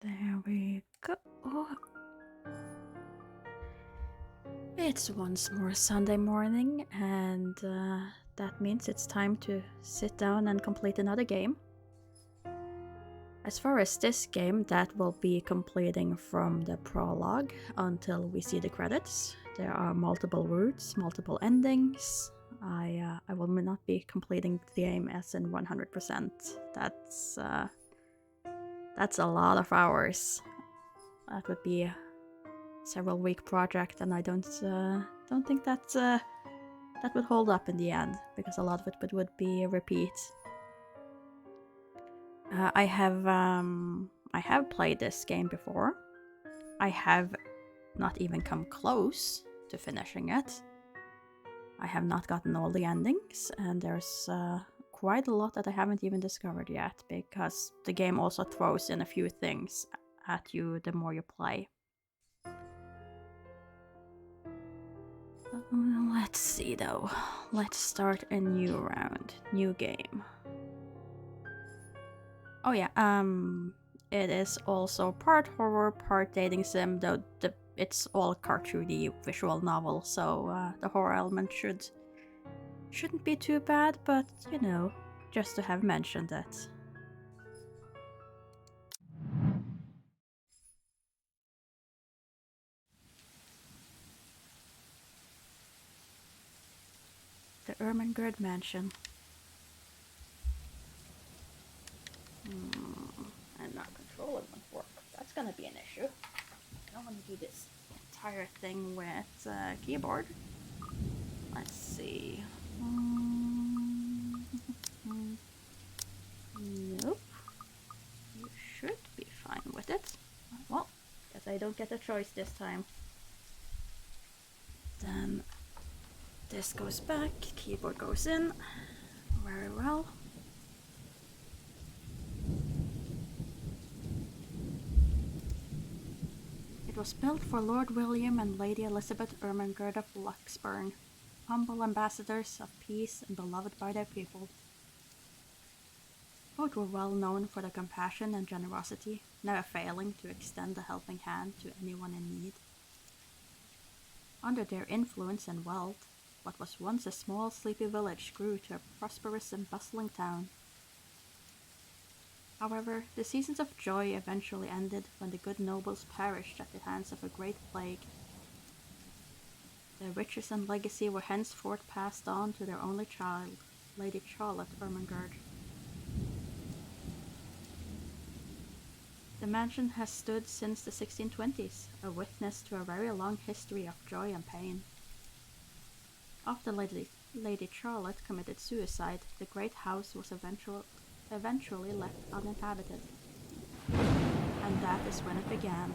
There we go. It's once more Sunday morning, and that means it's time to sit down and complete another game. As far as this game, that will be completing from the prologue until we see the credits. There are multiple routes, multiple endings. I will not be completing the game as in 100%. That's a lot of hours. That would be a several week project, and I don't think that would hold up in the end, because a lot of it would be a repeat. I have played this game before. I have not even come close to finishing it. I have not gotten all the endings, and there's quite a lot that I haven't even discovered yet, because the game also throws in a few things at you the more you play. Let's see though. Let's start a new round, new game. Oh yeah, it is also part horror, part dating sim, though it's all cartoony visual novel, so the horror element shouldn't be too bad, but you know, just to have mentioned it. The Ermengarde Mansion. I'm not controlling my work. That's gonna be an issue. I don't want to do this entire thing with keyboard. Let's see. Nope. You should be fine with it. Well, guess I don't get a choice this time. Then this goes back, keyboard goes in. Very well. It was built for Lord William and Lady Elizabeth Ermengarde of Luxburn, humble ambassadors of peace and beloved by their people. Both were well known for their compassion and generosity, never failing to extend a helping hand to anyone in need. Under their influence and wealth, what was once a small sleepy village grew to a prosperous and bustling town. However, the seasons of joy eventually ended when the good nobles perished at the hands of a great plague. Their riches and legacy were henceforth passed on to their only child, Lady Charlotte Ermengarde. The mansion has stood since the 1620s, a witness to a very long history of joy and pain. After Lady Charlotte committed suicide, the great house was eventually left uninhabited. And that is when it began.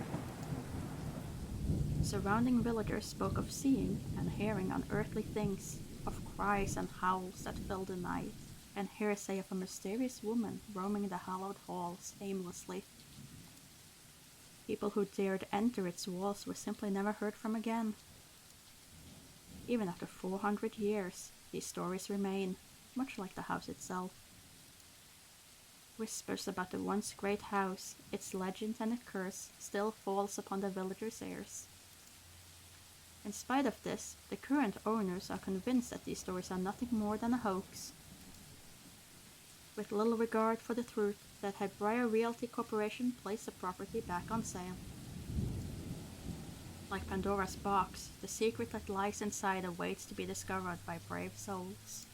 Surrounding villagers spoke of seeing and hearing unearthly things, of cries and howls that filled the night, and hearsay of a mysterious woman roaming the hallowed halls aimlessly. People who dared enter its walls were simply never heard from again. Even after 400 years, these stories remain, much like the house itself. Whispers about the once great house, its legend and its curse, still falls upon the villagers' ears. In spite of this, the current owners are convinced that these stories are nothing more than a hoax. With little regard for the truth, that Highbriar Realty Corporation placed the property back on sale. Like Pandora's box, the secret that lies inside awaits to be discovered by brave souls.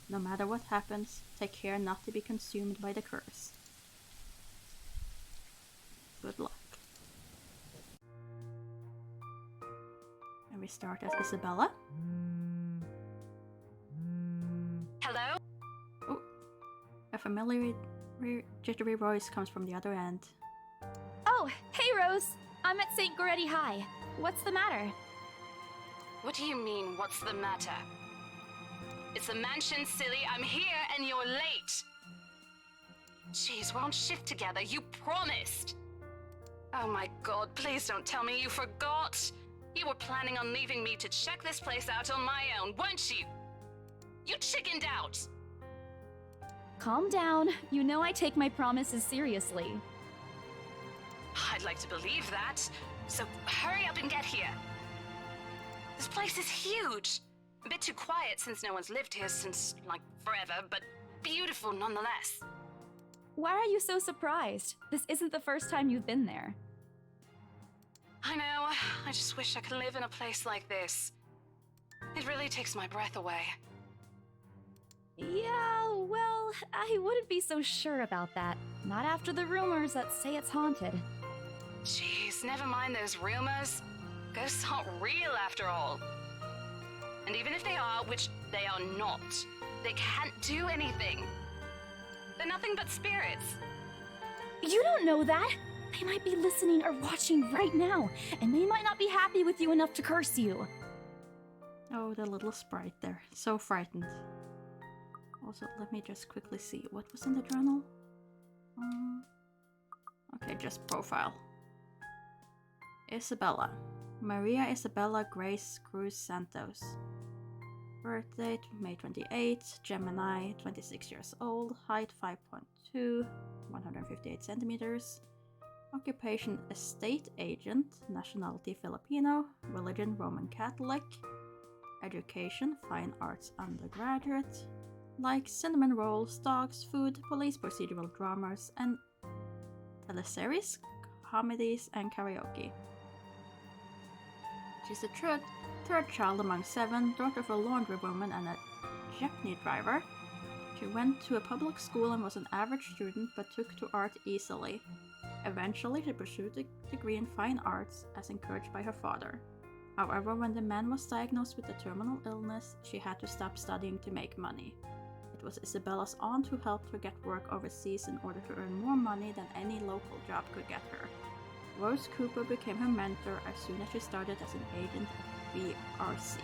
No matter what happens, take care not to be consumed by the curse. Good luck. And we start as Isabella. Hello? Oh, a familiar jittery voice comes from the other end. Oh, hey Rose! I'm at St. Goretti High. What's the matter? What do you mean, what's the matter? It's the mansion, silly. I'm here and you're late. Jeez, we're on shift together. You promised. Oh my god, please don't tell me you forgot. You were planning on leaving me to check this place out on my own, weren't you? You chickened out. Calm down. You know I take my promises seriously. I'd like to believe that. So hurry up and get here. This place is huge. A bit too quiet since no one's lived here since, like, forever, but beautiful nonetheless. Why are you so surprised? This isn't the first time you've been there. I know, I just wish I could live in a place like this. It really takes my breath away. Yeah, well, I wouldn't be so sure about that. Not after the rumors that say it's haunted. Jeez, never mind those rumors. Ghosts aren't real after all. And even if they are, which they are not, they can't do anything. They're nothing but spirits. You don't know that! They might be listening or watching right now, and they might not be happy with you enough to curse you. Oh, the little sprite there. So frightened. Also, let me just quickly see what was in the journal. Okay, just profile. Isabella. Maria Isabella Grace Cruz Santos. Birth date May 28, Gemini, 26 years old, height 5.2, 158 centimeters. Occupation estate agent, nationality Filipino, religion Roman Catholic. Education fine arts undergraduate. Likes cinnamon rolls, dogs, food, police procedural dramas, and teleseries, comedies, and karaoke. She's the third child among 7, daughter of a laundrywoman and a jeepney driver. She went to a public school and was an average student but took to art easily. Eventually, she pursued a degree in fine arts as encouraged by her father. However, when the man was diagnosed with a terminal illness, she had to stop studying to make money. It was Isabella's aunt who helped her get work overseas in order to earn more money than any local job could get her. Rose Cooper became her mentor as soon as she started as an agent at VRC.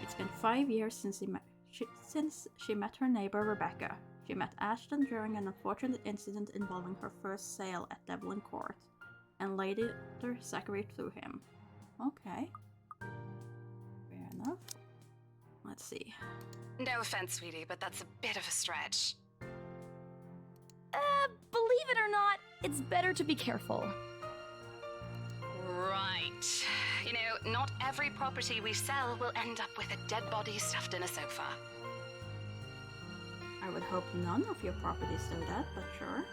It's been 5 years since she met her neighbor Rebecca. She met Ashton during an unfortunate incident involving her first sale at Devlin Court, and later Zachary through him. Okay. Fair enough. Let's see. No offense, sweetie, but that's a bit of a stretch. Believe it or not, it's better to be careful. Right. You know, not every property we sell will end up with a dead body stuffed in a sofa. I would hope none of your properties do that, but sure.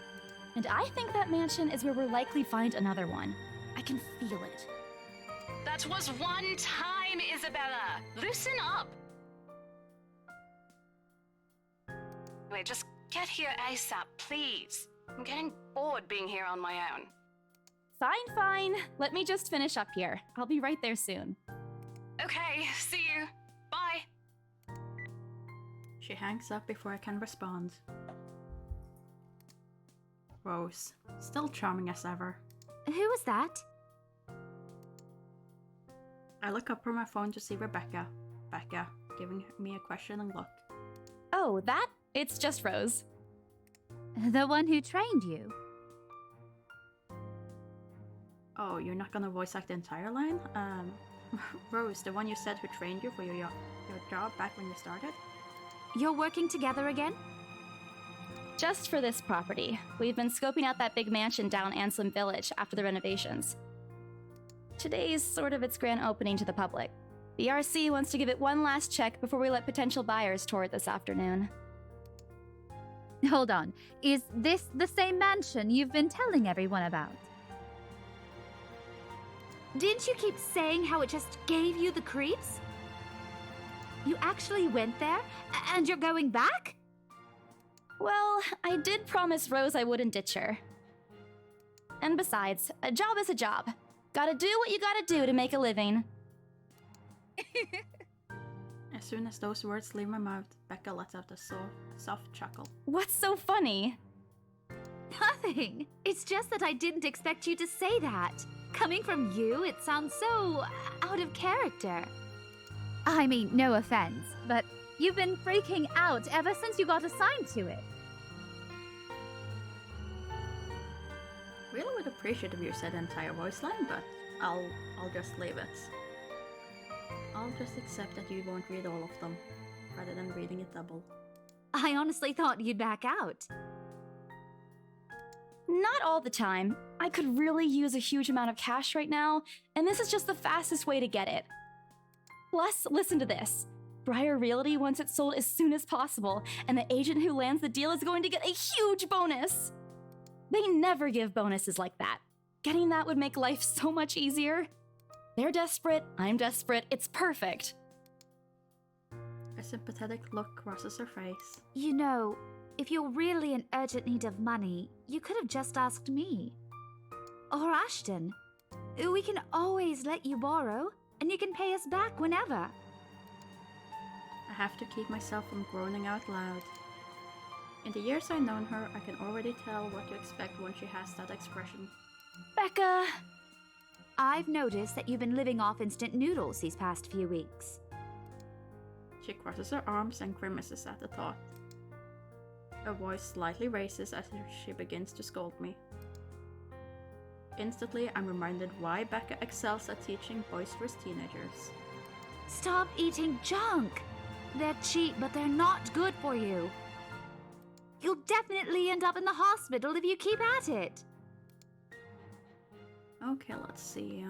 And I think that mansion is where we'll likely find another one. I can feel it. That was one time, Isabella! Loosen up! Wait, just get here ASAP, please. I'm getting bored being here on my own. Fine. Let me just finish up here. I'll be right there soon. Okay, see you. Bye. She hangs up before I can respond. Rose, still charming as ever. Who was that? I look up from my phone to see Rebecca. Becca, giving me a questioning look. Oh, that? It's just Rose. The one who trained you? Oh, you're not gonna voice act the entire line? Rose, the one you said who trained you for your job back when you started? You're working together again? Just for this property. We've been scoping out that big mansion down Anselm Village after the renovations. Today's sort of its grand opening to the public. The RC wants to give it one last check before we let potential buyers tour it this afternoon. Hold on. Is this the same mansion you've been telling everyone about? Didn't you keep saying how it just gave you the creeps? You actually went there? And you're going back? Well, I did promise Rose I wouldn't ditch her. And besides, a job is a job. Gotta do what you gotta do to make a living. As soon as those words leave my mouth, Becca lets out a soft chuckle. What's so funny? Nothing. It's just that I didn't expect you to say that. Coming from you, it sounds so out of character. I mean, no offense, but you've been freaking out ever since you got assigned to it. Really would appreciate if you said the entire voice line, but I'll just leave it. I'll just accept that you won't read all of them, rather than reading it double. I honestly thought you'd back out. Not all the time. I could really use a huge amount of cash right now, and this is just the fastest way to get it. Plus, listen to this. Briar Realty wants it sold as soon as possible, and the agent who lands the deal is going to get a huge bonus. They never give bonuses like that. Getting that would make life so much easier. They're desperate, I'm desperate, it's perfect. A sympathetic look crosses her face. You know, if you're really in urgent need of money, you could have just asked me. Or Ashton. We can always let you borrow, and you can pay us back whenever. I have to keep myself from groaning out loud. In the years I've known her, I can already tell what to expect when she has that expression. Becca! I've noticed that you've been living off instant noodles these past few weeks. She crosses her arms and grimaces at the thought. Her voice slightly raises as she begins to scold me. Instantly, I'm reminded why Becca excels at teaching boisterous teenagers. Stop eating junk! They're cheap, but they're not good for you. You'll definitely end up in the hospital if you keep at it. Okay, let's see.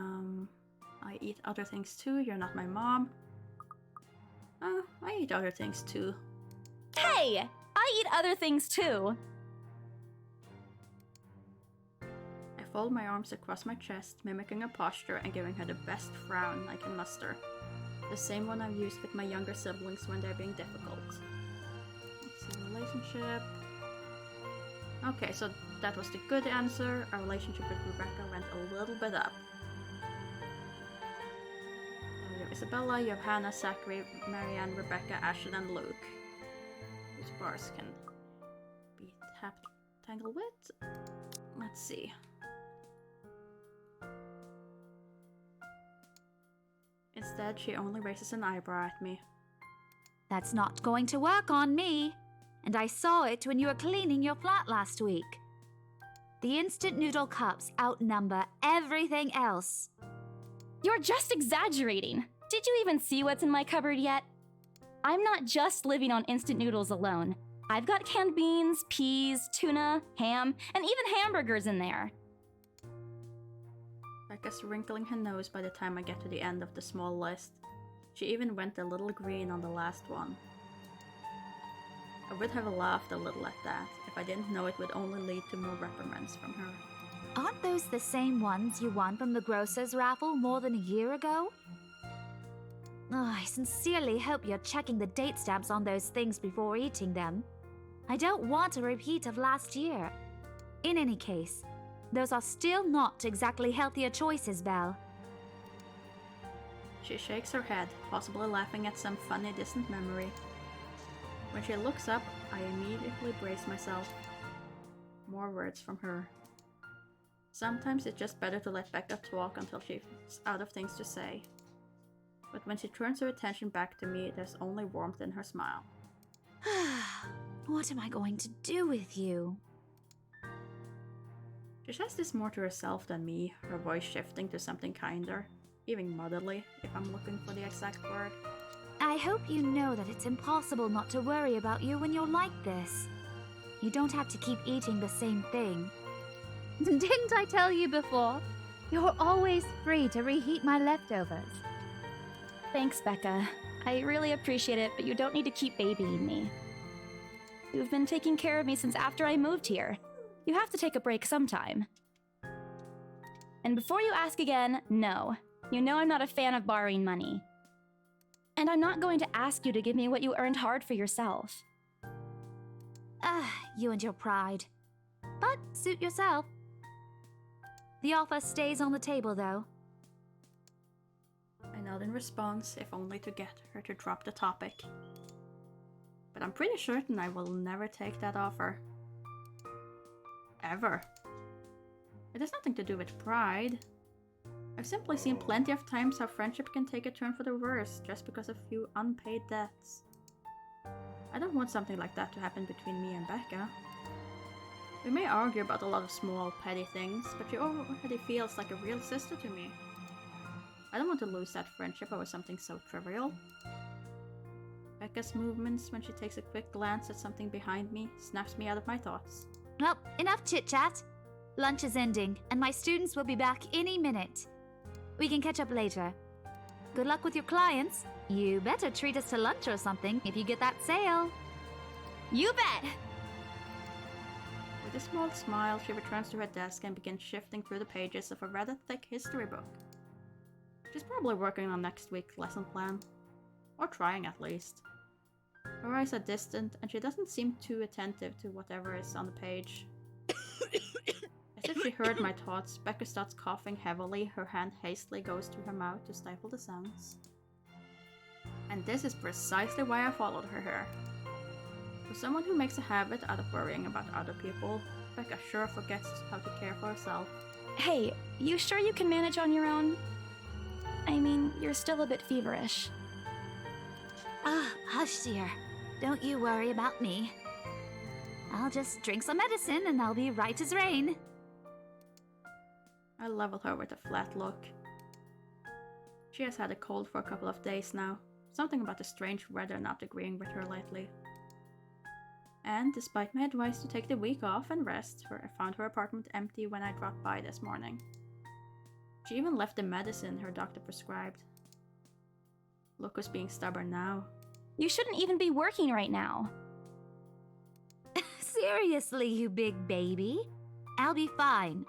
I eat other things too. You're not my mom. I eat other things too. Hey! I eat other things too. I fold my arms across my chest, mimicking a posture and giving her the best frown I can muster. The same one I've used with my younger siblings when they're being difficult. Let's see, relationship. Okay, so that was the good answer. Our relationship with Rebecca went a little bit up. You have Isabella, you have Hannah, Zachary, Marianne, Rebecca, Ashton, and Luke. Whose bars can be tangled with? Let's see. Instead, she only raises an eyebrow at me. That's not going to work on me. And I saw it when you were cleaning your flat last week. The instant noodle cups outnumber everything else. You're just exaggerating. Did you even see what's in my cupboard yet? I'm not just living on instant noodles alone. I've got canned beans, peas, tuna, ham, and even hamburgers in there. Becca's wrinkling her nose by the time I get to the end of the small list. She even went a little green on the last one. I would have laughed a little at that if I didn't know it would only lead to more reprimands from her. Aren't those the same ones you won from the grocer's raffle more than a year ago? Oh, I sincerely hope you're checking the date stamps on those things before eating them. I don't want a repeat of last year. In any case, those are still not exactly healthier choices, Belle. She shakes her head, possibly laughing at some funny distant memory. When she looks up, I immediately brace myself. More words from her. Sometimes it's just better to let Becca talk until she's out of things to say. But when she turns her attention back to me, there's only warmth in her smile. What am I going to do with you? She says this more to herself than me, her voice shifting to something kinder, even motherly, if I'm looking for the exact word. I hope you know that it's impossible not to worry about you when you're like this. You don't have to keep eating the same thing. Didn't I tell you before? You're always free to reheat my leftovers. Thanks, Becca. I really appreciate it, but you don't need to keep babying me. You've been taking care of me since after I moved here. You have to take a break sometime. And before you ask again, no. You know I'm not a fan of borrowing money. And I'm not going to ask you to give me what you earned hard for yourself. You and your pride. But suit yourself. The offer stays on the table, though. I nod in response, if only to get her to drop the topic. But I'm pretty certain I will never take that offer. Ever. It has nothing to do with pride. I've simply seen plenty of times how friendship can take a turn for the worse just because of a few unpaid debts. I don't want something like that to happen between me and Becca. We may argue about a lot of small, petty things, but she already feels like a real sister to me. I don't want to lose that friendship over something so trivial. Becca's movements when she takes a quick glance at something behind me snaps me out of my thoughts. Well, enough chit-chat. Lunch is ending, and my students will be back any minute. We can catch up later. Good luck with your clients. You better treat us to lunch or something if you get that sale. You bet! With a small smile, she returns to her desk and begins shifting through the pages of a rather thick history book. She's probably working on next week's lesson plan. Or trying, at least. Her eyes are distant, and she doesn't seem too attentive to whatever is on the page. As if she heard my thoughts, Becca starts coughing heavily. Her hand hastily goes to her mouth to stifle the sounds. And this is precisely why I followed her here. For someone who makes a habit out of worrying about other people, Becca sure forgets how to care for herself. Hey, you sure you can manage on your own? I mean, you're still a bit feverish. Hush, dear. Don't you worry about me. I'll just drink some medicine and I'll be right as rain. I level her with a flat look. She has had a cold for a couple of days now. Something about the strange weather not agreeing with her lately. And despite my advice to take the week off and rest, I found her apartment empty when I dropped by this morning. She even left the medicine her doctor prescribed. Look who's being stubborn now. You shouldn't even be working right now. Seriously, you big baby. I'll be fine.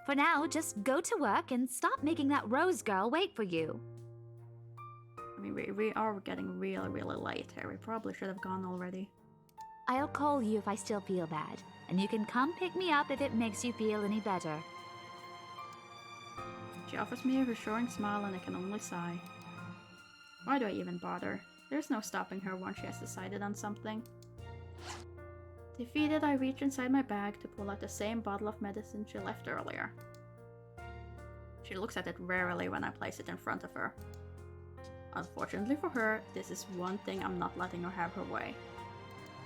For now, just go to work and stop making that Rose girl wait for you. I mean, we are getting really, really late here. We probably should have gone already. I'll call you if I still feel bad, and you can come pick me up if it makes you feel any better. She offers me a reassuring smile and I can only sigh. Why do I even bother? There's no stopping her once she has decided on something. Defeated, I reach inside my bag to pull out the same bottle of medicine she left earlier. She looks at it warily when I place it in front of her. Unfortunately for her, this is one thing I'm not letting her have her way.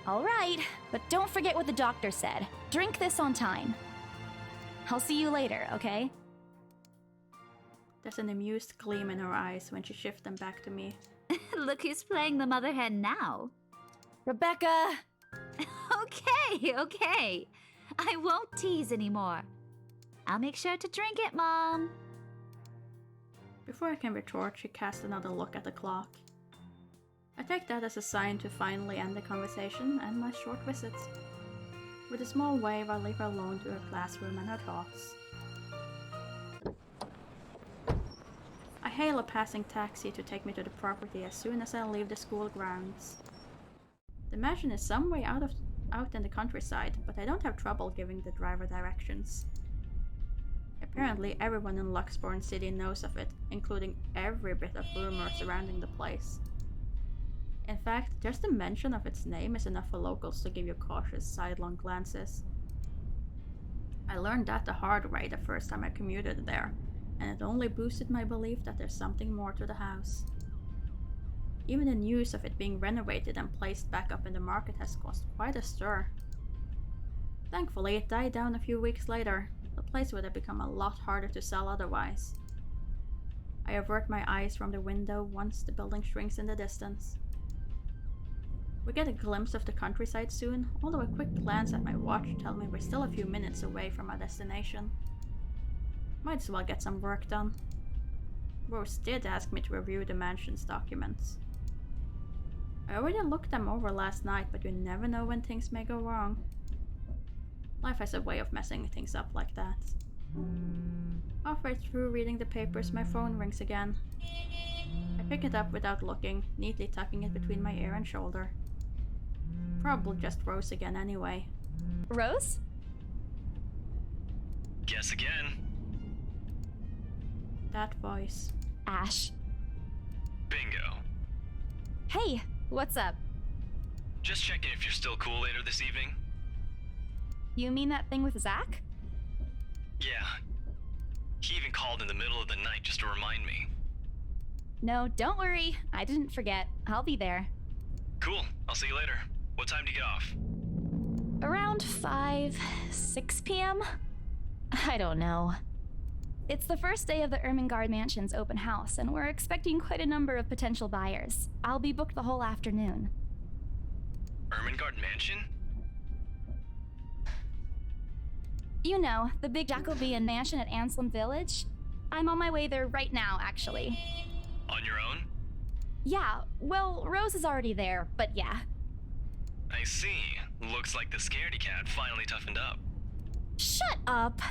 All right, but don't forget what the doctor said. Drink this on time. I'll see you later, okay? There's an amused gleam in her eyes when she shifts them back to me. Look who's playing the mother hen now. Rebecca! Okay. I won't tease anymore. I'll make sure to drink it, Mom. Before I can retort, she casts another look at the clock. I take that as a sign to finally end the conversation and my short visit. With a small wave, I leave her alone to her classroom and her thoughts. I hail a passing taxi to take me to the property as soon as I leave the school grounds. The mansion is some way out in the countryside, but I don't have trouble giving the driver directions. Apparently, everyone in Luxborn City knows of it, including every bit of rumor surrounding the place. In fact, just the mention of its name is enough for locals to give you cautious sidelong glances. I learned that the hard way the first time I commuted there, and it only boosted my belief that there's something more to the house. Even the news of it being renovated and placed back up in the market has caused quite a stir. Thankfully, it died down a few weeks later. The place would have become a lot harder to sell otherwise. I avert my eyes from the window once the building shrinks in the distance. We get a glimpse of the countryside soon, although a quick glance at my watch tells me we're still a few minutes away from our destination. Might as well get some work done. Rose did ask me to review the mansion's documents. I already looked them over last night, but you never know when things may go wrong. Life has a way of messing things up like that. Halfway through reading the papers, my phone rings again. I pick it up without looking, neatly tucking it between my ear and shoulder. Probably just Rose again anyway. Rose? Guess again. That voice. Ash. Bingo. Hey, what's up? Just checking if you're still cool later this evening. You mean that thing with Zach? Yeah. He even called in the middle of the night just to remind me. No, don't worry. I didn't forget. I'll be there. Cool. I'll see you later. What time do you get off? Around 6 p.m.? I don't know. It's the first day of the Ermengarde Mansion's open house, and we're expecting quite a number of potential buyers. I'll be booked the whole afternoon. Ermengarde Mansion? You know, the big Jacobean mansion at Anselm Village? I'm on my way there right now, actually. On your own? Yeah, well, Rose is already there, but yeah. I see. Looks like the scaredy cat finally toughened up. Shut up!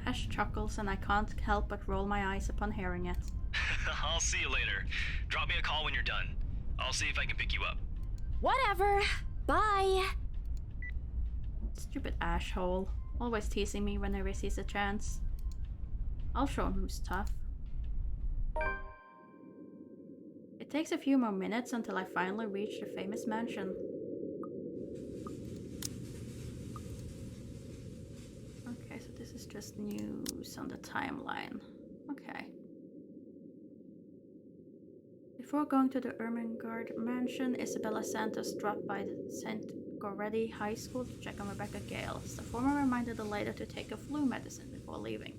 Ash chuckles and I can't help but roll my eyes upon hearing it. I'll see you later. Drop me a call when you're done. I'll see if I can pick you up. Whatever. Bye. Stupid Ash hole. Always teasing me whenever he sees a chance. I'll show him who's tough. It takes a few more minutes until I finally reach the famous mansion. Okay, so this is just news on the timeline. Okay. Before going to the Ermengarde mansion, Isabella Santos dropped by the St. Goretti High School to check on Rebecca Gales. The former reminded the latter to take a flu medicine before leaving.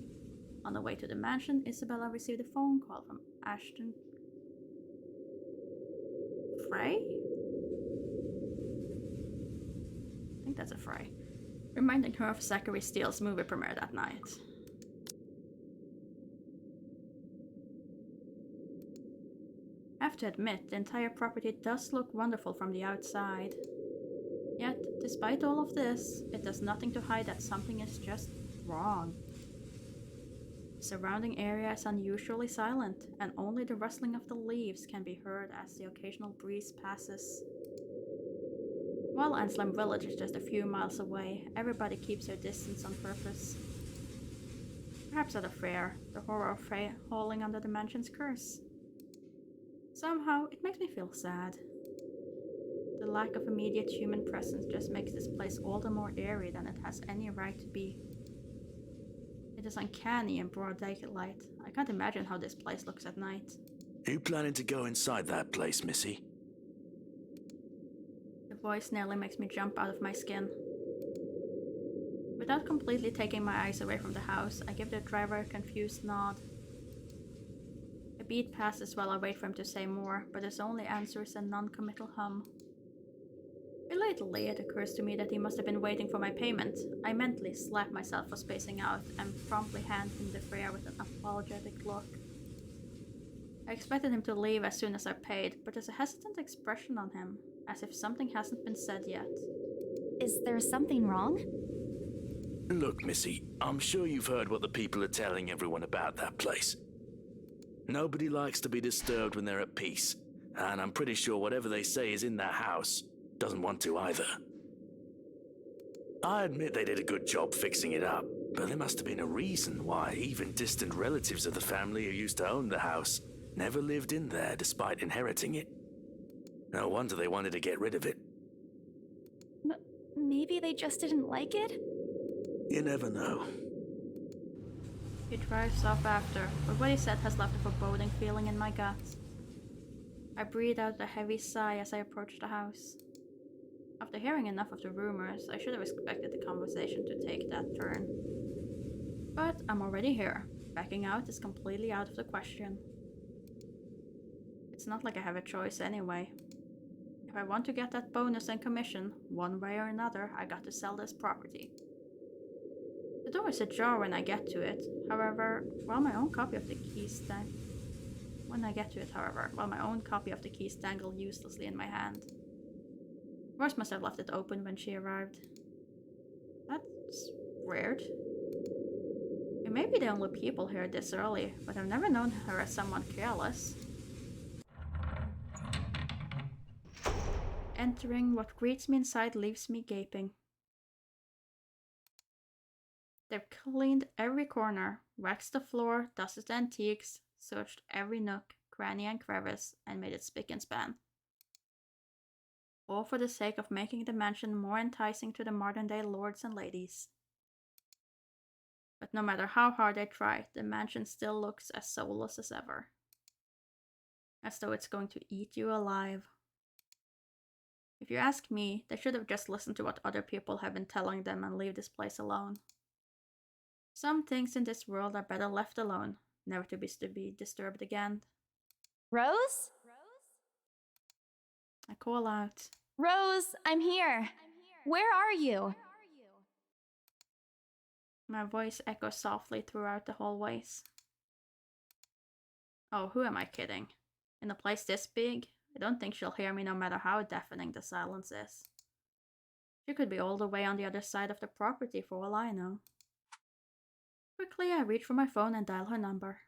On the way to the mansion, Isabella received a phone call from Ashton Frey? I think that's a Frey. Reminding her of Zachary Steele's movie premiere that night. I have to admit, the entire property does look wonderful from the outside. Yet, despite all of this, it does nothing to hide that something is just wrong. The surrounding area is unusually silent, and only the rustling of the leaves can be heard as the occasional breeze passes. While Anselm Village is just a few miles away, everybody keeps their distance on purpose. Perhaps out of fear, the horror of falling under the mansion's curse. Somehow, it makes me feel sad. The lack of immediate human presence just makes this place all the more eerie than it has any right to be. It is uncanny in broad daylight. I can't imagine how this place looks at night. Are you planning to go inside that place, Missy? The voice nearly makes me jump out of my skin. Without completely taking my eyes away from the house, I give the driver a confused nod. A beat passes while I wait for him to say more, but his only answer is a non-committal hum. Belatedly, it occurs to me that he must have been waiting for my payment. I mentally slap myself for spacing out and promptly hand him the fare with an apologetic look. I expected him to leave as soon as I paid, but there's a hesitant expression on him, as if something hasn't been said yet. Is there something wrong? Look, Missy, I'm sure you've heard what the people are telling everyone about that place. Nobody likes to be disturbed when they're at peace, and I'm pretty sure whatever they say is in that house doesn't want to either. I admit they did a good job fixing it up, but there must have been a reason why even distant relatives of the family who used to own the house never lived in there despite inheriting it. No wonder they wanted to get rid of it. Maybe they just didn't like it? You never know. He drives off after, but what he said has left a foreboding feeling in my gut. I breathe out a heavy sigh as I approach the house. After hearing enough of the rumors, I should have expected the conversation to take that turn. But I'm already here. Backing out is completely out of the question. It's not like I have a choice anyway. If I want to get that bonus and commission, one way or another, I got to sell this property. The door is ajar when I get to it. However, while my own copy of the keys dangle uselessly in my hand. Rose must have left it open when she arrived. That's weird. We may be the only people here this early, but I've never known her as someone careless. Entering, what greets me inside leaves me gaping. They've cleaned every corner, waxed the floor, dusted the antiques, searched every nook, cranny and crevice, and made it spick and span. All for the sake of making the mansion more enticing to the modern-day lords and ladies. But no matter how hard they try, the mansion still looks as soulless as ever. As though it's going to eat you alive. If you ask me, they should have just listened to what other people have been telling them and leave this place alone. Some things in this world are better left alone, never to be disturbed again. Rose? I call out. Rose, I'm here. Where are you? My voice echoes softly throughout the hallways. Oh, who am I kidding? In a place this big, I don't think she'll hear me no matter how deafening the silence is. She could be all the way on the other side of the property for all I know. Quickly, I reach for my phone and dial her number.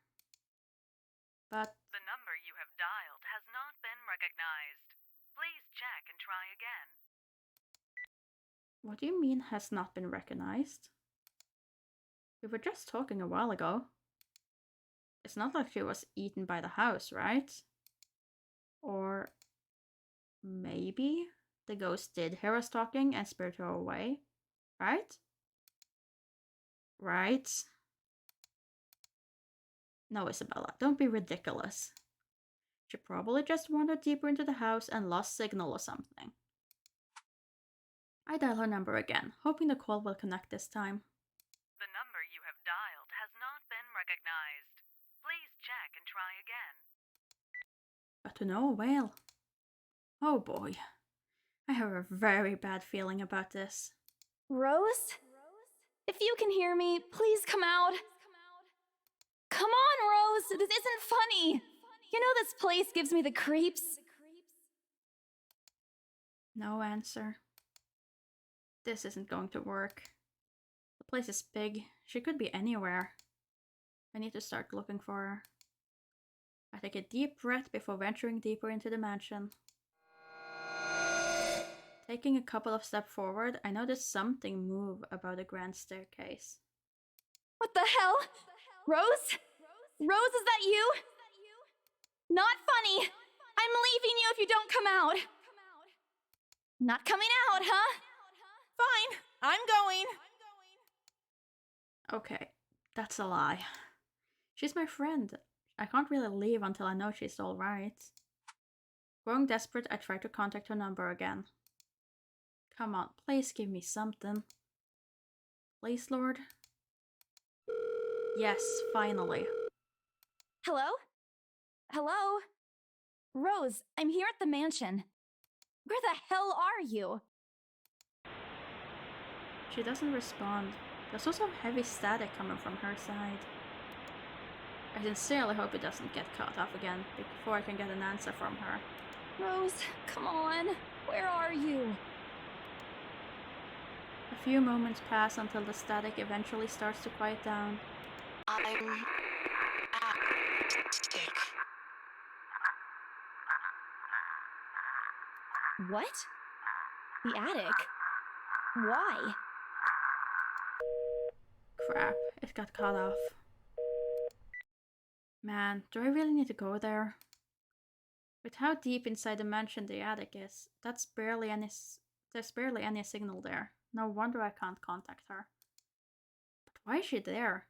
But The number you have dialed has not been recognized. Please check and try again. what do you mean has not been recognized? We were just talking a while ago. It's not like she was eaten by the house, right? Or maybe the ghost did hear us talking and spirit her away, right? Right? No, Isabella, don't be ridiculous. She probably just wandered deeper into the house and lost signal or something. I dial her number again, hoping the call will connect this time. The number you have dialed has not been recognized. Please check and try again. But to no avail. Oh boy. I have a very bad feeling about this. Rose? If you can hear me, please come out. Come on, Rose! This isn't funny! You know this place gives me the creeps. No answer. This isn't going to work. The place is big. She could be anywhere. I need to start looking for her. I take a deep breath before venturing deeper into the mansion. Taking a couple of steps forward, I notice something move about the grand staircase. What the hell? Rose? Rose, is that you? Not funny! I'm leaving you if you don't come out! Not coming out, huh? Fine, I'm going. Okay, that's a lie. She's my friend. I can't really leave until I know she's alright. Growing desperate, I try to contact her number again. Come on, please give me something. Please, Lord. Yes, finally. Hello? Hello? Rose, I'm here at the mansion. Where the hell are you? She doesn't respond. There's also heavy static coming from her side. I sincerely hope it doesn't get cut off again before I can get an answer from her. Rose, come on. Where are you? A few moments pass until the static eventually starts to quiet down. I'm sick. What? The attic? Why? Crap, it got cut off. Man, do I really need to go there? With how deep inside the mansion the attic is, there's barely any signal there. No wonder I can't contact her. But why is she there?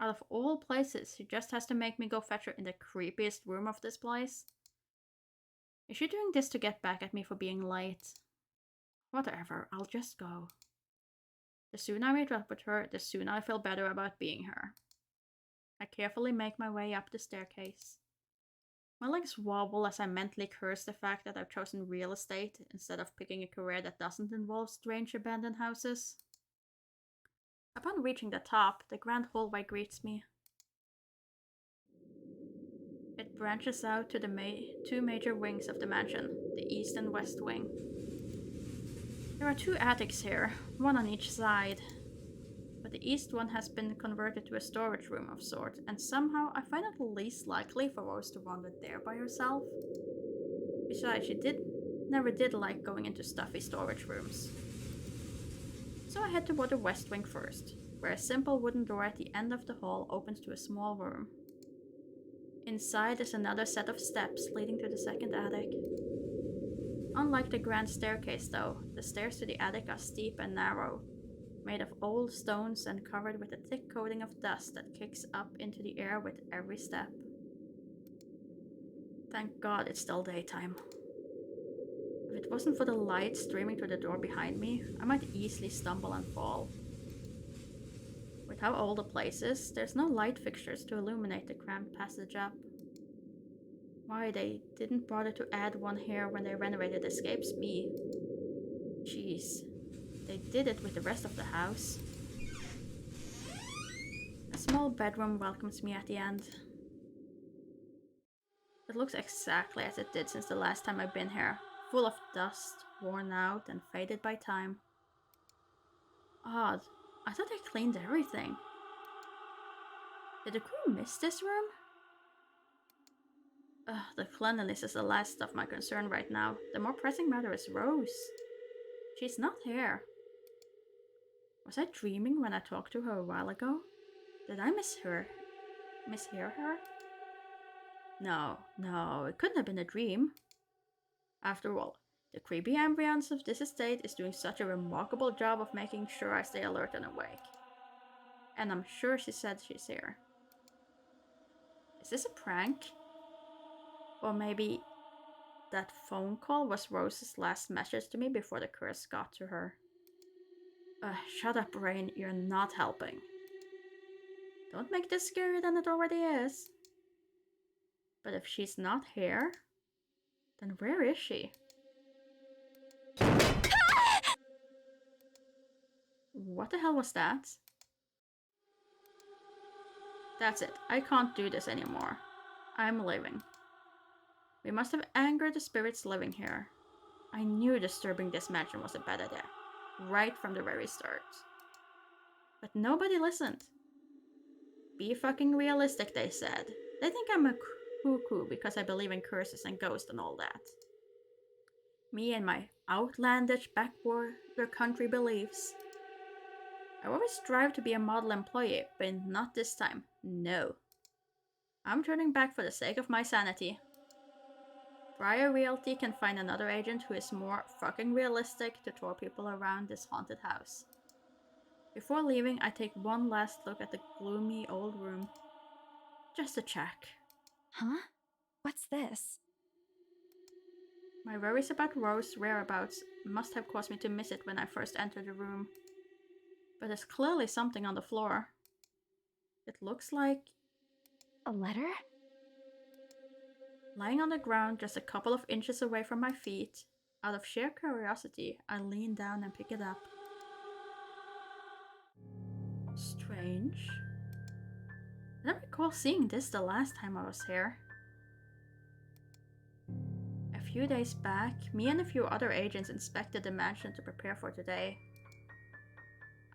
Out of all places, she just has to make me go fetch her in the creepiest room of this place. Is she doing this to get back at me for being late? Whatever, I'll just go. The sooner I meet up with her, the sooner I feel better about being her. I carefully make my way up the staircase. My legs wobble as I mentally curse the fact that I've chosen real estate instead of picking a career that doesn't involve strange abandoned houses. Upon reaching the top, the grand hallway greets me. It branches out to the two major wings of the mansion, the east and west wing. There are two attics here, one on each side, but the east one has been converted to a storage room of sorts, and somehow I find it the least likely for Rose to wander there by herself. Besides, she never did like going into stuffy storage rooms. So I head toward the west wing first, where a simple wooden door at the end of the hall opens to a small room. Inside is another set of steps leading to the second attic. Unlike the grand staircase though, the stairs to the attic are steep and narrow, made of old stones and covered with a thick coating of dust that kicks up into the air with every step. Thank God it's still daytime. If it wasn't for the light streaming through the door behind me, I might easily stumble and fall. With how old the place is, there's no light fixtures to illuminate the cramped passage up. Why they didn't bother to add one here when they renovated escapes me. Jeez, they did it with the rest of the house. small bedroom welcomes me at the end. It looks exactly as it did since the last time I've been here, full of dust, worn out, and faded by time. Odd. I thought I cleaned everything. Did the crew miss this room? The cleanliness is the last of my concern right now. The more pressing matter is Rose. She's not here. Was I dreaming when I talked to her a while ago? Did I mishear her? No, it couldn't have been a dream. After all, the creepy ambience of this estate is doing such a remarkable job of making sure I stay alert and awake. And I'm sure she said she's here. Is this a prank? Or maybe that phone call was Rose's last message to me before the curse got to her. Shut up, Rain, you're not helping. Don't make this scarier than it already is. But if she's not here, then where is she? What the hell was that? That's it. I can't do this anymore. I'm leaving. We must have angered the spirits living here. I knew disturbing this mansion was a bad idea, right from the very start. But nobody listened. Be fucking realistic, they said. They think I'm a cuckoo because I believe in curses and ghosts and all that. Me and my outlandish backwater country beliefs. I always strive to be a model employee, but not this time. No. I'm turning back for the sake of my sanity. Briar Realty can find another agent who is more fucking realistic to tour people around this haunted house. Before leaving, I take one last look at the gloomy old room. Just to check. Huh? What's this? My worries about Rose's whereabouts must have caused me to miss it when I first entered the room. But there's clearly something on the floor. It looks like... A letter? Lying on the ground just a couple of inches away from my feet, out of sheer curiosity, I lean down and pick it up. Strange. I don't recall seeing this the last time I was here. A few days back, me and a few other agents inspected the mansion to prepare for today.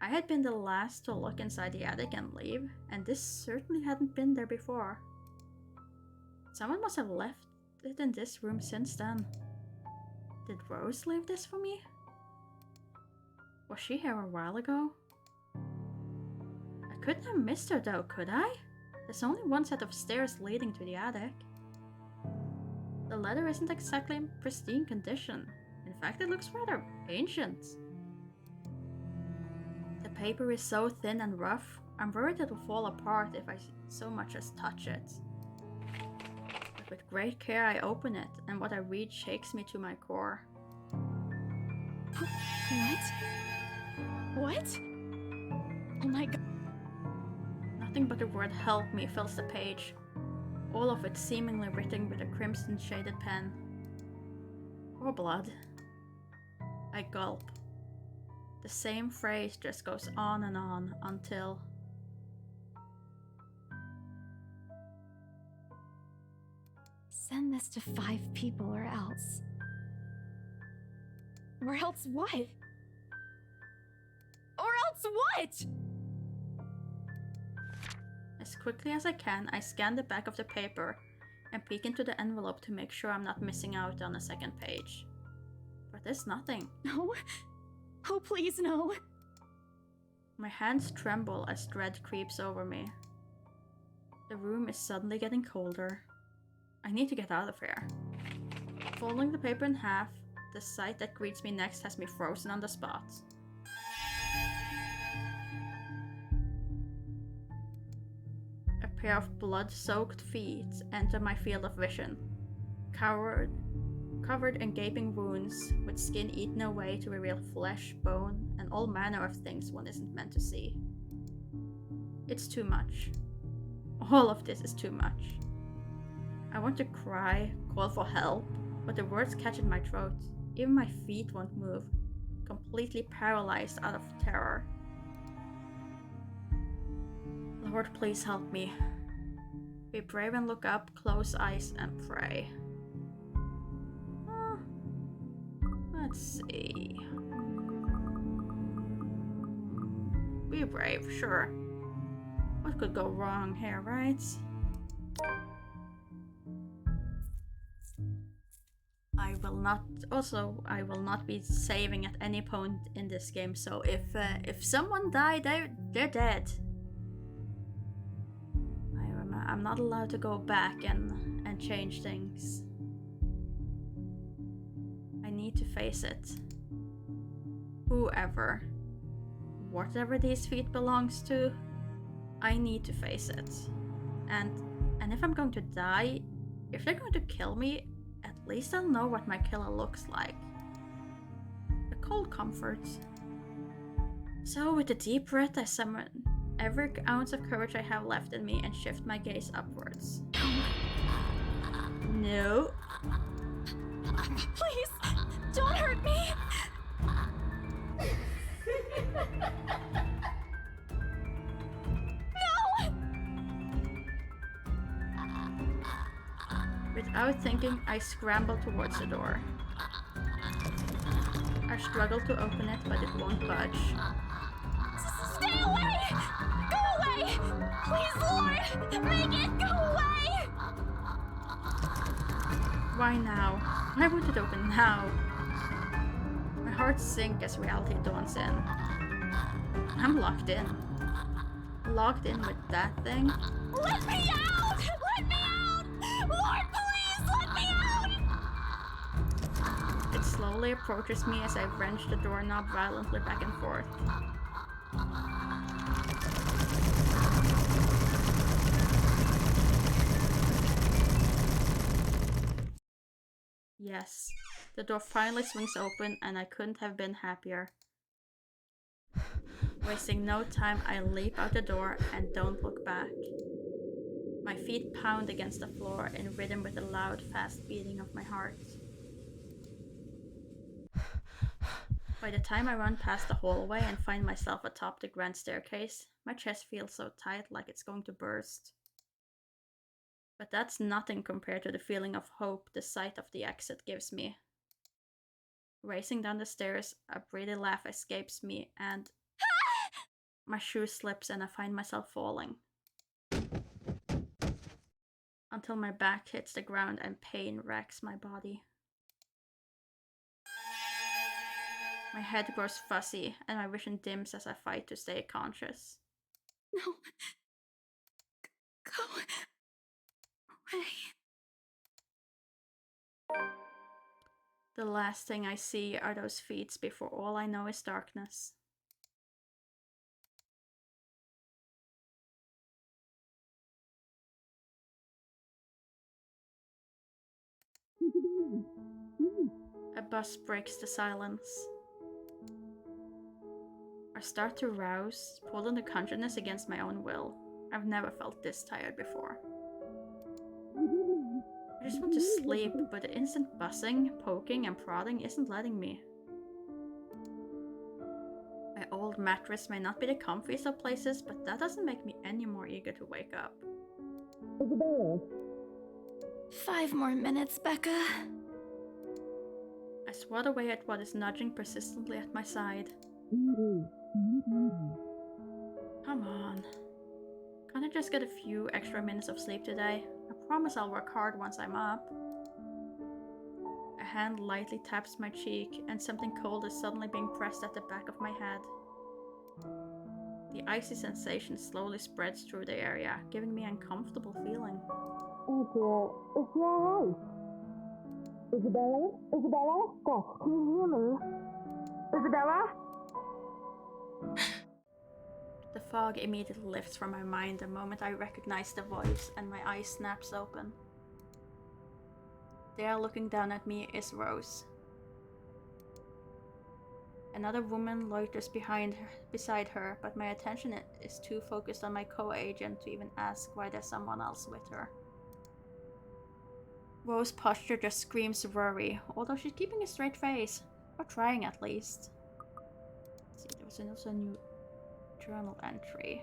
I had been the last to look inside the attic and leave, and this certainly hadn't been there before. Someone must have left it in this room since then. Did Rose leave this for me? Was she here a while ago? I couldn't have missed her though, could I? There's only one set of stairs leading to the attic. The letter isn't exactly in pristine condition. In fact, it looks rather ancient. The paper is so thin and rough, I'm worried it will fall apart if I so much as touch it. But with great care I open it, and what I read shakes me to my core. What? Oh my god. Nothing but the word "help me" fills the page, all of it seemingly written with a crimson shaded pen. Or blood. I gulp. The same phrase just goes on and on until... Send this to 5 people or else. Or else what? Or else what? As quickly as I can, I scan the back of the paper and peek into the envelope to make sure I'm not missing out on a second page. But there's nothing. No. Oh, please, no. My hands tremble as dread creeps over me. The room is suddenly getting colder. I need to get out of here. Folding the paper in half, the sight that greets me next has me frozen on the spot. A pair of blood-soaked feet enter my field of vision, covered in gaping wounds, with skin eaten away to reveal flesh, bone, and all manner of things one isn't meant to see. It's too much. All of this is too much. I want to cry, call for help, but the words catch in my throat. Even my feet won't move, completely paralyzed out of terror. Lord, please help me. Be brave and look up, close eyes and pray. Let's see. Be brave, sure. What could go wrong here, right? I will not be saving at any point in this game, so if someone died, they're dead. I'm not allowed to go back and change things. I need to face it. Whatever these feet belongs to, I need to face it. And if I'm going to die, if they're going to kill me, at least I'll know what my killer looks like. A cold comfort. So with a deep breath, I summon every ounce of courage I have left in me and shift my gaze upwards. No. Please, don't hurt me! No! Without thinking, I scramble towards the door. I struggle to open it, but it won't budge. Stay away! Go away! Please, Lord! Make it go away! Why now? I want it open now. My heart sinks as reality dawns in. I'm locked in. Locked in with that thing? Let me out! Let me out! Lord, please, let me out! It slowly approaches me as I wrench the doorknob violently back and forth. Yes, the door finally swings open and I couldn't have been happier. Wasting no time, I leap out the door and don't look back. My feet pound against the floor in rhythm with the loud, fast beating of my heart. By the time I run past the hallway and find myself atop the grand staircase, my chest feels so tight like it's going to burst. But that's nothing compared to the feeling of hope the sight of the exit gives me. Racing down the stairs, a breathy laugh escapes me and my shoe slips and I find myself falling. Until my back hits the ground and pain racks my body. My head grows fuzzy and my vision dims as I fight to stay conscious. No. Go away. The last thing I see are those feet before all I know is darkness. A buzz breaks the silence. I start to rouse, pulled into consciousness against my own will. I've never felt this tired before. I just want to sleep, but the instant buzzing, poking, and prodding isn't letting me. My old mattress may not be the comfiest of places, but that doesn't make me any more eager to wake up. 5 more minutes, Becca. I swat away at what is nudging persistently at my side. Come on. Can't I just get a few extra minutes of sleep today? I promise I'll work hard once I'm up. A hand lightly taps my cheek, and something cold is suddenly being pressed at the back of my head. The icy sensation slowly spreads through the area, giving me an uncomfortable feeling. Is she alright? Isabella? Isabella? Stop. Can you hear me? Isabella? The fog immediately lifts from my mind the moment I recognize the voice and my eyes snaps open. There looking down at me is Rose. Another woman loiters beside her, but my attention is too focused on my co-agent to even ask why there's someone else with her. Rose's posture just screams worry, although she's keeping a straight face, or trying at least. Let's see, there was also a new journal entry.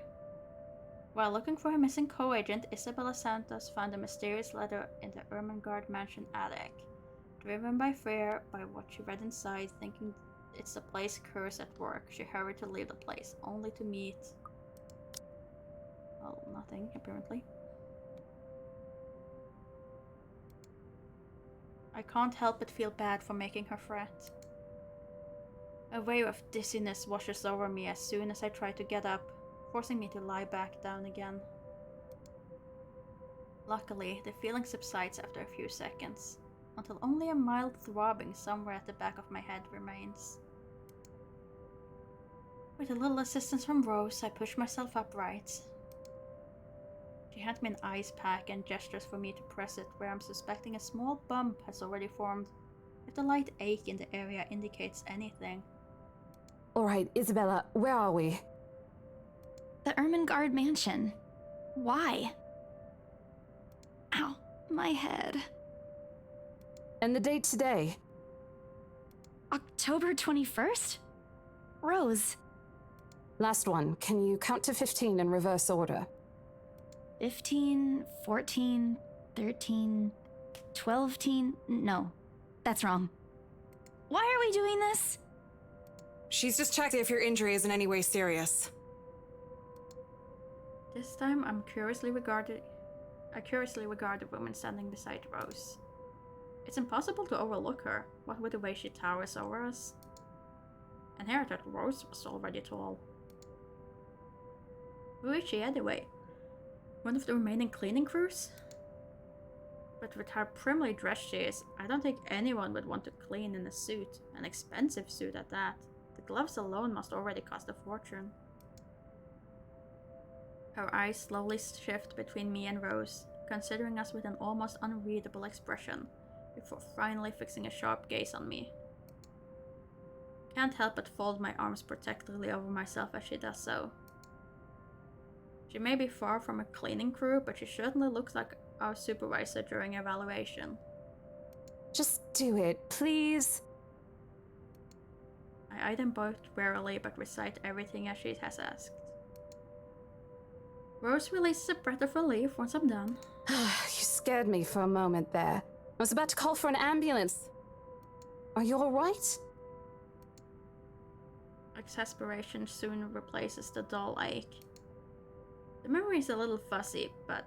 While looking for her missing co-agent, Isabella Santos found a mysterious letter in the Ermengarde mansion attic. Driven by fear by what she read inside, thinking it's the place curse at work, she hurried to leave the place, only to meet... well, nothing, apparently. I can't help but feel bad for making her fret. A wave of dizziness washes over me as soon as I try to get up, forcing me to lie back down again. Luckily, the feeling subsides after a few seconds, until only a mild throbbing somewhere at the back of my head remains. With a little assistance from Rose, I push myself upright. She hands me an ice pack and gestures for me to press it where I'm suspecting a small bump has already formed, if the light ache in the area indicates anything. Alright, Isabella, where are we? The Ermengarde mansion. Why? Ow, my head. And the date today? October 21st? Rose. Last one. Can you count to 15 in reverse order? 15, 14, 13, 12 teen. No, that's wrong. Why are we doing this? She's just checking if your injury is in any way serious. This time, I curiously regard the woman standing beside Rose. It's impossible to overlook her, what with the way she towers over us. And here I thought Rose was already tall. Who is she anyway? One of the remaining cleaning crews? But with how primly dressed she is, I don't think anyone would want to clean in a suit, an expensive suit at that. The gloves alone must already cost a fortune. Her eyes slowly shift between me and Rose, considering us with an almost unreadable expression, before finally fixing a sharp gaze on me. Can't help but fold my arms protectively over myself as she does so. She may be far from a cleaning crew, but she certainly looks like our supervisor during evaluation. Just do it, please. I eye them both warily but recite everything as she has asked. Rose releases a breath of relief once I'm done. You scared me for a moment there. I was about to call for an ambulance. Are you alright? Exasperation soon replaces the dull ache. The memory is a little fuzzy, but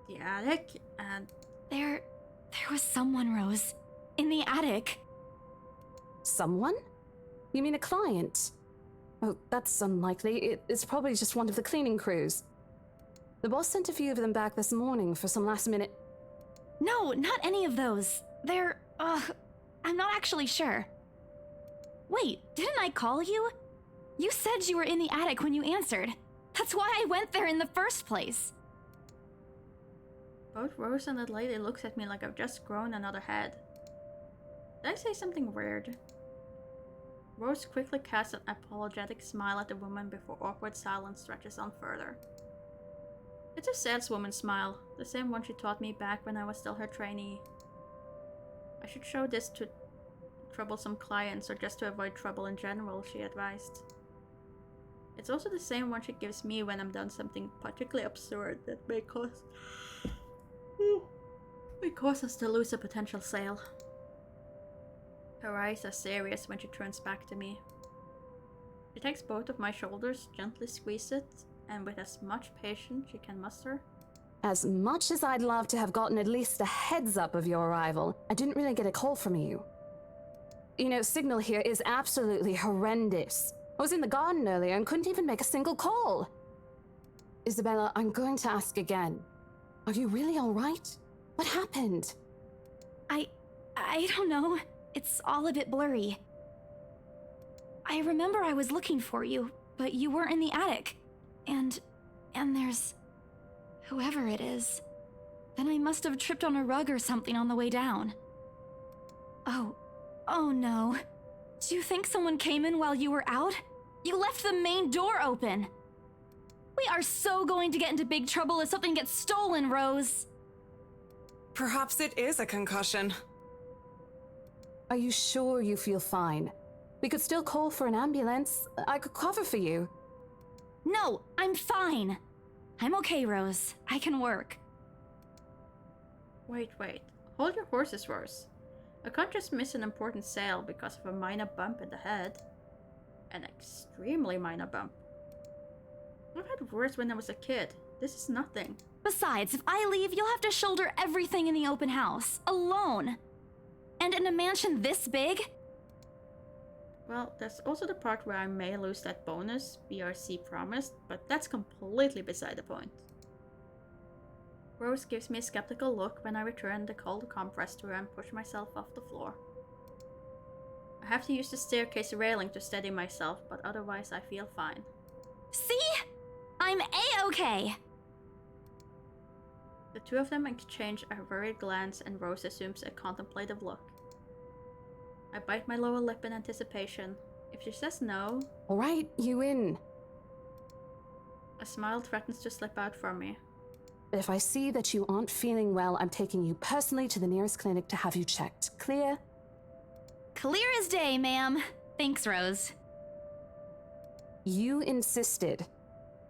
the attic and... There was someone, Rose. In the attic. Someone? You mean a client? Oh, that's unlikely. It's probably just one of the cleaning crews. The boss sent a few of them back this morning for some last-minute... No, not any of those. I'm not actually sure. Wait, didn't I call you? You said you were in the attic when you answered. That's why I went there in the first place. Both Rose and that lady looks at me like I've just grown another head. Did I say something weird? Rose quickly casts an apologetic smile at the woman before awkward silence stretches on further. It's a saleswoman smile, the same one she taught me back when I was still her trainee. I should show this to troublesome clients or just to avoid trouble in general, she advised. It's also the same one she gives me when I'm done something particularly absurd that may cause us to lose a potential sale. Her eyes are serious when she turns back to me. She takes both of my shoulders, gently squeezes it, and with as much patience she can muster. As much as I'd love to have gotten at least a heads up of your arrival, I didn't really get a call from you. You know, signal here is absolutely horrendous. I was in the garden earlier and couldn't even make a single call. Isabella, I'm going to ask again. Are you really all right? What happened? I don't know. It's all a bit blurry. I remember I was looking for you, but you weren't in the attic. And there's... whoever it is. Then I must have tripped on a rug or something on the way down. Oh no. Do you think someone came in while you were out? You left the main door open! We are so going to get into big trouble if something gets stolen, Rose! Perhaps it is a concussion. Are you sure you feel fine? We could still call for an ambulance. I could cover for you. No, I'm fine! I'm okay, Rose. I can work. Wait. Hold your horses, Rose. I can't just miss an important sale because of a minor bump in the head. An extremely minor bump. I've had worse when I was a kid. This is nothing. Besides, if I leave, you'll have to shoulder everything in the open house, alone. And in a mansion this big? Well, there's also the part where I may lose that bonus BRC promised, but that's completely beside the point. Rose gives me a skeptical look when I return the cold compress to her and push myself off the floor. I have to use the staircase railing to steady myself, but otherwise I feel fine. See? I'm A-okay! The two of them exchange a worried glance and Rose assumes a contemplative look. I bite my lower lip in anticipation. If she says no... Alright, you in. A smile threatens to slip out from me. If I see that you aren't feeling well, I'm taking you personally to the nearest clinic to have you checked. Clear? Clear as day, ma'am. Thanks, Rose. You insisted.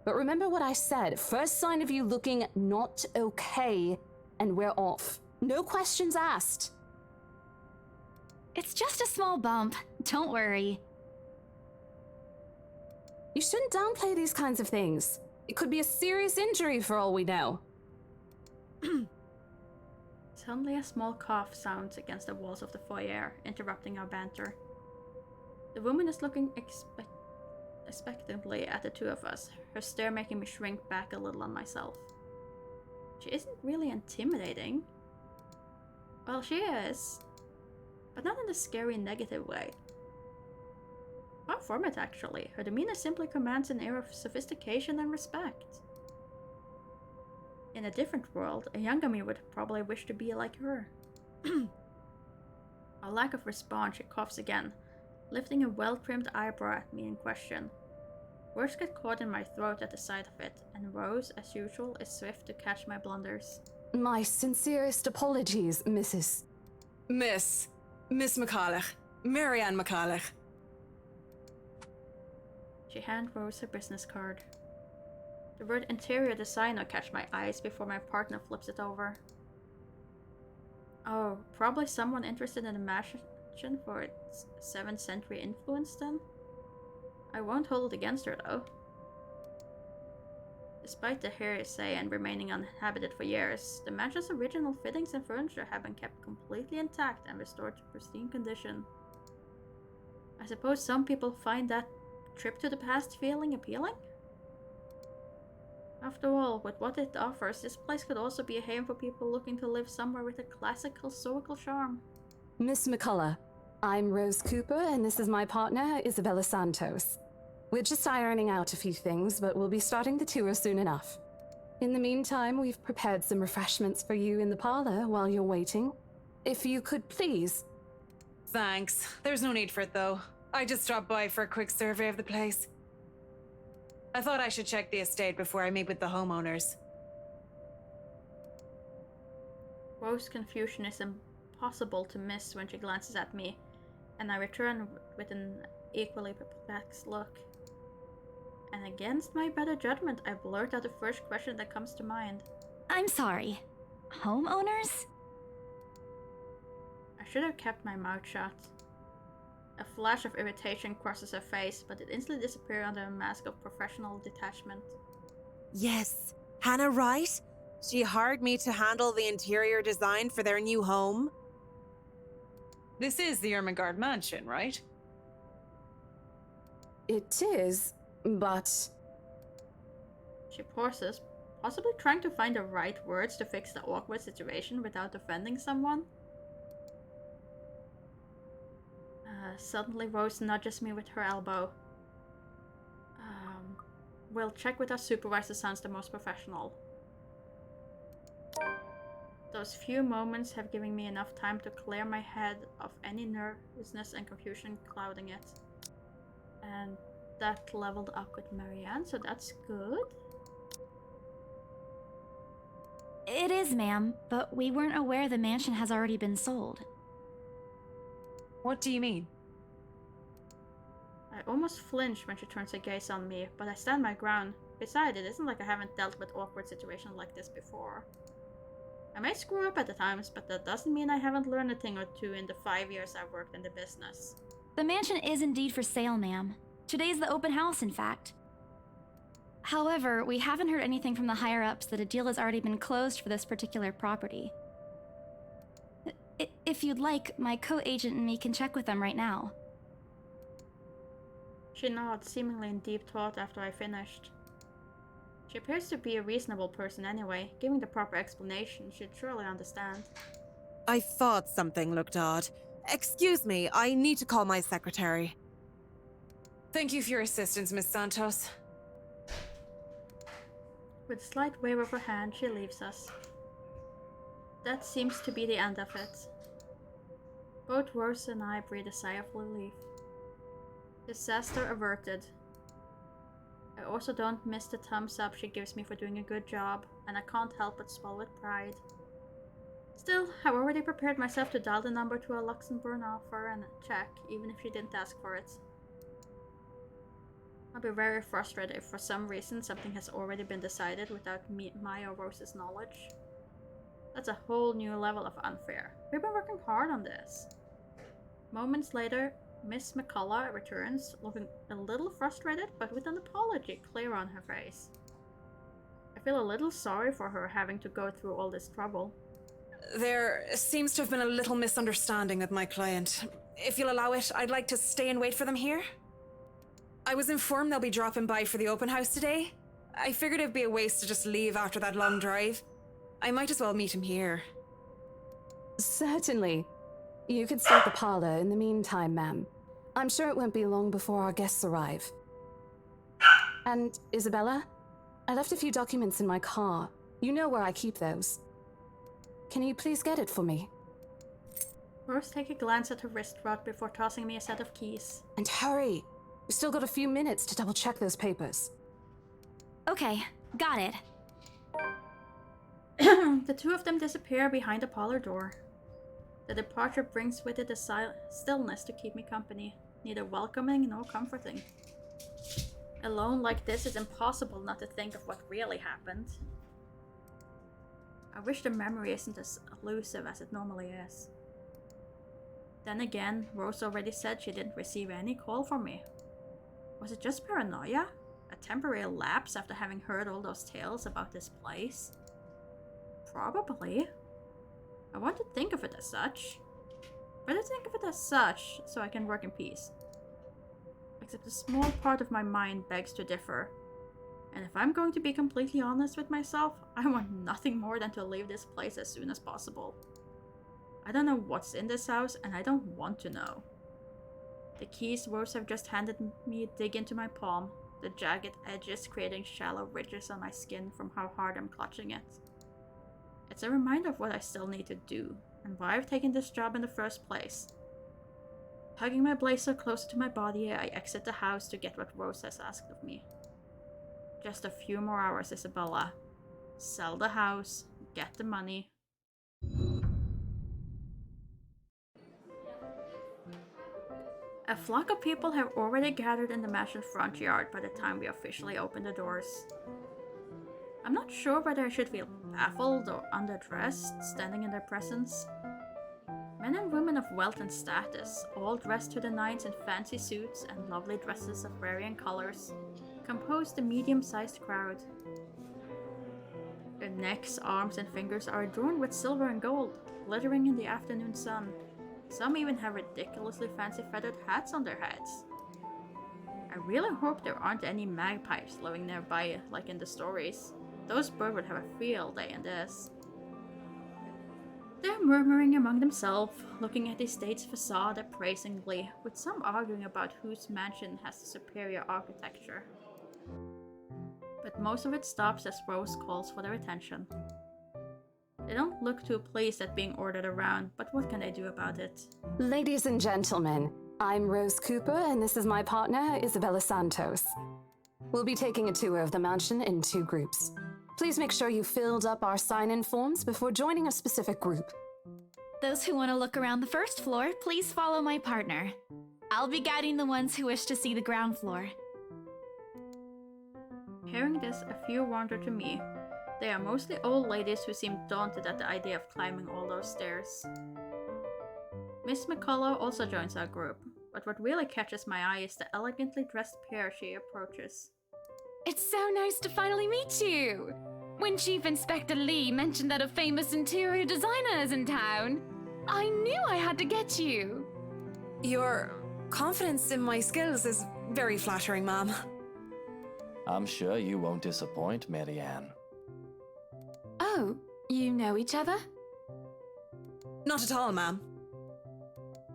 But remember what I said. First sign of you looking not okay, and we're off. No questions asked. It's just a small bump. Don't worry. You shouldn't downplay these kinds of things. It could be a serious injury for all we know. Suddenly a small cough sounds against the walls of the foyer, interrupting our banter. The woman is looking expectantly at the two of us, her stare making me shrink back a little on myself. She isn't really intimidating. Well, she is, but not in the scary negative way. Far from it, actually. Her demeanor simply commands an air of sophistication and respect. In a different world, a younger me would probably wish to be like her. A lack of response, she coughs again, lifting a well-trimmed eyebrow at me in question. Words get caught in my throat at the sight of it, and Rose, as usual, is swift to catch my blunders. My sincerest apologies, Mrs. Miss McCulloch. Marianne McCulloch. She hands Rose her business card. The word interior designer catch my eyes before my partner flips it over. Oh, probably someone interested in the mansion for its 7th century influence then? I won't hold it against her though. Despite the hearsay and remaining uninhabited for years, the mansion's original fittings and furniture have been kept completely intact and restored to pristine condition. I suppose some people find that trip to the past feeling appealing? After all, with what it offers, this place could also be a haven for people looking to live somewhere with a classic historical charm. Miss McCullough, I'm Rose Cooper, and this is my partner, Isabella Santos. We're just ironing out a few things, but we'll be starting the tour soon enough. In the meantime, we've prepared some refreshments for you in the parlor while you're waiting. If you could please... Thanks. There's no need for it, though. I just dropped by for a quick survey of the place. I thought I should check the estate before I meet with the homeowners. Rose's confusion is impossible to miss when she glances at me, and I return with an equally perplexed look. And against my better judgment, I blurt out the first question that comes to mind. I'm sorry. Homeowners? I should have kept my mouth shut. A flash of irritation crosses her face, but it instantly disappears under a mask of professional detachment. Yes. Hannah Wright? She hired me to handle the interior design for their new home. This is the Ermengarde mansion, right? It is, but... She pauses, possibly trying to find the right words to fix the awkward situation without offending someone. Suddenly Rose nudges me with her elbow. We'll check with our supervisor, sounds the most professional. Those few moments have given me enough time to clear my head of any nervousness and confusion clouding it. And that leveled up with Marianne, so that's good. It is, ma'am, but we weren't aware the mansion has already been sold. What do you mean? I almost flinch when she turns her gaze on me, but I stand my ground. Besides, it isn't like I haven't dealt with awkward situations like this before. I may screw up at the times, but that doesn't mean I haven't learned a thing or two in the 5 years I've worked in the business. The mansion is indeed for sale, ma'am. Today's the open house, in fact. However, we haven't heard anything from the higher-ups that a deal has already been closed for this particular property. If you'd like, my co-agent and me can check with them right now. She nods, seemingly in deep thought after I finished. She appears to be a reasonable person anyway. Giving the proper explanation, she'd surely understand. I thought something looked odd. Excuse me, I need to call my secretary. Thank you for your assistance, Miss Santos. With a slight wave of her hand, she leaves us. That seems to be the end of it. Both Rose and I breathe a sigh of relief. Disaster averted. I also don't miss the thumbs up she gives me for doing a good job, and I can't help but swallow with pride. Still, I've already prepared myself to dial the number to a Luxembourg offer and check, even if she didn't ask for it. I'll be very frustrated if for some reason something has already been decided without my or Rose's knowledge. That's a whole new level of unfair. We've been working hard on this. Moments later, Miss McCullough returns, looking a little frustrated, but with an apology clear on her face. I feel a little sorry for her having to go through all this trouble. There seems to have been a little misunderstanding with my client. If you'll allow it, I'd like to stay and wait for them here. I was informed they'll be dropping by for the open house today. I figured it'd be a waste to just leave after that long drive. I might as well meet him here. Certainly. You could stay at the parlor in the meantime, ma'am. I'm sure it won't be long before our guests arrive. And, Isabella? I left a few documents in my car. You know where I keep those. Can you please get it for me? Rose takes a glance at her wristwatch before tossing me a set of keys. And hurry! We've still got a few minutes to double-check those papers. Okay, got it. The two of them disappear behind the parlor door. The departure brings with it a stillness to keep me company, neither welcoming nor comforting. Alone like this, it's impossible not to think of what really happened. I wish the memory isn't as elusive as it normally is. Then again, Rose already said she didn't receive any call from me. Was it just paranoia? A temporary lapse after having heard all those tales about this place? Probably. I want to think of it as such. Better think of it as such, so I can work in peace. Except a small part of my mind begs to differ. And if I'm going to be completely honest with myself, I want nothing more than to leave this place as soon as possible. I don't know what's in this house, and I don't want to know. The keys Rose have just handed me dig into my palm, the jagged edges creating shallow ridges on my skin from how hard I'm clutching it. It's a reminder of what I still need to do, and why I've taken this job in the first place. Hugging my blazer closer to my body, I exit the house to get what Rose has asked of me. Just a few more hours, Isabella. Sell the house, get the money. A flock of people have already gathered in the mansion front yard by the time we officially open the doors. I'm not sure whether I should feel baffled or underdressed standing in their presence. Men and women of wealth and status, all dressed to the nines in fancy suits and lovely dresses of varying colors, compose the medium-sized crowd. Their necks, arms, and fingers are adorned with silver and gold, glittering in the afternoon sun. Some even have ridiculously fancy feathered hats on their heads. I really hope there aren't any magpies living nearby like in the stories. Those birds would have a field day in this. They're murmuring among themselves, looking at the estate's facade appraisingly, with some arguing about whose mansion has the superior architecture. But most of it stops as Rose calls for their attention. They don't look too pleased at being ordered around, but what can they do about it? Ladies and gentlemen, I'm Rose Cooper, and this is my partner, Isabella Santos. We'll be taking a tour of the mansion in 2 groups. Please make sure you filled up our sign-in forms before joining a specific group. Those who want to look around the first floor, please follow my partner. I'll be guiding the ones who wish to see the ground floor. Hearing this, a few wander to me. They are mostly old ladies who seem daunted at the idea of climbing all those stairs. Miss McCullough also joins our group, but what really catches my eye is the elegantly dressed pair she approaches. It's so nice to finally meet you! When Chief Inspector Lee mentioned that a famous interior designer is in town, I knew I had to get you! Your confidence in my skills is very flattering, ma'am. I'm sure you won't disappoint, Marianne. Oh, you know each other? Not at all, ma'am.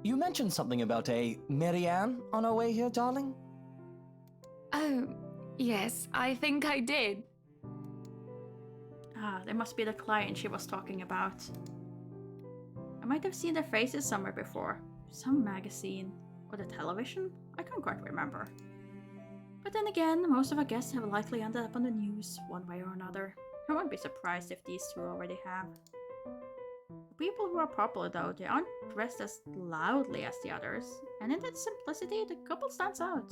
You mentioned something about a Marianne on our way here, darling? Oh, yes, I think I did. Ah, they must be the client she was talking about. I might have seen their faces somewhere before. Some magazine. Or the television? I can't quite remember. But then again, most of our guests have likely ended up on the news, one way or another. I won't be surprised if these two already have. The people who are popular though, they aren't dressed as loudly as the others, and in that simplicity, the couple stands out.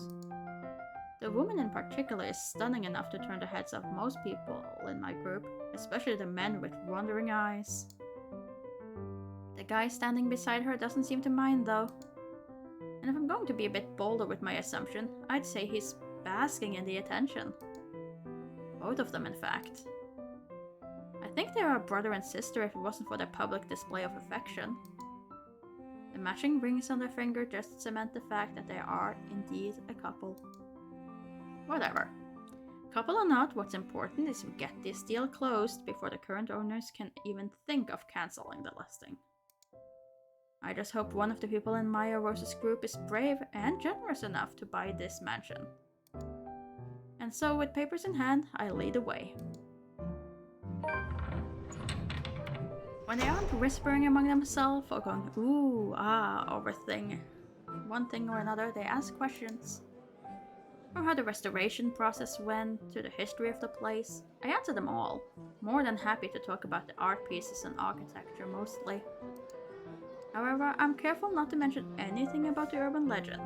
The woman in particular is stunning enough to turn the heads of most people in my group, especially the men with wandering eyes. The guy standing beside her doesn't seem to mind though. And if I'm going to be a bit bolder with my assumption, I'd say he's basking in the attention. Both of them, in fact. I think they are a brother and sister if it wasn't for their public display of affection. The matching rings on their finger just cement the fact that they are indeed a couple. Whatever. Couple or not, what's important is we get this deal closed before the current owners can even think of cancelling the listing. I just hope one of the people in Maya Rose's group is brave and generous enough to buy this mansion. And so, with papers in hand, I lead the way. When they aren't whispering among themselves or going ooh, ah, over one thing or another, they ask questions. From how the restoration process went, to the history of the place, I answer them all. More than happy to talk about the art pieces and architecture mostly. However, I'm careful not to mention anything about the urban legend.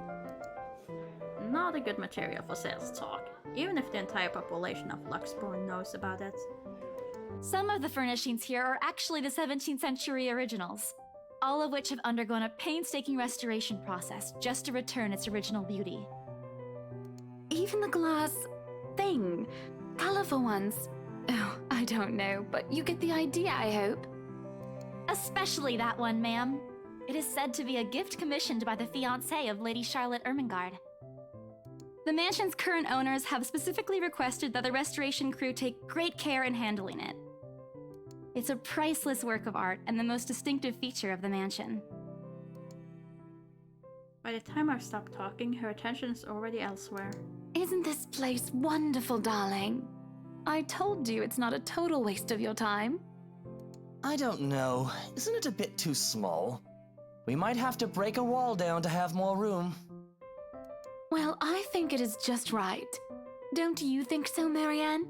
Not a good material for sales talk, even if the entire population of Luxborn knows about it. Some of the furnishings here are actually the 17th century originals, all of which have undergone a painstaking restoration process just to return its original beauty. Even the glass thing. Colorful ones. Oh, I don't know, but you get the idea, I hope. Especially that one, ma'am. It is said to be a gift commissioned by the fiancé of Lady Charlotte Ermengarde. The mansion's current owners have specifically requested that the restoration crew take great care in handling it. It's a priceless work of art and the most distinctive feature of the mansion. By the time I've stopped talking, her attention is already elsewhere. Isn't this place wonderful, darling? I told you it's not a total waste of your time. I don't know. Isn't it a bit too small? We might have to break a wall down to have more room. Well, I think it is just right. Don't you think so, Marianne?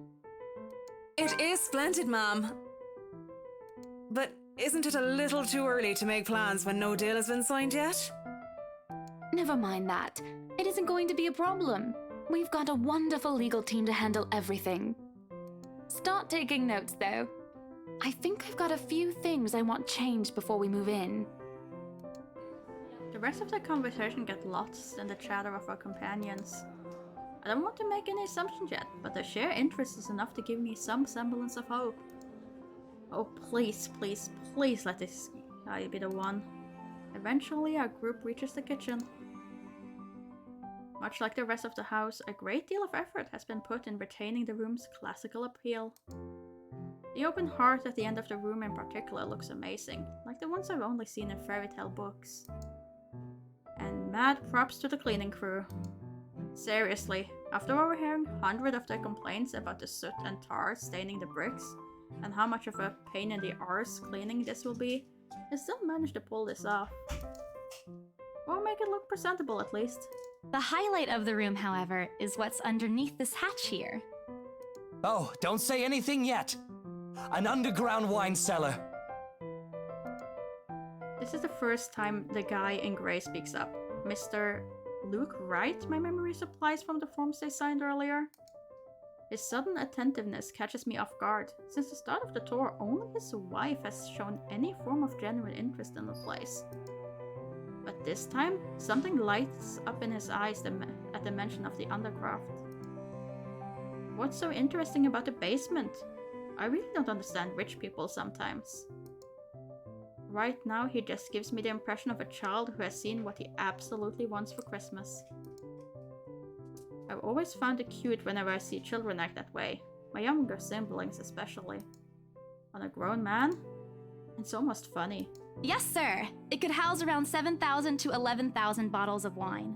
It is splendid, ma'am. But isn't it a little too early to make plans when no deal has been signed yet? Never mind that. It isn't going to be a problem. We've got a wonderful legal team to handle everything. Start taking notes, though. I think I've got a few things I want changed before we move in. The rest of the conversation gets lost in the chatter of our companions. I don't want to make any assumptions yet, but their shared interest is enough to give me some semblance of hope. Oh, please, please, please let this guy be the one. Eventually, our group reaches the kitchen. Much like the rest of the house, a great deal of effort has been put in retaining the room's classical appeal. The open hearth at the end of the room in particular looks amazing, like the ones I've only seen in fairy tale books. And mad props to the cleaning crew. Seriously, after overhearing hundreds of their complaints about the soot and tar staining the bricks, and how much of a pain in the arse cleaning this will be, I still managed to pull this off. Or make it look presentable at least. The highlight of the room, however, is what's underneath this hatch here. Oh, don't say anything yet! An underground wine cellar! This is the first time the guy in grey speaks up. Mr. Luke Wright, my memory supplies from the forms they signed earlier. His sudden attentiveness catches me off guard. Since the start of the tour, only his wife has shown any form of genuine interest in the place. But this time, something lights up in his eyes at the mention of the Undercroft. What's so interesting about the basement? I really don't understand rich people sometimes. Right now, he just gives me the impression of a child who has seen what he absolutely wants for Christmas. I've always found it cute whenever I see children act that way, my younger siblings especially. On a grown man, it's almost funny. Yes, sir. It could house around 7,000 to 11,000 bottles of wine.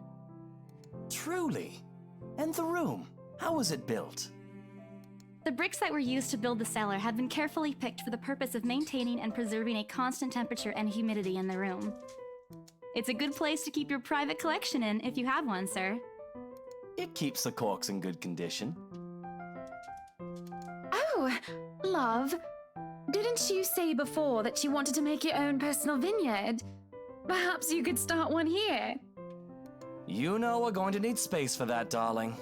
Truly? And the room? How was it built? The bricks that were used to build the cellar had been carefully picked for the purpose of maintaining and preserving a constant temperature and humidity in the room. It's a good place to keep your private collection in if you have one, sir. It keeps the corks in good condition. Oh, love. Didn't you say before that you wanted to make your own personal vineyard? Perhaps you could start one here. You know we're going to need space for that, darling.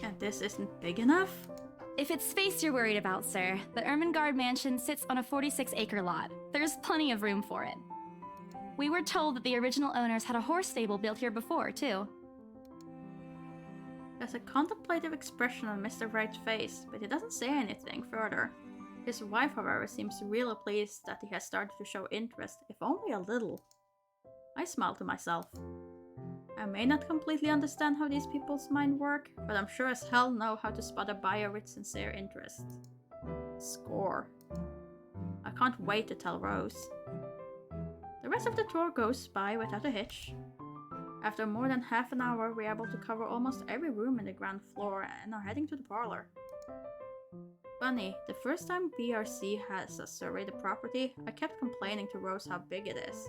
And this isn't big enough? If it's space you're worried about, sir, the Ermengarde mansion sits on a 46-acre lot. There's plenty of room for it. We were told that the original owners had a horse stable built here before, too. There's a contemplative expression on Mr. Wright's face, but he doesn't say anything further. His wife, however, seems really pleased that he has started to show interest, if only a little. I smile to myself. I may not completely understand how these people's mind work, but I'm sure as hell know how to spot a buyer with sincere interest. Score. I can't wait to tell Rose. The rest of the tour goes by without a hitch. After more than half an hour, we're able to cover almost every room in the ground floor and are heading to the parlor. Funny, the first time BRC has surveyed the property, I kept complaining to Rose how big it is.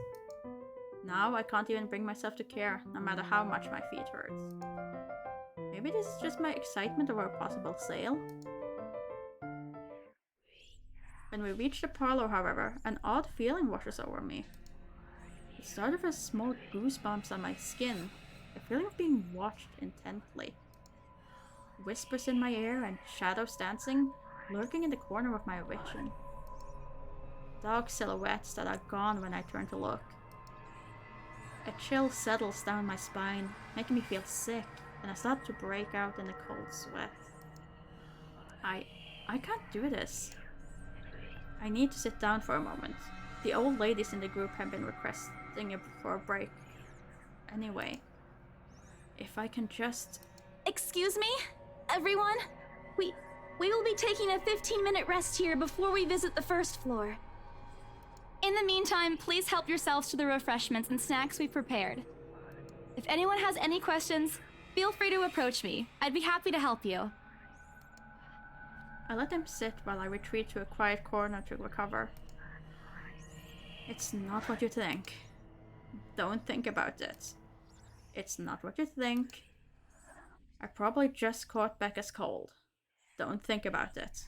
Now I can't even bring myself to care, no matter how much my feet hurt. Maybe this is just my excitement over a possible sale? When we reach the parlor, however, an odd feeling washes over me. It started with small goosebumps on my skin, a feeling of being watched intently. Whispers in my ear and shadows dancing, lurking in the corner of my vision. Dark silhouettes that are gone when I turn to look. A chill settles down my spine, making me feel sick, and I start to break out in a cold sweat. I can't do this. I need to sit down for a moment. The old ladies in the group have been requesting for a break. Anyway, if I can just... Excuse me, everyone? We will be taking a 15-minute rest here before we visit the first floor. In the meantime, please help yourselves to the refreshments and snacks we've prepared. If anyone has any questions, feel free to approach me. I'd be happy to help you. I let them sit while I retreat to a quiet corner to recover. It's not what you think. Don't think about it. It's not what you think. I probably just caught Becca's cold. Don't think about it.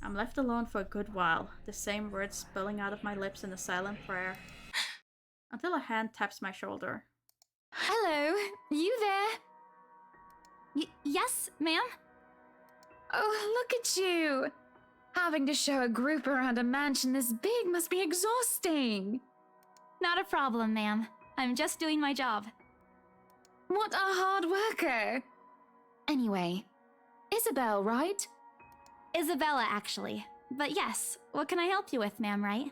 I'm left alone for a good while, the same words spilling out of my lips in a silent prayer. Until a hand taps my shoulder. Hello, you there? Yes, ma'am? Oh, look at you! Having to show a group around a mansion this big must be exhausting. Not a problem, ma'am. I'm just doing my job. What a hard worker! Anyway, Isabel, right? Isabella, actually. But yes, what can I help you with, ma'am, right?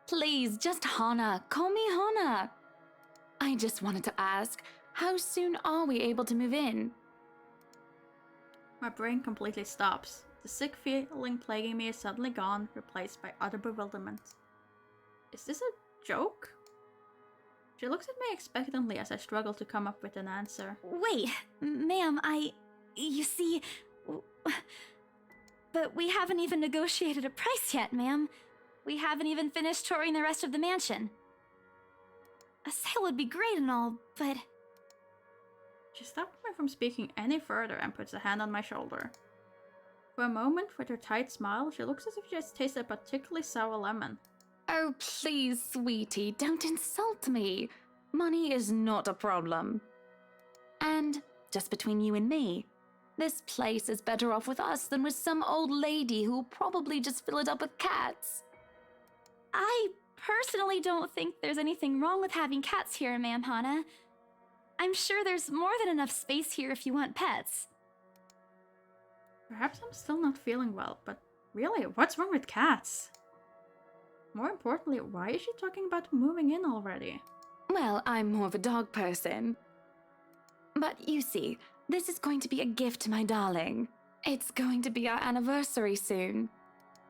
Please, just Hana. Call me Hana. I just wanted to ask, how soon are we able to move in? My brain completely stops. The sick feeling plaguing me is suddenly gone, replaced by utter bewilderment. Is this a joke? She looks at me expectantly as I struggle to come up with an answer. Wait, ma'am, you see... But we haven't even negotiated a price yet, ma'am. We haven't even finished touring the rest of the mansion. A sale would be great and all, but... She stopped me from speaking any further and puts a hand on my shoulder. For a moment, with her tight smile, she looks as if she has tasted a particularly sour lemon. Oh, please, sweetie, don't insult me. Money is not a problem. And just between you and me. This place is better off with us than with some old lady who'll probably just fill it up with cats. I personally don't think there's anything wrong with having cats here, Ma'am Hana. I'm sure there's more than enough space here if you want pets. Perhaps I'm still not feeling well, but really, what's wrong with cats? More importantly, why is she talking about moving in already? Well, I'm more of a dog person. But you see, this is going to be a gift to my darling. It's going to be our anniversary soon.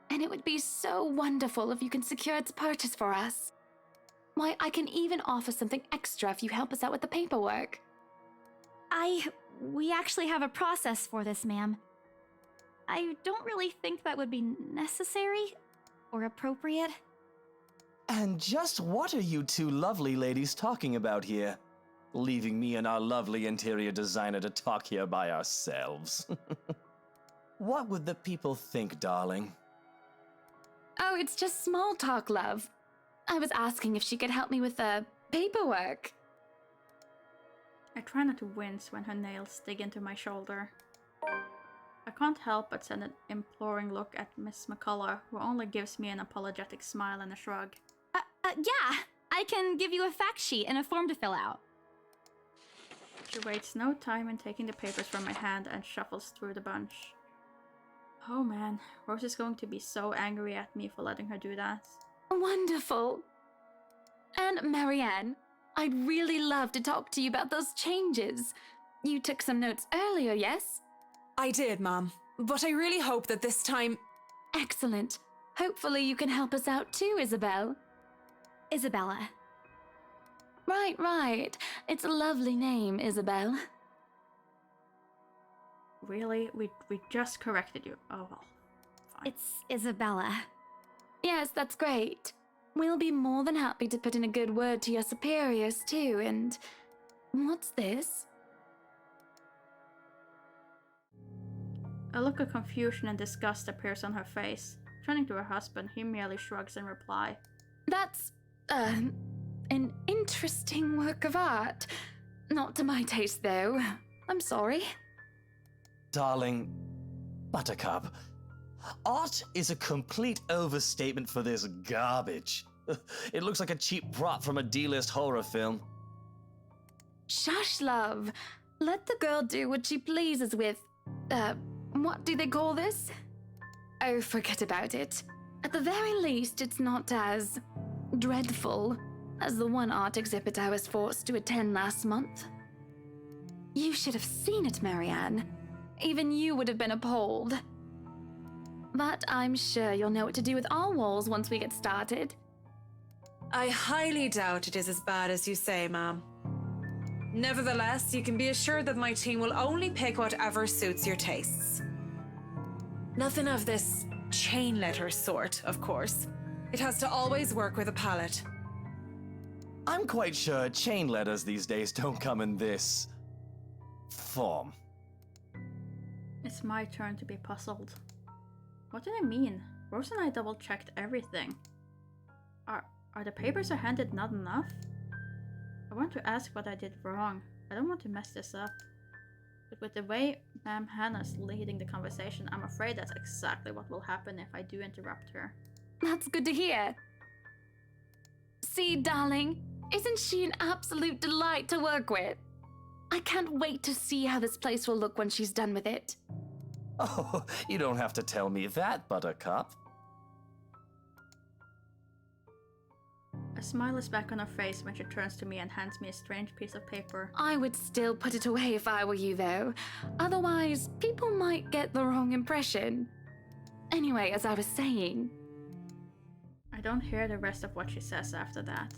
And it would be so wonderful if you can secure its purchase for us. Why, I can even offer something extra if you help us out with the paperwork. We actually have a process for this, ma'am. I don't really think that would be necessary or appropriate. And just what are you two lovely ladies talking about here? Leaving me and our lovely interior designer to talk here by ourselves. What would the people think, darling? Oh, it's just small talk, love. I was asking if she could help me with the paperwork. I try not to wince when her nails dig into my shoulder. I can't help but send an imploring look at Miss McCullough, who only gives me an apologetic smile and a shrug. Yeah, I can give you a fact sheet and a form to fill out. She wastes no time in taking the papers from my hand and shuffles through the bunch. Oh man, Rose is going to be so angry at me for letting her do that. Wonderful. And Marianne, I'd really love to talk to you about those changes. You took some notes earlier, yes? I did, Mom. But I really hope that this time... Excellent. Hopefully you can help us out too, Isabel. Isabella. Right. It's a lovely name, Isabel. Really? We just corrected you. Oh well. Fine. It's Isabella. Yes, that's great. We'll be more than happy to put in a good word to your superiors too, and... What's this? A look of confusion and disgust appears on her face. Turning to her husband, he merely shrugs in reply. That's, an interesting work of art. Not to my taste, though. I'm sorry. Darling, Buttercup, art is a complete overstatement for this garbage. It looks like a cheap prop from a D-list horror film. Shush, love. Let the girl do what she pleases with, what do they call this? Oh, forget about it. At the very least, it's not as dreadful as the one art exhibit I was forced to attend last month. You should have seen it, Marianne. Even you would have been appalled. But I'm sure you'll know what to do with our walls once we get started. I highly doubt it is as bad as you say, Ma'am. Nevertheless, you can be assured that my team will only pick whatever suits your tastes. Nothing of this chain letter sort, of course. It has to always work with a palette. I'm quite sure chain letters these days don't come in this form. It's my turn to be puzzled. What do they mean? Rose and I double-checked everything. Are the papers I handed not enough? I want to ask what I did wrong. I don't want to mess this up. But with the way Ma'am Hannah's leading the conversation, I'm afraid that's exactly what will happen if I do interrupt her. That's good to hear. See, darling, isn't she an absolute delight to work with? I can't wait to see how this place will look when she's done with it. Oh, you don't have to tell me that, Buttercup. A smile is back on her face when she turns to me and hands me a strange piece of paper. I would still put it away if I were you, though. Otherwise, people might get the wrong impression. Anyway, as I was saying... I don't hear the rest of what she says after that.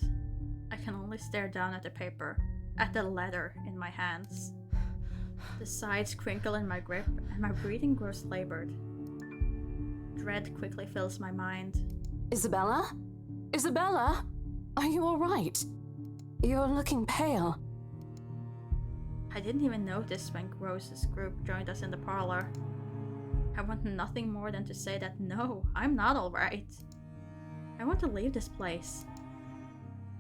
I can only stare down at the paper, at the letter in my hands. The sides crinkle in my grip, and my breathing grows labored. Dread quickly fills my mind. Isabella? Isabella? Are you alright? You're looking pale. I didn't even notice when Rose's group joined us in the parlor. I want nothing more than to say that no, I'm not alright. I want to leave this place.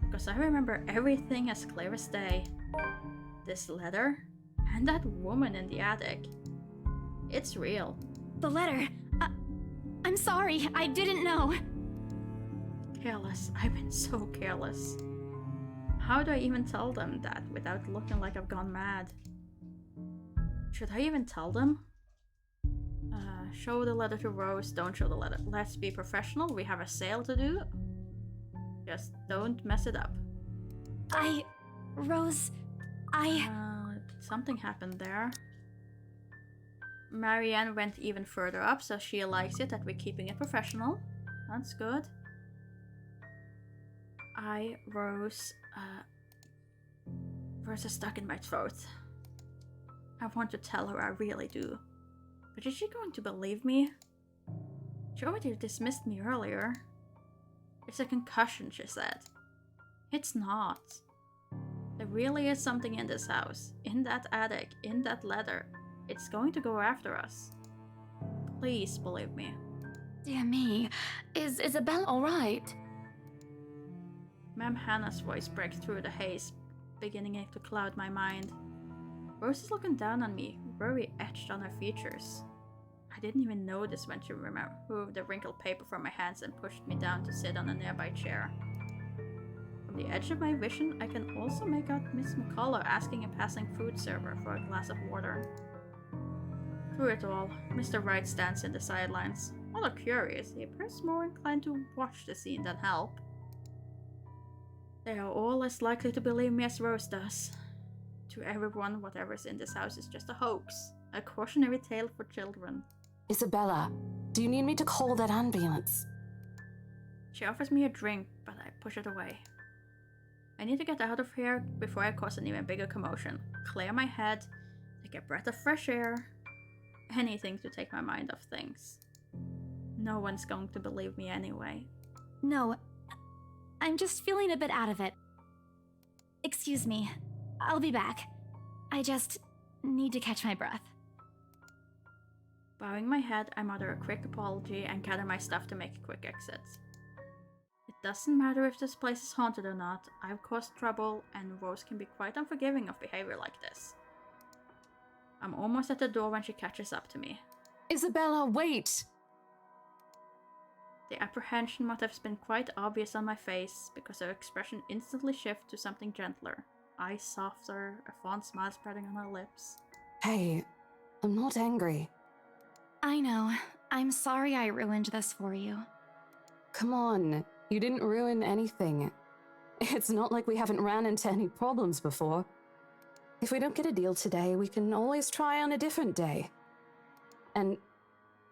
Because I remember everything as clear as day. This letter, And that woman in the attic. It's real. The letter. I'm sorry, I didn't know. Careless. I've been so careless. How do I even tell them that without looking like I've gone mad? Should I even tell them? Show the letter to Rose, don't show the letter. Let's be professional, we have a sale to do. Just don't mess it up. Rose, something happened there. Marianne went even further up, so she likes it that we're keeping it professional. That's good. Rose is stuck in my throat. I want to tell her, I really do. But is she going to believe me? She already dismissed me earlier. It's a concussion, she said. It's not. There really is something in this house, in that attic, in that letter. It's going to go after us. Please believe me. Dear me, is Isabella alright? Ma'am Hannah's voice breaks through the haze, beginning to cloud my mind. Rose is looking down on me, very etched on her features. I didn't even notice when she removed the wrinkled paper from my hands and pushed me down to sit on a nearby chair. From the edge of my vision, I can also make out Miss McCullough asking a passing food server for a glass of water. Through it all, Mr. Wright stands in the sidelines. Although curious, he appears more inclined to watch the scene than help. They are all as likely to believe me as Rose does. To everyone, whatever's in this house is just a hoax, a cautionary tale for children. Isabella, do you need me to call that ambulance? She offers me a drink, but I push it away. I need to get out of here before I cause an even bigger commotion. Clear my head, take a breath of fresh air. Anything to take my mind off things. No one's going to believe me anyway. No, I'm just feeling a bit out of it. Excuse me, I'll be back. I just need to catch my breath. Bowing my head, I mutter a quick apology and gather my stuff to make a quick exit. It doesn't matter if this place is haunted or not, I've caused trouble and Rose can be quite unforgiving of behavior like this. I'm almost at the door when she catches up to me. Isabella, wait! The apprehension must have been quite obvious on my face because her expression instantly shifts to something gentler. Eyes softer, a fond smile spreading on her lips. Hey, I'm not angry. I know. I'm sorry I ruined this for you. Come on, you didn't ruin anything. It's not like we haven't ran into any problems before. If we don't get a deal today, we can always try on a different day. And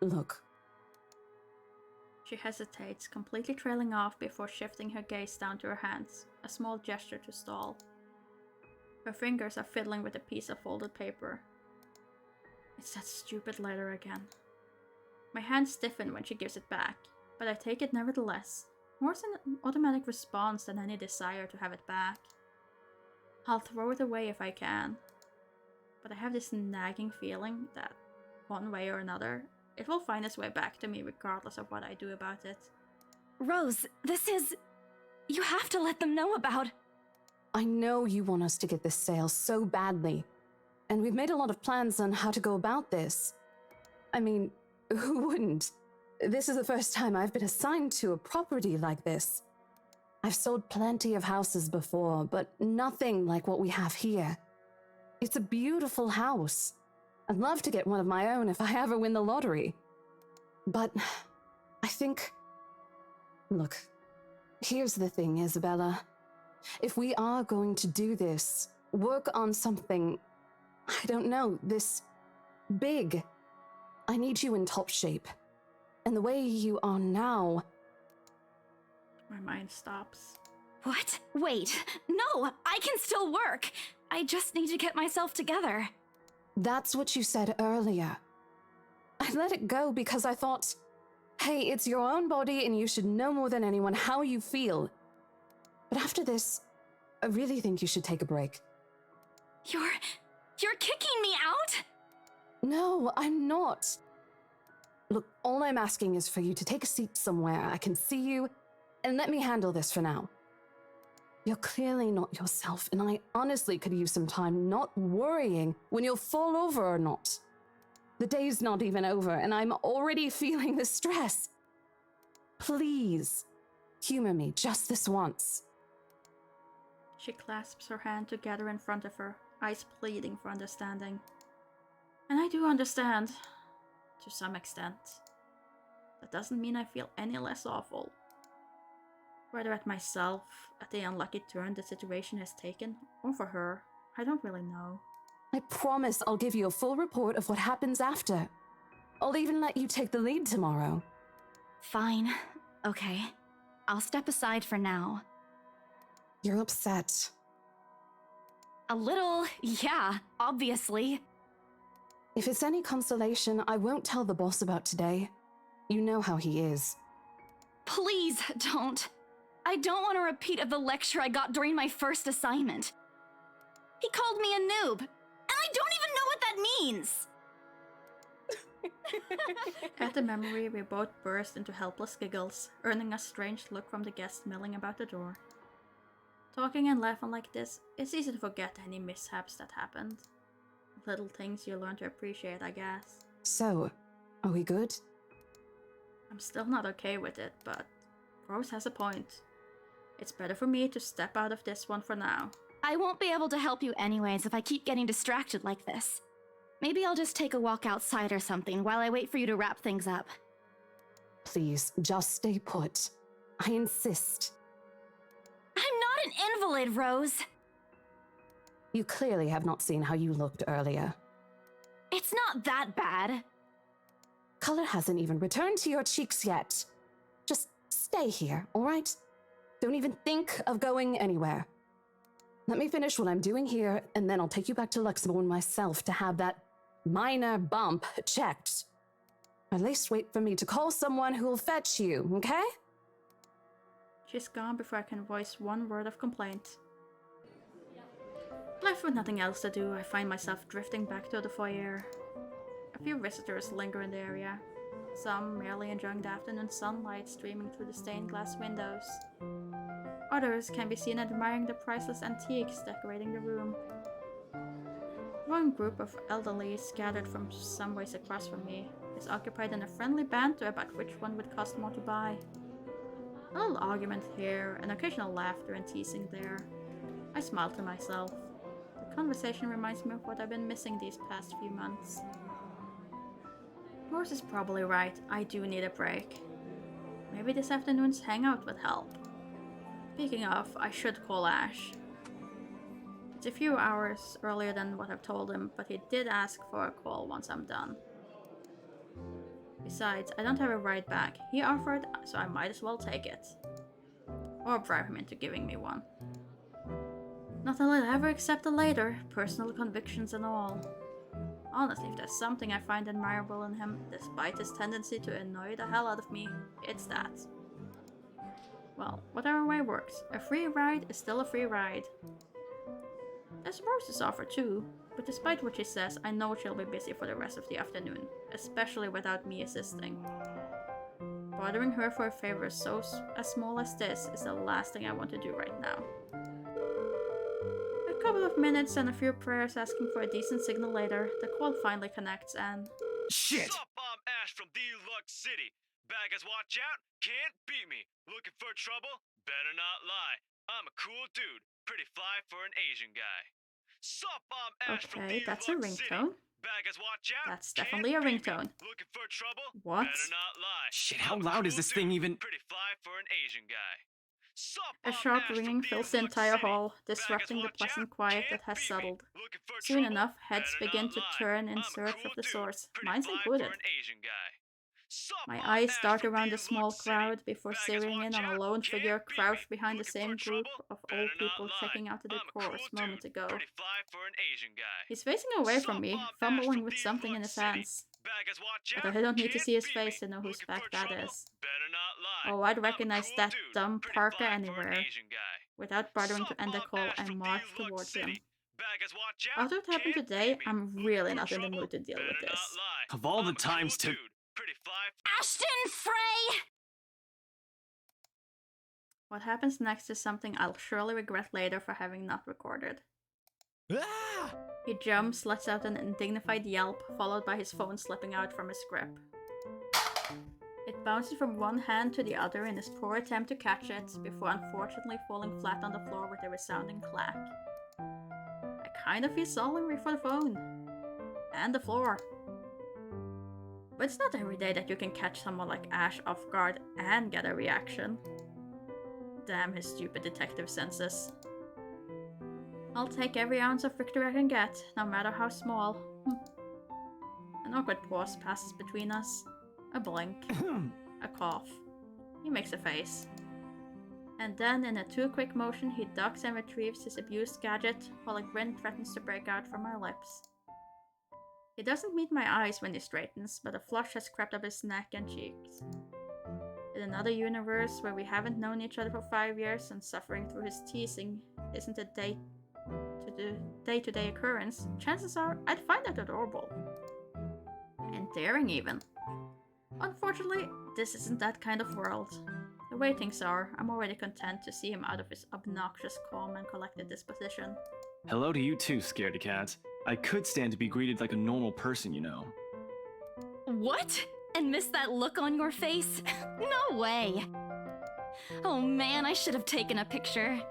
look. She hesitates, completely trailing off before shifting her gaze down to her hands, a small gesture to stall. Her fingers are fiddling with a piece of folded paper. It's that stupid letter again. My hands stiffen when she gives it back, but I take it nevertheless, more as an automatic response than any desire to have it back. I'll throw it away if I can, but I have this nagging feeling that, one way or another, it will find its way back to me regardless of what I do about it. Rose, this is... You have to let them know about... I know you want us to get this sale so badly, and we've made a lot of plans on how to go about this. I mean, who wouldn't? This is the first time I've been assigned to a property like this. I've sold plenty of houses before, but nothing like what we have here. It's a beautiful house. I'd love to get one of my own if I ever win the lottery. But I think... Look, here's the thing, Isabella. If we are going to do this, work on something, I don't know, this big, I need you in top shape. And the way you are now... My mind stops. What? Wait, no, I can still work. I just need to get myself together. That's what you said earlier. I let it go because I thought, hey, it's your own body and you should know more than anyone how you feel. But after this, I really think you should take a break. You're kicking me out? No, I'm not. Look, all I'm asking is for you to take a seat somewhere I can see you, and let me handle this for now. You're clearly not yourself, and I honestly could use some time not worrying when you'll fall over or not. The day's not even over, and I'm already feeling the stress. Please, humor me just this once. She clasps her hand together in front of her, eyes pleading for understanding. And I do understand, to some extent. That doesn't mean I feel any less awful. Whether at myself, at the unlucky turn the situation has taken, or for her, I don't really know. I promise I'll give you a full report of what happens after. I'll even let you take the lead tomorrow. Fine. Okay. I'll step aside for now. You're upset. A little, yeah, obviously. If it's any consolation, I won't tell the boss about today. You know how he is. Please don't. I don't want a repeat of the lecture I got during my first assignment. He called me a noob, and I don't even know what that means! At the memory, we both burst into helpless giggles, earning a strange look from the guests milling about the door. Talking and laughing like this, it's easy to forget any mishaps that happened. Little things you learn to appreciate, I guess. So, are we good? I'm still not okay with it, but Rose has a point. It's better for me to step out of this one for now. I won't be able to help you anyways if I keep getting distracted like this. Maybe I'll just take a walk outside or something while I wait for you to wrap things up. Please, just stay put. I insist. I'm not an invalid, Rose! You clearly have not seen how you looked earlier. It's not that bad. Color hasn't even returned to your cheeks yet. Just stay here, alright? Don't even think of going anywhere. Let me finish what I'm doing here, and then I'll take you back to Luxembourg myself to have that minor bump checked. At least wait for me to call someone who'll fetch you, okay? She's gone before I can voice one word of complaint. Left with nothing else to do, I find myself drifting back to the foyer. A few visitors linger in the area, some merely enjoying the afternoon sunlight streaming through the stained glass windows. Others can be seen admiring the priceless antiques decorating the room. One group of elderly, scattered from some ways across from me, is occupied in a friendly banter about which one would cost more to buy. A little argument here, an occasional laughter and teasing there. I smile to myself. The conversation reminds me of what I've been missing these past few months. Rose is probably right, I do need a break. Maybe this afternoon's hangout would help. Speaking of, I should call Ash. It's a few hours earlier than what I've told him, but he did ask for a call once I'm done. Besides, I don't have a ride back. He offered, so I might as well take it. Or bribe him into giving me one. Not that I'll ever accept it later, personal convictions and all. Honestly, if there's something I find admirable in him, despite his tendency to annoy the hell out of me, it's that. Well, whatever way works, a free ride is still a free ride. There's Rose's offer too, but despite what she says, I know she'll be busy for the rest of the afternoon, especially without me assisting. Bothering her for a favor so as small as this is the last thing I want to do right now. A couple of minutes and a few prayers asking for a decent signal later, the call finally connects and... Shit! Sup, I'm Ash from Deluxe City. Baggers, watch out, can't beat me. Looking for trouble? Better not lie. I'm a cool dude, pretty fly for an Asian guy. Sup, I'm Ash from Okay, that's a Deluxe City. ringtone. Baggers, watch out, That's definitely a ringtone. looking for trouble? What? Better not lie. Shit, how I'm a loud is cool this thing dude, even? Pretty fly for an Asian guy. Sup, A I'm sharp Ash from ringing fills the Deluxe entire City. hall, disrupting the Baggers, watch pleasant out, quiet can't that has beat me. settled. Looking for Soon trouble? enough, heads Better begin not to lie. turn in I'm a search cool of the dude, source, pretty mine's fly included. for an Asian guy. Sup, My I'm eyes Ash dart from around the small Deluxe City. crowd before Baggers, zeroing in watch on a out, lone can't figure beat me. crouched behind the Looking same for group trouble? of Better old not people lie. checking out the I'm a decors cool moments dude, ago. pretty fly for an Asian guy. He's facing away from Sup, me, I'm Ash fumbling from with something in Deluxe his City. hands. Baggers, watch But out, I don't need to can't see his beat face me. to know whose Looking back for that trouble? is. Better not lie. Oh, I'd I'm a recognize cool that dude, dumb pretty parka fly for an anywhere. Asian guy. Without bothering to Sup, end the I'm call, Ash I from march Deluxe towards City. him. Baggers, watch out, After what happened can't today, beat me. I'm Looking really for not in the trouble? mood to deal with Better this. not lie. Of all the I'm a times cool to- dude, pretty fly. Ashton Frey! What happens next is something I'll surely regret later for having not recorded. He jumps, lets out an indignified yelp, followed by his phone slipping out from his grip. It bounces from one hand to the other in his poor attempt to catch it, before unfortunately falling flat on the floor with a resounding clack. I kind of feel sorry for the phone. And the floor. But it's not every day that you can catch someone like Ash off guard and get a reaction. Damn his stupid detective senses. I'll take every ounce of victory I can get, no matter how small. An awkward pause passes between us. A blink. A cough. He makes a face. And then, in a too-quick motion, he ducks and retrieves his abused gadget, while a grin threatens to break out from my lips. He doesn't meet my eyes when he straightens, but a flush has crept up his neck and cheeks. In another universe where we haven't known each other for 5 years and suffering through his teasing isn't a day-to-day occurrence, chances are I'd find that adorable. Endearing even. Unfortunately, this isn't that kind of world. The way things are, I'm already content to see him out of his obnoxious, calm and collected disposition. Hello to you too, Scaredy Cat. I could stand to be greeted like a normal person, you know. What? And miss that look on your face? No way! Oh man, I should have taken a picture.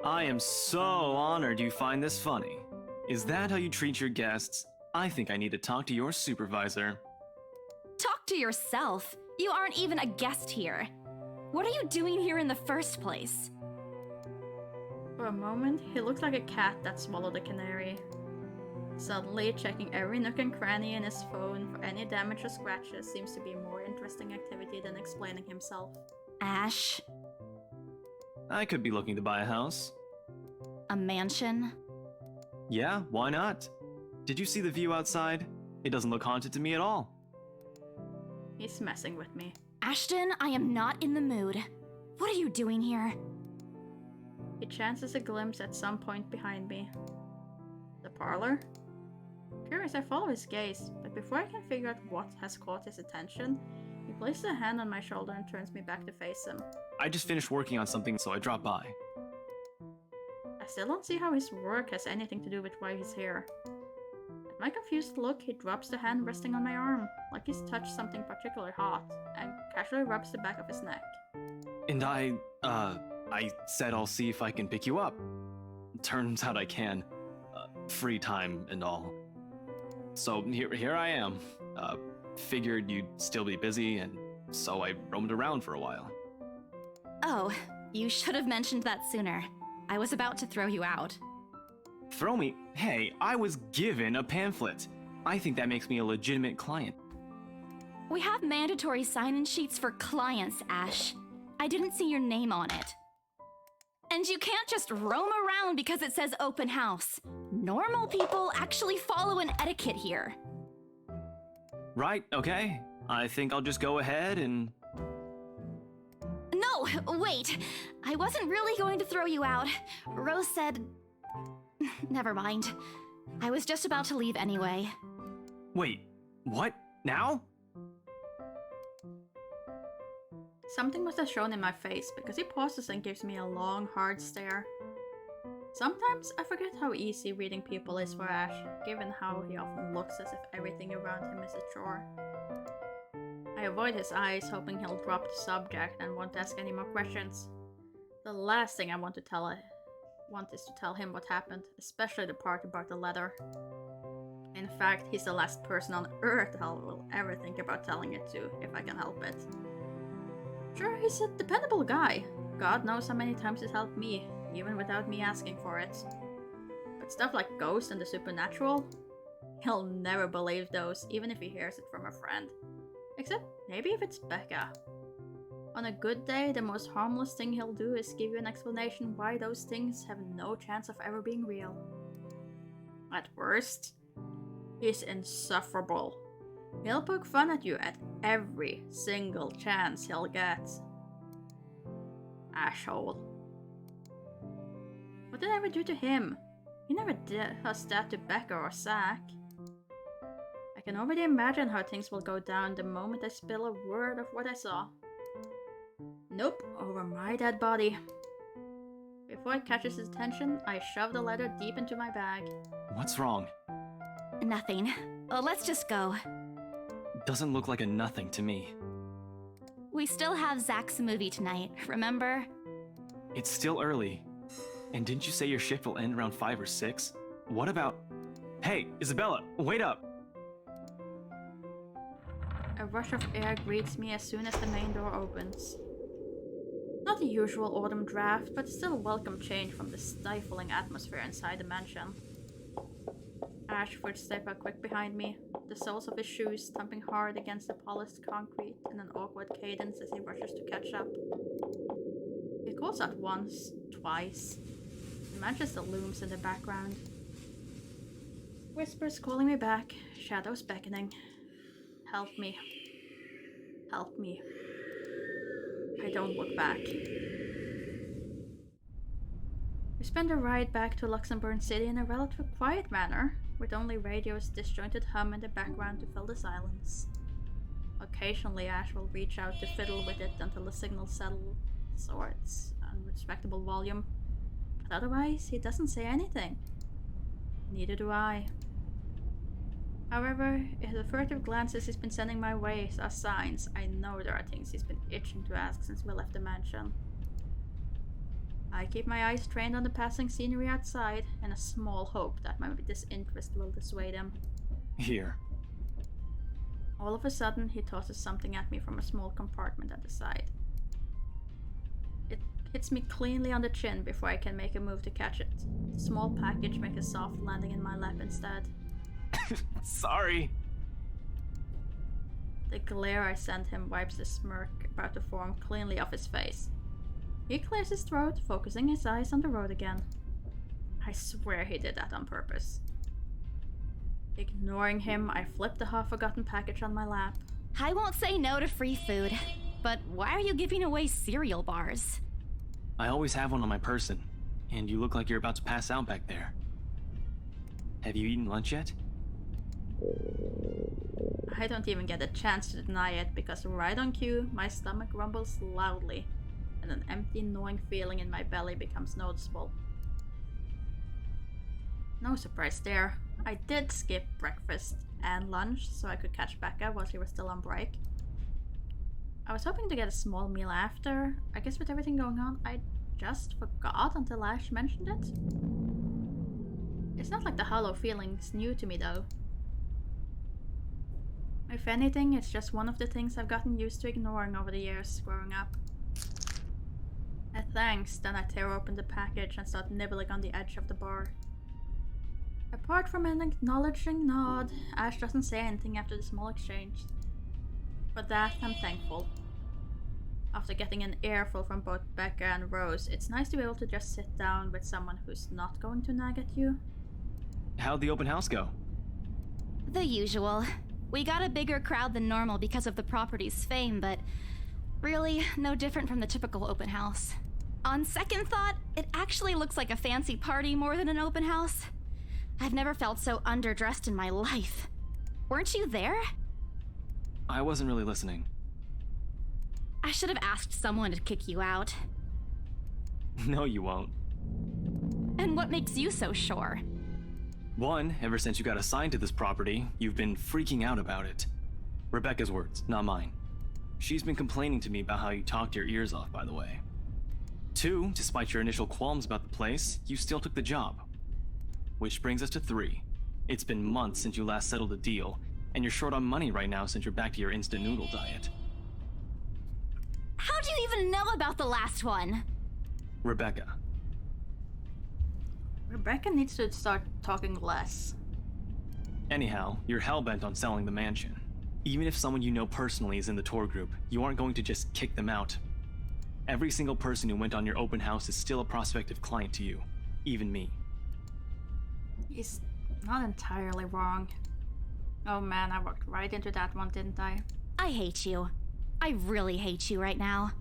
I am so honored you find this funny. Is that how you treat your guests? I think I need to talk to your supervisor. Talk to yourself. You aren't even a guest here. What are you doing here in the first place? For a moment, he looks like a cat that swallowed a canary. Suddenly, checking every nook and cranny in his phone for any damage or scratches seems to be a more interesting activity than explaining himself. Ash? I could be looking to buy a house. A mansion? Yeah, why not? Did you see the view outside? It doesn't look haunted to me at all. He's messing with me. Ashton, I am not in the mood. What are you doing here? He chances a glimpse at some point behind me. The parlor? Curious, I follow his gaze, but before I can figure out what has caught his attention, he places a hand on my shoulder and turns me back to face him. I just finished working on something, so I dropped by. I still don't see how his work has anything to do with why he's here. At my confused look, he drops the hand resting on my arm, like he's touched something particularly hot, and casually rubs the back of his neck. And I said I'll see if I can pick you up. Turns out I can. Free time and all. So here I am. Figured you'd still be busy, and so I roamed around for a while. Oh, you should have mentioned that sooner. I was about to throw you out. Throw me? Hey, I was given a pamphlet. I think that makes me a legitimate client. We have mandatory sign-in sheets for clients, Ash. I didn't see your name on it. And you can't just roam around because it says open house. Normal people actually follow an etiquette here. Right, okay. I think I'll just go ahead and... No, wait. I wasn't really going to throw you out. Rose said... Never mind. I was just about to leave anyway. Wait, what? Now? Something must have shown in my face, because he pauses and gives me a long, hard stare. Sometimes I forget how easy reading people is for Ash, given how he often looks as if everything around him is a chore. I avoid his eyes, hoping he'll drop the subject and won't ask any more questions. The last thing I want is to tell him what happened, especially the part about the letter. In fact, he's the last person on Earth I will ever think about telling it to, if I can help it. Sure, he's a dependable guy. God knows how many times he's helped me, even without me asking for it. But stuff like ghosts and the supernatural? He'll never believe those, even if he hears it from a friend. Except maybe if it's Becca. On a good day, the most harmless thing he'll do is give you an explanation why those things have no chance of ever being real. At worst, he's insufferable. He'll poke fun at you at every single chance he'll get. Asshole. What did I ever do to him? He never does that to Becca or Zach. I can already imagine how things will go down the moment I spill a word of what I saw. Nope, over my dead body. Before it catches his attention, I shove the letter deep into my bag. What's wrong? Nothing. Let's just go. Doesn't look like a nothing to me. We still have Zach's movie tonight, remember? It's still early. And didn't you say your shift will end around 5 or 6? What about... Hey, Isabella, wait up! A rush of air greets me as soon as the main door opens. Not the usual autumn draft, but still a welcome change from the stifling atmosphere inside the mansion. Ash footsteps are quick behind me, the soles of his shoes thumping hard against the polished concrete in an awkward cadence as he rushes to catch up. He calls out once, twice. The mansion still looms in the background. Whispers calling me back, shadows beckoning. Help me. Help me. I don't look back. We spend a ride back to Luxembourg City in a relatively quiet manner, with only radio's disjointed hum in the background to fill the silence. Occasionally Ash will reach out to fiddle with it until the signal settles or it's a respectable volume, but otherwise he doesn't say anything. Neither do I. However, if the furtive glances he's been sending my way are signs, I know there are things he's been itching to ask since we left the mansion. I keep my eyes trained on the passing scenery outside, in a small hope that my disinterest will dissuade him. Here. All of a sudden, he tosses something at me from a small compartment at the side. It hits me cleanly on the chin before I can make a move to catch it. The small package makes a soft landing in my lap instead. Sorry. The glare I send him wipes the smirk about to form cleanly off his face. He clears his throat, focusing his eyes on the road again. I swear he did that on purpose. Ignoring him, I flip the half-forgotten package on my lap. I won't say no to free food, but why are you giving away cereal bars? I always have one on my person, and you look like you're about to pass out back there. Have you eaten lunch yet? I don't even get a chance to deny it, because right on cue, my stomach rumbles loudly, and an empty, gnawing feeling in my belly becomes noticeable. No surprise there. I did skip breakfast and lunch so I could catch Becca while she was still on break. I was hoping to get a small meal after. I guess with everything going on, I just forgot until Ash mentioned it. It's not like the hollow feeling's new to me though. If anything, it's just one of the things I've gotten used to ignoring over the years growing up. Thanks, then I tear open the package and start nibbling on the edge of the bar. Apart from an acknowledging nod, Ash doesn't say anything after the small exchange. For that, I'm thankful. After getting an earful from both Becca and Rose, it's nice to be able to just sit down with someone who's not going to nag at you. How'd the open house go? The usual. We got a bigger crowd than normal because of the property's fame, but really, no different from the typical open house. On second thought, it actually looks like a fancy party more than an open house. I've never felt so underdressed in my life. Weren't you there? I wasn't really listening. I should have asked someone to kick you out. No, you won't. And what makes you so sure? One, ever since you got assigned to this property, you've been freaking out about it. Rebecca's words, not mine. She's been complaining to me about how you talked your ears off, by the way. Two, despite your initial qualms about the place, you still took the job. Which brings us to three. It's been months since you last settled a deal, and you're short on money right now since you're back to your instant noodle diet. How do you even know about the last one? Rebecca. Rebecca needs to start talking less. Anyhow, you're hellbent on selling the mansion. Even if someone you know personally is in the tour group, you aren't going to just kick them out. Every single person who went on your open house is still a prospective client to you, even me. He's not entirely wrong. Oh man, I walked right into that one, didn't I? I hate you. I really hate you right now.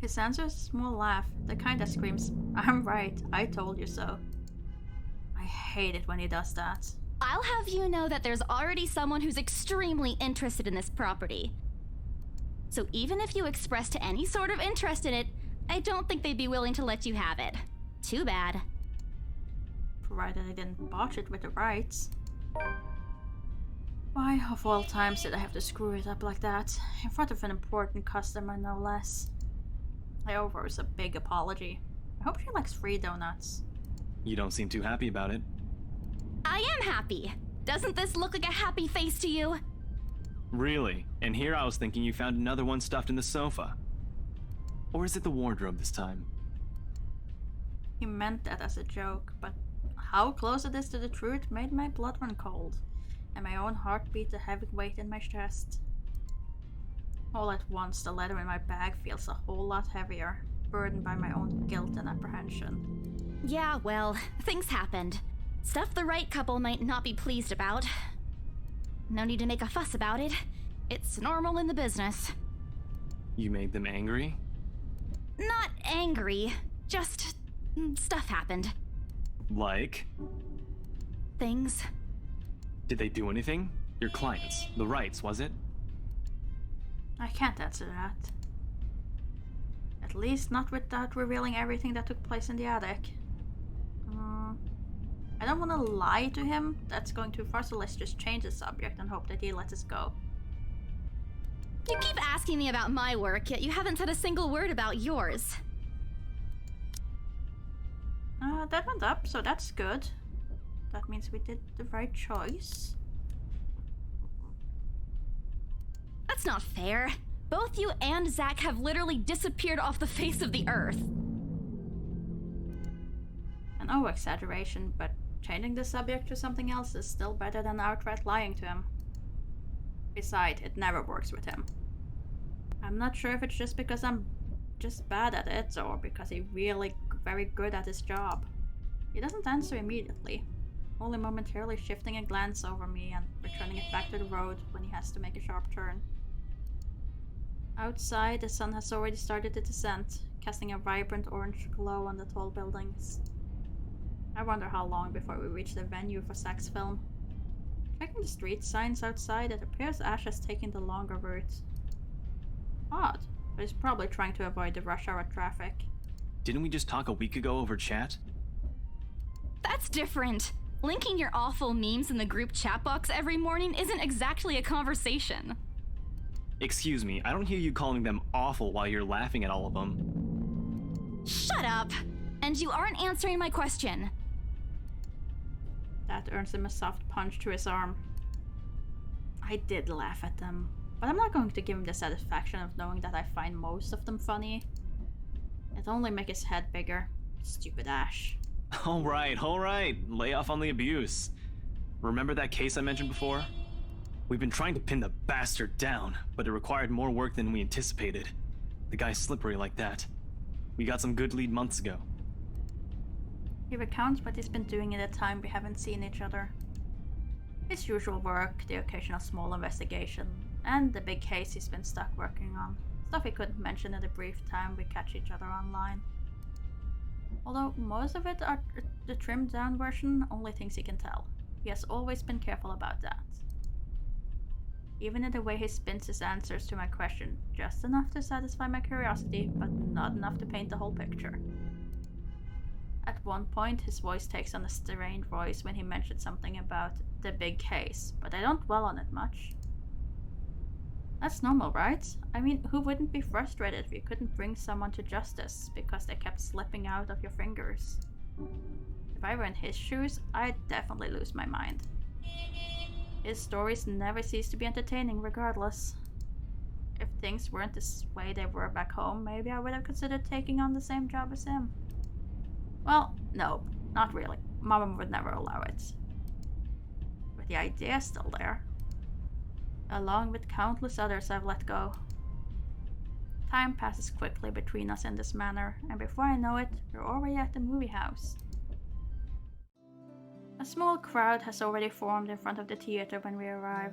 His answer is a small laugh, the kind that screams, I'm right, I told you so. I hate it when he does that. I'll have you know that there's already someone who's extremely interested in this property. So even if you expressed any sort of interest in it, I don't think they'd be willing to let you have it. Too bad. Provided I didn't botch it with the rights. Why, of all times, did I have to screw it up like that? In front of an important customer, no less. I owe her a big apology. I hope she likes free donuts. You don't seem too happy about it. I am happy. Doesn't this look like a happy face to you? Really? And here I was thinking you found another one stuffed in the sofa. Or is it the wardrobe this time? He meant that as a joke, but how close it is to the truth made my blood run cold, and my own heart beat a heavy weight in my chest. All at once, the letter in my bag feels a whole lot heavier, burdened by my own guilt and apprehension. Yeah, well, things happened. Stuff the right couple might not be pleased about. No need to make a fuss about it. It's normal in the business. You made them angry? Not angry, just stuff happened. Like? Things. Did they do anything? Your clients, the rights, was it? I can't answer that. At least not without revealing everything that took place in the attic. I don't want to lie to him. That's going too far, so let's just change the subject and hope that he lets us go. You keep asking me about my work, yet you haven't said a single word about yours. That went up, so that's good. That means we did the right choice. That's not fair. Both you and Zach have literally disappeared off the face of the earth. And no exaggeration, but changing the subject to something else is still better than outright lying to him. Besides, it never works with him. I'm not sure if it's just because I'm just bad at it, or because he's really very good at his job. He doesn't answer immediately, only momentarily shifting a glance over me and returning it back to the road when he has to make a sharp turn. Outside, the sun has already started to descend, casting a vibrant orange glow on the tall buildings. I wonder how long before we reach the venue for Zach's film. Checking the street signs outside, it appears Ash has taken the longer route. Odd, but he's probably trying to avoid the rush hour traffic. Didn't we just talk a week ago over chat? That's different. Linking your awful memes in the group chat box every morning isn't exactly a conversation. Excuse me, I don't hear you calling them awful while you're laughing at all of them. Shut up! And you aren't answering my question. That earns him a soft punch to his arm. I did laugh at them, but I'm not going to give him the satisfaction of knowing that I find most of them funny. It only makes his head bigger. Stupid Ash. Alright. Lay off on the abuse. Remember that case I mentioned before? We've been trying to pin the bastard down, but it required more work than we anticipated. The guy's slippery like that. We got some good lead months ago. He recounts what he's been doing in the time we haven't seen each other. His usual work, the occasional small investigation, and the big case he's been stuck working on. Stuff he couldn't mention in the brief time we catch each other online. Although most of it are the trimmed down version, only things he can tell. He has always been careful about that. Even in the way he spins his answers to my question, just enough to satisfy my curiosity, but not enough to paint the whole picture. At one point, his voice takes on a strained voice when he mentions something about the big case, but I don't dwell on it much. That's normal, right? I mean, who wouldn't be frustrated if you couldn't bring someone to justice because they kept slipping out of your fingers? If I were in his shoes, I'd definitely lose my mind. His stories never cease to be entertaining regardless. If things weren't the way they were back home, maybe I would have considered taking on the same job as him. Well, no, not really. Mama would never allow it. But the idea's still there. Along with countless others I've let go. Time passes quickly between us in this manner, and before I know it, we're already at the movie house. A small crowd has already formed in front of the theater when we arrive.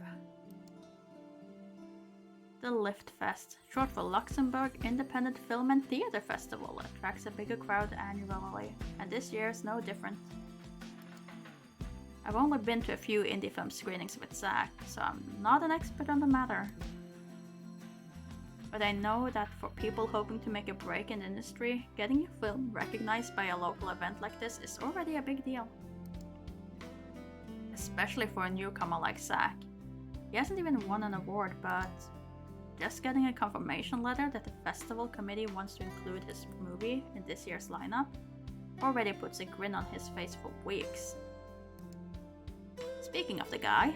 The Lift Fest, short for Luxembourg Independent Film and Theatre Festival, attracts a bigger crowd annually, and this year is no different. I've only been to a few indie film screenings with Zach, so I'm not an expert on the matter. But I know that for people hoping to make a break in the industry, getting a film recognized by a local event like this is already a big deal. Especially for a newcomer like Zach. He hasn't even won an award, but just getting a confirmation letter that the festival committee wants to include his movie in this year's lineup already puts a grin on his face for weeks. Speaking of the guy,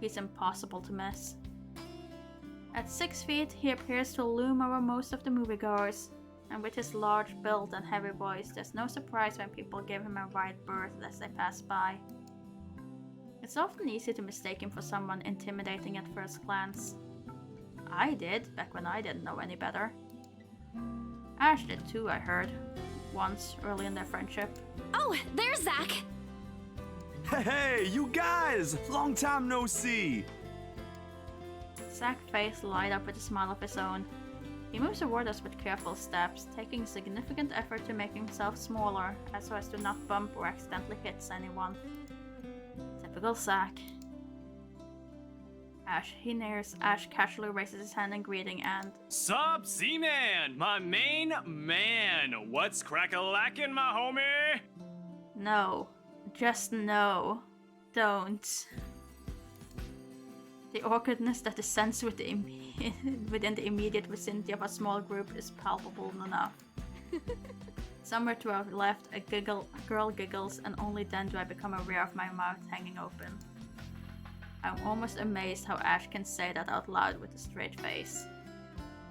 he's impossible to miss. At 6 feet, he appears to loom over most of the moviegoers, and with his large build and heavy voice, there's no surprise when people give him a wide berth as they pass by. It's often easy to mistake him for someone intimidating at first glance. I did, back when I didn't know any better. Ash did too, I heard. Once, early in their friendship. Oh, there's Zach! Hey, you guys! Long time no see! Zach's face light up with a smile of his own. He moves toward us with careful steps, taking significant effort to make himself smaller, so as to not bump or accidentally hit anyone. Typical Zach. He nears Ash, casually raises his hand in greeting and... Sup, Z-Man! My main man! What's crack-a-lackin', my homie? No. Just no. Don't. The awkwardness that is sensed within the immediate vicinity of a small group is palpable enough. Somewhere to our left, a girl giggles, and only then do I become aware of my mouth hanging open. I'm almost amazed how Ash can say that out loud with a straight face.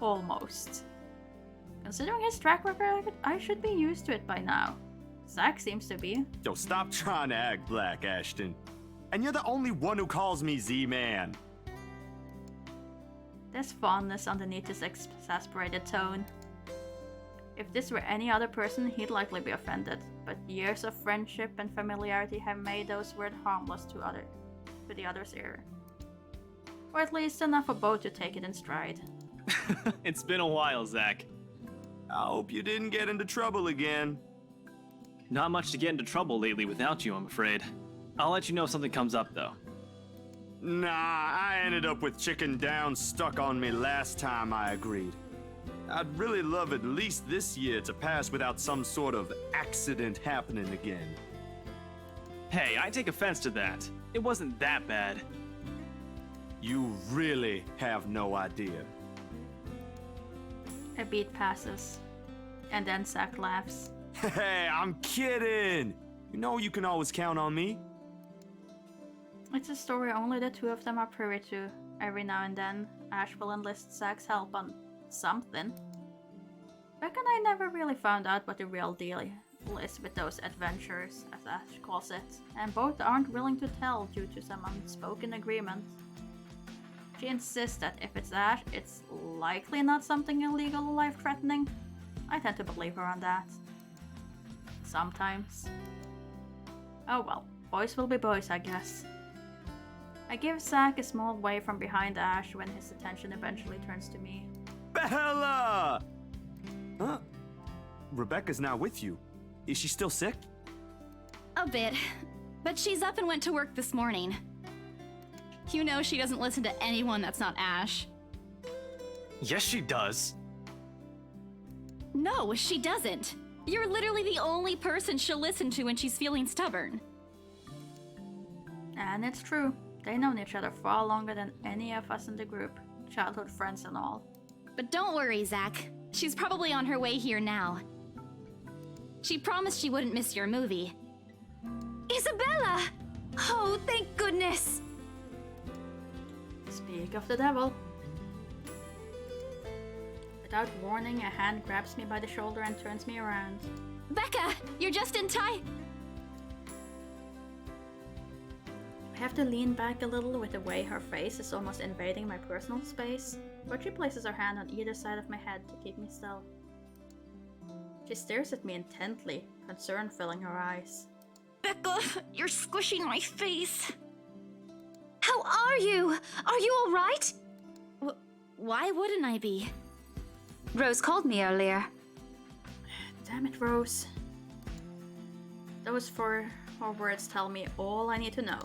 Almost. Considering his track record, I should be used to it by now. Zach seems to be. Yo, stop trying to act black, Ashton. And you're the only one who calls me Z-Man. There's fondness underneath his exasperated tone. If this were any other person, he'd likely be offended, but years of friendship and familiarity have made those words harmless to the other's ear. Or at least enough for both to take it in stride. It's been a while, Zach. I hope you didn't get into trouble again. Not much to get into trouble lately without you, I'm afraid. I'll let you know if something comes up, though. Nah, I ended up with Chicken Down stuck on me last time I agreed. I'd really love at least this year to pass without some sort of accident happening again. Hey, I take offense to that. It wasn't that bad. You really have no idea. A beat passes, and then Zach laughs. Hey, I'm kidding! You know you can always count on me. It's a story only the two of them are privy to. Every now and then, Ash will enlist Zach's help on something. Reckon I never really found out what the real deal is with those adventures, as Ash calls it, and both aren't willing to tell due to some unspoken agreement. She insists that if it's Ash, it's likely not something illegal or life-threatening. I tend to believe her on that. Sometimes. Oh well, boys will be boys, I guess. I give Zach a small wave from behind Ash when his attention eventually turns to me. Bella! Huh? Rebecca's not with you. Is she still sick? A bit. But she's up and went to work this morning. You know she doesn't listen to anyone that's not Ash. Yes, she does. No, she doesn't. You're literally the only person she'll listen to when she's feeling stubborn. And it's true. They've known each other far longer than any of us in the group. Childhood friends and all. But don't worry, Zach. She's probably on her way here now. She promised she wouldn't miss your movie. Isabella! Oh, thank goodness! Speak of the devil. Without warning, a hand grabs me by the shoulder and turns me around. Becca, you're just in time. I have to lean back a little with the way her face is almost invading my personal space, but she places her hand on either side of my head to keep me still. She stares at me intently, concern filling her eyes. Becca, you're squishing my face. How are you? Are you alright? Why wouldn't I be? Rose called me earlier. Damn it, Rose. Those 4 words tell me all I need to know.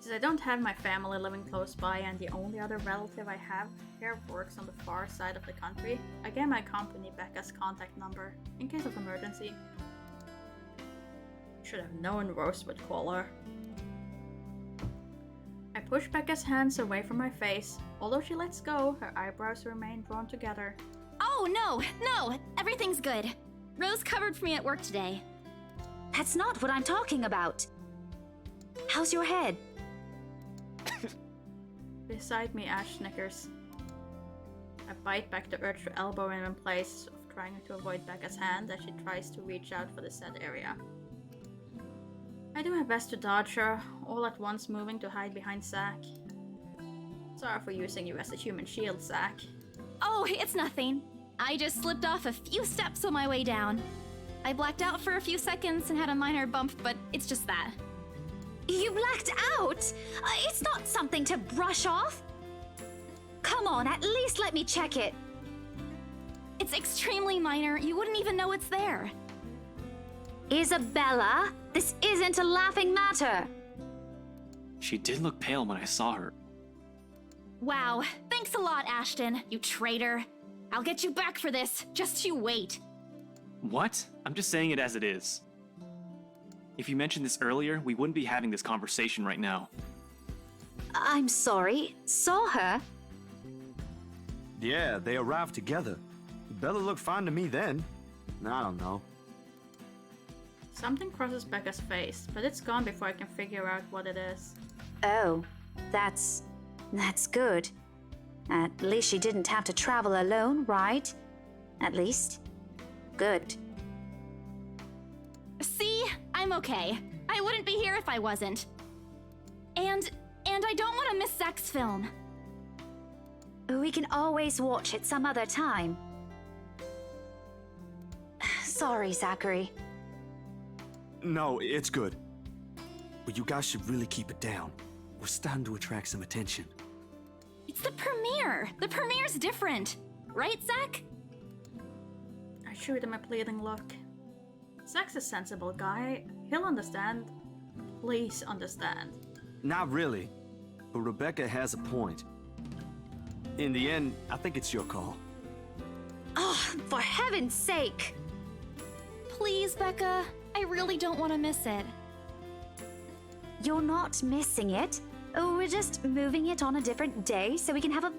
Since I don't have my family living close by and the only other relative I have here works on the far side of the country, I gave my company Becca's contact number in case of emergency. Should have known Rose would call her. I push Becca's hands away from my face. Although she lets go, her eyebrows remain drawn together. Oh, no, everything's good. Rose covered for me at work today. That's not what I'm talking about. How's your head? Beside me, Ash snickers. I bite back the urge to elbow him in place of trying to avoid Becca's hand as she tries to reach out for the said area. I do my best to dodge her, all at once moving to hide behind Zack. Sorry for using you as a human shield, Zack. Oh, it's nothing. I just slipped off a few steps on my way down. I blacked out for a few seconds and had a minor bump, but it's just that. You blacked out? It's not something to brush off. Come on, at least let me check it. It's extremely minor. You wouldn't even know it's there. Isabella, this isn't a laughing matter. She did look pale when I saw her. Wow, thanks a lot, Ashton, you traitor. I'll get you back for this. Just you wait. What? I'm just saying it as it is. If you mentioned this earlier, we wouldn't be having this conversation right now. I'm sorry. Saw her? Yeah, they arrived together. Bella looked fine to me then. I don't know. Something crosses Becca's face, but it's gone before I can figure out what it is. Oh, that's good. At least she didn't have to travel alone, right? At least. Good. See? I'm okay. I wouldn't be here if I wasn't. And I don't want to miss Zack's film. We can always watch it some other time. Sorry, Zachary. No, it's good. But you guys should really keep it down. We're starting to attract some attention. It's the premiere. The premiere's different. Right, Zack? I shoot him a pleading look. Zack's a sensible guy. He'll understand. Please understand. Not really. But Rebecca has a point. In the end, I think it's your call. Oh, for heaven's sake! Please, Becca. I really don't want to miss it. You're not missing it. Oh, we're just moving it on a different day so we can have a...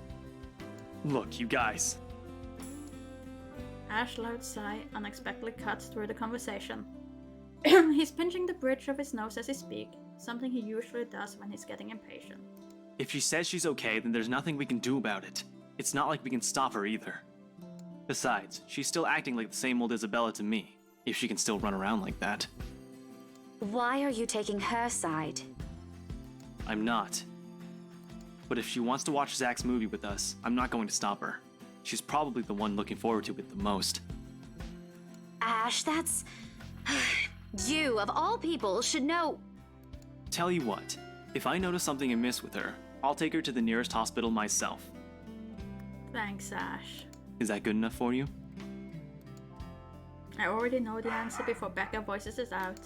Look, you guys. Ash's loud sigh unexpectedly cuts through the conversation. He's pinching the bridge of his nose as he speaks, something he usually does when he's getting impatient. If she says she's okay, then there's nothing we can do about it. It's not like we can stop her either. Besides, she's still acting like the same old Isabella to me, if she can still run around like that. Why are you taking her side? I'm not. But if she wants to watch Zack's movie with us, I'm not going to stop her. She's probably the one looking forward to it the most. Ash, that's... You, of all people, should know... Tell you what, if I notice something amiss with her, I'll take her to the nearest hospital myself. Thanks, Ash. Is that good enough for you? I already know the answer before Becca voices it out.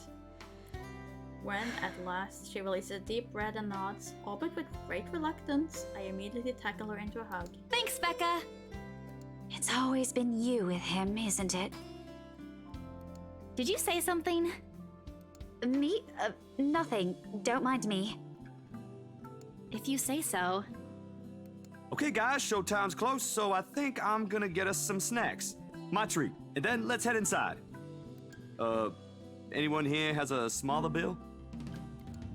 When, at last, she releases a deep breath and nods, albeit with great reluctance, I immediately tackle her into a hug. Thanks, Becca! It's always been you with him, isn't it? Did you say something? Me? Nothing. Don't mind me. If you say so. Okay, guys, showtime's close, so I think I'm gonna get us some snacks. My treat. And then let's head inside. Anyone here has a smaller bill?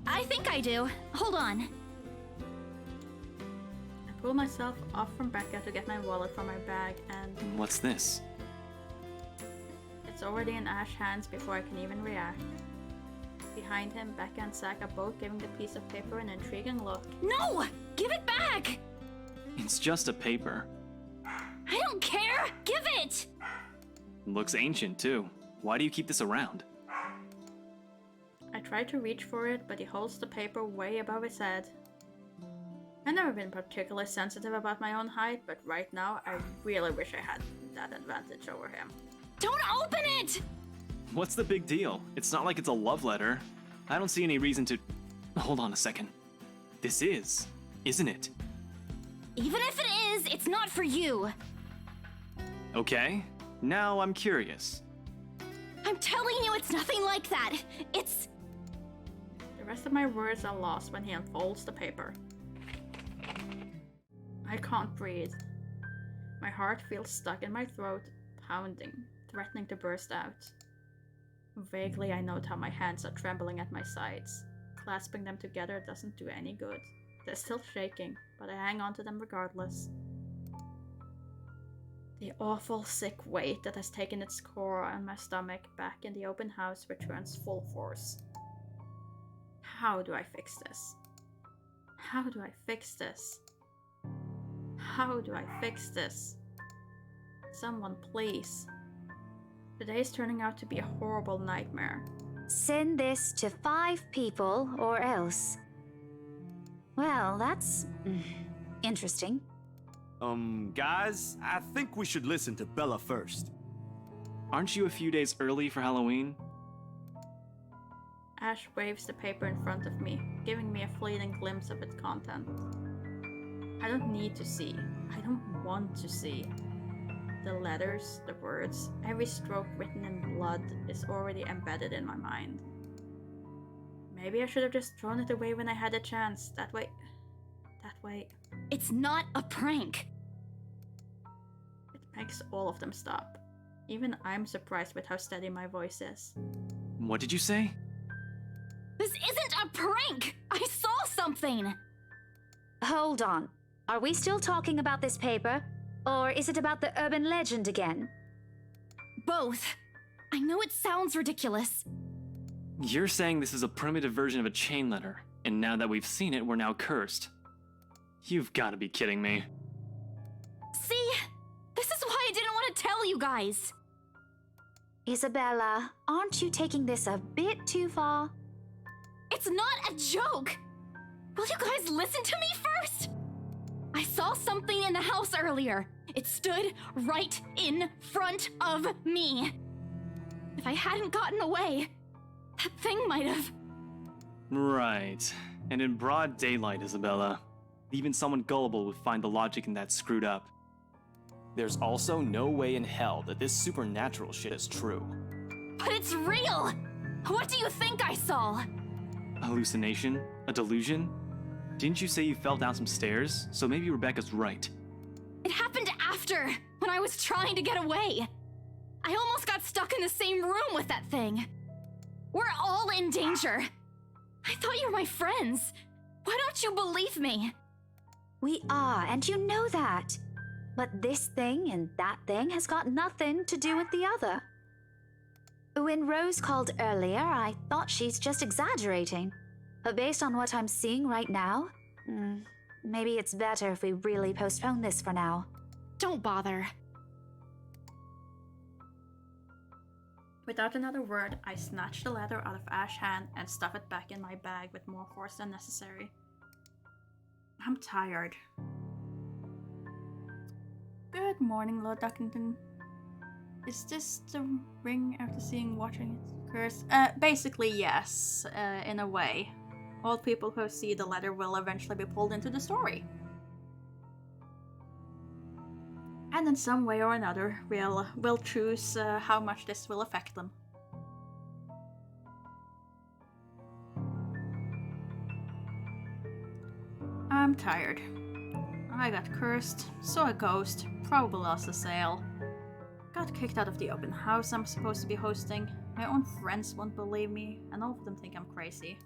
I think I do. Hold on. I pull myself off from Becca to get my wallet from my bag and... What's this? It's already in Ash's hands before I can even react. Behind him, Becca and Zack are both giving the piece of paper an intriguing look. No! Give it back! It's just a paper. I don't care! Give it! Looks ancient, too. Why do you keep this around? I try to reach for it, but he holds the paper way above his head. I've never been particularly sensitive about my own height, but right now I really wish I had that advantage over him. Don't open it! What's the big deal? It's not like it's a love letter. I don't see any reason to... Hold on a second. This is, isn't it? Even if it is, it's not for you. Okay, now I'm curious. I'm telling you, it's nothing like that. It's... The rest of my words are lost when he unfolds the paper. I can't breathe. My heart feels stuck in my throat, pounding, threatening to burst out. Vaguely, I note how my hands are trembling at my sides. Clasping them together doesn't do any good. They're still shaking, but I hang on to them regardless. The awful, sick weight that has taken its core on my stomach back in the open house returns full force. How do I fix this? How do I fix this? How do I fix this? Someone, please. Today's turning out to be a horrible nightmare. Send this to 5 people or else. Well, that's interesting. Guys, I think we should listen to Bella first. Aren't you a few days early for Halloween? Ash waves the paper in front of me, giving me a fleeting glimpse of its content. I don't need to see. I don't want to see. The letters, the words, every stroke written in blood is already embedded in my mind. Maybe I should have just thrown it away when I had a chance. That way... It's not a prank. It makes all of them stop. Even I'm surprised with how steady my voice is. What did you say? This isn't a prank! I saw something! Hold on. Are we still talking about this paper? Or is it about the urban legend again? Both. I know it sounds ridiculous. You're saying this is a primitive version of a chain letter, and now that we've seen it, we're now cursed. You've got to be kidding me. See? This is why I didn't want to tell you guys. Isabella, aren't you taking this a bit too far? It's not a joke! Will you guys listen to me first? I saw something in the house earlier. It stood right in front of me. If I hadn't gotten away, that thing might have... Right. And in broad daylight, Isabella. Even someone gullible would find the logic in that screwed up. There's also no way in hell that this supernatural shit is true. But it's real! What do you think I saw? A hallucination? A delusion? Didn't you say you fell down some stairs? So maybe Rebecca's right. It happened after, when I was trying to get away. I almost got stuck in the same room with that thing. We're all in danger. I thought you were my friends. Why don't you believe me? We are, and you know that. But this thing and that thing has got nothing to do with the other. When Rose called earlier, I thought she's just exaggerating. But based on what I'm seeing right now, maybe it's better if we really postpone this for now. Don't bother. Without another word, I snatch the letter out of Ash's hand and stuff it back in my bag with more force than necessary. I'm tired. Good morning, Lord Duckington. Is this the ring after watching it curse? Basically yes, in a way. All people who see the letter will eventually be pulled into the story. And in some way or another, we'll choose how much this will affect them. I'm tired. I got cursed, saw a ghost, probably lost a sale. Got kicked out of the open house I'm supposed to be hosting. My own friends won't believe me, and all of them think I'm crazy.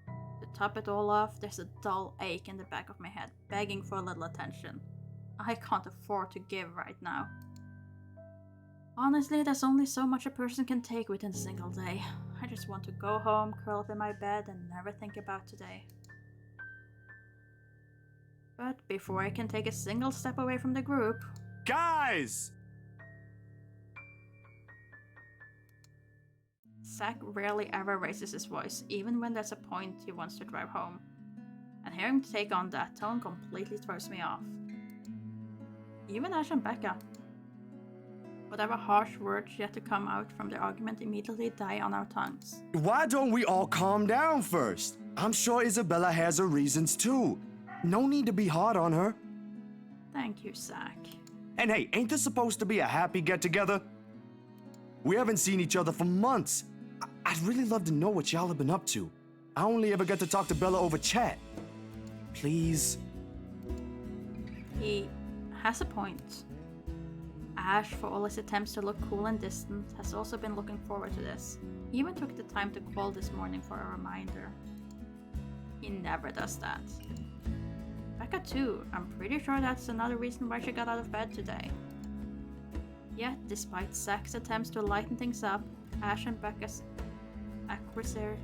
To top it all off, there's a dull ache in the back of my head, begging for a little attention. I can't afford to give right now. Honestly, there's only so much a person can take within a single day. I just want to go home, curl up in my bed, and never think about today. But before I can take a single step away from the group... Guys! Zack rarely ever raises his voice, even when there's a point he wants to drive home. And hearing him take on that tone completely throws me off. Even Ash and Becca. Whatever harsh words yet to come out from the argument immediately die on our tongues. Why don't we all calm down first? I'm sure Isabella has her reasons too. No need to be hard on her. Thank you, Zach. And hey, ain't this supposed to be a happy get-together? We haven't seen each other for months. I'd really love to know what y'all have been up to. I only ever get to talk to Bella over chat. Please. He has a point. Ash, for all his attempts to look cool and distant, has also been looking forward to this. He even took the time to call this morning for a reminder. He never does that. Becca too. I'm pretty sure that's another reason why she got out of bed today. Yet, despite Zach's attempts to lighten things up, Ash and Becca's acquiescing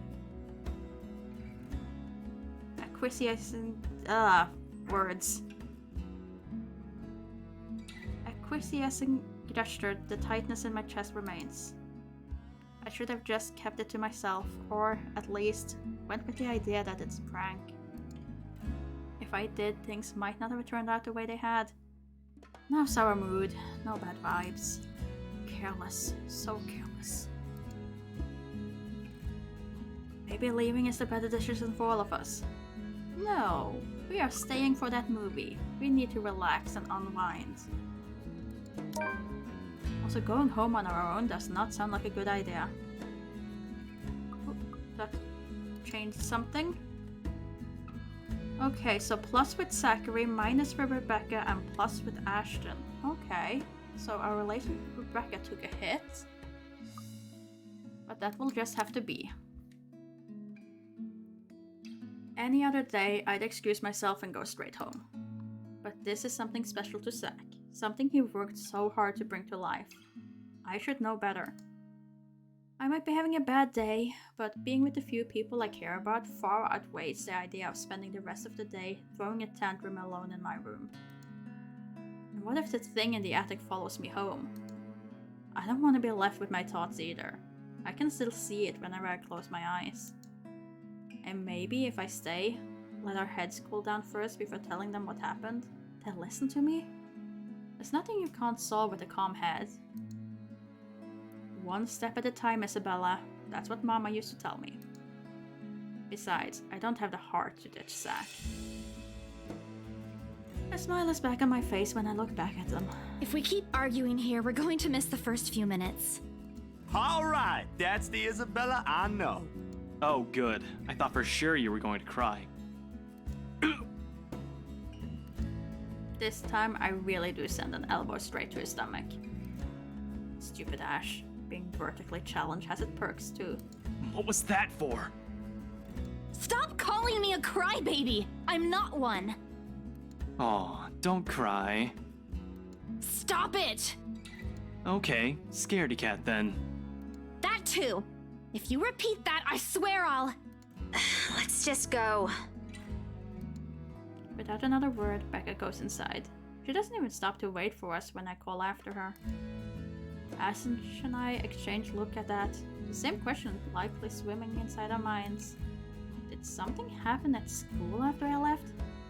gesture, the tightness in my chest remains. I should have just kept it to myself, or at least went with the idea that it's a prank. If I did, things might not have turned out the way they had. No sour mood, no bad vibes. Careless, so careless. Maybe leaving is the better decision for all of us. No, we are staying for that movie. We need to relax and unwind. Also, going home on our own does not sound like a good idea. Oh, that changed something. Okay, so plus with Zachary, minus for Rebecca, and plus with Ashton. Okay, so our relationship with Rebecca took a hit. But that will just have to be. Any other day, I'd excuse myself and go straight home. But this is something special to Zach. Something he worked so hard to bring to life. I should know better. I might be having a bad day, but being with the few people I care about far outweighs the idea of spending the rest of the day throwing a tantrum alone in my room. And what if the thing in the attic follows me home? I don't want to be left with my thoughts either. I can still see it whenever I close my eyes. And maybe if I stay, let our heads cool down first before telling them what happened, they'll listen to me? There's nothing you can't solve with a calm head. One step at a time, Isabella. That's what Mama used to tell me. Besides, I don't have the heart to ditch Zach. A smile is back on my face when I look back at them. If we keep arguing here, we're going to miss the first few minutes. All right, that's the Isabella I know. Oh, good. I thought for sure you were going to cry. This time, I really do send an elbow straight to his stomach. Stupid Ash. Being vertically challenged has its perks too. What was that for? Stop calling me a crybaby! I'm not one! Aw, don't cry. Stop it! Okay, scaredy cat then. That too! If you repeat that, I swear I'll... Let's just go. Without another word, Becca goes inside. She doesn't even stop to wait for us when I call after her. Ash and I exchange look at that. The same question likely swimming inside our minds. Did something happen at school after I left?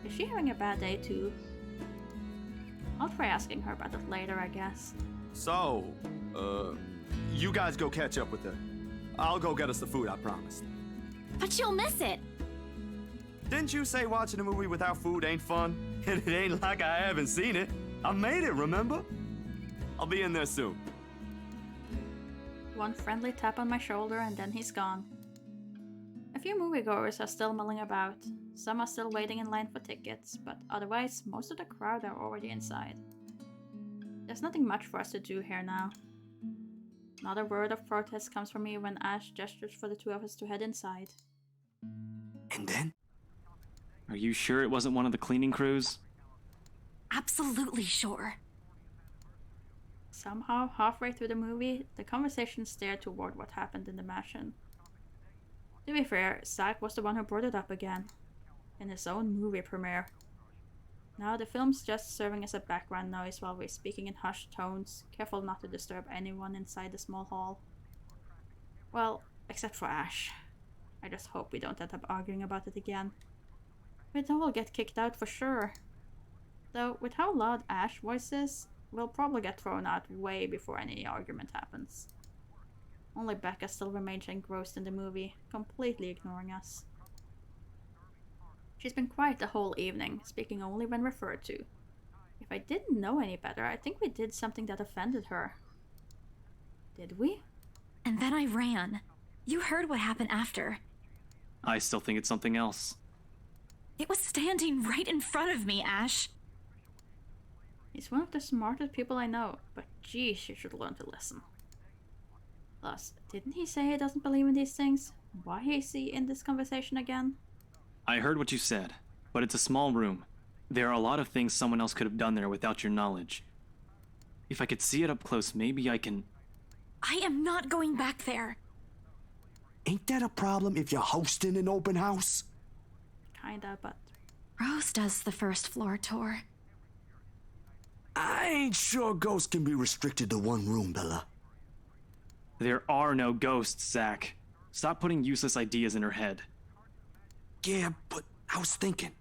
Is she having a bad day too? I'll try asking her about it later, I guess. So, you guys go catch up with her. I'll go get us the food I promised. But you'll miss it! Didn't you say watching a movie without food ain't fun? And it ain't like I haven't seen it. I made it, remember? I'll be in there soon. One friendly tap on my shoulder and then he's gone. A few moviegoers are still milling about. Some are still waiting in line for tickets, but otherwise most of the crowd are already inside. There's nothing much for us to do here now. Not a word of protest comes from me when Ash gestures for the two of us to head inside. And then? Are you sure it wasn't one of the cleaning crews? Absolutely sure. Somehow, halfway through the movie, the conversation steered toward what happened in the mansion. To be fair, Zach was the one who brought it up again, in his own movie premiere. Now the film's just serving as a background noise while we're speaking in hushed tones, careful not to disturb anyone inside the small hall. Well, except for Ash. I just hope we don't end up arguing about it again. We know we'll get kicked out for sure. Though, with how loud Ash's voice is, will probably get thrown out way before any argument happens. Only Becca still remains engrossed in the movie, completely ignoring us. She's been quiet the whole evening, speaking only when referred to. If I didn't know any better, I think we did something that offended her. Did we? And then I ran. You heard what happened after. I still think it's something else. It was standing right in front of me, Ash. He's one of the smartest people I know, but geez, you should learn to listen. Plus, didn't he say he doesn't believe in these things? Why is he in this conversation again? I heard what you said, but it's a small room. There are a lot of things someone else could have done there without your knowledge. If I could see it up close, maybe I can... I am not going back there. Ain't that a problem if you're hosting an open house? Kinda, but... Rose does the first floor tour. I ain't sure ghosts can be restricted to one room, Bella. There are no ghosts, Zach. Stop putting useless ideas in her head. Yeah, but I was thinking,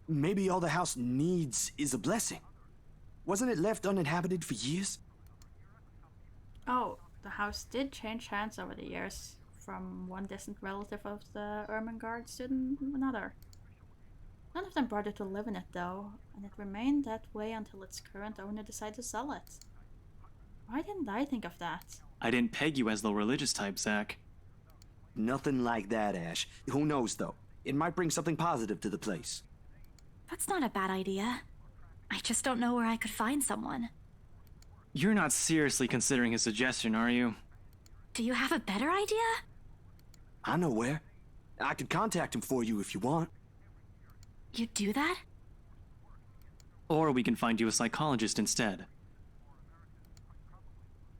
maybe all the house needs is a blessing. Wasn't it left uninhabited for years? Oh, the house did change hands over the years, from one distant relative of the Ermengarde to another. None of them bothered to live in it though, and it remained that way until its current owner decided to sell it. Why didn't I think of that? I didn't peg you as the religious type, Zach. Nothing like that, Ash. Who knows, though? It might bring something positive to the place. That's not a bad idea. I just don't know where I could find someone. You're not seriously considering his suggestion, are you? Do you have a better idea? I know where. I could contact him for you if you want. You'd do that? Or we can find you a psychologist instead.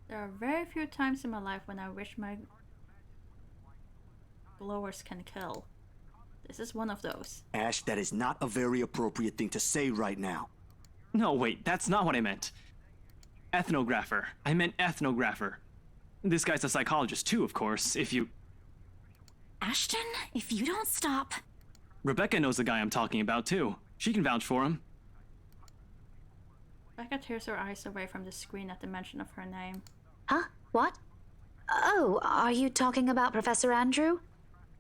There are very few times in my life when I wish my blowers can kill. This is one of those. Ash, that is not a very appropriate thing to say right now. No, wait, that's not what I meant. Ethnographer. I meant ethnographer. This guy's a psychologist too, of course, if you... Ashton, if you don't stop... Rebecca knows the guy I'm talking about too. She can vouch for him. Becca tears her eyes away from the screen at the mention of her name. Huh? What? Oh, are you talking about Professor Andrew?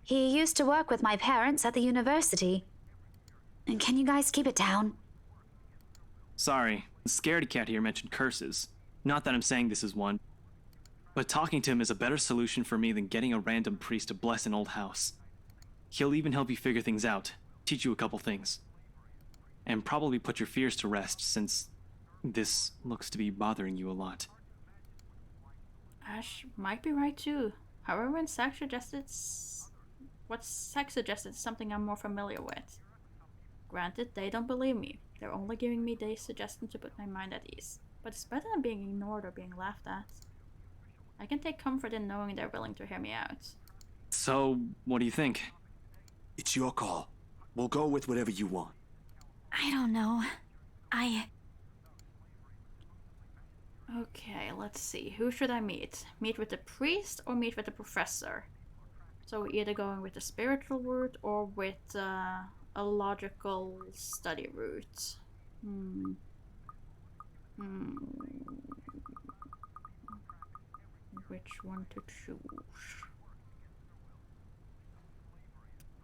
He used to work with my parents at the university. And can you guys keep it down? Sorry, the scaredy cat here mentioned curses. Not that I'm saying this is one, but talking to him is a better solution for me than getting a random priest to bless an old house. He'll even help you figure things out, teach you a couple things, and probably put your fears to rest since this looks to be bothering you a lot. Ash might be right too. However, when Zach suggested what Zach suggested is something I'm more familiar with. Granted, they don't believe me. They're only giving me the suggestion to put my mind at ease. But it's better than being ignored or being laughed at. I can take comfort in knowing they're willing to hear me out. So, what do you think? It's your call. We'll go with whatever you want. I don't know. Okay, let's see. Who should I meet? Meet with the priest or meet with the professor? So we're either going with the spiritual route or with a logical study route. Which one to choose?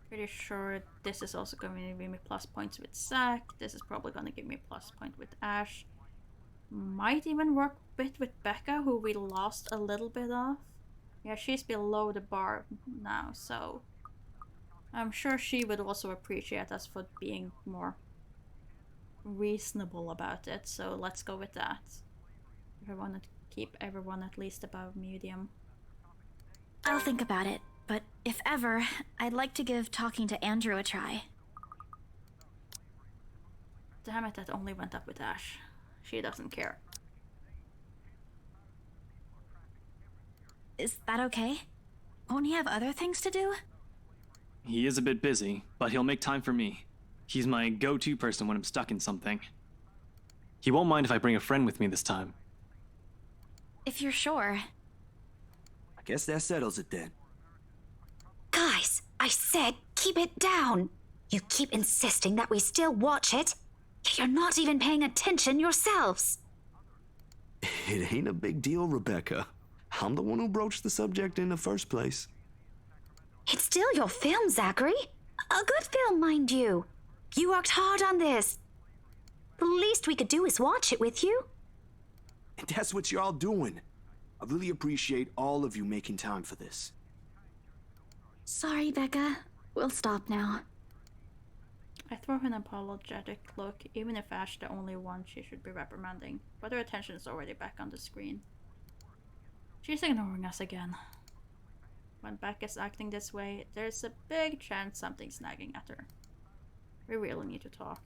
Pretty sure this is also going to give me plus points with Zach. This is probably going to give me plus point with Ash. Might even work a bit with Becca, who we lost a little bit of. Yeah, she's below the bar now, so I'm sure she would also appreciate us for being more reasonable about it, so let's go with that. If I want to keep everyone at least above medium. I'll think about it, but if ever, I'd like to give talking to Andrew a try. Damn it, that only went up with Ash. She doesn't care. Is that okay? Won't he have other things to do? He is a bit busy, but he'll make time for me. He's my go-to person when I'm stuck in something. He won't mind if I bring a friend with me this time. If you're sure. I guess that settles it then. Guys, I said keep it down. You keep insisting that we still watch it. You're not even paying attention yourselves. It ain't a big deal, Rebecca. I'm the one who broached the subject in the first place. It's still your film, Zachary. A good film, mind you. You worked hard on this. The least we could do is watch it with you. And that's what y'all doing. I really appreciate all of you making time for this. Sorry, Becca. We'll stop now. I throw her an apologetic look, even if Ash the only one she should be reprimanding, but her attention is already back on the screen. She's ignoring us again. When Becca's acting this way, there's a big chance something's nagging at her. We really need to talk.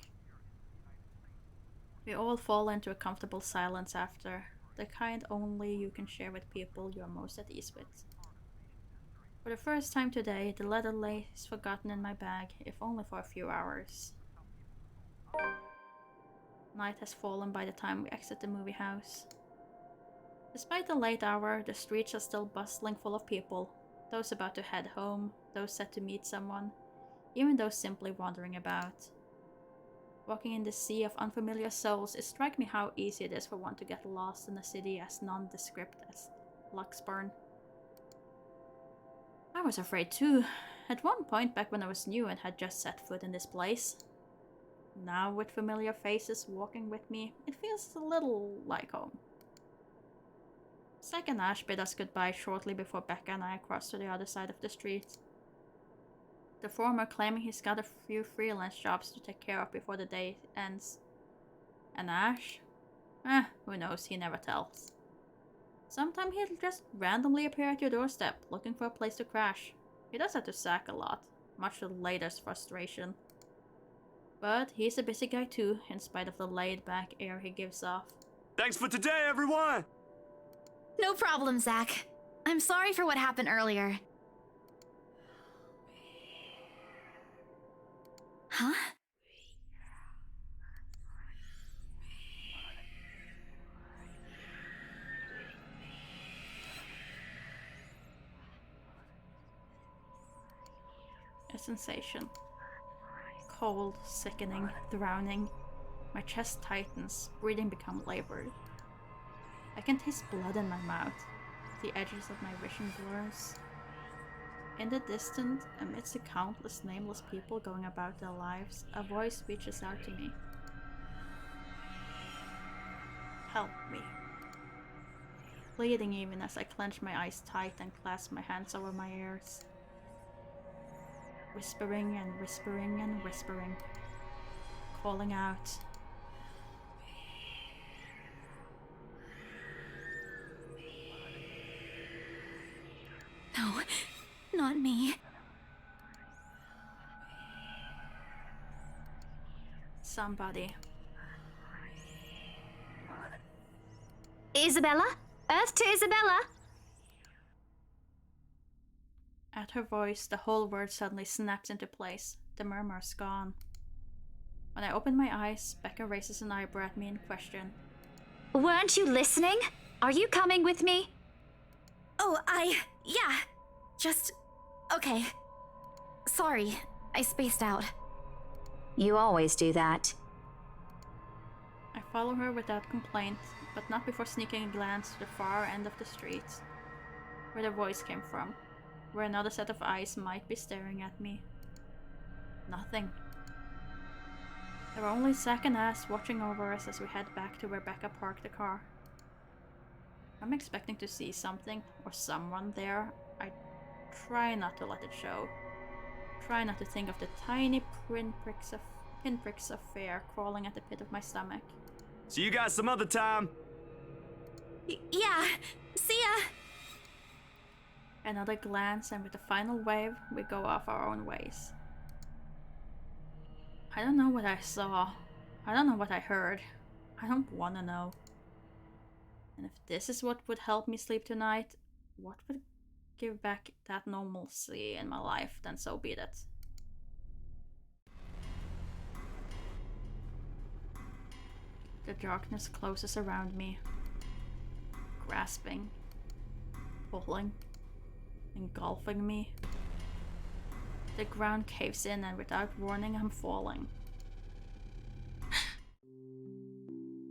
We all fall into a comfortable silence after, the kind only you can share with people you're most at ease with. For the first time today, the letter lays forgotten in my bag, if only for a few hours. Night has fallen by the time we exit the movie house. Despite the late hour, the streets are still bustling full of people, those about to head home, those set to meet someone, even those simply wandering about. Walking in the sea of unfamiliar souls, it strikes me how easy it is for one to get lost in a city as nondescript as Luxburn. I was afraid too, at one point back when I was new and had just set foot in this place. Now, with familiar faces walking with me, it feels a little like home. Zack and Ash bid us goodbye shortly before Becca and I crossed to the other side of the street. The former claiming he's got a few freelance jobs to take care of before the day ends. And Ash? Who knows, he never tells. Sometimes he'll just randomly appear at your doorstep, looking for a place to crash. He does that to Zack a lot, much to the later's frustration. But he's a busy guy too, in spite of the laid-back air he gives off. Thanks for today, everyone! No problem, Zack. I'm sorry for what happened earlier. Huh? A sensation. Cold, sickening, drowning. My chest tightens, breathing becomes labored. I can taste blood in my mouth. The edges of my vision blurs. In the distance, amidst the countless nameless people going about their lives, a voice reaches out to me. Help me. Pleading even as I clench my eyes tight and clasp my hands over my ears. Whispering and whispering and whispering. Calling out. No, not me. Somebody. Isabella? Earth to Isabella? At her voice, the whole word suddenly snaps into place. The murmur's gone. When I open my eyes, Becca raises an eyebrow at me in question. Weren't you listening? Are you coming with me? Oh, yeah. Just... okay. Sorry, I spaced out. You always do that. I follow her without complaint, but not before sneaking a glance to the far end of the street, where the voice came from, where another set of eyes might be staring at me. Nothing. There were only Zack and Ash watching over us as we head back to where Becca parked the car. I'm expecting to see something, or someone there. I try not to let it show. Try not to think of the tiny pinpricks of fear crawling at the pit of my stomach. See you guys some other time. Yeah, see ya! Another glance, and with a final wave, we go off our own ways. I don't know what I saw. I don't know what I heard. I don't want to know. And if this is what would help me sleep tonight, what would give back that normalcy in my life, then so be it. The darkness closes around me, grasping, pulling, engulfing me. The ground caves in, and without warning, I'm falling.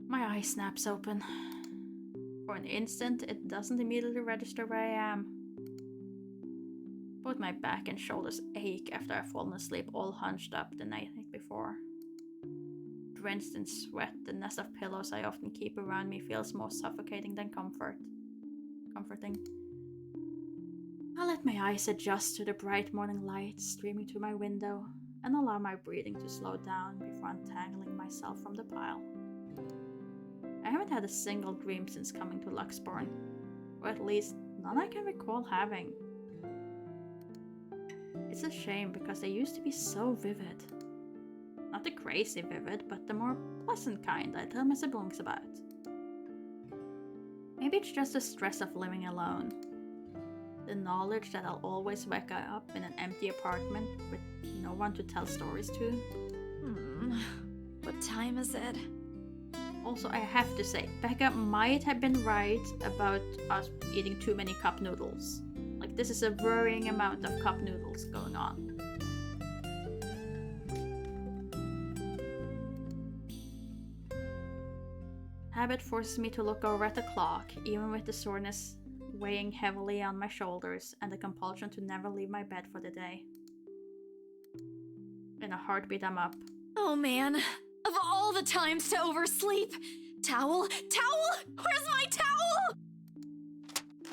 My eye snaps open. For an instant, it doesn't immediately register where I am. Both my back and shoulders ache after I've fallen asleep all hunched up the night before. Drenched in sweat, the nest of pillows I often keep around me feels more suffocating than comforting. I let my eyes adjust to the bright morning light streaming through my window and allow my breathing to slow down before untangling myself from the pile. I haven't had a single dream since coming to Luxborn, or at least none I can recall having. It's a shame because they used to be so vivid. Not the crazy vivid, but the more pleasant kind I tell my siblings about. Maybe it's just the stress of living alone. The knowledge that I'll always wake up in an empty apartment with no one to tell stories to. What time is it? Also, I have to say, Becca might have been right about us eating too many cup noodles. Like, this is a worrying amount of cup noodles going on. Habit forces me to look over at the clock, even with the soreness weighing heavily on my shoulders and the compulsion to never leave my bed for the day. In a heartbeat, I'm up. Oh man, of all the times to oversleep! Towel! Where's my towel?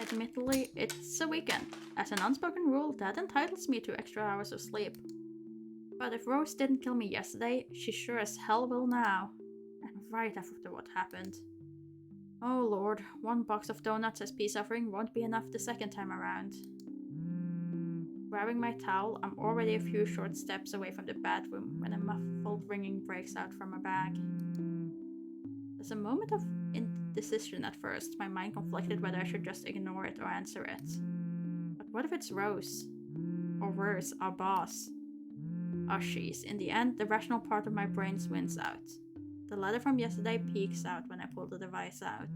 Admittedly, it's a weekend. As an unspoken rule, that entitles me to extra hours of sleep. But if Rose didn't kill me yesterday, she sure as hell will now. And right after what happened. Oh lord, 1 box of donuts as peace offering won't be enough the second time around. Grabbing my towel, I'm already a few short steps away from the bathroom when a muffled ringing breaks out from my bag. There's a moment of indecision at first, my mind conflicted whether I should just ignore it or answer it. But what if it's Rose? Or worse, our boss? Oh jeez, in the end, the rational part of my brain wins out. The letter from yesterday peeks out when I pull the device out.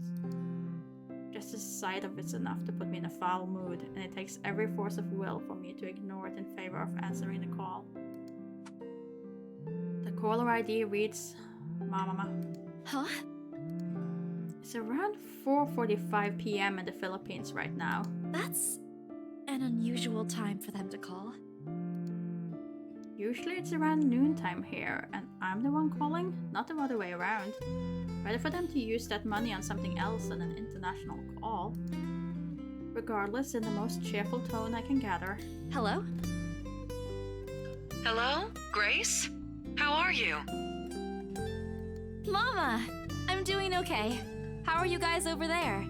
Just the sight of it's enough to put me in a foul mood, and it takes every force of will for me to ignore it in favor of answering the call. The caller ID reads, Mama. Huh? It's around 4:45 p.m. in the Philippines right now. That's an unusual time for them to call. Usually it's around noontime here, and I'm the one calling, not the other way around. Ready for them to use that money on something else than an international call. Regardless, in the most cheerful tone I can gather. Hello? Hello? Grace? How are you? Mama! I'm doing okay. How are you guys over there?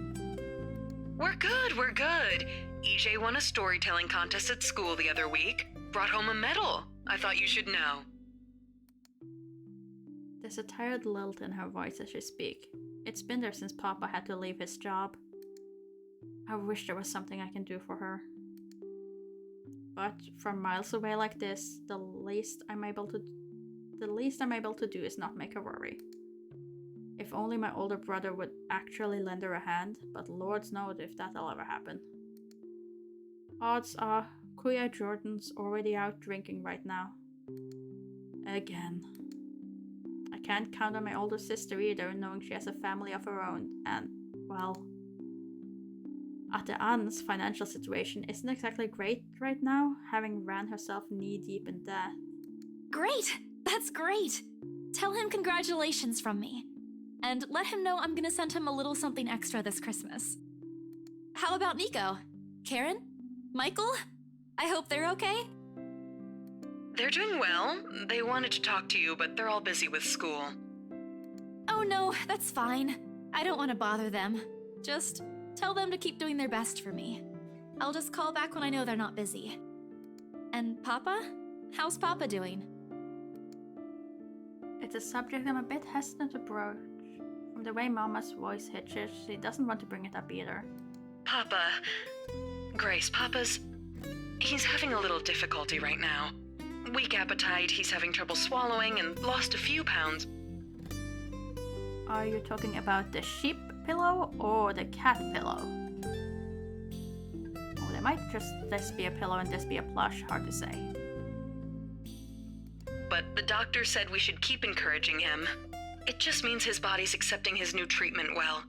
We're good. EJ won a storytelling contest at school the other week. Brought home a medal. I thought you should know. There's a tired lilt in her voice as she speaks. It's been there since Papa had to leave his job. I wish there was something I can do for her. But from miles away like this, the least I'm able to do is not make her worry. If only my older brother would actually lend her a hand, but Lord knows if that'll ever happen. Odds are, Kuya Jordan's already out drinking right now. Again. I can't count on my older sister either, knowing she has a family of her own, and, well... Ate Ann's financial situation isn't exactly great right now, having ran herself knee-deep in debt. Great! That's great! Tell him congratulations from me. And let him know I'm gonna send him a little something extra this Christmas. How about Nico? Karen? Michael? I hope they're okay? They're doing well. They wanted to talk to you, but they're all busy with school. Oh no, that's fine. I don't want to bother them. Just tell them to keep doing their best for me. I'll just call back when I know they're not busy. And Papa? How's Papa doing? It's a subject I'm a bit hesitant to broach. From the way Mama's voice hitches, she doesn't want to bring it up either. Papa... Grace, he's having a little difficulty right now. Weak appetite, he's having trouble swallowing, and lost a few pounds. Are you talking about the sheep pillow or the cat pillow? Oh, there might just this be a pillow and this be a plush, hard to say. But the doctor said we should keep encouraging him. It just means his body's accepting his new treatment well.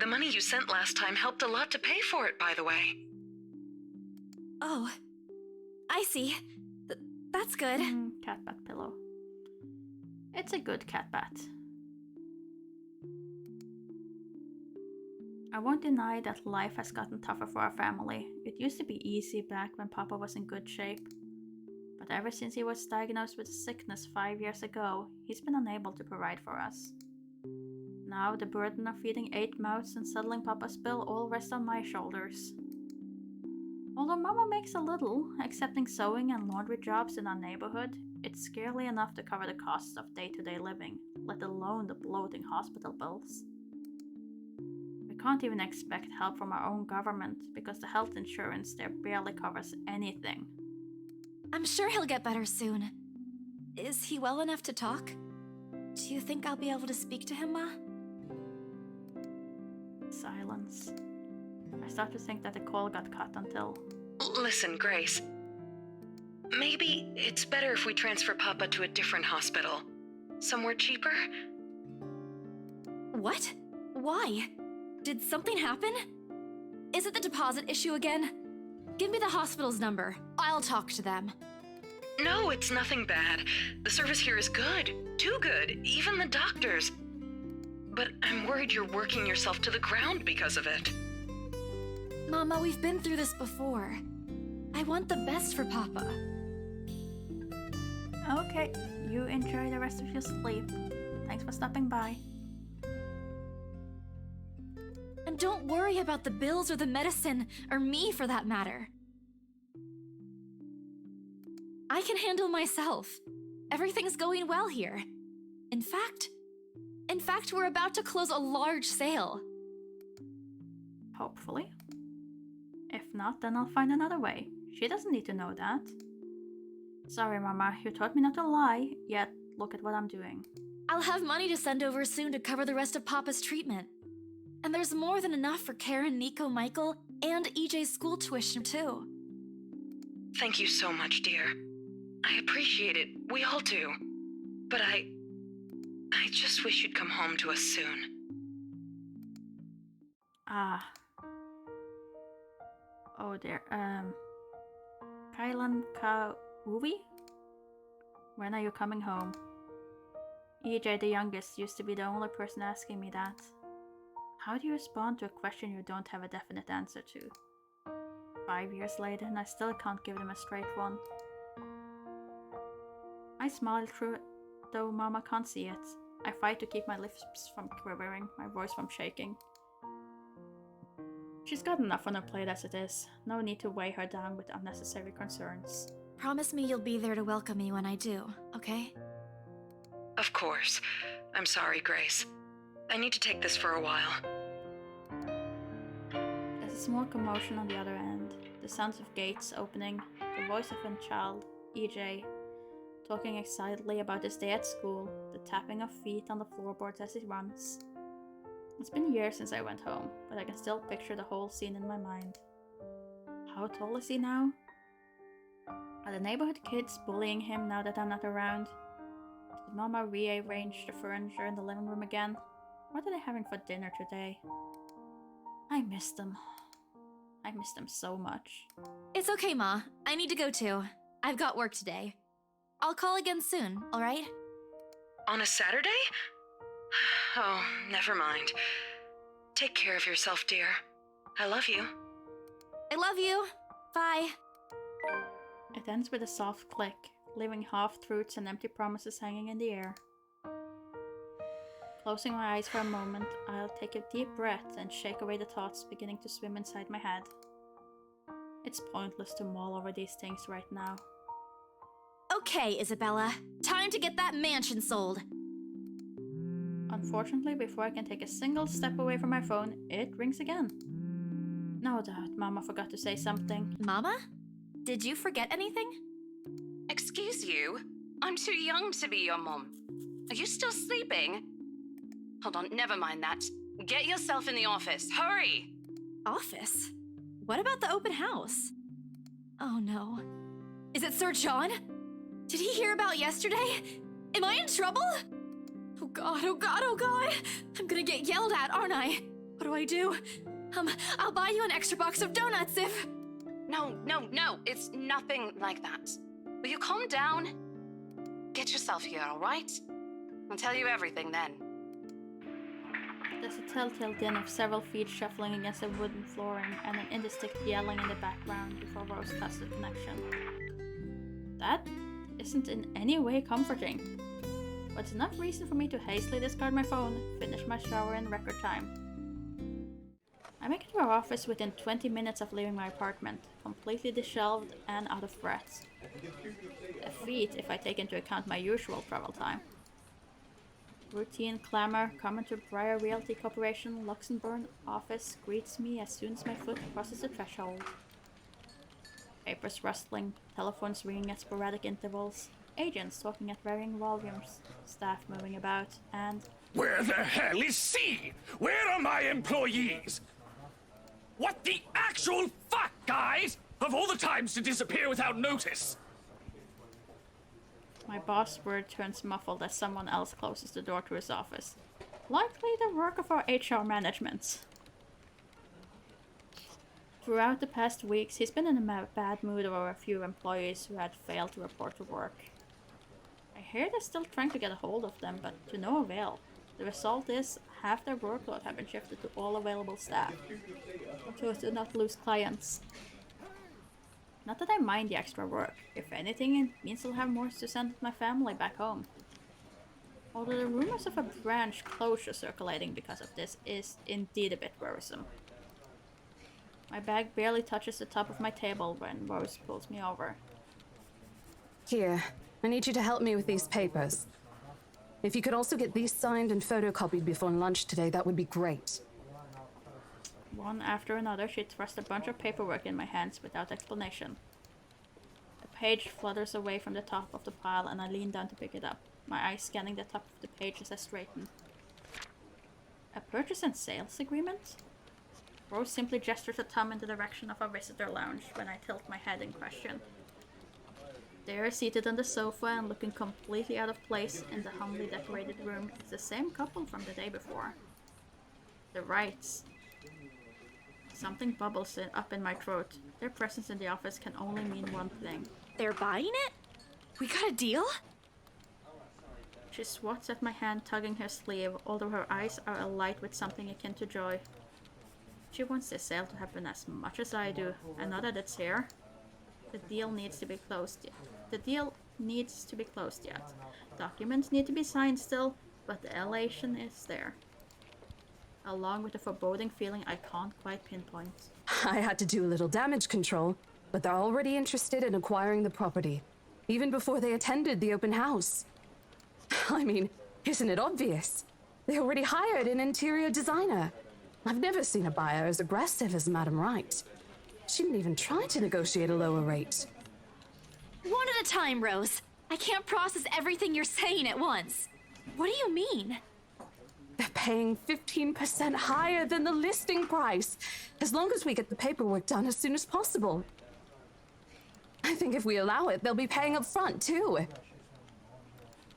The money you sent last time helped a lot to pay for it, by the way. Oh, I see. That's good. Cat bat pillow. It's a good cat bat. I won't deny that life has gotten tougher for our family. It used to be easy back when Papa was in good shape. But ever since he was diagnosed with a sickness 5 years ago, he's been unable to provide for us. Now the burden of feeding 8 mouths and settling Papa's bill all rests on my shoulders. Although Mama makes a little, accepting sewing and laundry jobs in our neighborhood, it's scarcely enough to cover the costs of day-to-day living, let alone the bloating hospital bills. We can't even expect help from our own government because the health insurance there barely covers anything. I'm sure he'll get better soon. Is he well enough to talk? Do you think I'll be able to speak to him, Ma? Silence. I start to think that the call got cut until... Listen, Grace. Maybe it's better if we transfer Papa to a different hospital. Somewhere cheaper? What? Why? Did something happen? Is it the deposit issue again? Give me the hospital's number. I'll talk to them. No, it's nothing bad. The service here is good. Too good. Even the doctors. But I'm worried you're working yourself to the ground because of it. Mama, we've been through this before. I want the best for Papa. Okay, you enjoy the rest of your sleep. Thanks for stopping by. And don't worry about the bills or the medicine, or me for that matter. I can handle myself. Everything's going well here. In fact, we're about to close a large sale. Hopefully. If not, then I'll find another way. She doesn't need to know that. Sorry, Mama, you taught me not to lie, yet look at what I'm doing. I'll have money to send over soon to cover the rest of Papa's treatment. And there's more than enough for Karen, Nico, Michael, and EJ's school tuition too. Thank you so much, dear. I appreciate it. We all do. But I just wish you'd come home to us soon. Ah. Oh dear, Kylan Kauvi? When are you coming home? EJ, the youngest, used to be the only person asking me that. How do you respond to a question you don't have a definite answer to? 5 years later, and I still can't give them a straight one. I smile through it, though Mama can't see it. I fight to keep my lips from quivering, my voice from shaking. She's got enough on her plate as it is. No need to weigh her down with unnecessary concerns. Promise me you'll be there to welcome me when I do, okay? Of course. I'm sorry, Grace. I need to take this for a while. There's a small commotion on the other end. The sounds of gates opening, the voice of a child, EJ, talking excitedly about his day at school, the tapping of feet on the floorboards as he runs. It's been years since I went home, but I can still picture the whole scene in my mind. How tall is he now? Are the neighborhood kids bullying him now that I'm not around? Did Mama rearrange the furniture in the living room again? What are they having for dinner today? I miss them. I miss them so much. It's okay, Ma. I need to go too. I've got work today. I'll call again soon, alright? On a Saturday? Oh, never mind. Take care of yourself, dear. I love you. I love you. Bye. It ends with a soft click, leaving half-truths and empty promises hanging in the air. Closing my eyes for a moment, I'll take a deep breath and shake away the thoughts beginning to swim inside my head. It's pointless to mull over these things right now. Okay, Isabella. Time to get that mansion sold. Unfortunately, before I can take a single step away from my phone, it rings again. No doubt Mama forgot to say something. Mama? Did you forget anything? Excuse you? I'm too young to be your mom. Are you still sleeping? Hold on, never mind that. Get yourself in the office. Hurry! Office? What about the open house? Oh no. Is it Sir John? Did he hear about yesterday? Am I in trouble? Oh god, oh god, oh god! I'm gonna get yelled at, aren't I? What do I do? I'll buy you an extra box of donuts if... No, it's nothing like that. Will you calm down? Get yourself here, alright? I'll tell you everything then. There's a telltale din of several feet shuffling against the wooden flooring and an indistinct yelling in the background before Rose cuts the connection. That isn't in any way comforting, but it's enough reason for me to hastily discard my phone, finish my shower in record time. I make it to our office within 20 minutes of leaving my apartment, completely disheveled and out of breath. A feat if I take into account my usual travel time. Routine clamor common to Briar Realty Corporation Luxembourg office greets me as soon as my foot crosses the threshold. Papers rustling, telephones ringing at sporadic intervals, agents talking at varying volumes, staff moving about, and... Where the hell is C? Where are my employees? What the actual fuck, guys? Of all the times to disappear without notice! My boss word turns muffled as someone else closes the door to his office. Likely the work of our HR management. Throughout the past weeks, he's been in a bad mood over a few employees who had failed to report to work. I hear they're still trying to get a hold of them, but to no avail. The result is, half their workload have been shifted to all available staff, so to not lose clients. Not that I mind the extra work. If anything, it means I'll have more to send my family back home. Although the rumors of a branch closure circulating because of this is indeed a bit worrisome. My bag barely touches the top of my table when Rose pulls me over. Here, I need you to help me with these papers. If you could also get these signed and photocopied before lunch today, that would be great. One after another, she thrusts a bunch of paperwork in my hands without explanation. A page flutters away from the top of the pile and I lean down to pick it up, my eyes scanning the top of the page as I straighten. A purchase and sales agreement? Rose simply gestures a thumb in the direction of our visitor lounge when I tilt my head in question. There, seated on the sofa and looking completely out of place in the humbly decorated room, is the same couple from the day before. The Wrights. Something bubbles up in my throat. Their presence in the office can only mean one thing. They're buying it? We got a deal? She swats at my hand, tugging her sleeve, although her eyes are alight with something akin to joy. She wants this sale to happen as much as I do, and now that it's here, the deal needs to be closed yet. Documents need to be signed still, but the elation is there. Along with a foreboding feeling I can't quite pinpoint. I had to do a little damage control, but they're already interested in acquiring the property, even before they attended the open house. I mean, isn't it obvious? They already hired an interior designer. I've never seen a buyer as aggressive as Madame Wright. She didn't even try to negotiate a lower rate. One at a time, Rose. I can't process everything you're saying at once. What do you mean? They're paying 15% higher than the listing price, as long as we get the paperwork done as soon as possible. I think if we allow it, they'll be paying up front, too.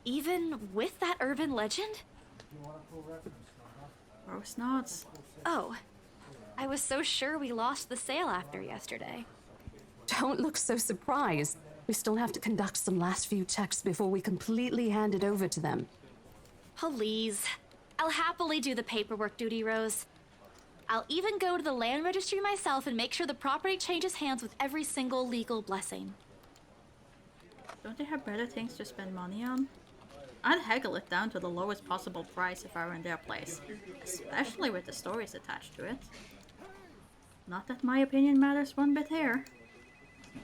Even with that urban legend? Rose nods. Oh, I was so sure we lost the sale after yesterday. Don't look so surprised. We still have to conduct some last few checks before we completely hand it over to them. Please. I'll happily do the paperwork duty, Rose. I'll even go to the land registry myself and make sure the property changes hands with every single legal blessing. Don't they have better things to spend money on? I'd haggle it down to the lowest possible price if I were in their place, especially with the stories attached to it. Not that my opinion matters one bit here.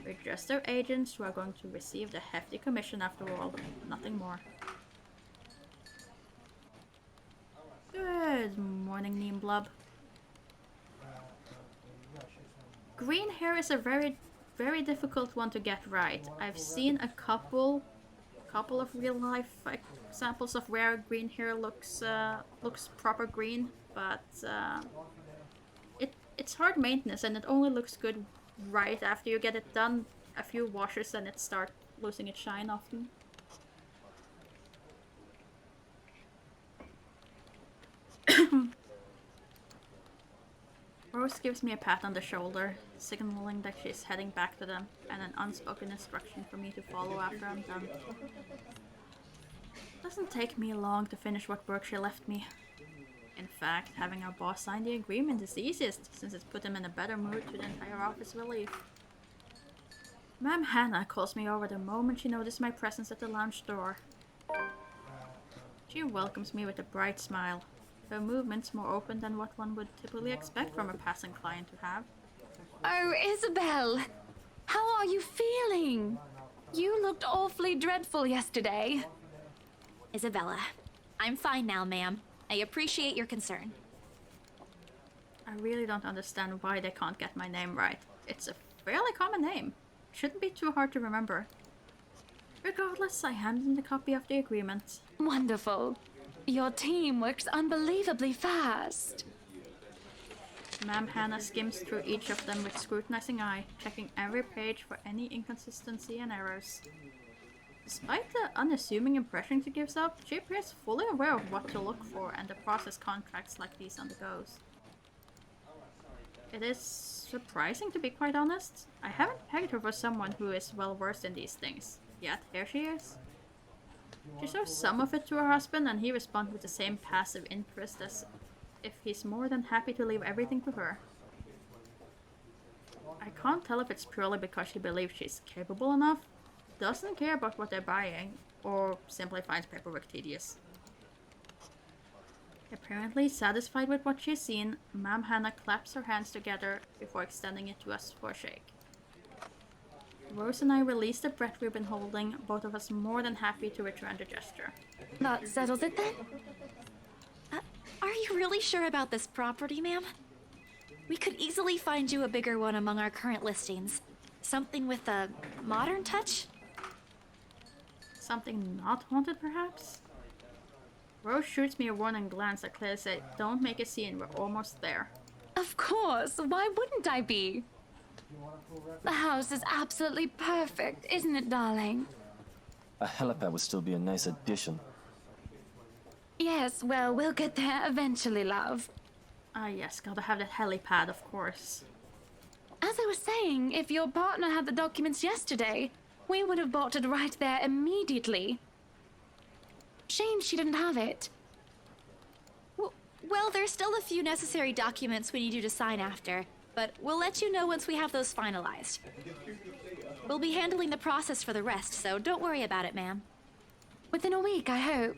We're just their agents who are going to receive the hefty commission after all, nothing more. Good morning, Neemblub. Green hair is a very, very difficult one to get right. I've seen a couple of real-life examples of where green hair looks proper green, but it's hard maintenance and it only looks good right after you get it done. A few washes and it starts losing its shine often. Rose gives me a pat on the shoulder, signaling that she's heading back to them, and an unspoken instruction for me to follow after I'm done. Doesn't take me long to finish what work she left me. In fact, having our boss sign the agreement is the easiest, since it's put him in a better mood to the entire office relief. Ma'am Hannah calls me over the moment she noticed my presence at the lounge door. She welcomes me with a bright smile, her movements more open than what one would typically expect from a passing client to have. Oh, Isabel! How are you feeling? You looked awfully dreadful yesterday. Isabella, I'm fine now, ma'am. I appreciate your concern. I really don't understand why they can't get my name right. It's a fairly common name. Shouldn't be too hard to remember. Regardless, I handed in the copy of the agreement. Wonderful. Your team works unbelievably fast. Ma'am Hannah skims through each of them with scrutinizing eye, checking every page for any inconsistency and errors. Despite the unassuming impression she gives up, she appears fully aware of what to look for and to process contracts like these on the goes. It is surprising, to be quite honest. I haven't pegged her for someone who is well versed in these things, yet here she is. She shows some of it to her husband, and he responds with the same passive interest as if he's more than happy to leave everything to her. I can't tell if it's purely because she believes she's capable enough, doesn't care about what they're buying, or simply finds paperwork tedious. Apparently satisfied with what she's seen, Ma'am Hannah claps her hands together before extending it to us for a shake. Rose and I release the breath we've been holding, both of us more than happy to return the gesture. That settles it then? Are you really sure about this property, ma'am? We could easily find you a bigger one among our current listings. Something with a modern touch? Something not haunted, perhaps? Rose shoots me a warning glance that clearly says, "Don't make a scene, we're almost there." Of course, why wouldn't I be? The house is absolutely perfect, isn't it, darling? A helipad would still be a nice addition. Yes, well, we'll get there eventually, love. Ah yes, gotta have that helipad, of course. As I was saying, if your partner had the documents yesterday, we would have bought it right there immediately. Shame she didn't have it. Well, there's still a few necessary documents we need you to sign after, but we'll let you know once we have those finalized. We'll be handling the process for the rest, so don't worry about it, ma'am. Within a week, I hope.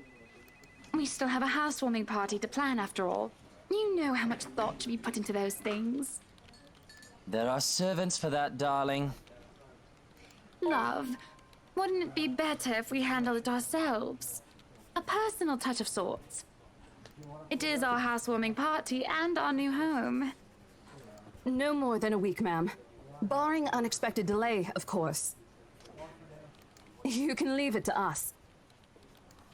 We still have a housewarming party to plan, after all. You know how much thought should be put into those things. There are servants for that, darling. Love, wouldn't it be better if we handled it ourselves? A personal touch of sorts. It is our housewarming party and our new home. No more than a week, ma'am. Barring unexpected delay, of course. You can leave it to us.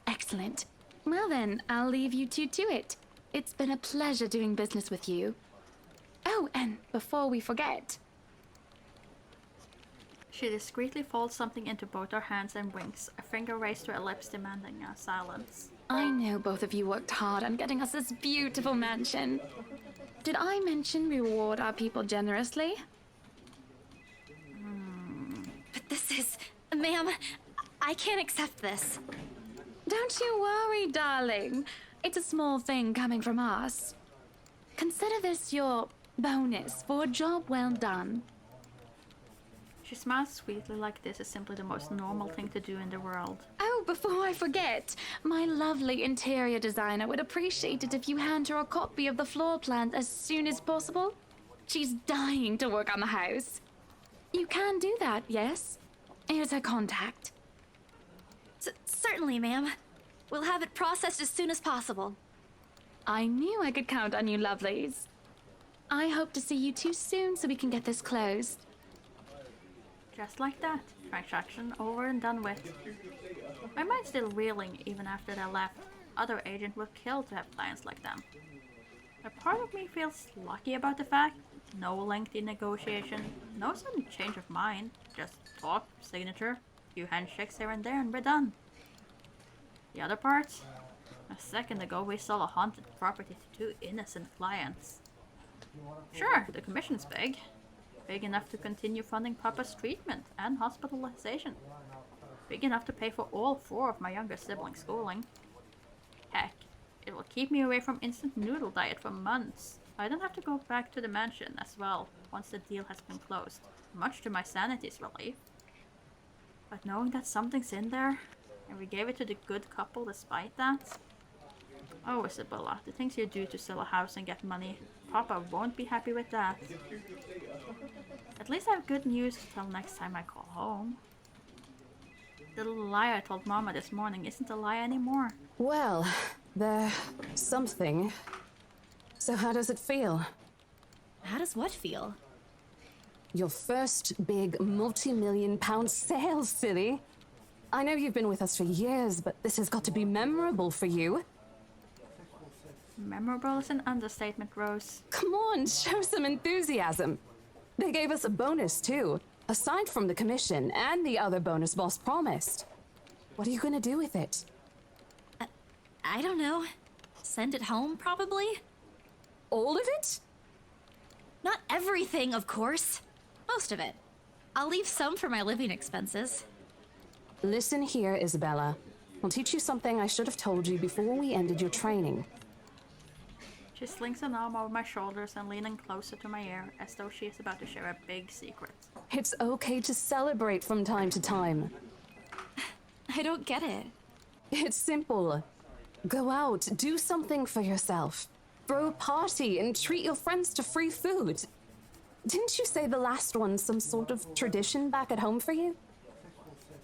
Excellent. Well then, I'll leave you two to it. It's been a pleasure doing business with you. Oh, and before we forget... She discreetly folds something into both her hands and winks, a finger raised to her lips demanding silence. I know both of you worked hard on getting us this beautiful mansion. Did I mention we reward our people generously? But this is... Ma'am, I can't accept this. Don't you worry, darling. It's a small thing coming from us. Consider this your bonus for a job well done. She smiles sweetly like this is simply the most normal thing to do in the world. Oh, before I forget, my lovely interior designer would appreciate it if you hand her a copy of the floor plans as soon as possible. She's dying to work on the house. You can do that, yes? Here's her contact. Certainly, ma'am. We'll have it processed as soon as possible. I knew I could count on you, lovelies. I hope to see you two soon so we can get this closed. Just like that, transaction over and done with. My mind's still reeling even after they left. Other agents would kill to have clients like them. A part of me feels lucky about the fact. No lengthy negotiation, no sudden change of mind. Just talk, signature, few handshakes here and there, and we're done. The other part? A second ago we sold a haunted property to two innocent clients. Sure, the commission's big. Big enough to continue funding Papa's treatment and hospitalization. Big enough to pay for all 4 of my younger siblings' schooling. Heck, it will keep me away from instant noodle diet for months. I don't have to go back to the mansion as well once the deal has been closed, much to my sanity's relief. But knowing that something's in there, and we gave it to the good couple despite that? Oh, Isabella, the things you do to sell a house and get money, Papa won't be happy with that. At least I have good news to tell next time I call home. The little lie I told Mama this morning isn't a lie anymore. Well, there's something. So how does it feel? How does what feel? Your first big multi-million-pound sale, silly. I know you've been with us for years, but this has got to be memorable for you. Memorable is an understatement, Rose. Come on, show some enthusiasm. They gave us a bonus, too, aside from the commission and the other bonus boss promised. What are you gonna do with it? I don't know. Send it home, probably? All of it? Not everything, of course. Most of it. I'll leave some for my living expenses. Listen here, Isabella. I'll teach you something I should have told you before we ended your training. She slings an arm over my shoulders and leaning closer to my ear, as though she is about to share a big secret. It's okay to celebrate from time to time. I don't get it. It's simple. Go out, do something for yourself. Throw a party and treat your friends to free food. Didn't you say the last one's some sort of tradition back at home for you?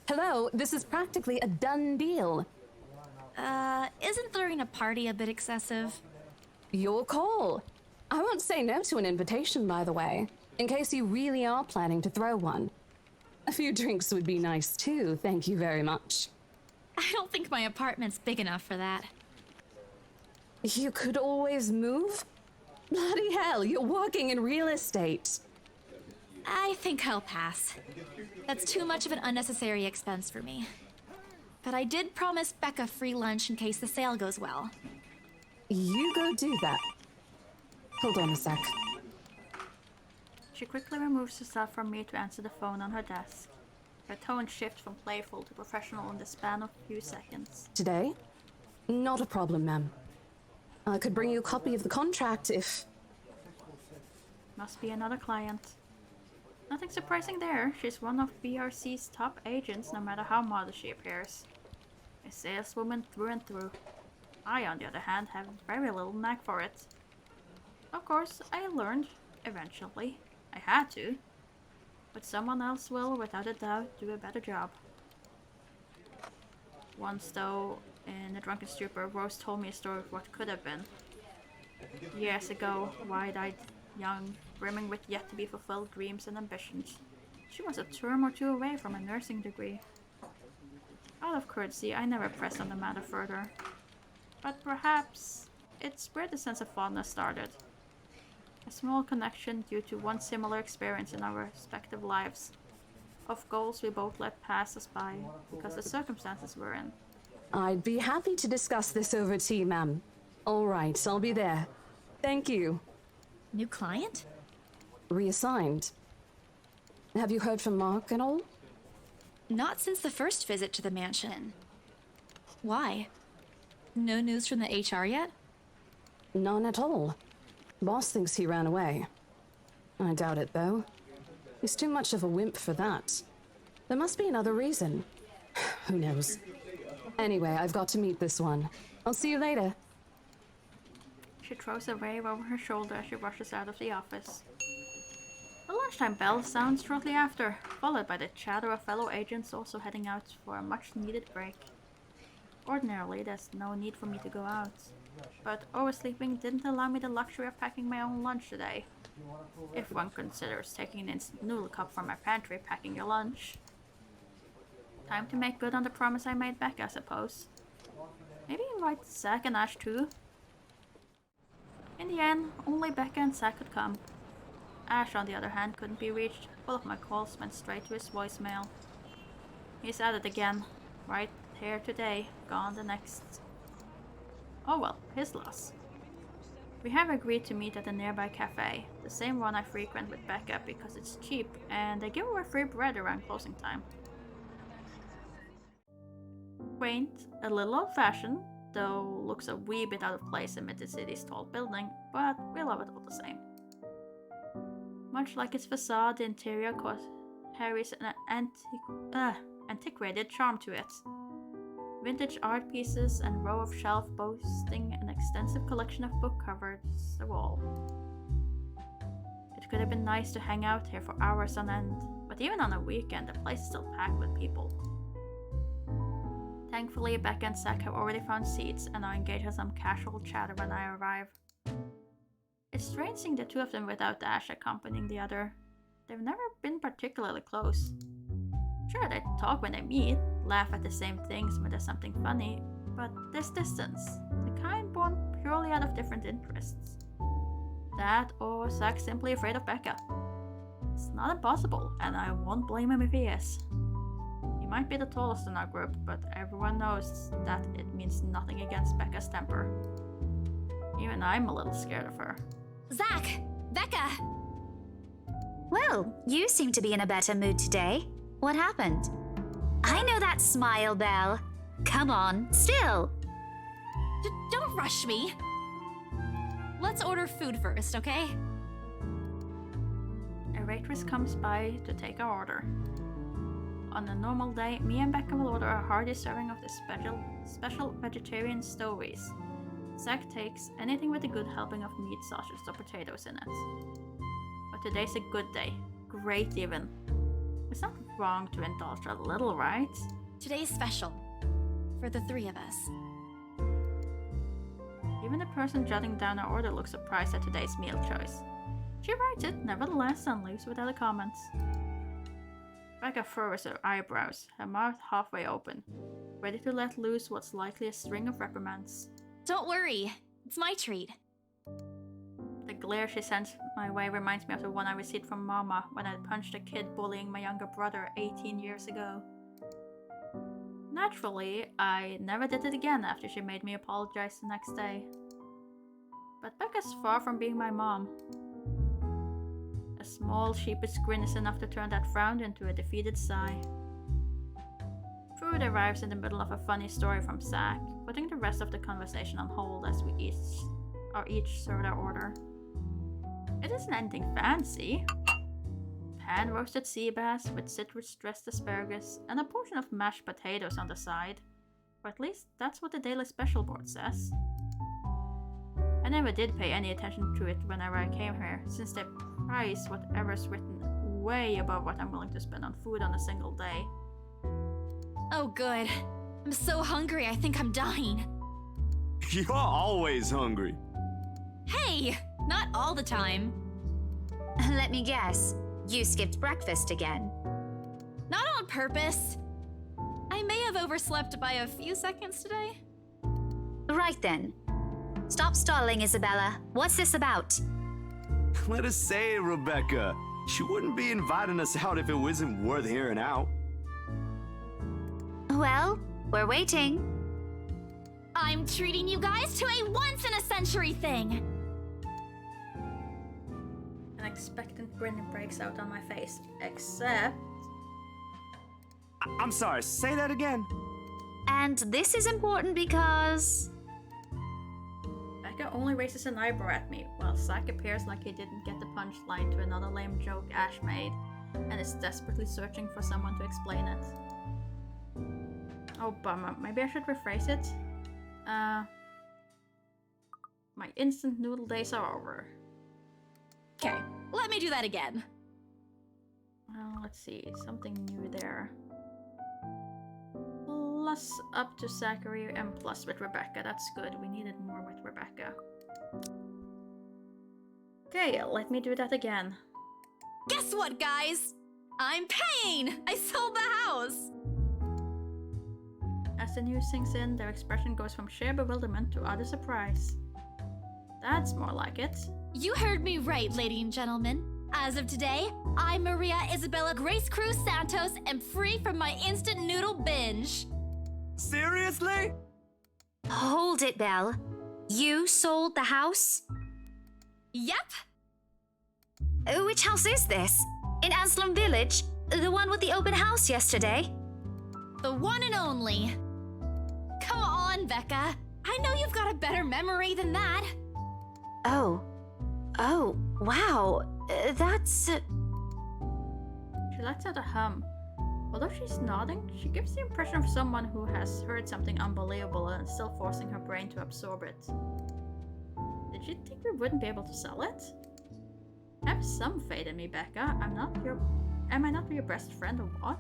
Hello, this is practically a done deal. Isn't throwing a party a bit excessive? Your call. I won't say no to an invitation, by the way, in case you really are planning to throw one. A few drinks would be nice too, thank you very much. I don't think my apartment's big enough for that. You could always move? Bloody hell, you're working in real estate. I think I'll pass. That's too much of an unnecessary expense for me. But I did promise Becca free lunch in case the sale goes well. You go do that. Hold on a sec. She quickly removes herself from me to answer the phone on her desk. Her tone shifts from playful to professional in the span of a few seconds. Today? Not a problem, ma'am. I could bring you a copy of the contract if... Must be another client. Nothing surprising there. She's one of BRC's top agents, no matter how modest she appears. A saleswoman through and through. I, on the other hand, have very little knack for it. Of course, I learned, eventually. I had to. But someone else will, without a doubt, do a better job. Once, though, in a drunken stupor, Rose told me a story of what could have been. Years ago, wide-eyed, young, brimming with yet-to-be-fulfilled dreams and ambitions. She was a term or two away from a nursing degree. Out of courtesy, I never pressed on the matter further. But perhaps it's where the sense of fondness started. A small connection due to one similar experience in our respective lives. Of goals we both let pass us by because the circumstances we're in. I'd be happy to discuss this over tea, ma'am. All right, I'll be there. Thank you. New client? Reassigned. Have you heard from Mark at all? Not since the first visit to the mansion. Why? No news from the HR yet? None at all. Boss thinks he ran away. I doubt it, though. He's too much of a wimp for that. There must be another reason. Who knows? Anyway, I've got to meet this one. I'll see you later. She throws a wave over her shoulder as she rushes out of the office. The lunchtime bell sounds shortly after, followed by the chatter of fellow agents also heading out for a much-needed break. Ordinarily, there's no need for me to go out, but oversleeping didn't allow me the luxury of packing my own lunch today. If one considers taking an instant noodle cup from my pantry packing your lunch. Time to make good on the promise I made Becca, I suppose. Maybe invite Zack and Ash too. In the end, only Becca and Zack could come. Ash, on the other hand, couldn't be reached. All of my calls went straight to his voicemail. He's at it again. Right here today, gone the next. Oh well, his loss. We have agreed to meet at a nearby cafe, the same one I frequent with Becca because it's cheap and they give away free bread around closing time. Quaint, a little old-fashioned, though looks a wee bit out of place amid the city's tall building, but we love it all the same. Much like its facade, the interior carries an antiquated charm to it. Vintage art pieces and a row of shelves boasting an extensive collection of book covers the wall. It could have been nice to hang out here for hours on end, but even on a weekend, the place is still packed with people. Thankfully, Becca and Zach have already found seats and are engaged in some casual chatter when I arrive. It's strange seeing the two of them without Ash accompanying the other. They've never been particularly close. Sure, they talk when they meet, laugh at the same things when there's something funny, but there's distance, the kind born purely out of different interests. That, or Zach's simply afraid of Becca. It's not impossible, and I won't blame him if he is. He might be the tallest in our group, but everyone knows that it means nothing against Becca's temper. Even I'm a little scared of her. Zach! Becca! Well, you seem to be in a better mood today. What happened? I know that smile, Belle. Come on, still. Don't rush me. Let's order food first, okay? A waitress comes by to take our order. On a normal day, me and Becca will order a hearty serving of the special vegetarian stowies. Zach takes anything with a good helping of meat, sausage, or potatoes in it. But today's a good day. Great even. It's not wrong to indulge a little, right? Today's special. For the three of us. Even the person jotting down our order looks surprised at today's meal choice. She writes it, nevertheless, and leaves without a comment. Becca furrows her eyebrows, her mouth halfway open, ready to let loose what's likely a string of reprimands. Don't worry, it's my treat. The glare she sends my way reminds me of the one I received from Mama when I punched a kid bullying my younger brother 18 years ago. Naturally, I never did it again after she made me apologize the next day. But Becca's far from being my mom. A small, sheepish grin is enough to turn that frown into a defeated sigh. Food arrives in the middle of a funny story from Zach, putting the rest of the conversation on hold as we each served our order. It isn't anything fancy. Pan-roasted sea bass with citrus-dressed asparagus and a portion of mashed potatoes on the side. Or at least that's what the daily special board says. I never did pay any attention to it whenever I came here, since they price whatever's written way above what I'm willing to spend on food on a single day. Oh good. I'm so hungry I think I'm dying. You're always hungry. Hey! Not all the time. Let me guess. You skipped breakfast again. Not on purpose. I may have overslept by a few seconds today. Right then. Stop stalling, Isabella. What's this about? Let us say, Rebecca, she wouldn't be inviting us out if it wasn't worth hearing out. Well, we're waiting. I'm treating you guys to a once-in-a-century thing. An expectant grin breaks out on my face, except... I'm sorry, say that again. And this is important because... Becca only raises an eyebrow at me, while Zach appears like he didn't get the punchline to another lame joke Ash made, and is desperately searching for someone to explain it. Oh bummer, maybe I should rephrase it. My instant noodle days are over. Okay, let me do that again. Well, let's see, something new there. Plus up to Zachary and plus with Rebecca, that's good. We needed more with Rebecca. Okay, let me do that again. Guess what, guys? I'm paying! I sold the house! As the news sinks in, their expression goes from sheer bewilderment to utter surprise. That's more like it. You heard me right, ladies and gentlemen. As of today, I'm Maria Isabella Grace Cruz Santos and free from my instant noodle binge. Seriously? Hold it, Belle. You sold the house? Yep. Which house is this? In Anslem Village? The one with the open house yesterday? The one and only. Come on, Becca. I know you've got a better memory than that. Oh, wow. That's... She lets out a hum. Although she's nodding, she gives the impression of someone who has heard something unbelievable and is still forcing her brain to absorb it. Did you think we wouldn't be able to sell it? Have some faith in me, Becca. Am I not your best friend or what?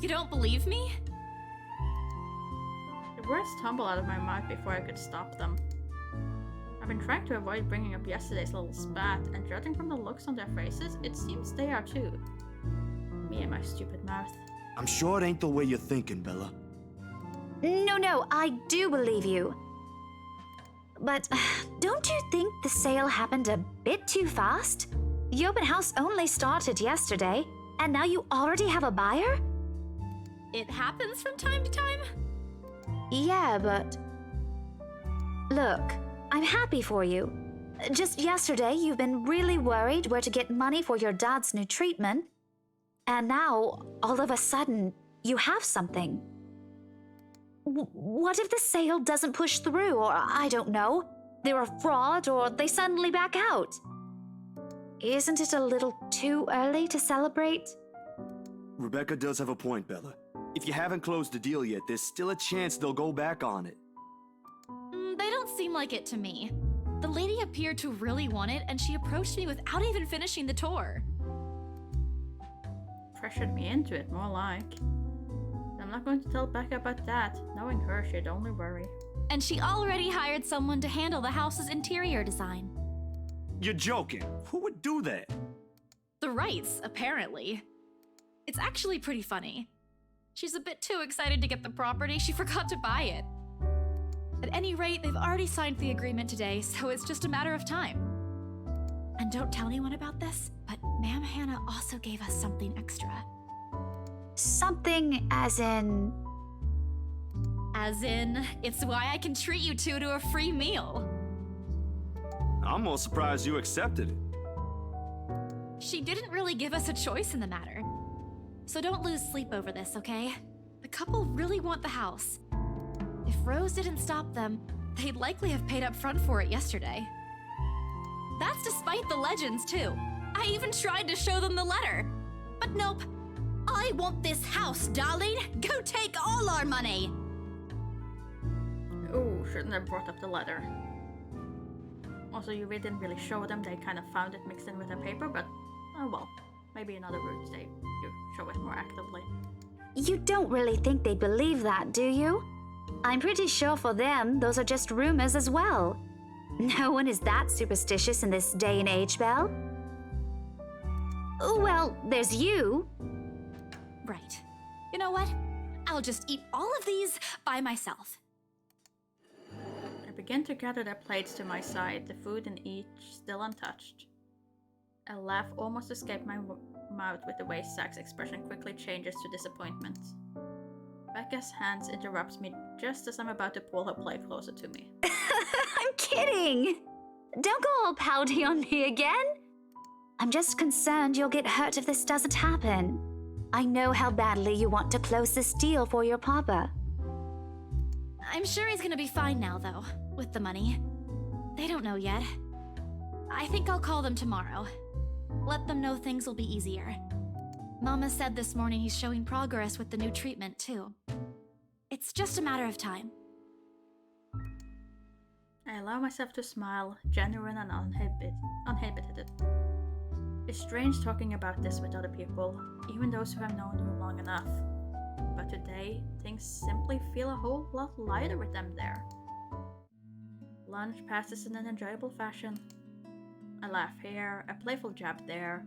You don't believe me? The words tumble out of my mouth before I could stop them. I've been trying to avoid bringing up yesterday's little spat, and judging from the looks on their faces, it seems they are too. Me and my stupid mouth. I'm sure it ain't the way you're thinking, Bella. No, I do believe you. But don't you think the sale happened a bit too fast? The open house only started yesterday, and now you already have a buyer? It happens from time to time. Yeah, but... Look, I'm happy for you. Just yesterday, you've been really worried where to get money for your dad's new treatment. And now, all of a sudden, you have something. What if the sale doesn't push through, or I don't know, they're a fraud, or they suddenly back out? Isn't it a little too early to celebrate? Rebecca does have a point, Bella. If you haven't closed the deal yet, there's still a chance they'll go back on it. They don't seem like it to me. The lady appeared to really want it, and she approached me without even finishing the tour. Pressured me into it, more like. I'm not going to tell Becca about that. Knowing her, she'd only worry. And she already hired someone to handle the house's interior design. You're joking. Who would do that? The Wrights, apparently. It's actually pretty funny. She's a bit too excited to get the property, she forgot to buy it. At any rate, they've already signed the agreement today, so it's just a matter of time. And don't tell anyone about this, but Ma'am Hannah also gave us something extra. Something as in... As in, it's why I can treat you two to a free meal. I'm more surprised you accepted it. She didn't really give us a choice in the matter. So don't lose sleep over this, okay? The couple really want the house. If Rose didn't stop them, they'd likely have paid up front for it yesterday. That's despite the legends, too. I even tried to show them the letter. But nope. I want this house, darling. Go take all our money. Ooh, shouldn't have brought up the letter. Also, you really didn't really show them. They kind of found it mixed in with the paper, but oh well. Maybe in other routes you show it more actively. You don't really think they believe that, do you? I'm pretty sure for them, those are just rumors as well. No one is that superstitious in this day and age, Belle. Well, there's you. Right. You know what? I'll just eat all of these by myself. I begin to gather their plates to my side, the food in each still untouched. A laugh almost escaped my mouth with the way Zach's expression quickly changes to disappointment. Becca's hands interrupt me just as I'm about to pull her plate closer to me. I'm kidding! Don't go all pouty on me again! I'm just concerned you'll get hurt if this doesn't happen. I know how badly you want to close this deal for your papa. I'm sure he's gonna be fine now, though, with the money. They don't know yet. I think I'll call them tomorrow. Let them know things will be easier. Mama said this morning he's showing progress with the new treatment, too. It's just a matter of time. I allow myself to smile, genuine and uninhibited. It's strange talking about this with other people, even those who have known you long enough. But today, things simply feel a whole lot lighter with them there. Lunch passes in an enjoyable fashion. A laugh here, a playful jab there,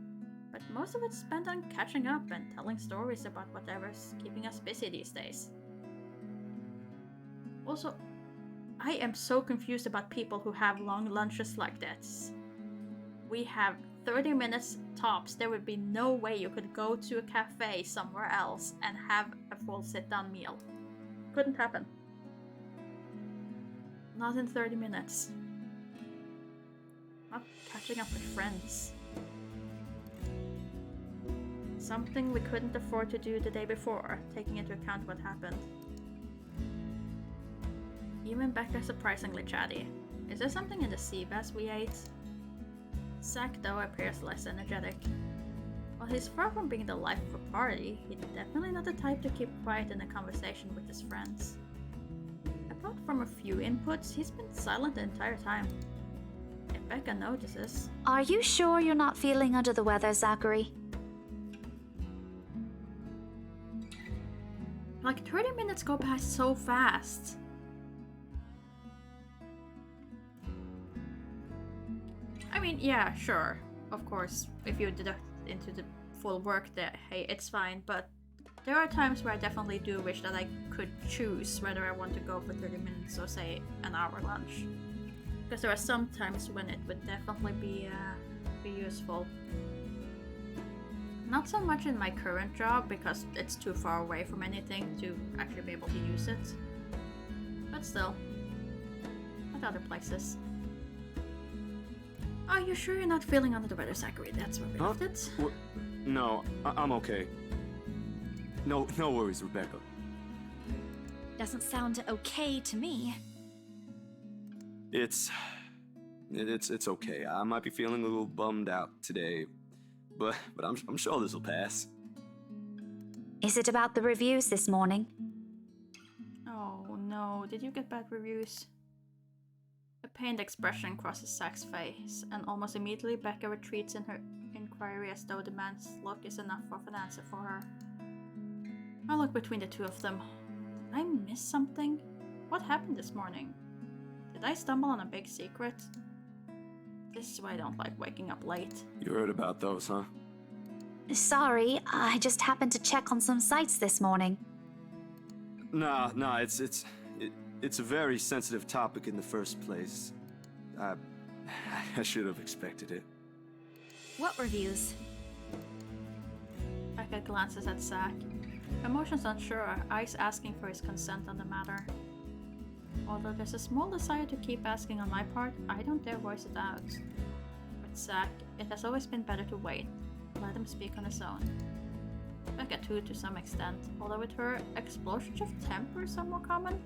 but most of it's spent on catching up and telling stories about whatever's keeping us busy these days. Also, I am so confused about people who have long lunches like this. We have 30 minutes tops. There would be no way you could go to a cafe somewhere else and have a full sit-down meal. Couldn't happen. Not in 30 minutes. Not catching up with friends. Something we couldn't afford to do the day before, taking into account what happened. Even Becca surprisingly chatty. Is there something in the sea bass we ate? Zack, though, appears less energetic. While he's far from being the life of a party, he's definitely not the type to keep quiet in a conversation with his friends. Apart from a few inputs, he's been silent the entire time. If Becca notices... Are you sure you're not feeling under the weather, Zachary? Like 30 minutes go past so fast. I mean, yeah, sure. Of course, if you deduct into the full work day, hey, it's fine, but there are times where I definitely do wish that I could choose whether I want to go for 30 minutes or say an hour lunch. Because there are some times when it would definitely be useful. Not so much in my current job because it's too far away from anything to actually be able to use it. But still, at other places. Are you sure you're not feeling under the weather, Zachary? That's where we left it. No, I'm okay. No worries, Rebecca. Doesn't sound okay to me. It's okay. I might be feeling a little bummed out today, but I'm sure this will pass. Is it about the reviews this morning? Oh no, did you get bad reviews? A pained expression crosses Zack's face, and almost immediately Becca retreats in her inquiry as though the man's look is enough of an answer for her. I look between the two of them. Did I miss something? What happened this morning? Did I stumble on a big secret? This is why I don't like waking up late. You heard about those, huh? Sorry, I just happened to check on some sites this morning. Nah, it's a very sensitive topic in the first place. I should have expected it. What reviews? Becca glances at Zack. Emotions unsure, eyes asking for his consent on the matter. Although there's a small desire to keep asking on my part, I don't dare voice it out. With Zack, it has always been better to wait, let him speak on his own. Becca too, to some extent, although with her, explosions of tempers are more common.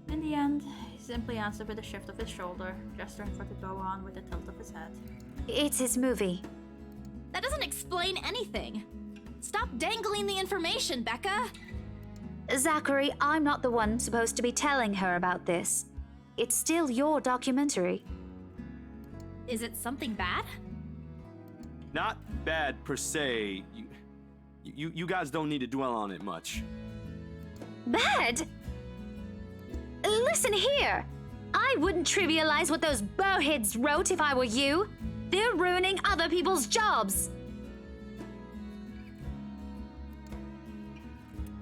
In the end, he simply answered with a shift of his shoulder, gesturing for to go on with a tilt of his head. It's his movie. That doesn't explain anything. Stop dangling the information, Becca! Zachary, I'm not the one supposed to be telling her about this. It's still your documentary. Is it something bad? Not bad per se. You guys don't need to dwell on it much. Bad? Listen here. I wouldn't trivialize what those bowheads wrote if I were you. They're ruining other people's jobs.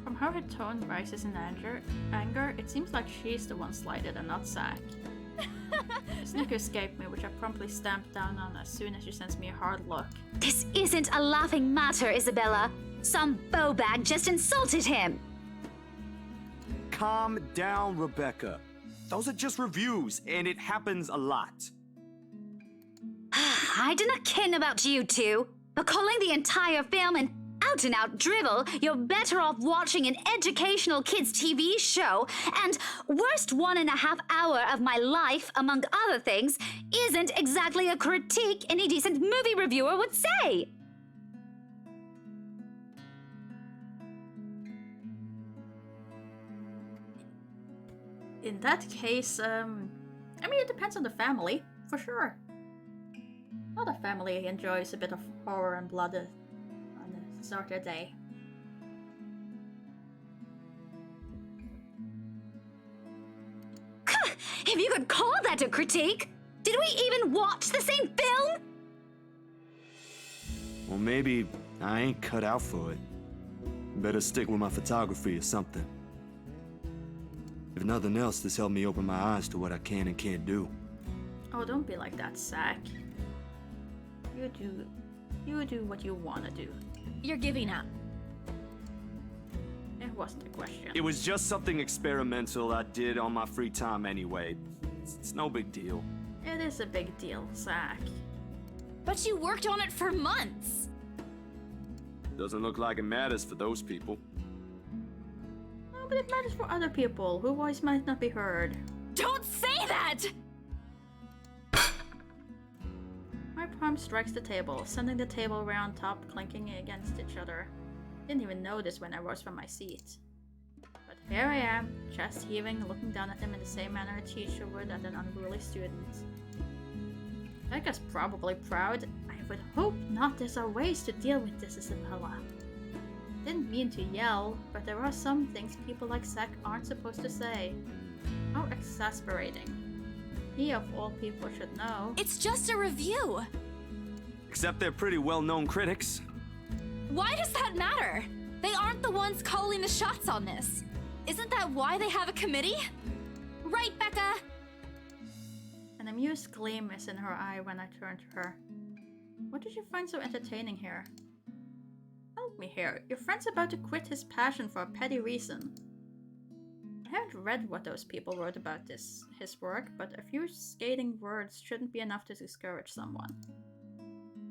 From how her tone rises in anger, it seems like she's the one slighted and not Zack. A snicker escaped me, which I promptly stamped down on as soon as she sends me a hard look. This isn't a laughing matter, Isabella. Some bowbag just insulted him. Calm down, Rebecca. Those are just reviews, and it happens a lot. I do not ken about you two, but calling the entire film an out-and-out drivel, you're better off watching an educational kids' TV show, and worst 1.5 hour of my life, among other things, isn't exactly a critique any decent movie reviewer would say. In that case, I mean, it depends on the family, for sure. Not a family enjoys a bit of horror and blood on the start of their day. If you could call that a critique! Did we even watch the same film? Well, maybe I ain't cut out for it. Better stick with my photography or something. If nothing else, this helped me open my eyes to what I can and can't do. Oh, don't be like that, Zack. You do what you want to do. You're giving up. It wasn't a question. It was just something experimental I did on my free time anyway. It's no big deal. It is a big deal, Zach. But you worked on it for months! Doesn't look like it matters for those people. No, but it matters for other people whose voice might not be heard. Don't say that! My palm strikes the table, sending the table round top clinking against each other. Didn't even notice when I rose from my seat. But here I am, chest heaving, looking down at him in the same manner a teacher would at an unruly student. Becca's probably proud. I would hope not. There's are ways to deal with this, Isabella. Didn't mean to yell, but there are some things people like Zack aren't supposed to say. How exasperating. He of all people should know. It's just a review! Except they're pretty well-known critics. Why does that matter? They aren't the ones calling the shots on this. Isn't that why they have a committee? Right, Becca? An amused gleam is in her eye when I turn to her. What did you find so entertaining here? Help me here. Your friend's about to quit his passion for a petty reason. I haven't read what those people wrote about his work, but a few scathing words shouldn't be enough to discourage someone.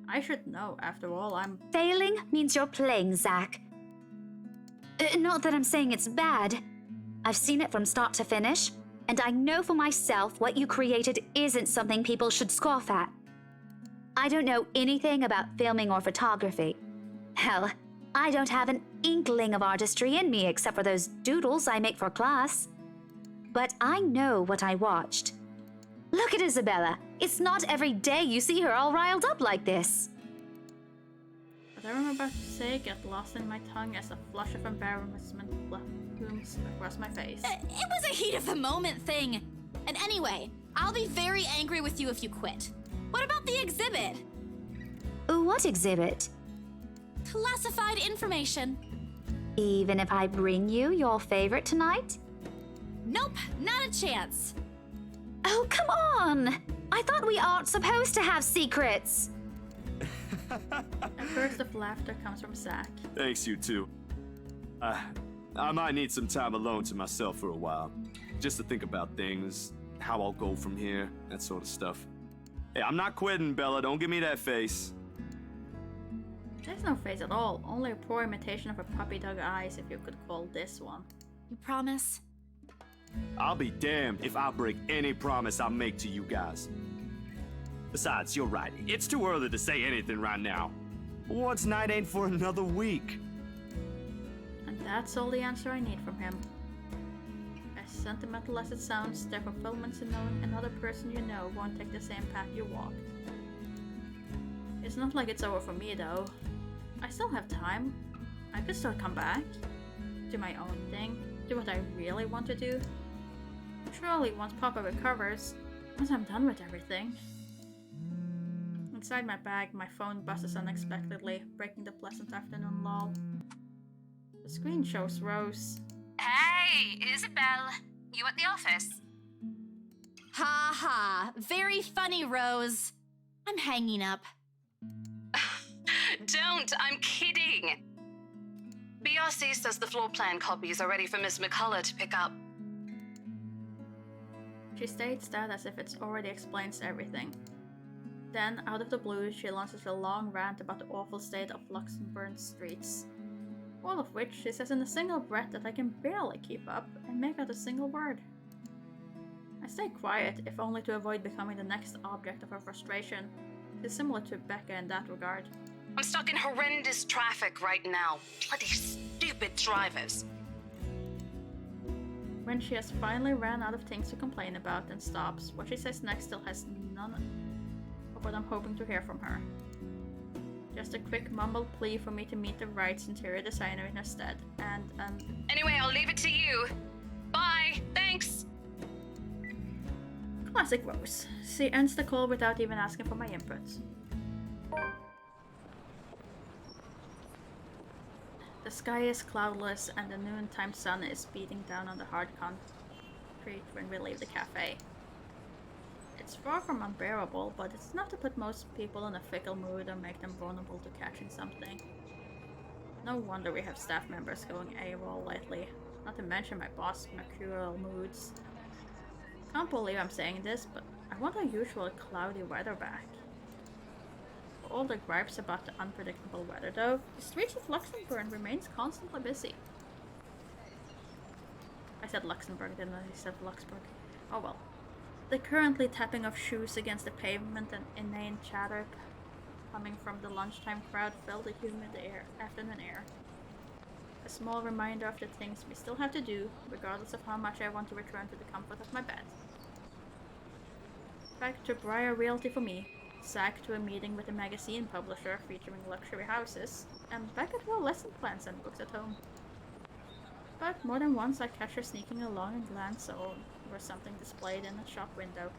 I should know, after all, I'm... Failing means you're playing, Zack. Not that I'm saying it's bad. I've seen it from start to finish, and I know for myself what you created isn't something people should scoff at. I don't know anything about filming or photography. Hell, I don't have an inkling of artistry in me except for those doodles I make for class. But I know what I watched. Look at Isabella. It's not every day you see her all riled up like this. What I'm about to say get lost in my tongue as a flush of embarrassment blooms across my face. It was a heat of the moment thing. And anyway, I'll be very angry with you if you quit. What about the exhibit? What exhibit? Classified information. Even if I bring you your favorite tonight? Nope, not a chance. Oh, come on! I thought we aren't supposed to have secrets! A burst of laughter comes from Zack. Thanks, you two. I might need some time alone to myself for a while. Just to think about things, how I'll go from here, that sort of stuff. Hey, I'm not quitting, Bella. Don't give me that face. There's no face at all, only a poor imitation of a puppy dog eyes if you could call this one. You promise? I'll be damned if I break any promise I make to you guys. Besides, you're right. It's too early to say anything right now. What's night ain't for another week. And that's all the answer I need from him. As sentimental as it sounds, there are fulfillments in knowing another person you know won't take the same path you walked. It's not like it's over for me though. I still have time. I could still come back. Do my own thing. Do what I really want to do. Surely once Papa recovers, once I'm done with everything. Inside my bag, my phone buzzes unexpectedly, breaking the pleasant afternoon lull. The screen shows Rose. Hey, Isabel. You at the office? Ha ha. Very funny, Rose. I'm hanging up. Don't, I'm kidding. BRC says the floor plan copies are ready for Miss McCullough to pick up. She states that as if it already explains everything. Then, out of the blue, she launches a long rant about the awful state of Luxembourg streets. All of which she says in a single breath that I can barely keep up and make out a single word. I stay quiet, if only to avoid becoming the next object of her frustration. It is similar to Becca in that regard. I'm stuck in horrendous traffic right now. Bloody stupid drivers. When she has finally ran out of things to complain about and stops, what she says next still has none of what I'm hoping to hear from her. Just a quick mumbled plea for me to meet the right interior designer in her stead, and Anyway, I'll leave it to you. Bye, thanks. Classic Rose. She ends the call without even asking for my input. The sky is cloudless and the noontime sun is beating down on the hard concrete when we leave the cafe. It's far from unbearable, but it's enough to put most people in a fickle mood and make them vulnerable to catching something. No wonder we have staff members going AWOL lately, not to mention my boss's mercurial moods. Can't believe I'm saying this, but I want our usual cloudy weather back. For all the gripes about the unpredictable weather though, the streets of Luxembourg remains constantly busy. I said Luxembourg, didn't I? I said Luxembourg. Oh well. The currently tapping of shoes against the pavement and inane chatter coming from the lunchtime crowd filled the humid afternoon air. A small reminder of the things we still have to do, regardless of how much I want to return to the comfort of my bed. Back to Briar Realty for me, Zach to a meeting with a magazine publisher featuring luxury houses, and back at her lesson plans and books at home. But more than once I catch her sneaking along and glance over something displayed in a shop window.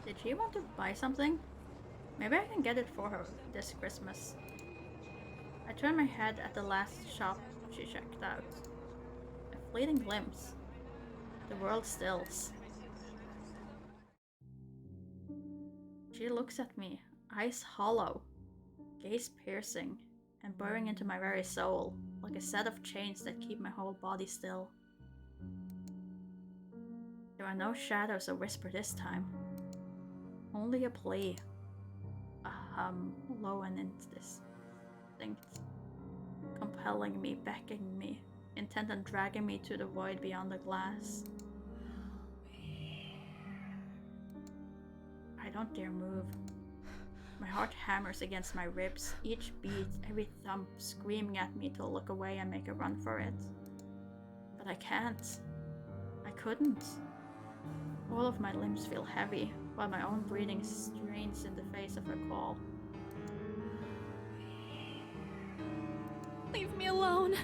Did she want to buy something? Maybe I can get it for her this Christmas. I turn my head at the last shop she checked out. A fleeting glimpse. The world stills. She looks at me, eyes hollow, gaze piercing, and burrowing into my very soul, like a set of chains that keep my whole body still. There are no shadows or whisper this time. Only a plea. A hum, low and indistinct, compelling me, beckoning me, intent on dragging me to the void beyond the glass. I don't dare move. My heart hammers against my ribs, each beat, every thump screaming at me to look away and make a run for it. But I can't. I couldn't. All of my limbs feel heavy, while my own breathing strains in the face of her call. Leave me alone.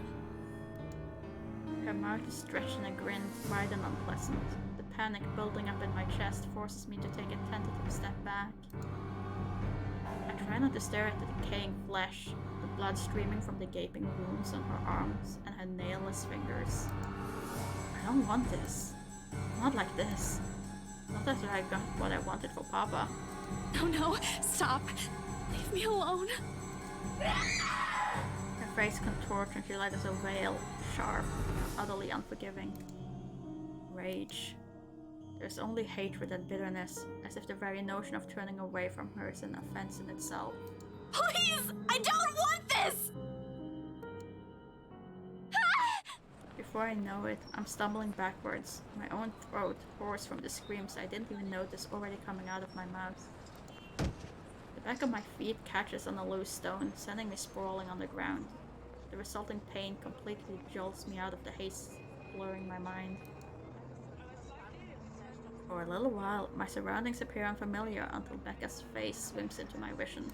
Her mouth is stretched in a grin, wide and unpleasant. The panic building up in my chest forces me to take a tentative step back. I try not to stare at the decaying flesh, the blood streaming from the gaping wounds on her arms and her nailless fingers. I don't want this. Not like this. Not after I got what I wanted for Papa. No, stop. Leave me alone. Her face contorts and she lights a veil, sharp, utterly unforgiving. Rage. There's only hatred and bitterness, as if the very notion of turning away from her is an offense in itself. Please! I don't want this! Before I know it, I'm stumbling backwards, my own throat hoarse from the screams I didn't even notice already coming out of my mouth. The back of my feet catches on a loose stone, sending me sprawling on the ground. The resulting pain completely jolts me out of the haze, blurring my mind. For a little while, my surroundings appear unfamiliar until Becca's face swims into my vision.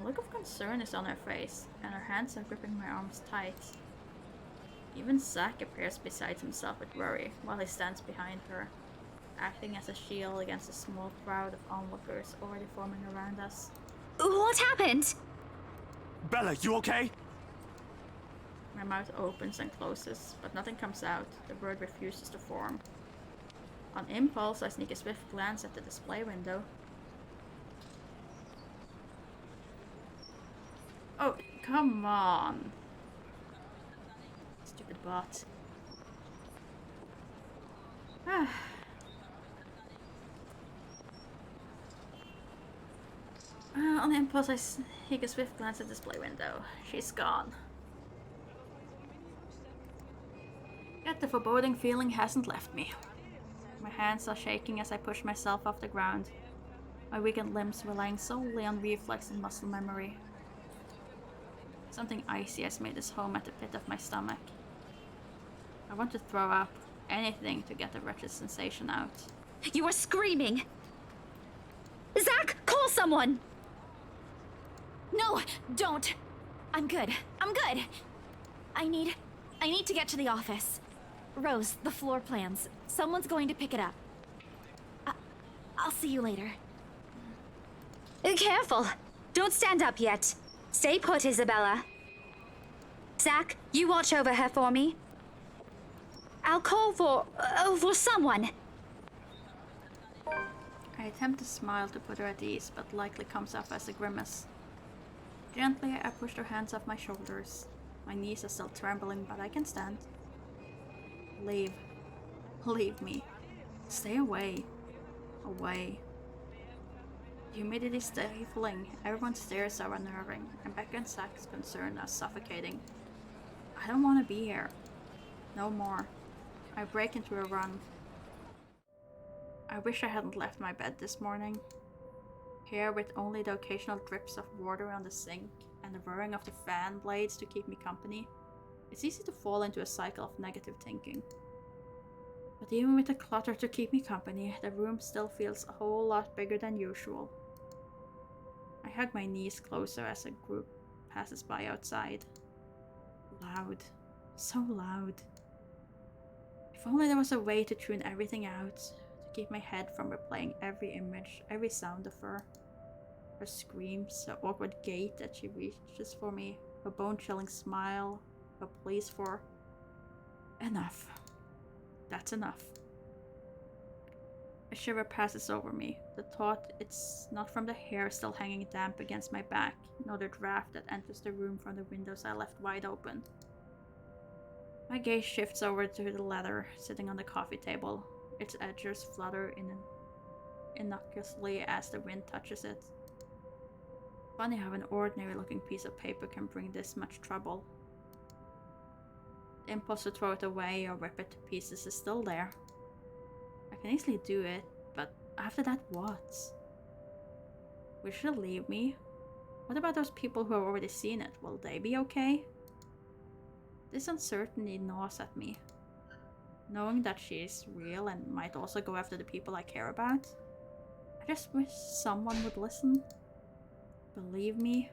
A look of concern is on her face, and her hands are gripping my arms tight. Even Zach appears beside himself with worry, while he stands behind her, acting as a shield against a small crowd of onlookers already forming around us. What happened? Bella, you okay? My mouth opens and closes, but nothing comes out. The word refuses to form. On impulse, I sneak a swift glance at the display window. Oh, come on! Stupid bot. On impulse, I sneak a swift glance at the display window. She's gone. Yet the foreboding feeling hasn't left me. My hands are shaking as I push myself off the ground, my weakened limbs relying solely on reflex and muscle memory. Something icy has made its home at the pit of my stomach. I want to throw up, anything to get the wretched sensation out. You are screaming! Zach, call someone! No, don't! I'm good. I'm good! I need to get to the office. Rose, the floor plans. Someone's going to pick it up. I'll see you later. Careful! Don't stand up yet. Stay put, Isabella. Zach, you watch over her for me. I'll call for someone. I attempt to smile to put her at ease, but likely comes off as a grimace. Gently, I pushed her hands off my shoulders. My knees are still trembling, but I can stand. Leave. Leave me. Stay away. Away. The humidity is stifling, everyone's stares are unnerving, and Becca and Zach's concern are suffocating. I don't want to be here. No more. I break into a run. I wish I hadn't left my bed this morning. Here with only the occasional drips of water on the sink and the whirring of the fan blades to keep me company, it's easy to fall into a cycle of negative thinking. But even with the clutter to keep me company, the room still feels a whole lot bigger than usual. I hug my knees closer as a group passes by outside. Loud. So loud. If only there was a way to tune everything out, to keep my head from replaying every image, every sound of her. Her screams, her awkward gait that she reaches for me, her bone-chilling smile, her pleas for... Enough. That's enough. A shiver passes over me, the thought it's not from the hair still hanging damp against my back, nor the draft that enters the room from the windows I left wide open. My gaze shifts over to the leather sitting on the coffee table, its edges flutter innocuously as the wind touches it. Funny how an ordinary looking piece of paper can bring this much trouble. The impulse to throw it away or rip it to pieces is still there. I can easily do it, but after that, what? Will she leave me? What about those people who have already seen it? Will they be okay? This uncertainty gnaws at me. Knowing that she is real and might also go after the people I care about. I just wish someone would listen. Believe me.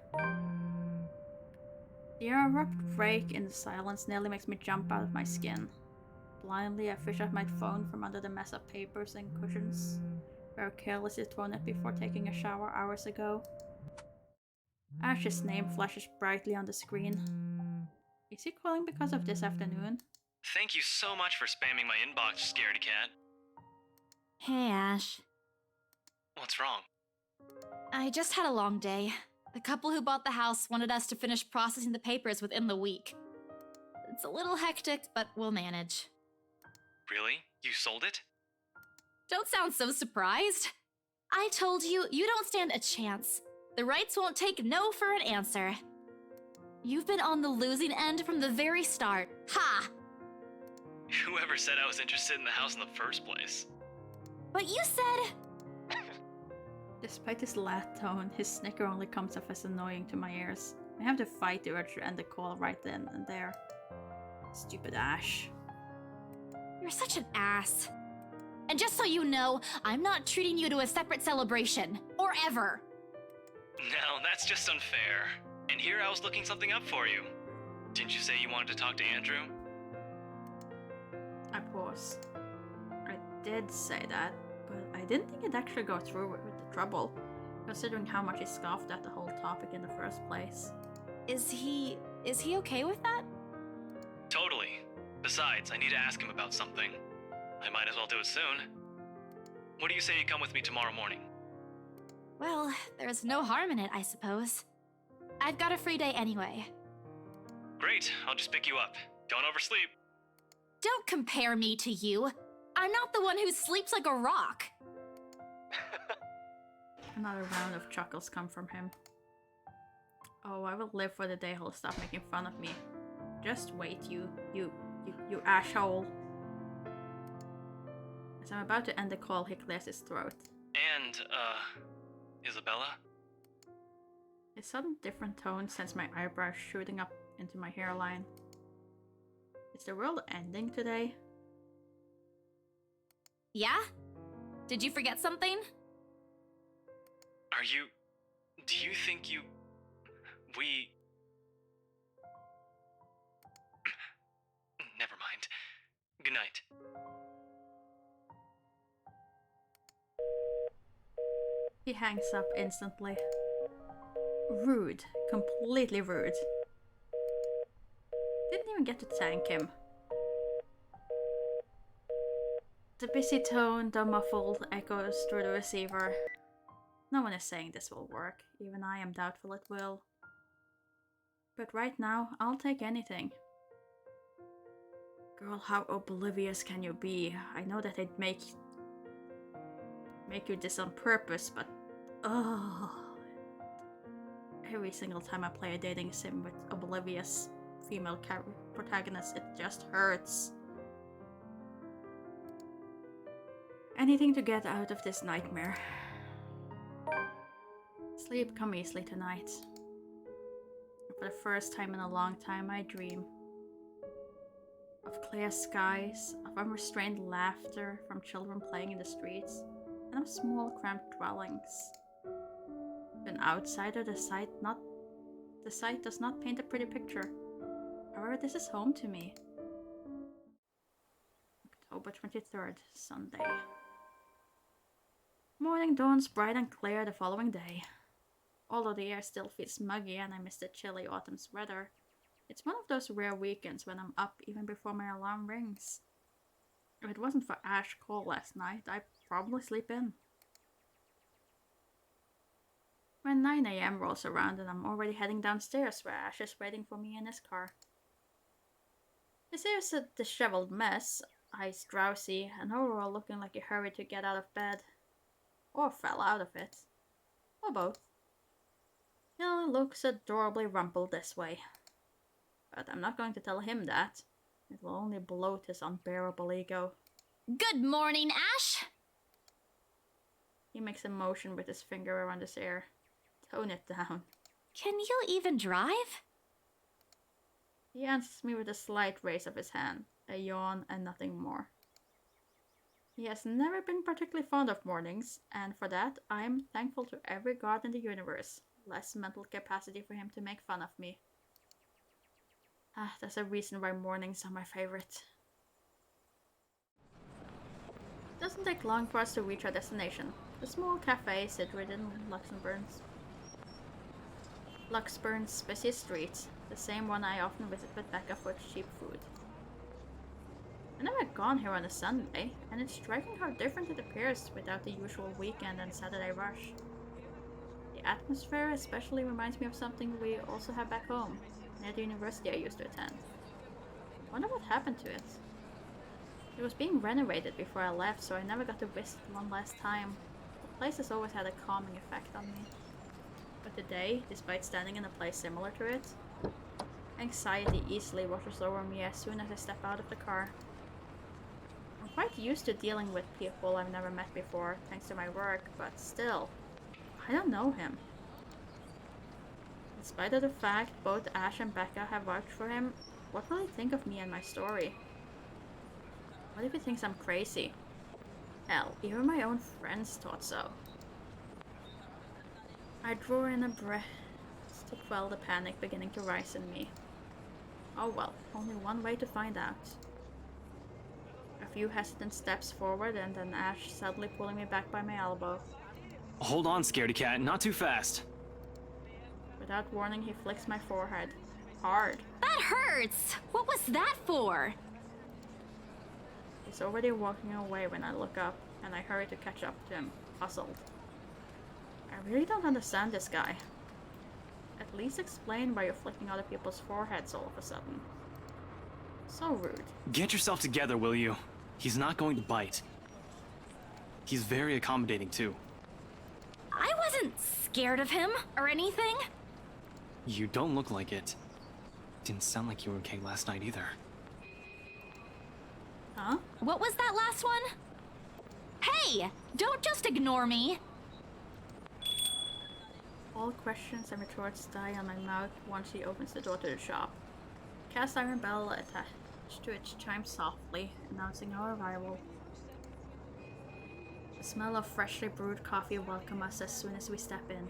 The abrupt break in the silence nearly makes me jump out of my skin. Blindly, I fish out my phone from under the mess of papers and cushions, where I carelessly thrown it before taking a shower hours ago. Ash's name flashes brightly on the screen. Is he calling because of this afternoon? Thank you so much for spamming my inbox, Scaredy Cat. Hey, Ash. What's wrong? I just had a long day. The couple who bought the house wanted us to finish processing the papers within the week. It's a little hectic, but we'll manage. Really? You sold it? Don't sound so surprised. I told you, you don't stand a chance. The rights won't take no for an answer. You've been on the losing end from the very start. Ha! Whoever said I was interested in the house in the first place? But you said... Despite his laugh tone, his snicker only comes off as annoying to my ears. I have to fight the urge to end the call right then and there. Stupid Ash. You're such an ass. And just so you know, I'm not treating you to a separate celebration. Or ever. No, that's just unfair. And here I was looking something up for you. Didn't you say you wanted to talk to Andrew? I pause. I did say that, but I didn't think it'd actually go through with the trouble, considering how much he scoffed at the whole topic in the first place. Is he okay with that? Totally. Besides, I need to ask him about something. I might as well do it soon. What do you say you come with me tomorrow morning? Well, there's no harm in it, I suppose. I've got a free day anyway. Great, I'll just pick you up. Don't oversleep. Don't compare me to you. I'm not the one who sleeps like a rock. Another round of chuckles come from him. Oh, I will live for the day he'll stop making fun of me. Just wait, you asshole. As I'm about to end the call, he clears his throat. And, Isabella? A sudden different tone sends my eyebrows shooting up into my hairline. Is the world ending today? Yeah? Did you forget something? Do you think we... Never mind. Good night. He hangs up instantly. Rude. Completely rude. Didn't even get to thank him. The busy tone, the muffled, echoes through the receiver. No one is saying this will work. Even I am doubtful it will. But right now, I'll take anything. Girl, how oblivious can you be? I know that they'd make make you this on purpose, but oh, every single time I play a dating sim with oblivious female protagonist, it just hurts. Anything to get out of this nightmare. Sleep come easily tonight. For the first time in a long time, I dream of clear skies, of unrestrained laughter from children playing in the streets, and of small cramped dwellings. To an outsider, the sight does not paint a pretty picture. However, this is home to me. October 23rd, Sunday. Morning dawns bright and clear the following day. Although the air still feels muggy and I miss the chilly autumn's weather, it's one of those rare weekends when I'm up even before my alarm rings. If it wasn't for Ash call last night, I'd probably sleep in. When 9 AM rolls around and I'm already heading downstairs where Ash is waiting for me in his car. His hair is a disheveled mess, eyes drowsy, and overall looking like he hurried to get out of bed. Or fell out of it. Or both. He only looks adorably rumpled this way. But I'm not going to tell him that. It will only bloat his unbearable ego. Good morning, Ash! He makes a motion with his finger around his ear. Tone it down. Can you even drive? He answers me with a slight raise of his hand, a yawn and nothing more. He has never been particularly fond of mornings, and for that I am thankful to every god in the universe. Less mental capacity for him to make fun of me. There's a reason why mornings are my favorite. It doesn't take long for us to reach our destination. The small cafe situated in Luxburn's busiest street, the same one I often visit with Becca for cheap food. I've never gone here on a Sunday, and it's striking how different it appears without the usual weekend and Saturday rush. The atmosphere especially reminds me of something we also have back home, near the university I used to attend. I wonder what happened to it. It was being renovated before I left, so I never got to visit one last time. The place has always had a calming effect on me. But today, despite standing in a place similar to it, anxiety easily washes over me as soon as I step out of the car. I'm quite used to dealing with people I've never met before, thanks to my work, but still, I don't know him. In spite of the fact both Ash and Becca have vouched for him, what will he think of me and my story? What if he thinks I'm crazy? Hell, even my own friends thought so. I draw in a breath to quell the panic beginning to rise in me. Oh well, only one way to find out. A few hesitant steps forward and then Ash suddenly pulling me back by my elbow. Hold on, scaredy cat, not too fast. Without warning, he flicks my forehead. Hard. That hurts! What was that for? He's already walking away when I look up, and I hurry to catch up to him, puzzled. I really don't understand this guy. At least explain why you're flicking other people's foreheads all of a sudden. So rude. Get yourself together, will you? He's not going to bite. He's very accommodating, too. I wasn't scared of him or anything. You don't look like it. Didn't sound like you were okay last night either. Huh? What was that last one? Hey! Don't just ignore me! All questions and retorts die on my mouth once he opens the door to the shop. The cast iron bell attached to it chimes softly, announcing our arrival. The smell of freshly brewed coffee welcomes us as soon as we step in.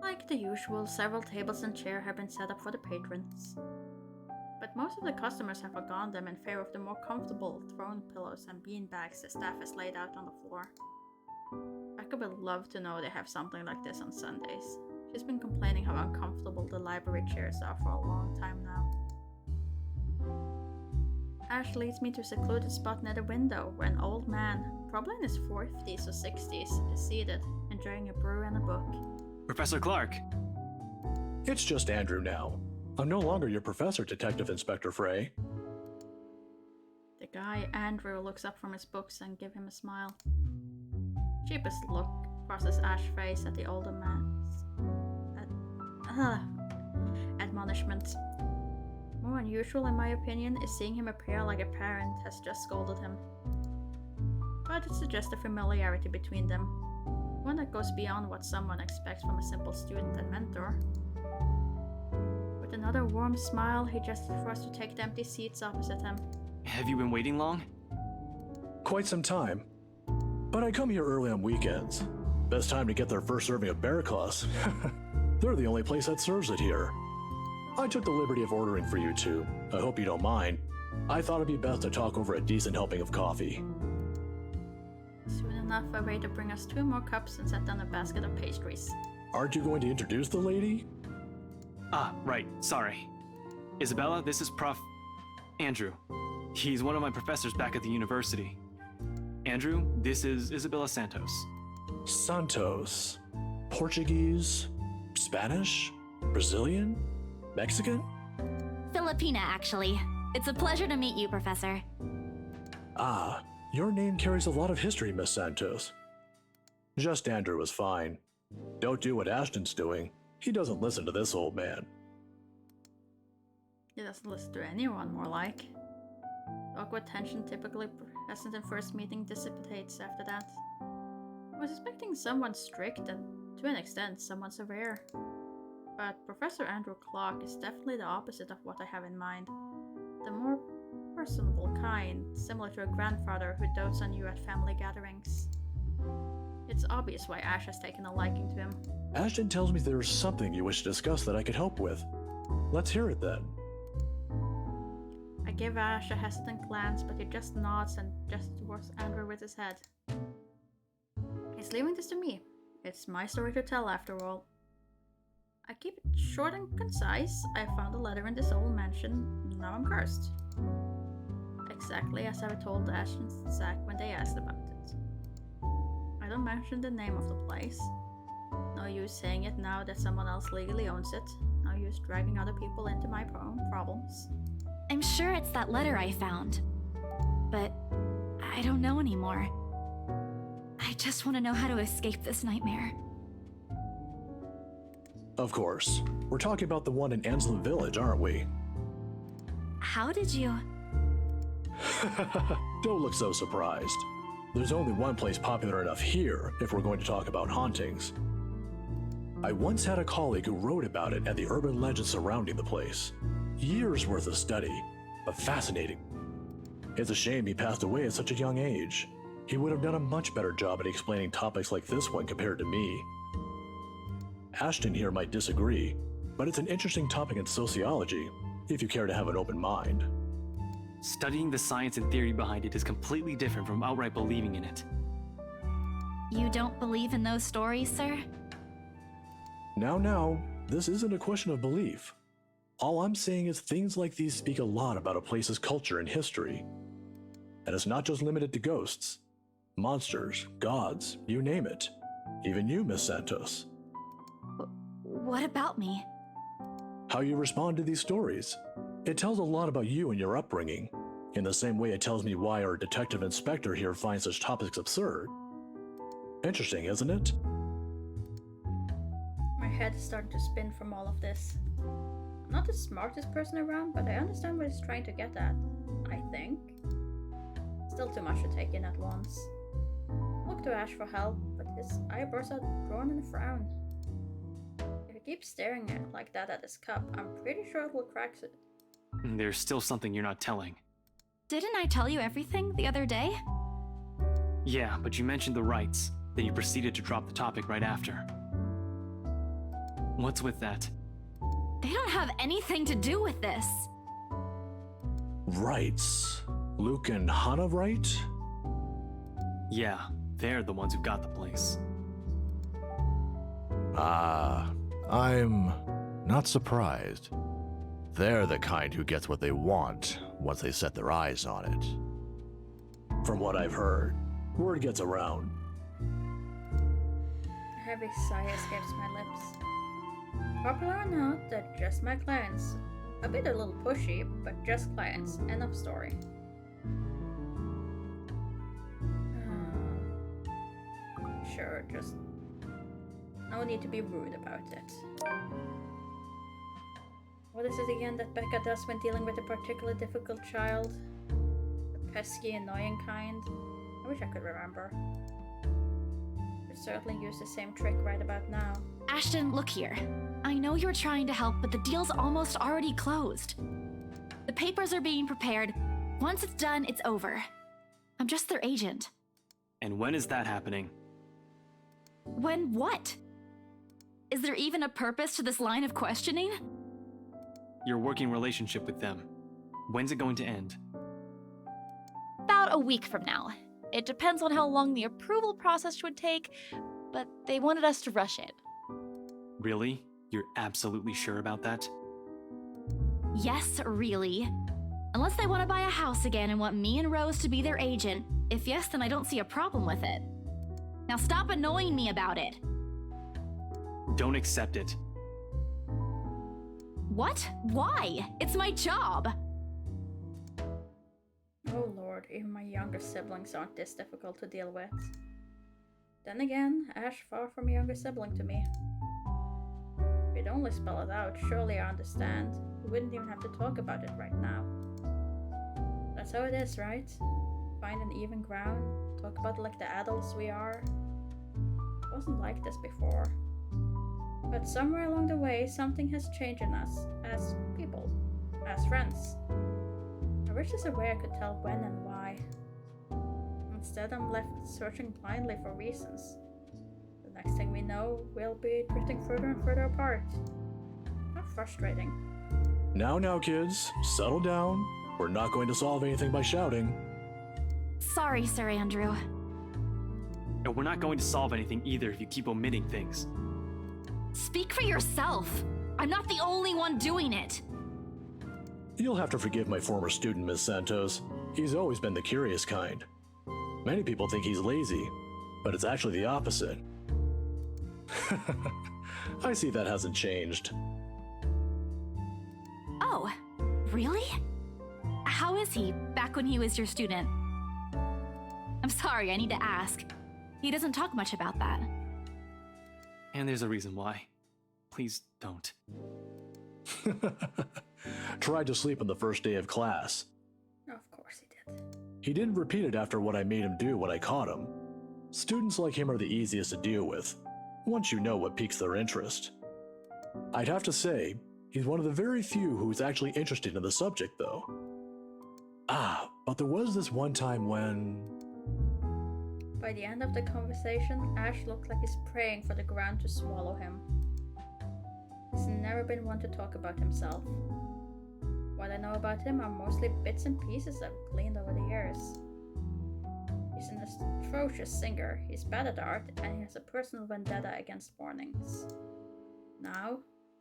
Like the usual, several tables and chairs have been set up for the patrons. But most of the customers have forgone them in favor of the more comfortable throne pillows and bean bags the staff has laid out on the floor. Becca would love to know they have something like this on Sundays. She's been complaining how uncomfortable the library chairs are for a long time now. Ash leads me to a secluded spot near the window where an old man, probably in his 40s or 60s, is seated, enjoying a brew and a book. Professor Clark! It's just Andrew now. I'm no longer your professor, Detective Inspector Frey. The guy, Andrew, looks up from his books and gives him a smile. Cheapest look crosses Ash's face at the older man's admonishment. More unusual, in my opinion, is seeing him appear like a parent has just scolded him. But it suggests a familiarity between them, one that goes beyond what someone expects from a simple student and mentor. With another warm smile, he gestures for us to take the empty seats opposite him. Have you been waiting long? Quite some time. But I come here early on weekends. Best time to get their first serving of bear claws. They're the only place that serves it here. I took the liberty of ordering for you two. I hope you don't mind. I thought it'd be best to talk over a decent helping of coffee. Soon enough, a waiter brings us 2 more cups and set down a basket of pastries. Aren't you going to introduce the lady? Ah, right, sorry. Isabella, this is Prof. Andrew. He's one of my professors back at the university. Andrew, this is Isabella Santos. Santos. Portuguese? Spanish? Brazilian? Mexican? Filipina, actually. It's a pleasure to meet you, Professor. Ah, your name carries a lot of history, Miss Santos. Just Andrew is fine. Don't do what Ashton's doing. He doesn't listen to this old man. He doesn't listen to anyone, more like. The awkward tension typically present in first meeting dissipates after that. I was expecting someone strict and, to an extent, someone severe. But Professor Andrew Clark is definitely the opposite of what I have in mind. The more personable kind, similar to a grandfather who dotes on you at family gatherings. It's obvious why Ash has taken a liking to him. Ashton tells me there's something you wish to discuss that I could help with. Let's hear it then. I give Ash a hesitant glance, but he just nods and gestures towards Andrew with his head. He's leaving this to me. It's my story to tell, after all. I keep it short and concise. I found a letter in this old mansion. Now I'm cursed. Exactly as I told Ashton and Zach when they asked about it. I don't mention the name of the place. No use saying it now that someone else legally owns it. No use dragging other people into my own problems. I'm sure it's that letter I found. But I don't know anymore. I just want to know how to escape this nightmare. Of course. We're talking about the one in Anslem Village, aren't we? How did you... Don't look so surprised. There's only one place popular enough here if we're going to talk about hauntings. I once had a colleague who wrote about it and the urban legends surrounding the place. Years worth of study, but fascinating. It's a shame he passed away at such a young age. He would have done a much better job at explaining topics like this one compared to me. Ashton here might disagree, but it's an interesting topic in sociology, if you care to have an open mind. Studying the science and theory behind it is completely different from outright believing in it. You don't believe in those stories, sir? Now, this isn't a question of belief. All I'm saying is things like these speak a lot about a place's culture and history. And it's not just limited to ghosts. Monsters, gods, you name it. Even you, Miss Santos. What about me? How you respond to these stories. It tells a lot about you and your upbringing, in the same way it tells me why our detective inspector here finds such topics absurd. Interesting, isn't it? My head is starting to spin from all of this. I'm not the smartest person around, but I understand what he's trying to get at, I think. Still too much to take in at once. Look to Ash for help, but his eyebrows are drawn in a frown. If he keeps staring at like that at his cup, I'm pretty sure it will crack it. There's still something you're not telling. Didn't I tell you everything the other day? Yeah, but you mentioned the rights, then you proceeded to drop the topic right after. What's with that? They don't have anything to do with this. Rights. Luke and Hannah, right? Yeah, they're the ones who got the place. I'm not surprised. They're the kind who gets what they want once they set their eyes on it. From what I've heard, word gets around. A heavy sigh escapes my lips. Popular or not, they're just my clients. A little pushy, but just clients. End of story. sure, just no need to be rude about it. What is it again that Becca does when dealing with a particularly difficult child? The pesky, annoying kind? I wish I could remember. Could certainly use the same trick right about now. Ashton, look here. I know you're trying to help, but the deal's almost already closed. The papers are being prepared. Once it's done, it's over. I'm just their agent. And when is that happening? When what? Is there even a purpose to this line of questioning? Your working relationship with them. When's it going to end? About a week from now. It depends on how long the approval process would take, but they wanted us to rush it. Really? You're absolutely sure about that? Yes, really. Unless they want to buy a house again and want me and Rose to be their agent. If yes, then I don't see a problem with it. Now stop annoying me about it. Don't accept it. What? Why? It's my job! Oh lord, even my younger siblings aren't this difficult to deal with. Then again, Ash far from a younger sibling to me. If you'd only spell it out, surely I understand. We wouldn't even have to talk about it right now. That's how it is, right? Find an even ground, talk about it like the adults we are. It wasn't like this before. But somewhere along the way, something has changed in us, as people, as friends. I wish there's a way I could tell when and why. Instead, I'm left searching blindly for reasons. The next thing we know, we'll be drifting further and further apart. How frustrating. Now, kids, settle down. We're not going to solve anything by shouting. Sorry, Sir Andrew. And we're not going to solve anything either if you keep omitting things. Speak for yourself. I'm not the only one doing it. You'll have to forgive my former student, Miss Santos. He's always been the curious kind. Many people think he's lazy, but it's actually the opposite. I see that hasn't changed. Oh, really? How is he back when he was your student? I'm sorry, I need to ask. He doesn't talk much about that. And there's a reason why. Please don't. Tried to sleep on the first day of class. Of course he did. He didn't repeat it after what I made him do when I caught him. Students like him are the easiest to deal with, once you know what piques their interest. I'd have to say, he's one of the very few who's actually interested in the subject, though. But there was this one time when... By the end of the conversation, Ash looked like he's praying for the ground to swallow him. He's never been one to talk about himself. What I know about him are mostly bits and pieces I've gleaned over the years. He's an atrocious singer, he's bad at art, and he has a personal vendetta against mornings. Now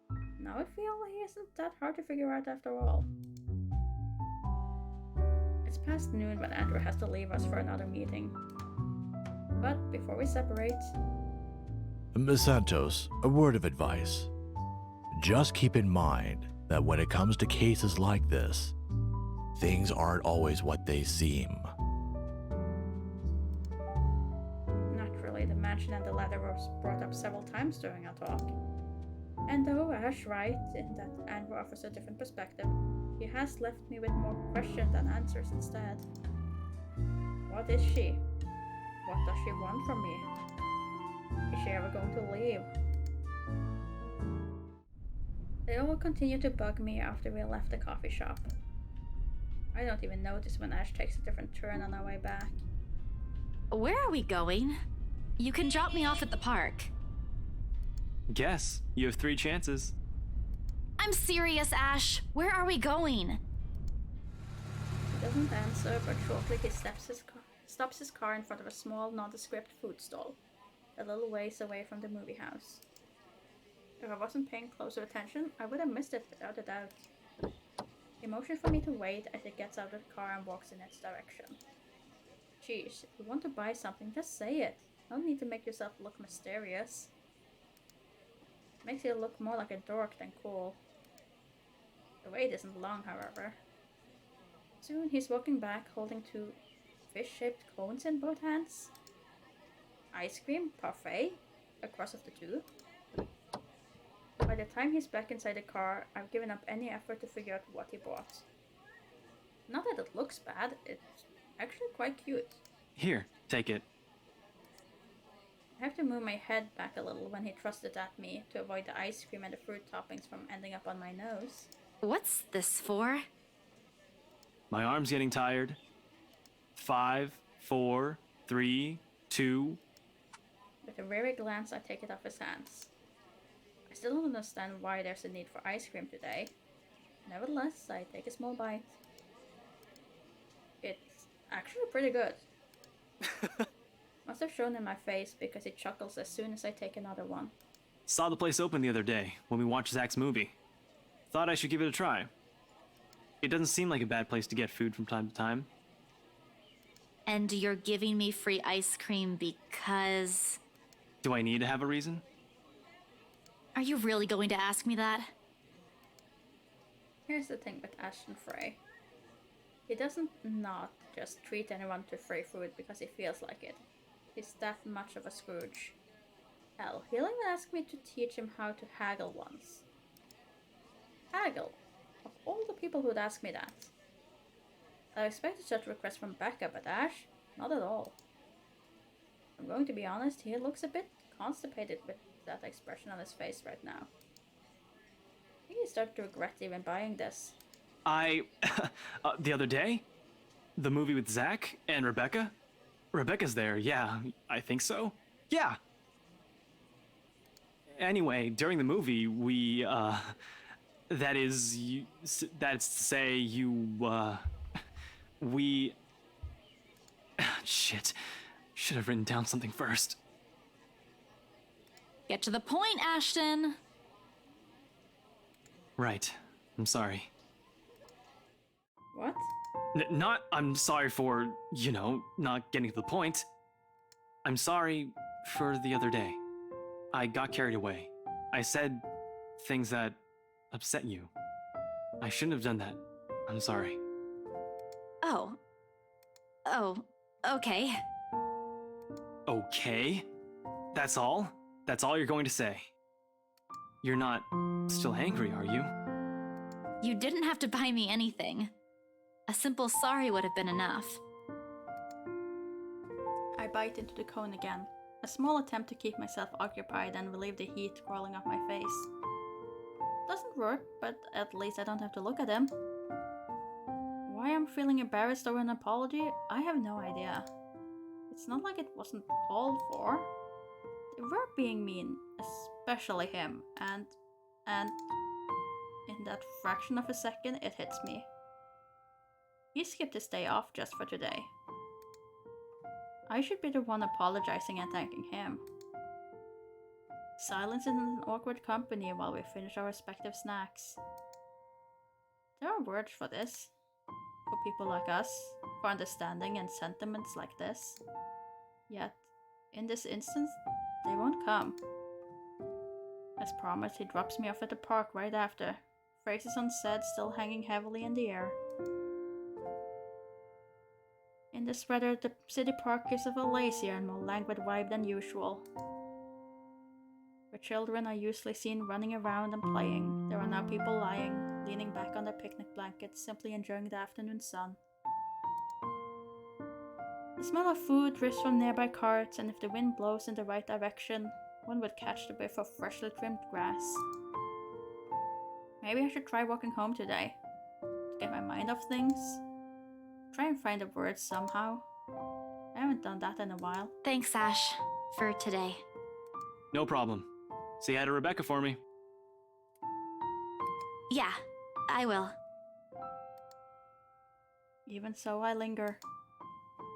I feel he isn't that hard to figure out after all. It's past noon when Andrew has to leave us for another meeting. But before we separate... Miss Santos, a word of advice. Just keep in mind that when it comes to cases like this, things aren't always what they seem. Naturally, the mansion and the ladder was brought up several times during our talk. And though Ash right in that Andrew offers a different perspective, he has left me with more questions than answers instead. What is she? What does she want from me? Is she ever going to leave? They all continue to bug me after we left the coffee shop. I don't even notice when Ash takes a different turn on our way back. Where are we going? You can drop me off at the park. Guess. You have 3 chances. I'm serious, Ash. Where are we going? He doesn't answer, but shortly he stops his car in front of a small, nondescript food stall, a little ways away from the movie house. If I wasn't paying closer attention, I would have missed it without a doubt. He motions for me to wait as he gets out of the car and walks in its direction. Jeez, if you want to buy something, just say it. No need to make yourself look mysterious. Makes you look more like a dork than cool. The wait isn't long, however. Soon he's walking back, holding 2 fish-shaped cones in both hands. ice cream parfait, a cross of the two. By the time he's back inside the car, I've given up any effort to figure out what he bought. Not that it looks bad, it's actually quite cute. Here, take it. I have to move my head back a little when he thrusts it at me to avoid the ice cream and the fruit toppings from ending up on my nose. What's this for? My arm's getting tired. 5, 4, 3, 2. With a weary glance, I take it off his hands. I still don't understand why there's a need for ice cream today. Nevertheless, I take a small bite. It's actually pretty good. Must have shown in my face because he chuckles as soon as I take another one. Saw the place open the other day when we watched Zach's movie. Thought I should give it a try. It doesn't seem like a bad place to get food from time to time. And you're giving me free ice cream because... Do I need to have a reason? Are you really going to ask me that? Here's the thing with Ashton Frey. He doesn't not just treat anyone to free food because he feels like it. He's that much of a Scrooge. Hell, he'll even ask me to teach him how to haggle once. Haggle? Of all the people who'd ask me that. I expected such a request from Becca, but Ash, not at all. I'm going to be honest, he looks a bit constipated with that expression on his face right now. I think he started to regret even buying this. The other day? The movie with Zach and Rebecca? Rebecca's there, yeah, I think so. Yeah! Anyway, during the movie, we, that's to say, we... Shit. Should have written down something first. Get to the point, Ashton! Right. I'm sorry. What? I'm sorry for, not getting to the point. I'm sorry for the other day. I got carried away. I said things that upset you. I shouldn't have done that. I'm sorry. Oh, okay. Okay? That's all? That's all you're going to say? You're not still angry, are you? You didn't have to buy me anything. A simple sorry would have been enough. I bite into the cone again. A small attempt to keep myself occupied and relieve the heat crawling up my face. Doesn't work, but at least I don't have to look at him. Why I'm feeling embarrassed over an apology, I have no idea. It's not like it wasn't called for. They were being mean, especially him, and in that fraction of a second it hits me. He skipped his day off just for today. I should be the one apologizing and thanking him. Silence is an awkward company while we finish our respective snacks. There are words for this. For people like us, for understanding and sentiments like this. Yet, in this instance, they won't come. As promised, he drops me off at the park right after, phrases unsaid still hanging heavily in the air. In this weather, the city park is of a lazier and more languid vibe than usual. Where children are usually seen running around and playing, there are now people lying, leaning back on their picnic blankets, simply enjoying the afternoon sun. The smell of food drifts from nearby carts, and if the wind blows in the right direction, one would catch the whiff of freshly trimmed grass. Maybe I should try walking home today, to get my mind off things. Try and find the words somehow. I haven't done that in a while. Thanks, Ash, for today. No problem. Say hi to Rebecca for me. Yeah, I will. Even so, I linger.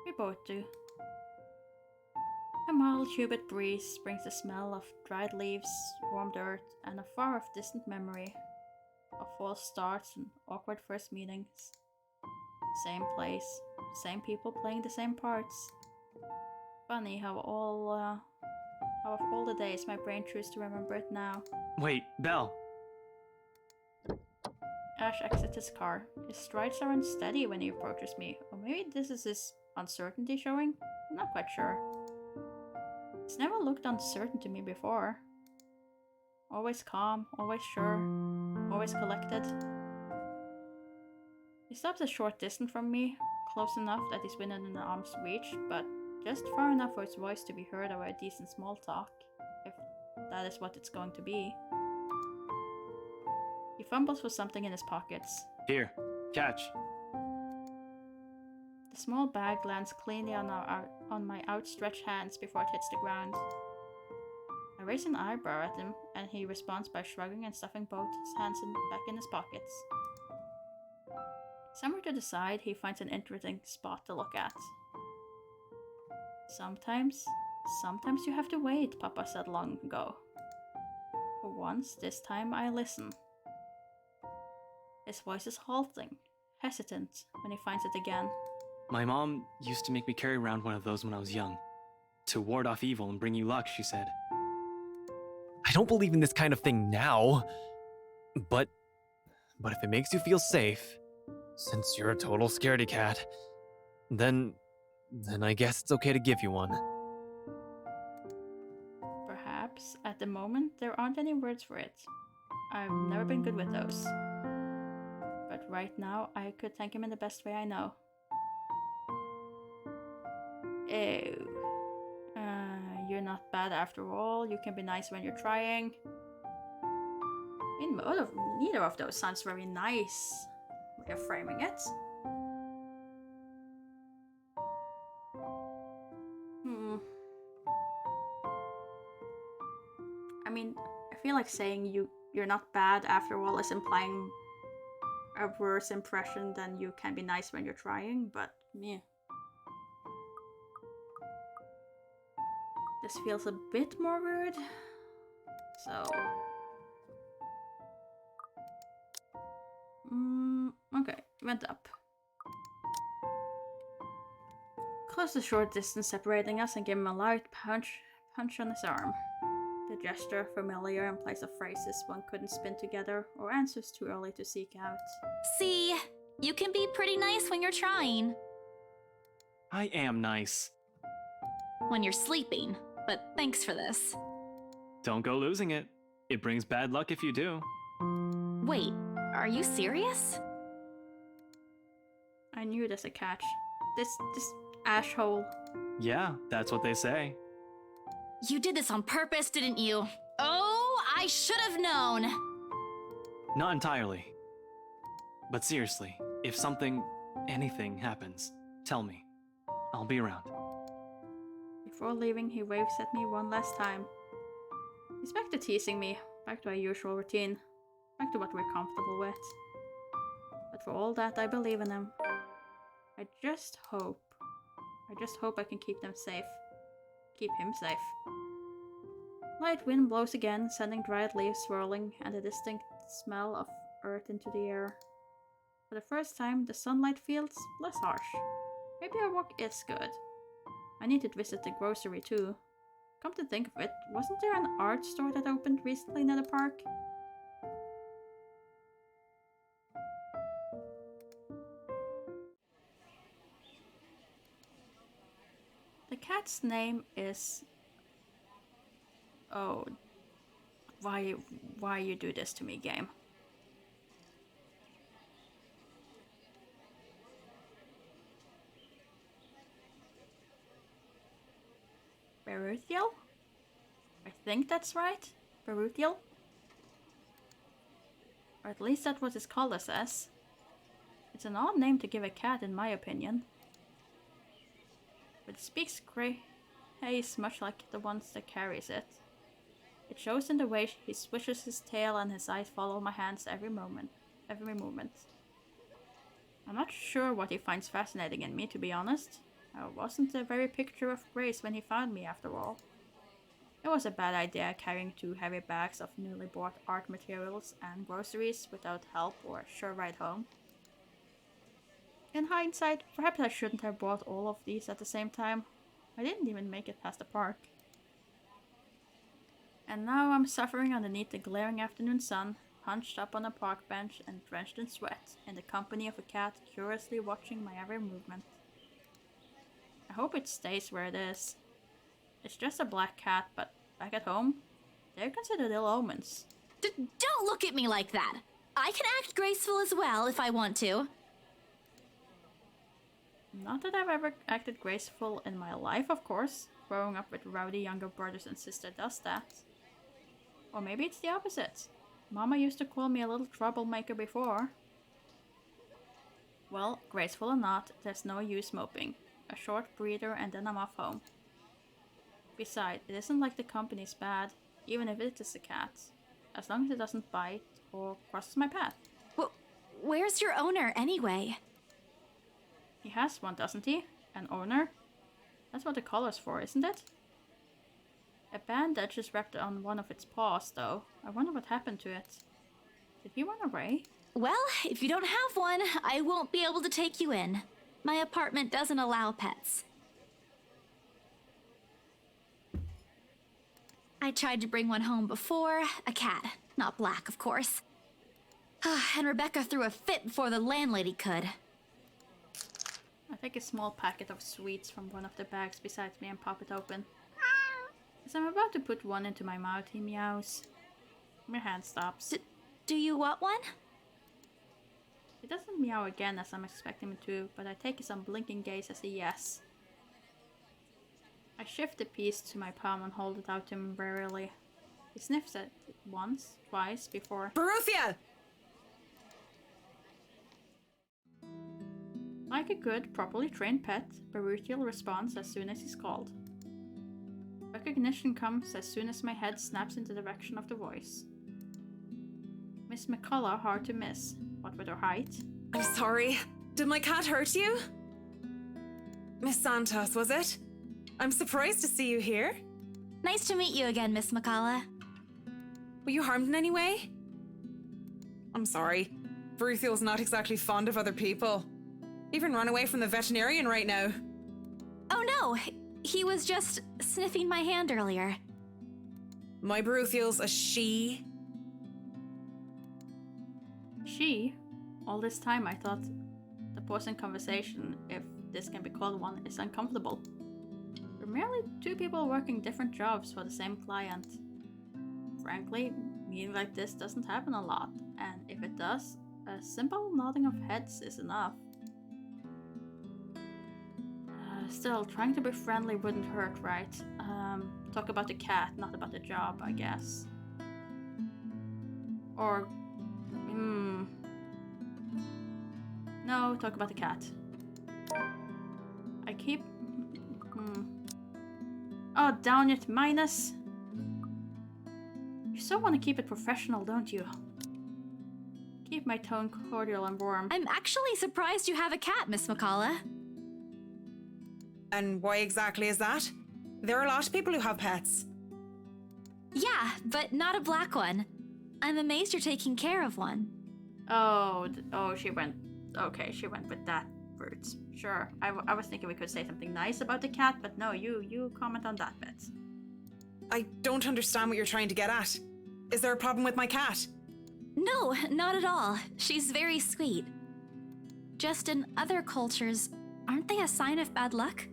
We both do. A mild, humid breeze brings the smell of dried leaves, warm dirt, and a far-off distant memory of false starts and awkward first meetings. Same place, same people playing the same parts. Funny how of all the days my brain chooses to remember it now. Wait, Belle. Ash exits his car. His strides are unsteady when he approaches me, or maybe this is his uncertainty showing? I'm not quite sure. He's never looked uncertain to me before. Always calm, always sure, always collected. He stops a short distance from me, close enough that he's within an arm's reach, but just far enough for his voice to be heard over a decent small talk, if that is what it's going to be. He fumbles for something in his pockets. Here, catch. The small bag lands cleanly on my outstretched hands before it hits the ground. I raise an eyebrow at him, and he responds by shrugging and stuffing both his hands back in his pockets. Somewhere to the side, he finds an interesting spot to look at. Sometimes you have to wait, Papa said long ago. For once, this time I listen. His voice is halting, hesitant, when he finds it again. My mom used to make me carry around one of those when I was young. To ward off evil and bring you luck, she said. I don't believe in this kind of thing now. But if it makes you feel safe, since you're a total scaredy cat, then I guess it's okay to give you one. Perhaps, at the moment, there aren't any words for it. I've never been good with those. But right now, I could thank him in the best way I know. Ew. You're not bad after all. You can be nice when you're trying. I mean, neither of those sounds very nice. Way of framing it. I mean, I feel like saying you're not bad after all is implying a worse impression than you can be nice when you're trying, but yeah. This feels a bit more rude. So. Okay, went up. Close the short distance separating us and give him a light punch on his arm. The gesture familiar in place of phrases one couldn't spin together or answers too early to seek out. See, you can be pretty nice when you're trying. I am nice. When you're sleeping, but thanks for this. Don't go losing it. It brings bad luck if you do. Wait, are you serious? I knew there's a catch. This asshole. Yeah, that's what they say. You did this on purpose, didn't you? Oh, I should have known! Not entirely. But seriously, if anything happens, tell me. I'll be around. Before leaving, he waves at me one last time. He's back to teasing me, back to our usual routine, back to what we're comfortable with. But for all that, I believe in him. I just hope I can keep them safe. Keep him safe. Light wind blows again, sending dried leaves swirling and a distinct smell of earth into the air. For the first time, the sunlight feels less harsh. Maybe our walk is good. I need to visit the grocery too. Come to think of it, wasn't there an art store that opened recently near the park? The cat's name is... Oh, why you do this to me, game? Beruthiel? I think that's right. Beruthiel? Or at least that's what his collar says. It's an odd name to give a cat, in my opinion. But it speaks Grace much like the ones that carries it. It shows in the way he swishes his tail and his eyes follow my hands every movement. I'm not sure what he finds fascinating in me, to be honest. I wasn't the very picture of grace when he found me, after all. It was a bad idea carrying 2 heavy bags of newly bought art materials and groceries without help or a sure ride home. In hindsight, perhaps I shouldn't have bought all of these at the same time. I didn't even make it past the park. And now I'm suffering underneath the glaring afternoon sun, hunched up on a park bench and drenched in sweat, in the company of a cat curiously watching my every movement. I hope it stays where it is. It's just a black cat, but back at home, they're considered ill omens. Don't look at me like that. I can act graceful as well if I want to. Not that I've ever acted graceful in my life, of course. Growing up with rowdy younger brothers and sister does that. Or maybe it's the opposite. Mama used to call me a little troublemaker before. Well, graceful or not, there's no use moping. A short breather and then I'm off home. Besides, it isn't like the company's bad, even if it is a cat. As long as it doesn't bite or crosses my path. Where's your owner, anyway? He has one, doesn't he? An owner? That's what the collar's for, isn't it? A bandage is wrapped on one of its paws, though. I wonder what happened to it. Did he run away? Well, if you don't have one, I won't be able to take you in. My apartment doesn't allow pets. I tried to bring one home before. A cat. Not black, of course. And Rebecca threw a fit before the landlady could. I take a small packet of sweets from one of the bags beside me and pop it open. As I'm about to put one into my mouth, he meows. My hand stops. Do you want one? He doesn't meow again as I'm expecting him to, but I take his unblinking gaze as a yes. I shift the piece to my palm and hold it out to him warily. He sniffs it once, twice, before... Baruthia! Like a good, properly trained pet, Baruthiel responds as soon as he's called. Recognition comes as soon as my head snaps in the direction of the voice. Miss McCullough, hard to miss. What with her height? I'm sorry. Did my cat hurt you? Miss Santos, was it? I'm surprised to see you here. Nice to meet you again, Miss McCullough. Were you harmed in any way? I'm sorry. Baruthiel's not exactly fond of other people. Even run away from the veterinarian right now. Oh no! He was just sniffing my hand earlier. My Baruthiel's a she. She? All this time I thought the pause in conversation, if this can be called one, is uncomfortable. We're merely two people working different jobs for the same client. Frankly, meeting like this doesn't happen a lot, and if it does, a simple nodding of heads is enough. Still, trying to be friendly wouldn't hurt, right? Talk about the cat, not about the job, I guess. Or... No, talk about the cat. I keep... Oh, down it, minus! You so want to keep it professional, don't you? Keep my tone cordial and warm. I'm actually surprised you have a cat, Miss McCullough. And why exactly is that? There are a lot of people who have pets. Yeah, but not a black one. I'm amazed you're taking care of one. Oh, she went... Okay, she went with that route. Sure, I was thinking we could say something nice about the cat, but no, you comment on that bit. I don't understand what you're trying to get at. Is there a problem with my cat? No, not at all. She's very sweet. Just in other cultures, aren't they a sign of bad luck?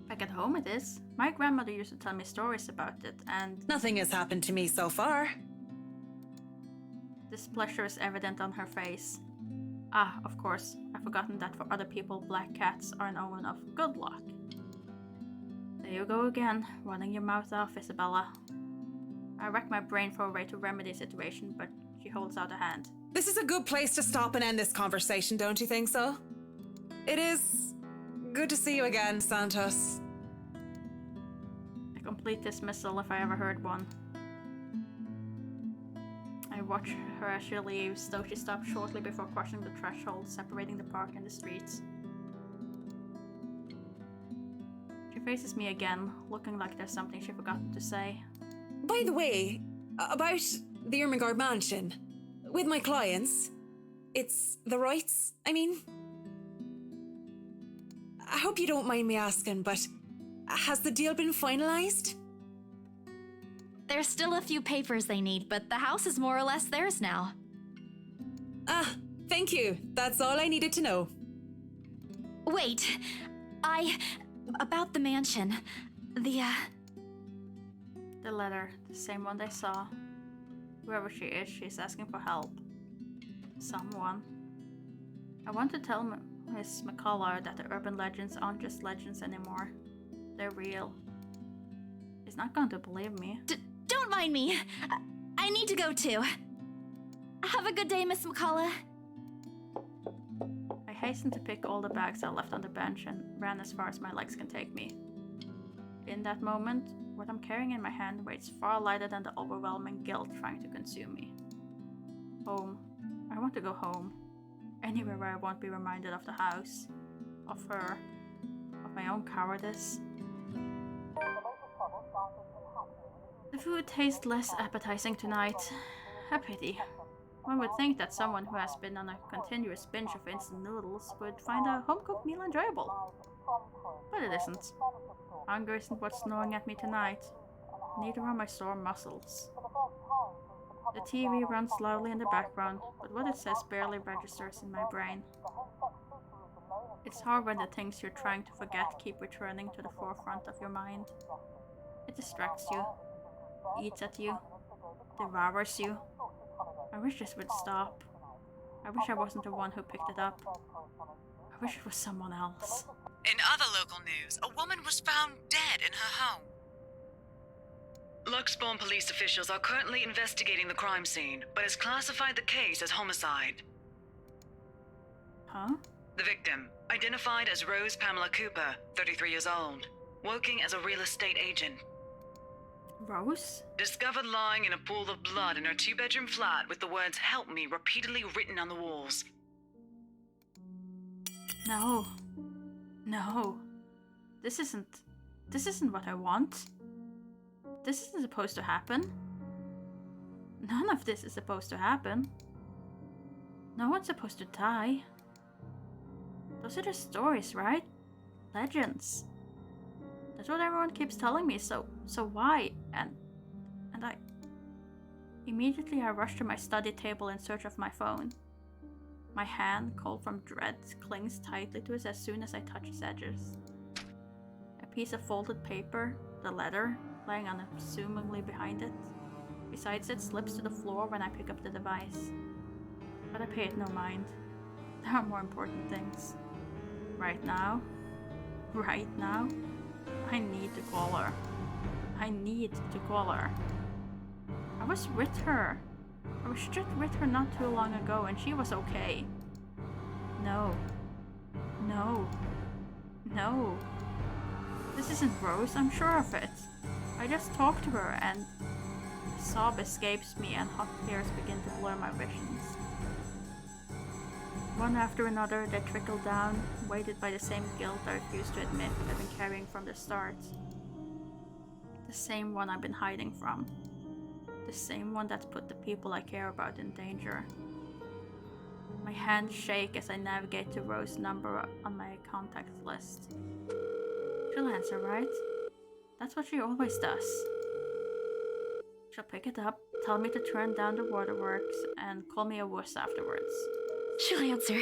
Back at home it is. My grandmother used to tell me stories about it, and... Nothing has happened to me so far. Displeasure is evident on her face. Ah, of course, I've forgotten that for other people, black cats are an omen of good luck. There you go again, running your mouth off, Isabella. I rack my brain for a way to remedy the situation, but she holds out a hand. This is a good place to stop and end this conversation, don't you think so? It is good to see you again, Santos. A complete dismissal if I ever heard one. I watch her as she leaves, though she stops shortly before crossing the threshold separating the park and the streets. She faces me again, looking like there's something she forgot to say. By the way, about the Ermengarde mansion, with my clients, it's the rights, I mean. I hope you don't mind me asking, but has the deal been finalized? There's still a few papers they need, but the house is more or less theirs now. Ah, thank you. That's all I needed to know. Wait, about the mansion. The letter, the same one they saw. Whoever she is, she's asking for help. Someone. I want to tell Miss McCullough that the urban legends aren't just legends anymore. They're real. She's not going to believe me. Don't mind me. I need to go too. Have a good day, Miss McCullough. I hastened to pick all the bags I left on the bench and ran as far as my legs can take me. In that moment, what I'm carrying in my hand weighs far lighter than the overwhelming guilt trying to consume me. Home. I want to go home. Anywhere where I won't be reminded of the house, of her, of my own cowardice. The food tastes less appetizing tonight. A pity. One would think that someone who has been on a continuous binge of instant noodles would find a home-cooked meal enjoyable. But it isn't. Hunger isn't what's gnawing at me tonight. Neither are my sore muscles. The TV runs loudly in the background, but what it says barely registers in my brain. It's hard when the things you're trying to forget keep returning to the forefront of your mind. It distracts you, eats at you, devours you. I wish this would stop. I wish I wasn't the one who picked it up. I wish it was someone else. In other local news, a woman was found dead in her home. Luxbourne police officials are currently investigating the crime scene, but has classified the case as homicide. Huh? The victim, identified as Rose Pamela Cooper, 33 years old, working as a real estate agent. Rose? Discovered lying in a pool of blood in her two-bedroom flat with the words "Help me" repeatedly written on the walls. No. No. This isn't what I want. This isn't supposed to happen. None of this is supposed to happen. No one's supposed to die. Those are just stories, right? Legends. That's what everyone keeps telling me, so why? And I... Immediately I rush to my study table in search of my phone. My hand, cold from dread, clings tightly to it as soon as I touch its edges. A piece of folded paper, the letter, lying unassumingly behind it. Besides it, slips to the floor when I pick up the device. But I pay it no mind. There are more important things. Right now, I need to call her. I need to call her. I was with her. I was just with her not too long ago and she was okay. No. No. No. This isn't Rose, I'm sure of it. I just talked to her and a sob escapes me and hot tears begin to blur my visions. One after another, they trickle down, weighted by the same guilt I refuse to admit I've been carrying from the start. The same one I've been hiding from. The same one that's put the people I care about in danger. My hands shake as I navigate to Rose's number on my contacts list. She'll answer, right? That's what she always does. She'll pick it up, tell me to turn down the waterworks, and call me a wuss afterwards. She'll answer.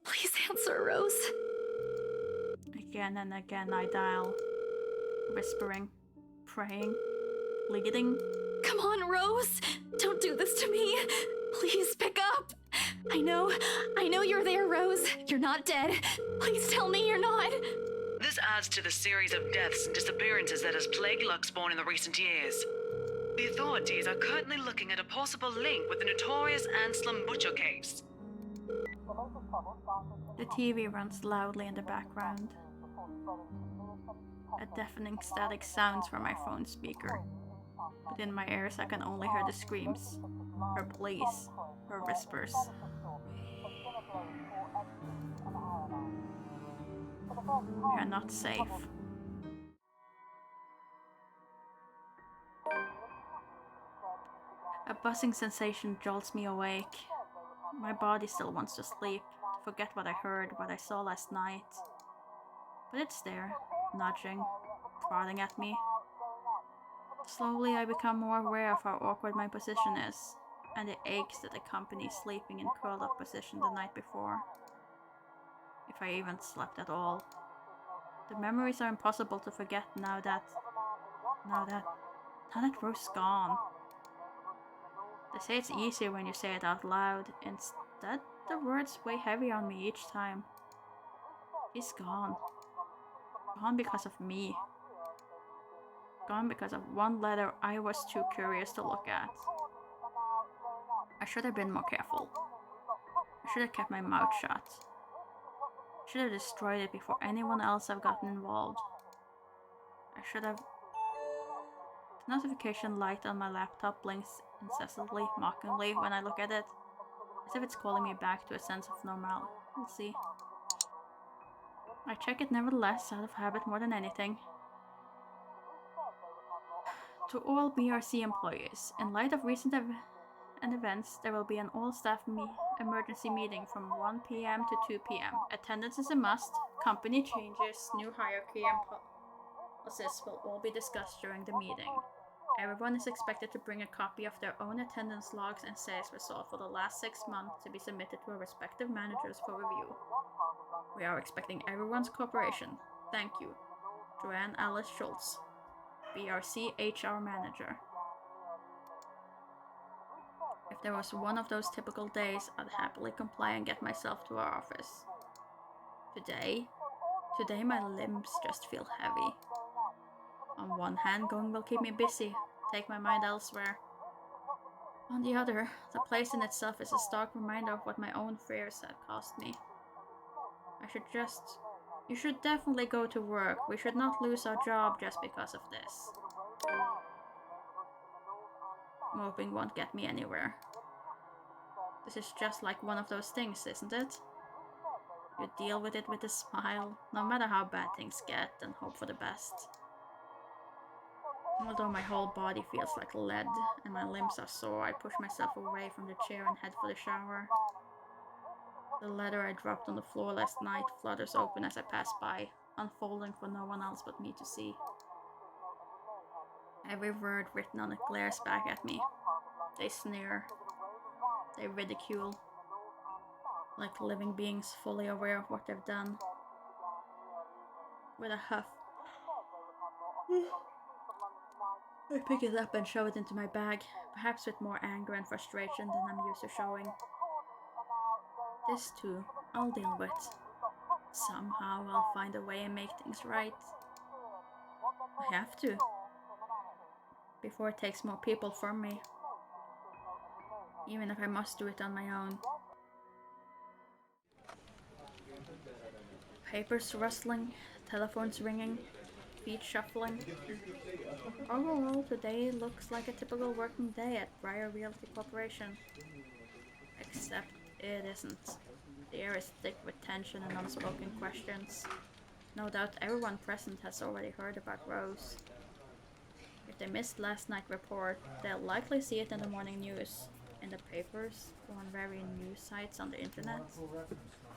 Please answer, Rose. Again and again I dial, whispering, praying, pleading. Come on, Rose! Don't do this to me! Please pick up! I know you're there, Rose. You're not dead. Please tell me you're not. This adds to the series of deaths and disappearances that has plagued Luxbourne in the recent years. The authorities are currently looking at a possible link with the notorious Anselm Butcher case. The TV runs loudly in the background. A deafening static sounds from my phone speaker. Within my ears I can only hear the screams, her pleas, her whispers. We are not safe. A buzzing sensation jolts me awake. My body still wants to sleep, to forget what I heard, what I saw last night. But it's there, nudging, prodding at me. Slowly I become more aware of how awkward my position is, and the aches that accompany sleeping in curled up position the night before. If I even slept at all. The memories are impossible to forget now that Rose's gone. They say it's easier when you say it out loud. Instead, the words weigh heavy on me each time. He's gone. Gone because of me. Gone because of one letter I was too curious to look at. I should have been more careful. I should have kept my mouth shut. I should have destroyed it before anyone else have gotten involved. I should have... The notification light on my laptop blinks incessantly, mockingly when I look at it, as if it's calling me back to a sense of normality. We'll see. I check it nevertheless, out of habit more than anything. To all BRC employees, in light of recent events, there will be an all-staff emergency meeting from 1 p.m. to 2 p.m. Attendance is a must. Company changes, new hierarchy and policies will all be discussed during the meeting. Everyone is expected to bring a copy of their own attendance logs and sales results for the last 6 months to be submitted to our respective managers for review. We are expecting everyone's cooperation. Thank you. Joanne Alice Schultz, BRC HR Manager. If there was one of those typical days, I'd happily comply and get myself to our office. Today my limbs just feel heavy. On one hand, going will keep me busy, take my mind elsewhere. On the other, the place in itself is a stark reminder of what my own fears have cost me. You should definitely go to work. We should not lose our job just because of this. Moping won't get me anywhere. This is just like one of those things, isn't it? You deal with it with a smile, no matter how bad things get, and hope for the best. Although my whole body feels like lead and my limbs are sore, I push myself away from the chair and head for the shower. The letter I dropped on the floor last night flutters open as I pass by, unfolding for no one else but me to see. Every word written on it glares back at me. They sneer. They ridicule. Like living beings fully aware of what they've done. With a huff, I pick it up and shove it into my bag, perhaps with more anger and frustration than I'm used to showing. This too, I'll deal with. Somehow I'll find a way and make things right. I have to. Before it takes more people from me. Even if I must do it on my own. Papers rustling, telephones ringing, feet shuffling. Overall, today looks like a typical working day at Briar Realty Corporation. Except it isn't. The air is thick with tension and unspoken questions. No doubt everyone present has already heard about Rose. If they missed last night's report, they'll likely see it in the morning news, in the papers, or on various news sites on the internet.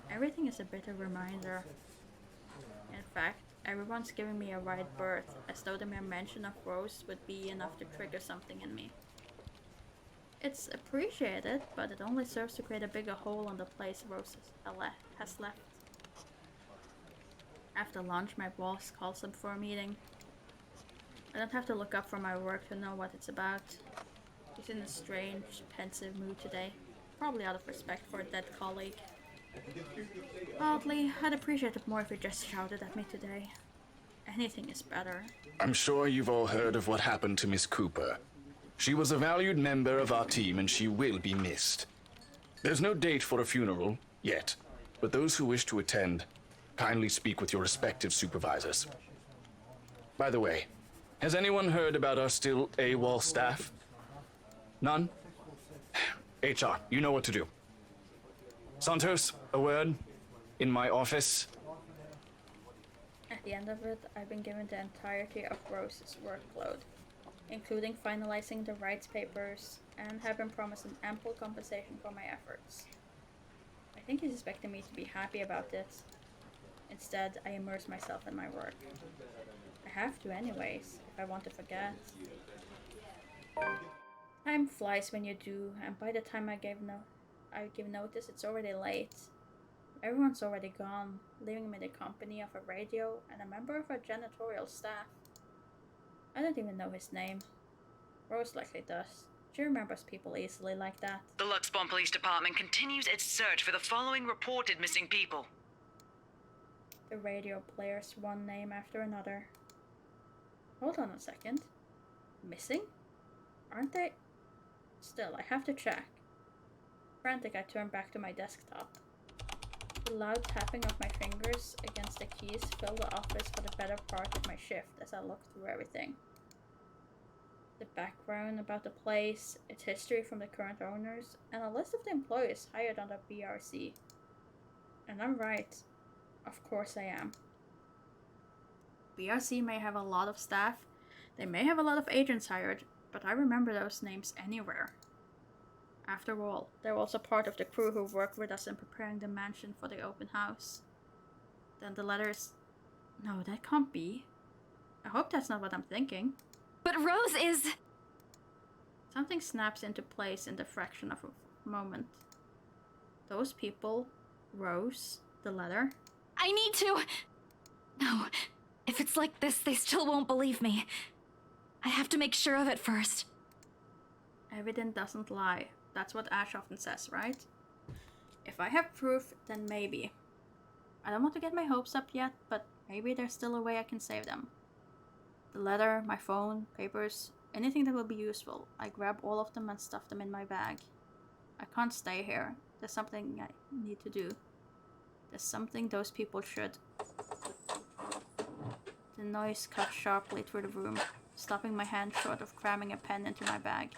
Everything is a bitter reminder. In fact, everyone's giving me a wide berth, as though the mere mention of Rose would be enough to trigger something in me. It's appreciated, but it only serves to create a bigger hole on the place Rose has left. After lunch, my boss calls up for a meeting. I don't have to look up from my work to know what it's about. He's in a strange, pensive mood today, probably out of respect for a dead colleague. Oddly, I'd appreciate it more if he just shouted at me today. Anything is better. I'm sure you've all heard of what happened to Miss Cooper. She was a valued member of our team and she will be missed. There's no date for a funeral, yet, but those who wish to attend, kindly speak with your respective supervisors. By the way, has anyone heard about our still AWOL staff? None? HR, you know what to do. Santos, a word? In my office? At the end of it, I've been given the entirety of Rose's workload, including finalizing the rights papers, and have been promised an ample compensation for my efforts. I think he's expecting me to be happy about this. Instead, I immerse myself in my work. I have to anyways, if I want to forget. Time flies when you do, and by the time I give notice, it's already late. Everyone's already gone, leaving me the company of a radio and a member of our janitorial staff. I don't even know his name. Rose likely does. She remembers people easily like that. The Luxborn Police Department continues its search for the following reported missing people. The radio players one name after another. Hold on a second. Missing? Aren't they? Still, I have to check. Frantic, I turn back to my desktop. The loud tapping of my fingers against the keys filled the office for the better part of my shift as I looked through everything. The background about the place, its history from the current owners, and a list of the employees hired under BRC. And I'm right. Of course I am. BRC may have a lot of staff, they may have a lot of agents hired, but I remember those names anywhere. After all, they're also part of the crew who worked with us in preparing the mansion for the open house. Then the letters... No, that can't be. I hope that's not what I'm thinking. But Rose is... Something snaps into place in the fraction of a moment. Those people, Rose, the letter... I need to... No, if it's like this, they still won't believe me. I have to make sure of it first. Evidence doesn't lie. That's what Ash often says, right? If I have proof, then maybe. I don't want to get my hopes up yet, but maybe there's still a way I can save them. The letter, my phone, papers, anything that will be useful. I grab all of them and stuff them in my bag. I can't stay here. There's something I need to do. There's something those people should. The noise cut sharply through the room, stopping my hand short of cramming a pen into my bag.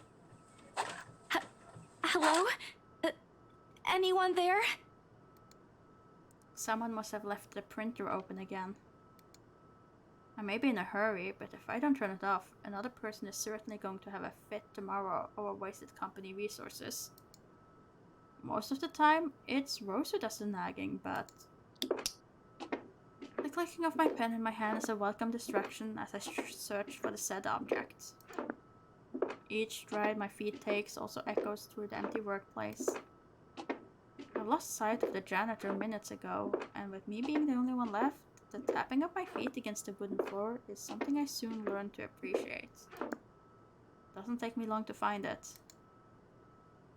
Hello? Anyone there? Someone must have left the printer open again. I may be in a hurry, but if I don't turn it off, another person is certainly going to have a fit tomorrow over wasted company resources. Most of the time, it's Rose who does the nagging, but... The clicking of my pen in my hand is a welcome distraction as I search for the said object. Each stride my feet takes also echoes through the empty workplace. I lost sight of the janitor minutes ago, and with me being the only one left, the tapping of my feet against the wooden floor is something I soon learned to appreciate. Doesn't take me long to find it.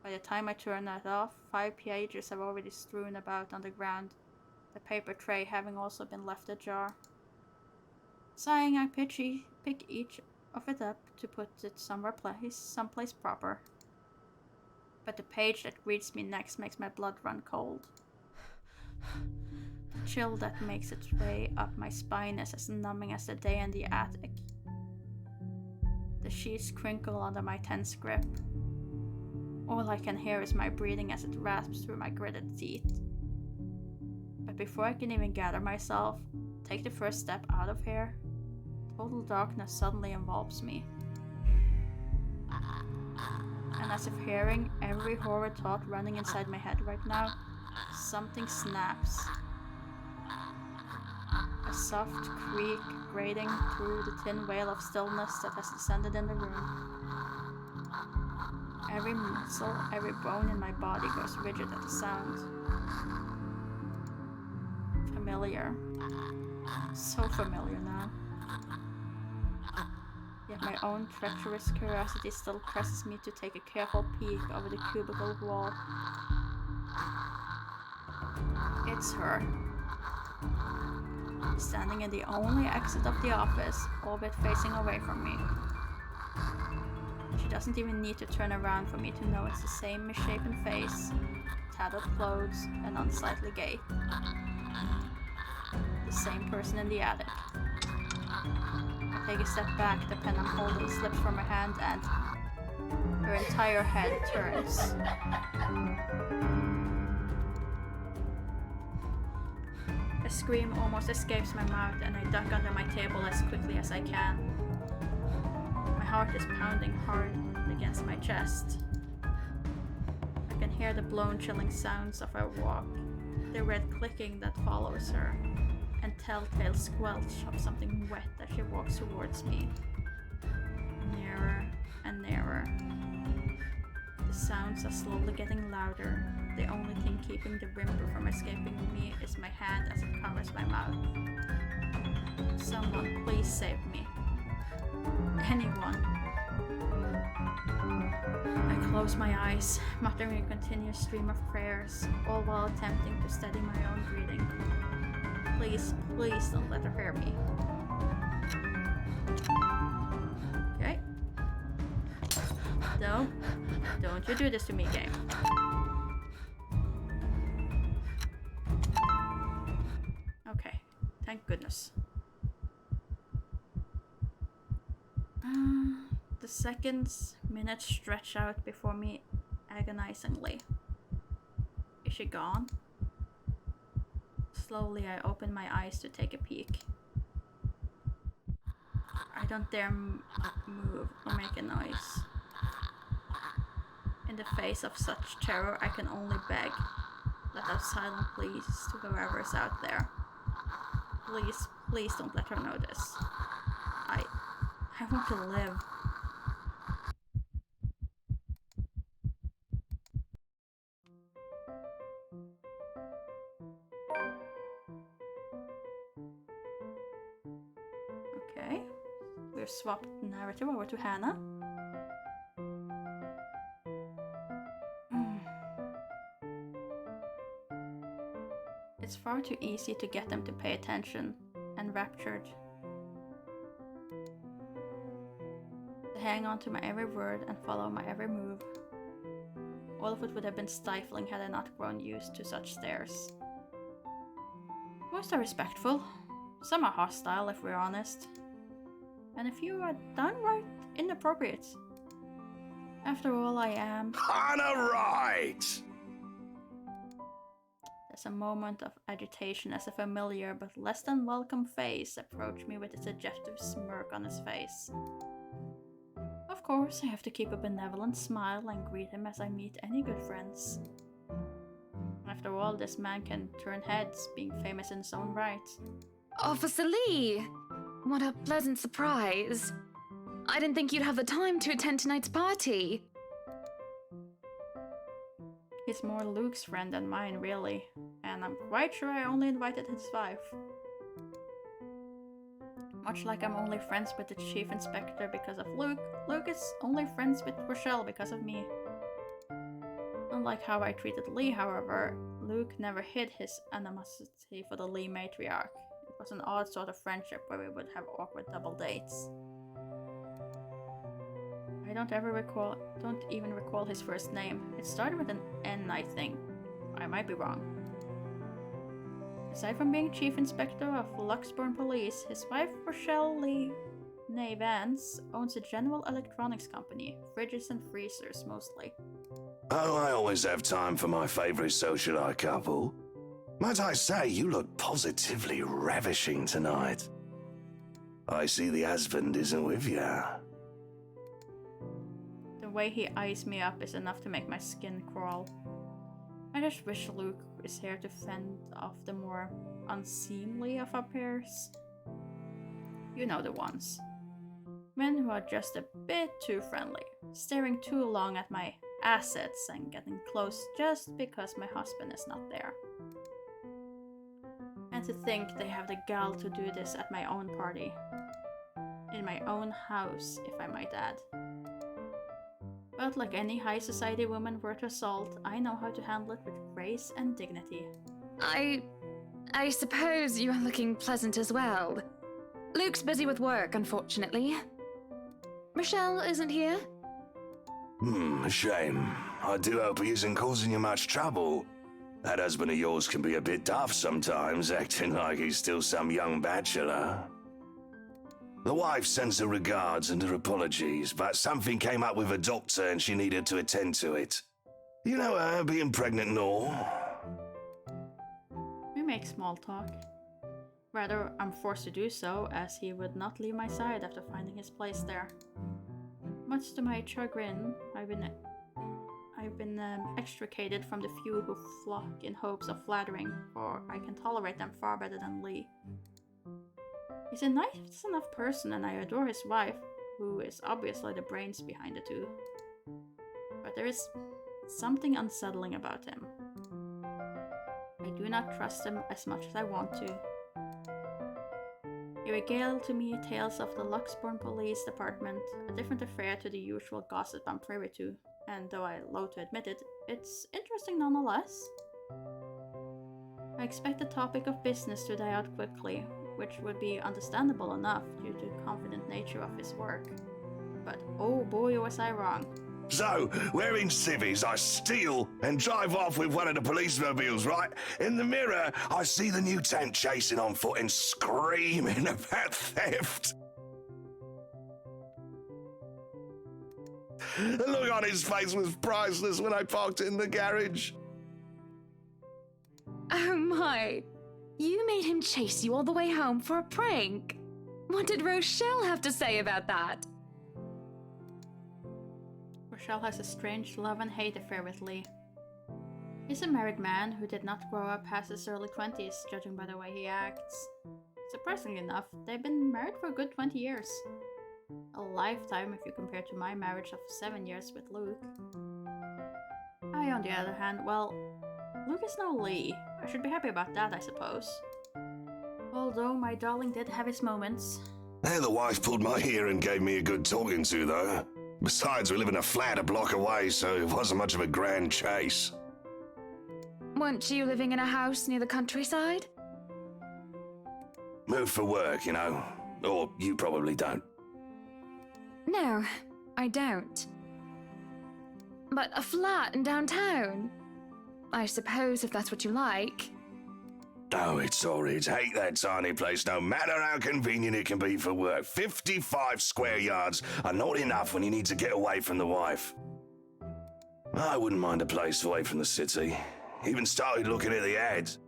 By the time I turn that off, 5 pages have already strewn about on the ground, the paper tray having also been left ajar. Sighing, I pick each of it up to put it someplace proper. But the page that greets me next makes my blood run cold. The chill that makes its way up my spine is as numbing as the day in the attic. The sheets crinkle under my tense grip. All I can hear is my breathing as it rasps through my gritted teeth. But before I can even gather myself, take the first step out of here, total darkness suddenly envelopes me. And as if hearing every horrid thought running inside my head right now, something snaps. A soft creak grating through the thin veil of stillness that has descended in the room. Every muscle, every bone in my body goes rigid at the sound. Familiar. So familiar now. Yet my own treacherous curiosity still presses me to take a careful peek over the cubicle wall. It's her. Standing in the only exit of the office, albeit facing away from me. She doesn't even need to turn around for me to know it's the same misshapen face, tattered clothes, and unsightly gait. The same person in the attic. I take a step back, the pen I'm holding slips from her hand, and her entire head turns. A scream almost escapes my mouth, and I duck under my table as quickly as I can. My heart is pounding hard against my chest. I can hear the blown, chilling sounds of her walk, the red clicking that follows her, and telltale squelch of something wet as she walks towards me. Nearer and nearer. The sounds are slowly getting louder, the only thing keeping the whimper from escaping me is my hand as it covers my mouth. Someone, please save me. Anyone. I close my eyes, muttering a continuous stream of prayers, all while attempting to steady my own breathing. Please, please don't let her hear me. Okay. No, don't you do this to me, game. Okay, thank goodness. The seconds, minutes stretch out before me agonizingly. Is she gone? Slowly, I open my eyes to take a peek. I don't dare move or make a noise. In the face of such terror, I can only beg. Let out silent pleas to whoever's out there. Please, please don't let her know this. I want to live. Okay, we've swapped the narrative over to Hannah. It's far too easy to get them to pay attention, enraptured. To hang on to my every word and follow my every move. All of it would have been stifling had I not grown used to such stares. Most are respectful, some are hostile if we're honest, and a few are downright inappropriate. After all, I am... Hannah Wright! There's a moment of agitation as a familiar but less than welcome face approached me with a suggestive smirk on his face. Of course, I have to keep a benevolent smile and greet him as I meet any good friends. After all, this man can turn heads, being famous in his own right. Officer Lee! What a pleasant surprise. I didn't think you'd have the time to attend tonight's party. He's more Luke's friend than mine, really, and I'm quite sure I only invited his wife. Much like I'm only friends with the Chief Inspector because of Luke, Luke is only friends with Rochelle because of me. Unlike how I treated Lee, however, Luke never hid his animosity for the Lee matriarch. It was an odd sort of friendship where we would have awkward double dates. I don't even recall his first name. It started with an N, I think. I might be wrong. Aside from being Chief Inspector of Luxbourne Police, his wife Rochelle Lee Nay Vance owns a General Electronics company, fridges and freezers mostly. Oh, I always have time for my favourite socialite couple. Might I say, you look positively ravishing tonight. I see the husband isn't with you. The way he eyes me up is enough to make my skin crawl. I just wish Luke is here to fend off the more unseemly of our pairs. You know the ones. Men who are just a bit too friendly, staring too long at my assets and getting close just because my husband is not there. And to think they have the gall to do this at my own party. In my own house, if I might add. But like any high society woman worth her salt, I know how to handle it with grace and dignity. I suppose you are looking pleasant as well. Luke's busy with work, unfortunately. Rochelle isn't here? A shame. I do hope he isn't causing you much trouble. That husband of yours can be a bit daft sometimes, acting like he's still some young bachelor. The wife sends her regards and her apologies, but something came up with her doctor and she needed to attend to it. You know her, being pregnant and all. We make small talk. Rather, I'm forced to do so, as he would not leave my side after finding his place there. Much to my chagrin, I've been extricated from the few who flock in hopes of flattering, for I can tolerate them far better than Lee. He's a nice enough person and I adore his wife, who is obviously the brains behind the two. But there is something unsettling about him. I do not trust him as much as I want to. He regaled to me tales of the Luxbourne Police Department, a different affair to the usual gossip I'm privy to, and though I loathe to admit it, it's interesting nonetheless. I expect the topic of business to die out quickly, which would be understandable enough due to the confident nature of his work. But oh boy was I wrong. So, wearing civvies, I steal and drive off with one of the police mobiles, right? In the mirror, I see the mutant chasing on foot and screaming about theft. The look on his face was priceless when I parked it in the garage. Oh my! You made him chase you all the way home for a prank! What did Rochelle have to say about that? Rochelle has a strange love and hate affair with Lee. He's a married man who did not grow up past his early 20s, judging by the way he acts. Surprisingly enough, they've been married for a good 20 years. A lifetime if you compare to my marriage of 7 years with Luke. I, on the other hand, well, Luke is no Lee. I should be happy about that, I suppose. Although my darling did have his moments. The wife pulled my ear and gave me a good talking to, though. Besides, we live in a flat a block away, so it wasn't much of a grand chase. Weren't you living in a house near the countryside? Moved for work, you know. Or you probably don't. No, I don't. But a flat in downtown? I suppose if that's what you like. Oh, it's horrid. Hate that tiny place, no matter how convenient it can be for work. 55 square yards are not enough when you need to get away from the wife. I wouldn't mind a place away from the city. Even started looking at the ads.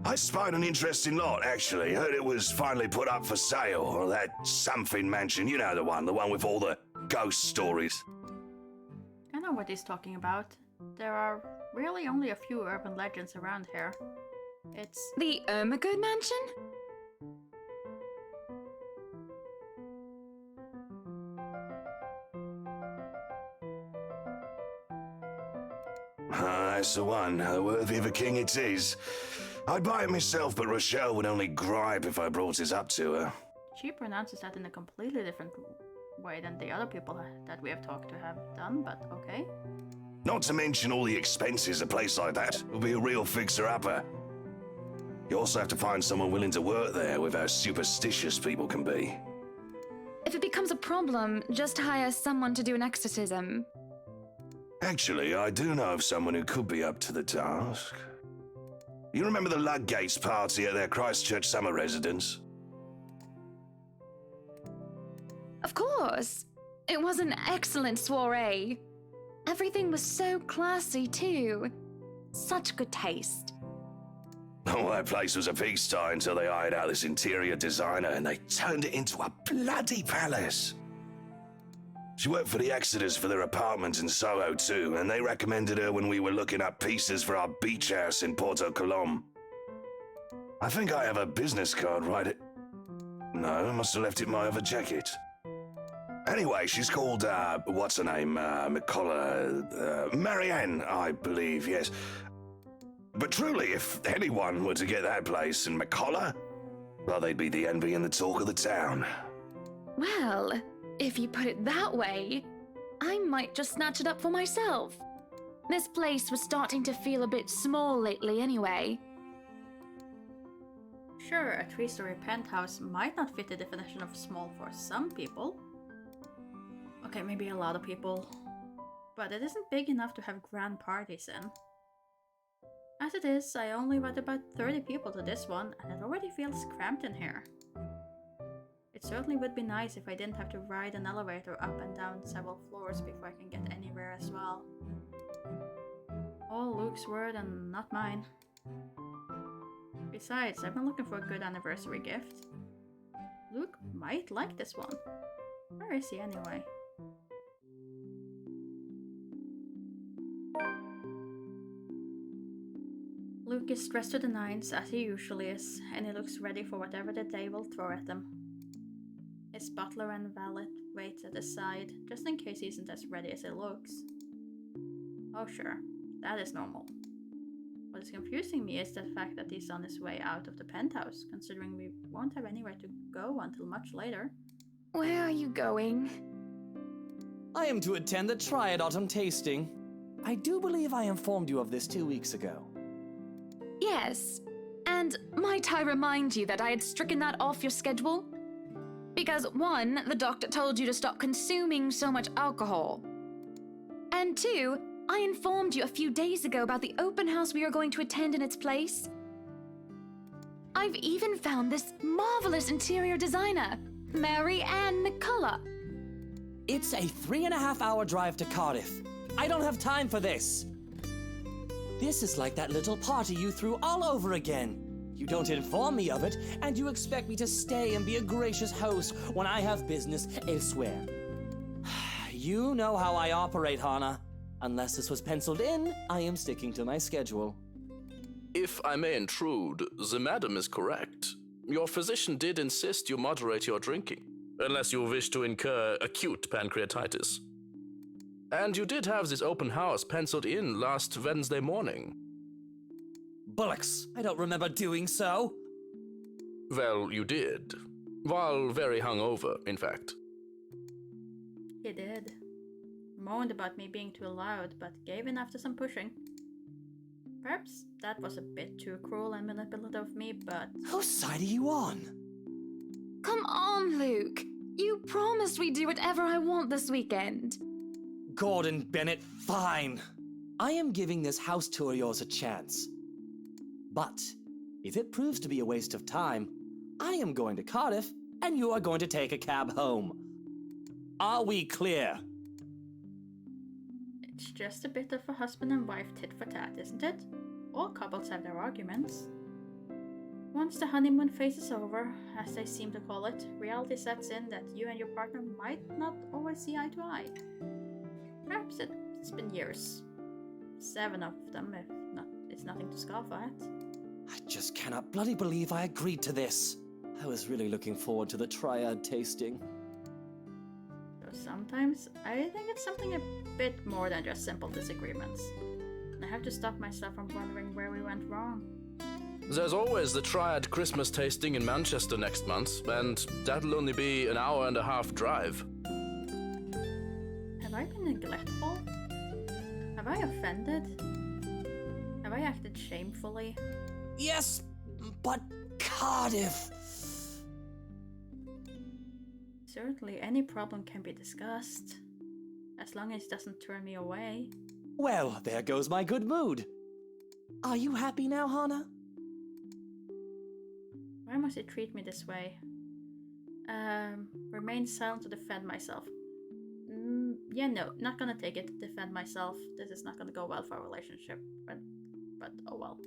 I spied an interesting lot, actually. Heard it was finally put up for sale. Or that something mansion, you know the one with all the ghost stories. I know what he's talking about. There are really only a few urban legends around here. It's the Ermagood Mansion? That's the one. Worthy of a king it is. I'd buy it myself, but Rochelle would only gripe if I brought it up to her. She pronounces that in a completely different way than the other people that we have talked to have done, but okay. Not to mention all the expenses a place like that will be a real fixer-upper. You also have to find someone willing to work there with how superstitious people can be. If it becomes a problem, just hire someone to do an exorcism. Actually, I do know of someone who could be up to the task. You remember the Ludgates party at their Christchurch summer residence? Of course! It was an excellent soiree. Everything was so classy, too. Such good taste. Oh, that place was a pigsty until they hired out this interior designer and they turned it into a bloody palace. She worked for the Exodus for their apartment in Soho too, and they recommended her when we were looking up pieces for our beach house in Porto Colom. I think I have a business card right No, I must have left it in my other jacket. Anyway, she's called, what's her name? McCullough, Marianne, I believe, yes. But truly, if anyone were to get that place in McCullough, well, they'd be the envy and the talk of the town. Well, if you put it that way, I might just snatch it up for myself. This place was starting to feel a bit small lately anyway. Sure, a 3-story penthouse might not fit the definition of small for some people. Okay, maybe a lot of people. But it isn't big enough to have grand parties in. As it is, I only invited about 30 people to this one, and it already feels cramped in here. It certainly would be nice if I didn't have to ride an elevator up and down several floors before I can get anywhere as well. All Luke's word and not mine. Besides, I've been looking for a good anniversary gift. Luke might like this one. Where is he anyway? Luke is dressed to the nines, as he usually is, and he looks ready for whatever the day will throw at him. His butler and valet waits at his side, just in case he isn't as ready as he looks. Oh sure, that is normal. What is confusing me is the fact that he's on his way out of the penthouse, considering we won't have anywhere to go until much later. Where are you going? I am to attend the Triad Autumn tasting. I do believe I informed you of this 2 weeks ago. Yes. And might I remind you that I had stricken that off your schedule? Because 1, the doctor told you to stop consuming so much alcohol. And 2, I informed you a few days ago about the open house we are going to attend in its place. I've even found this marvelous interior designer, Mary Ann McCullough. It's a 3.5-hour drive to Cardiff. I don't have time for this. This is like that little party you threw all over again. You don't inform me of it, and you expect me to stay and be a gracious host when I have business elsewhere. You know how I operate, Hana. Unless this was penciled in, I am sticking to my schedule. If I may intrude, the madam is correct. Your physician did insist you moderate your drinking, unless you wish to incur acute pancreatitis. And you did have this open house penciled in last Wednesday morning. Bullocks, I don't remember doing so. Well, you did. While very hungover, in fact. He did. Moaned about me being too loud, but gave in after some pushing. Perhaps that was a bit too cruel and manipulative of me, but... Whose side are you on? Come on, Luke. You promised we'd do whatever I want this weekend. Gordon Bennett, fine. I am giving this house tour of yours a chance. But if it proves to be a waste of time, I am going to Cardiff, and you are going to take a cab home. Are we clear? It's just a bit of a husband and wife tit for tat, isn't it? All couples have their arguments. Once the honeymoon phase is over, as they seem to call it, reality sets in that you and your partner might not always see eye to eye. Perhaps it's been years. 7 of them, if not, it's nothing to scoff at. I just cannot bloody believe I agreed to this. I was really looking forward to the Triad tasting. Though sometimes, I think it's something a bit more than just simple disagreements. And I have to stop myself from wondering where we went wrong. There's always the Triad Christmas tasting in Manchester next month, and that'll only be an 1.5-hour drive. Have I been neglectful? Have I offended? Have I acted shamefully? Yes, but Cardiff! Certainly, any problem can be discussed, as long as it doesn't turn me away. Well, there goes my good mood. Are you happy now, Hana? Why must he treat me this way? Remain silent to defend myself. Yeah, no, not gonna take it to defend myself. This is not gonna go well for our relationship, but oh well.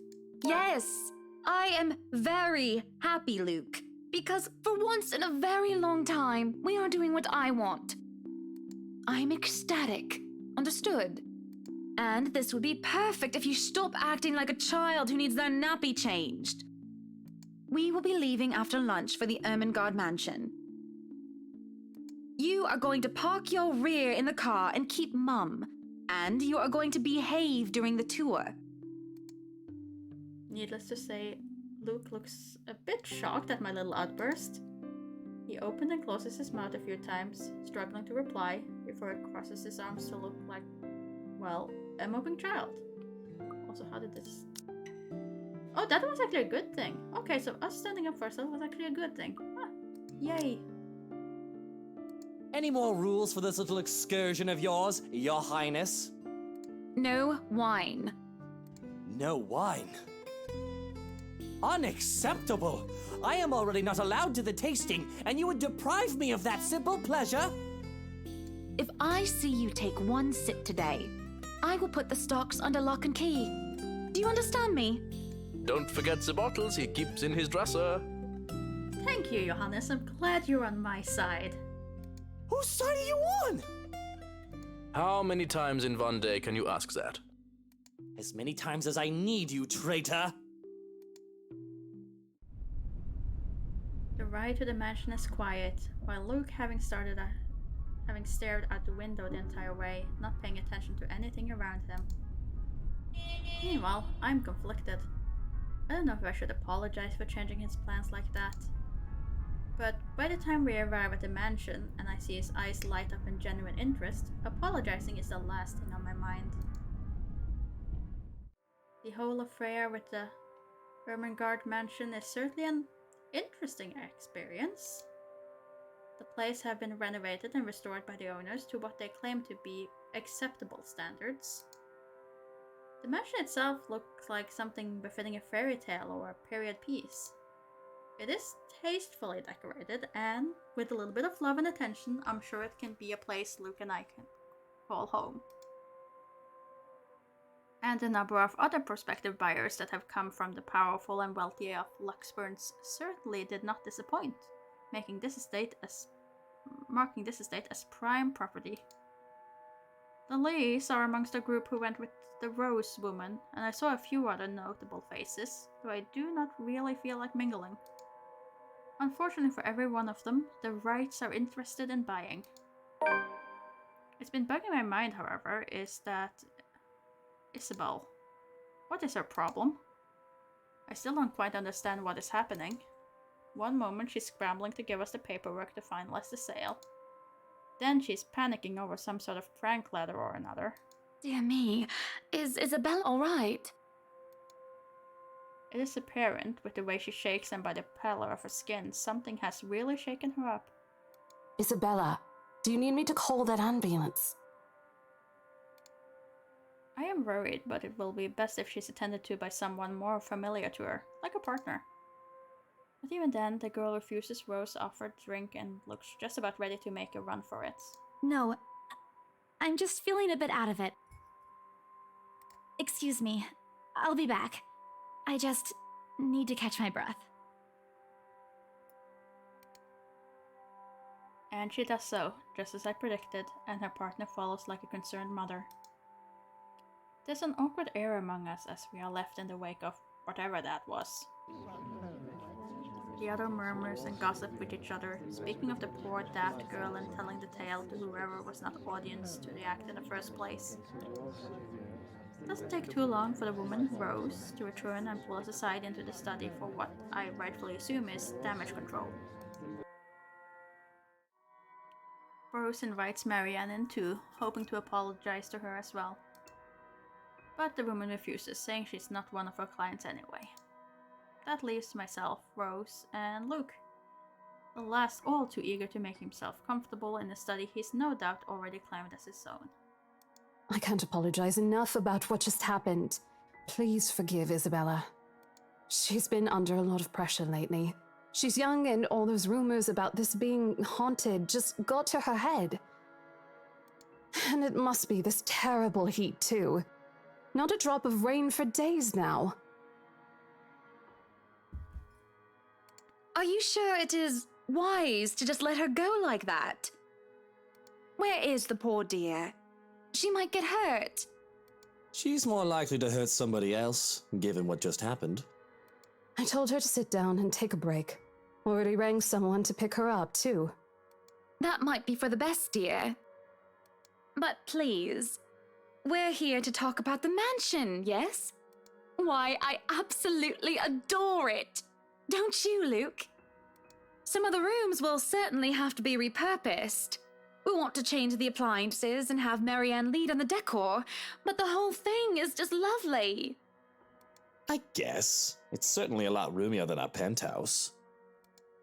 Yes, I am very happy, Luke. Because for once in a very long time, we are doing what I want. I'm ecstatic. Understood? And this would be perfect if you stop acting like a child who needs their nappy changed. We will be leaving after lunch for the Ermengarde mansion. You are going to park your rear in the car and keep mum. And you are going to behave during the tour. Needless to say, Luke looks a bit shocked at my little outburst. He opens and closes his mouth a few times, struggling to reply, before he crosses his arms to look like, well, a moping child. Also, how did this... Oh, that was actually a good thing. Okay, so us standing up for ourselves was actually a good thing. Ah, yay. Any more rules for this little excursion of yours, Your Highness? No wine. No wine? Unacceptable! I am already not allowed to the tasting, and you would deprive me of that simple pleasure? If I see you take one sip today, I will put the stocks under lock and key. Do you understand me? Don't forget the bottles he keeps in his dresser. Thank you, Johannes. I'm glad you're on my side. Whose side are you on? How many times in one day can you ask that? As many times as I need you, traitor! The ride to the mansion is quiet, while Luke, having stared out the window the entire way, not paying attention to anything around him. Meanwhile, I'm conflicted. I don't know if I should apologize for changing his plans like that. But by the time we arrive at the mansion and I see his eyes light up in genuine interest, apologizing is the last thing on my mind. The whole affair with the Ermengarde mansion is certainly an interesting experience. The place have been renovated and restored by the owners to what they claim to be acceptable standards. The mansion itself looks like something befitting a fairy tale or a period piece. It is tastefully decorated, and with a little bit of love and attention, I'm sure it can be a place Luke and I can call home. And a number of other prospective buyers that have come from the powerful and wealthy of Luxburns certainly did not disappoint, marking this estate as prime property. The Lees are amongst the group who went with the Rose woman, and I saw a few other notable faces, though I do not really feel like mingling. Unfortunately for every one of them, the Wrights are interested in buying. It's been bugging my mind, however, is that Isabel. What is her problem? I still don't quite understand what is happening. One moment she's scrambling to give us the paperwork to finalize the sale. Then she's panicking over some sort of prank letter or another. Dear me, is Isabel alright? It is apparent, with the way she shakes and by the pallor of her skin, something has really shaken her up. Isabella, do you need me to call that ambulance? I am worried, but it will be best if she's attended to by someone more familiar to her, like a partner. But even then, the girl refuses Rose's offered drink and looks just about ready to make a run for it. No, I'm just feeling a bit out of it. Excuse me, I'll be back. I just need to catch my breath. And she does so, just as I predicted, and her partner follows like a concerned mother. There's an awkward air among us as we are left in the wake of whatever that was. The other murmurs and gossip with each other, speaking of the poor daft girl and telling the tale to whoever was not audience to the act in the first place. It doesn't take too long for the woman, Rose, to return and pull us aside into the study for what I rightfully assume is damage control. Rose invites Marianne in too, hoping to apologize to her as well. But the woman refuses, saying she's not one of her clients anyway. That leaves myself, Rose, and Luke. The last all too eager to make himself comfortable in a study he's no doubt already claimed as his own. I can't apologize enough about what just happened. Please forgive Isabella. She's been under a lot of pressure lately. She's young and all those rumors about this being haunted just got to her head. And it must be this terrible heat too. Not a drop of rain for days now. Are you sure it is wise to just let her go like that? Where is the poor dear? She might get hurt. She's more likely to hurt somebody else, given what just happened. I told her to sit down and take a break. Already rang someone to pick her up, too. That might be for the best, dear. But please, we're here to talk about the mansion, yes? Why, I absolutely adore it! Don't you, Luke? Some of the rooms will certainly have to be repurposed. We want to change the appliances and have Marianne lead on the decor, but the whole thing is just lovely. I guess. It's certainly a lot roomier than our penthouse.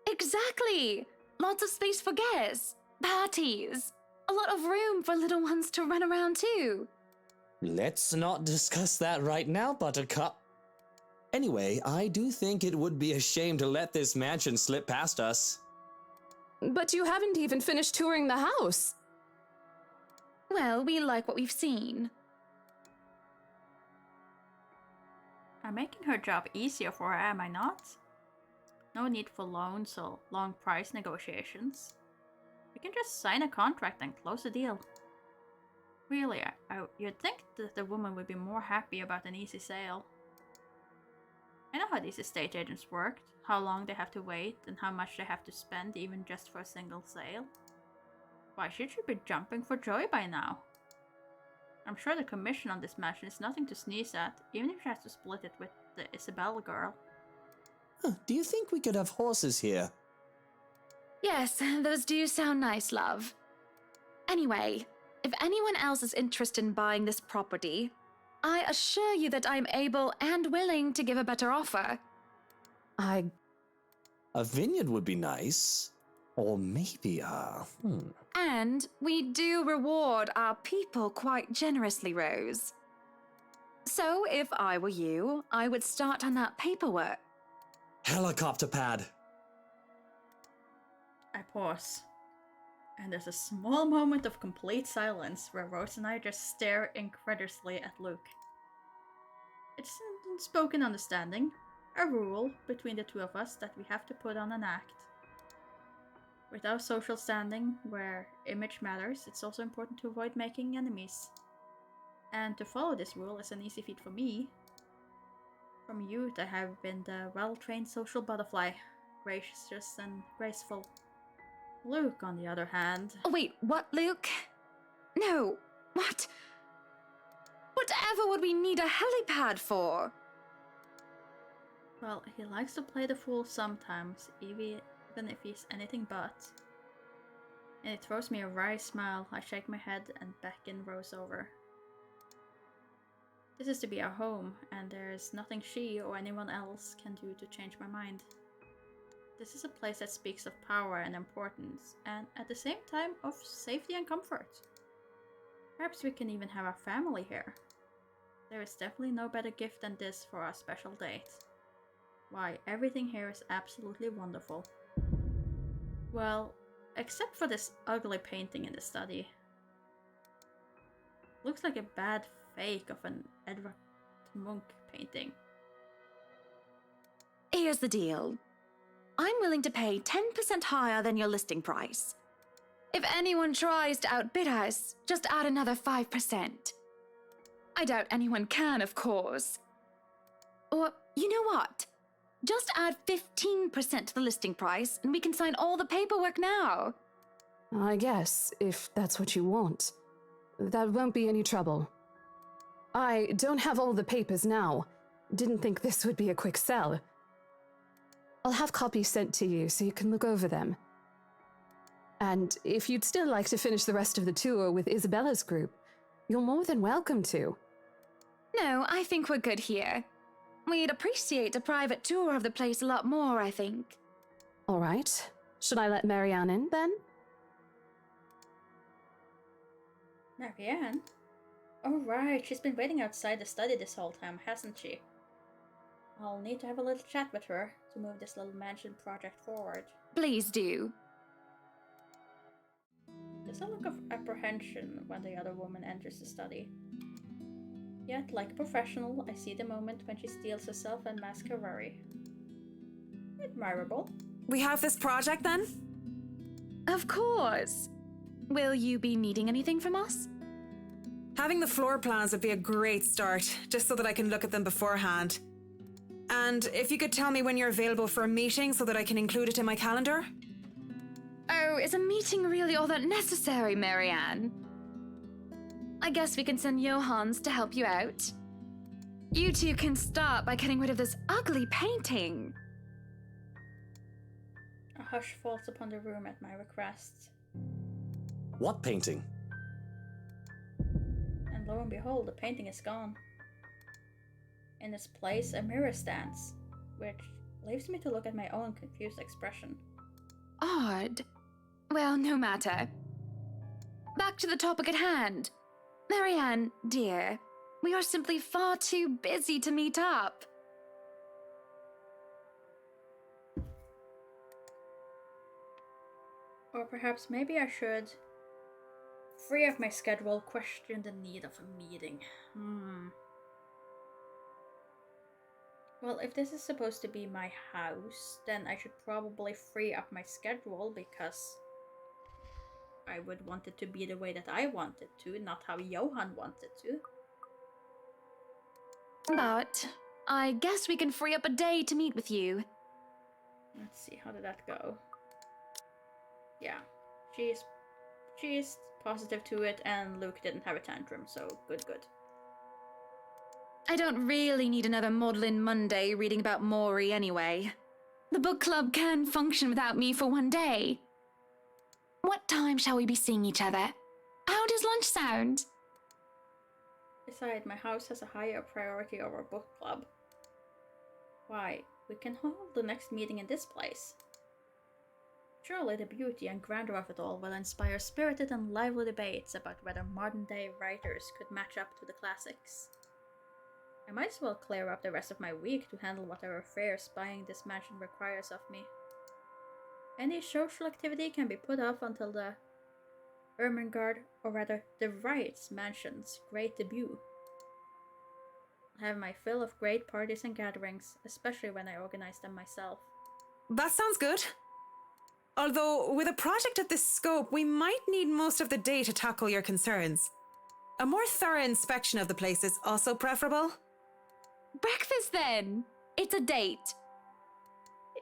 Exactly! Lots of space for guests, parties, a lot of room for little ones to run around too. Let's not discuss that right now, Buttercup. Anyway, I do think it would be a shame to let this mansion slip past us. But you haven't even finished touring the house. Well, we like what we've seen. I'm making her job easier for her, am I not? No need for loans or long price negotiations. We can just sign a contract and close the deal. Really, you'd think that the woman would be more happy about an easy sale. I know how these estate agents work, how long they have to wait, and how much they have to spend even just for a single sale. Why should she be jumping for joy by now? I'm sure the commission on this mansion is nothing to sneeze at, even if she has to split it with the Isabella girl. Huh, do you think we could have horses here? Yes, those do sound nice, love. Anyway, if anyone else is interested in buying this property, I assure you that I'm able and willing to give a better offer. A vineyard would be nice. Or maybe And we do reward our people quite generously, Rose. So if I were you, I would start on that paperwork. Helicopter pad. I pause. And there's a small moment of complete silence where Rose and I just stare incredulously at Luke. It's an unspoken understanding, a rule between the two of us that we have to put on an act. With our social standing, where image matters, it's also important to avoid making enemies. And to follow this rule is an easy feat for me. From youth I have been the well-trained social butterfly, gracious and graceful. Luke, on the other hand... Oh, wait, what, Luke? No, what? Whatever would we need a helipad for? Well, he likes to play the fool sometimes, even if he's anything but. And it throws me a wry smile. I shake my head and beckon Rose over. This is to be our home, and there is nothing she or anyone else can do to change my mind. This is a place that speaks of power and importance, and at the same time of safety and comfort. Perhaps we can even have our family here. There is definitely no better gift than this for our special date. Why, everything here is absolutely wonderful. Well, except for this ugly painting in the study. Looks like a bad fake of an Edvard Munch painting. Here's the deal. I'm willing to pay 10% higher than your listing price. If anyone tries to outbid us, just add another 5%. I doubt anyone can, of course. Or, you know what? Just add 15% to the listing price, and we can sign all the paperwork now. I guess, if that's what you want. That won't be any trouble. I don't have all the papers now. Didn't think this would be a quick sell. I'll have copies sent to you so you can look over them. And if you'd still like to finish the rest of the tour with Isabella's group, you're more than welcome to. No, I think we're good here. We'd appreciate a private tour of the place a lot more, I think. All right. Should I let Marianne in, then? Marianne? Oh right, she's been waiting outside the study this whole time, hasn't she? I'll need to have a little chat with her to move this little mansion project forward. Please do. There's a look of apprehension when the other woman enters the study. Yet, like a professional, I see the moment when she steels herself and masks her worry. Admirable. We have this project, then? Of course. Will you be needing anything from us? Having the floor plans would be a great start, just so that I can look at them beforehand. And if you could tell me when you're available for a meeting so that I can include it in my calendar? Oh, is a meeting really all that necessary, Marianne? I guess we can send Johans to help you out. You two can start by getting rid of this ugly painting. A hush falls upon the room at my request. What painting? And lo and behold, the painting is gone. In its place, a mirror stands, which leaves me to look at my own confused expression. Odd. Well, no matter. Back to the topic at hand. Marianne, dear, we are simply far too busy to meet up. Or perhaps maybe I should, free up my schedule, question the need of a meeting. Well, if this is supposed to be my house, then I should probably free up my schedule because I would want it to be the way that I want it to, not how Johan wants it to. But I guess we can free up a day to meet with you. Let's see, how did that go? Yeah, she is positive to it, and Luke didn't have a tantrum, so good. I don't really need another Maudlin Monday reading about Maury anyway. The book club can function without me for one day. What time shall we be seeing each other? How does lunch sound? Besides, my house has a higher priority over book club. Why, we can hold the next meeting in this place. Surely the beauty and grandeur of it all will inspire spirited and lively debates about whether modern-day writers could match up to the classics. I might as well clear up the rest of my week to handle whatever affairs buying this mansion requires of me. Any social activity can be put off until the Ermengarde, or rather the Wrights Mansion's great debut. I'll have my fill of great parties and gatherings, especially when I organize them myself. That sounds good. Although, with a project of this scope, we might need most of the day to tackle your concerns. A more thorough inspection of the place is also preferable. Breakfast then! It's a date.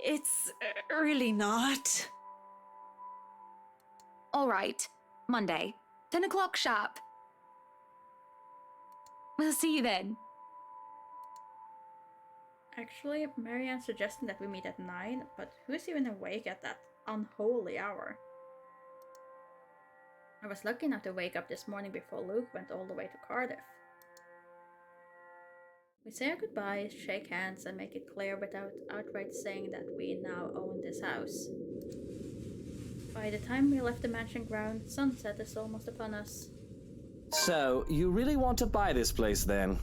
It's really not. Alright, Monday, 10 o'clock sharp. We'll see you then. Actually, Marianne's suggesting that we meet at 9, but who's even awake at that unholy hour? I was lucky enough to wake up this morning before Luke went all the way to Cardiff. We say our goodbyes, shake hands, and make it clear without outright saying that we now own this house. By the time we left the mansion ground, sunset is almost upon us. So, you really want to buy this place then?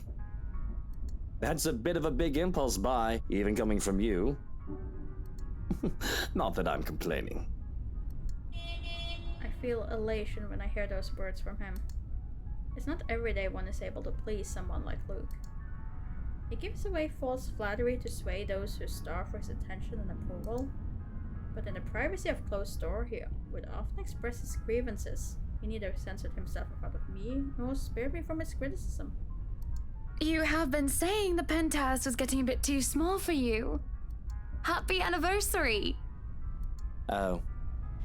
That's a bit of a big impulse buy, even coming from you. Not that I'm complaining. I feel elation when I hear those words from him. It's not every day one is able to please someone like Luke. He gives away false flattery to sway those who starve for his attention and approval, but in the privacy of closed door, he would often express his grievances. He neither censored himself in front of me, nor spared me from his criticism. You have been saying the penthouse was getting a bit too small for you. Happy anniversary! Oh.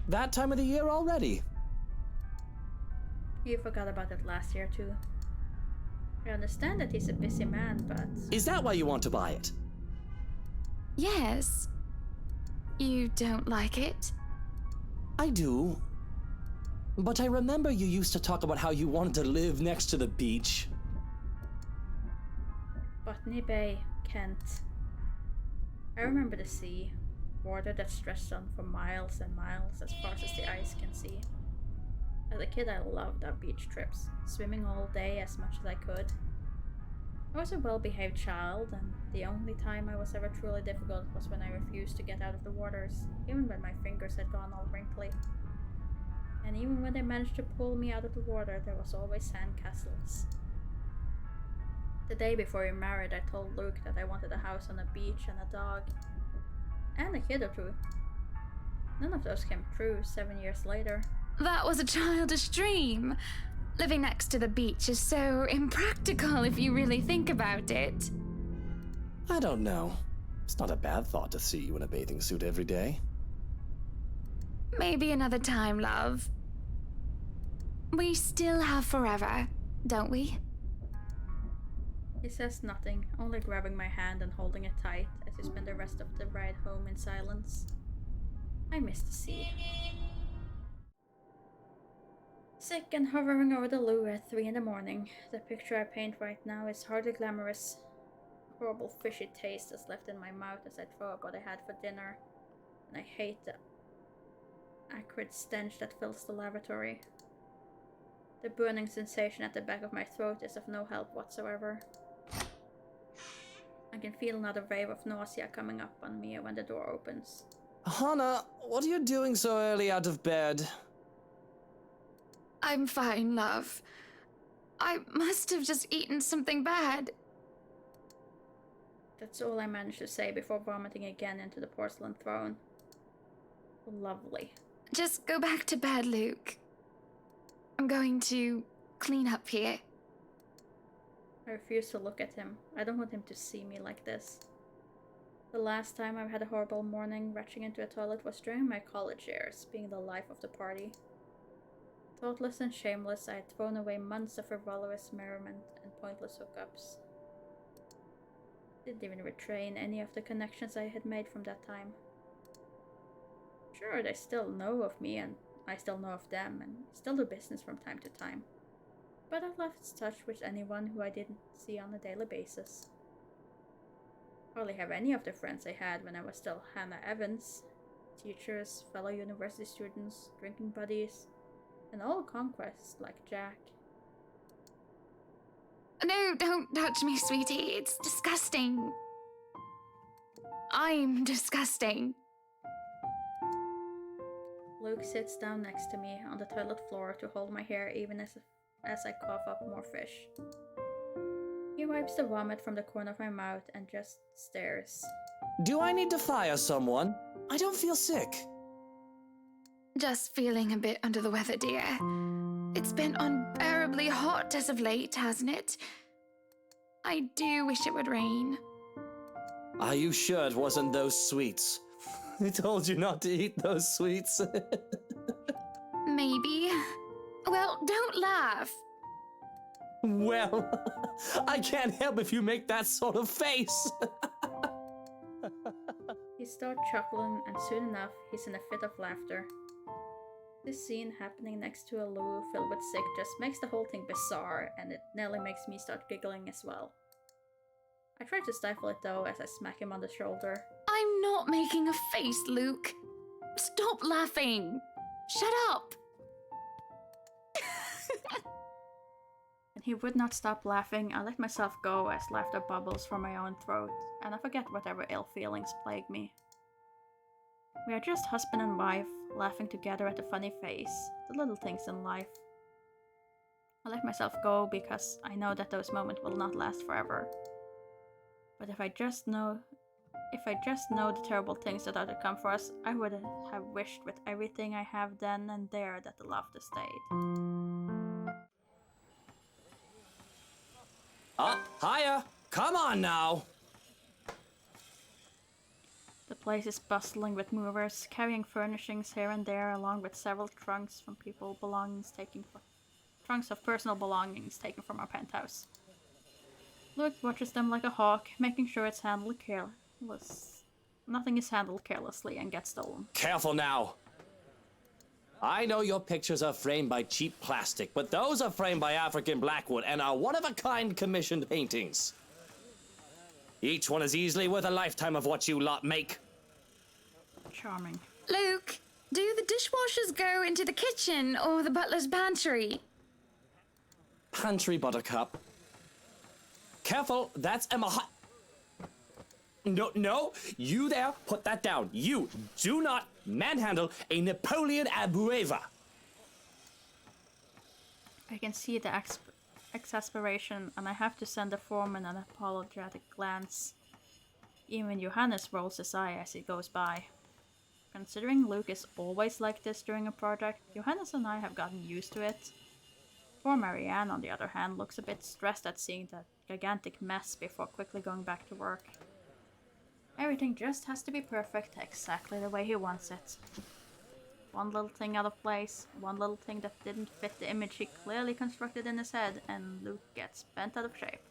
That time of the year already? You forgot about it last year too. I understand that he's a busy man, but... Is that why you want to buy it? Yes. You don't like it? I do. But I remember you used to talk about how you wanted to live next to the beach. Botany Bay, Kent. I remember the sea. Water that stretched on for miles and miles as far as the eyes can see. As a kid, I loved our beach trips, swimming all day as much as I could. I was a well-behaved child, and the only time I was ever truly difficult was when I refused to get out of the waters, even when my fingers had gone all wrinkly. And even when they managed to pull me out of the water, there was always sandcastles. The day before we married, I told Luke that I wanted a house on a beach and a dog. And a kid or two. None of those came true 7 years later. That was a childish dream. Living next to the beach is so impractical if you really think about it. I don't know. It's not a bad thought to see you in a bathing suit every day. Maybe another time, love. We still have forever, don't we? He says nothing, only grabbing my hand and holding it tight as we spend the rest of the ride home in silence. I miss the sea. Sick and hovering over the loo at 3 in the morning, the picture I paint right now is hardly glamorous. A horrible fishy taste is left in my mouth as I throw up what I had for dinner, and I hate the acrid stench that fills the lavatory. The burning sensation at the back of my throat is of no help whatsoever. I can feel another wave of nausea coming up on me when the door opens. Hana, what are you doing so early out of bed? I'm fine, love. I must have just eaten something bad. That's all I managed to say before vomiting again into the porcelain throne. Lovely. Just go back to bed, Luke. I'm going to clean up here. I refuse to look at him. I don't want him to see me like this. The last time I had a horrible morning rushing into a toilet was during my college years, being the life of the party. Thoughtless and shameless, I had thrown away months of frivolous merriment and pointless hookups. Didn't even retrain any of the connections I had made from that time. Sure, they still know of me, and I still know of them, and still do business from time to time. But I've lost touch with anyone who I didn't see on a daily basis. Hardly have any of the friends I had when I was still Hannah Evans. Teachers, fellow university students, drinking buddies, and all conquests like Jack. No, don't touch me, sweetie. It's disgusting. I'm disgusting. Luke sits down next to me on the toilet floor to hold my hair even as I cough up more fish. He wipes the vomit from the corner of my mouth and just stares. Do I need to fire someone? I don't feel sick. Just feeling a bit under the weather, dear. It's been unbearably hot as of late, hasn't it? I do wish it would rain. Are you sure it wasn't those sweets? I told you not to eat those sweets. Maybe. Well, don't laugh. Well, I can't help if you make that sort of face. He starts chuckling, and soon enough, he's in a fit of laughter. This scene happening next to a loo filled with sick just makes the whole thing bizarre, and it nearly makes me start giggling as well. I try to stifle it though as I smack him on the shoulder. I'm not making a face, Luke. Stop laughing. Shut up. And he would not stop laughing. I let myself go as laughter bubbles from my own throat, and I forget whatever ill feelings plague me. We are just husband and wife, laughing together at the funny face, the little things in life. I let myself go because I know that those moments will not last forever. But if I just know the terrible things that are to come for us, I would have wished with everything I have then and there that the laughter stayed. Hiya! Come on now! The place is bustling with movers, carrying furnishings here and there, along with several trunks of personal belongings taken from our penthouse. Luke watches them like a hawk, making sure it's handled nothing is handled carelessly and gets stolen. Careful now! I know your pictures are framed by cheap plastic, but those are framed by African Blackwood and are one-of-a-kind commissioned paintings. Each one is easily worth a lifetime of what you lot make. Charming. Luke, do the dishwashers go into the kitchen or the butler's pantry? Pantry, Buttercup. Careful, that's Emma. No, you there, put that down. You do not manhandle a Napoleon Abueva. I can see the exasperation, and I have to send the foreman an apologetic glance. Even Johannes rolls his eye as he goes by. Considering Luke is always like this during a project, Johannes and I have gotten used to it. Poor Marianne, on the other hand, looks a bit stressed at seeing that gigantic mess before quickly going back to work. Everything just has to be perfect, exactly the way he wants it. One little thing out of place, one little thing that didn't fit the image he clearly constructed in his head, and Luke gets bent out of shape.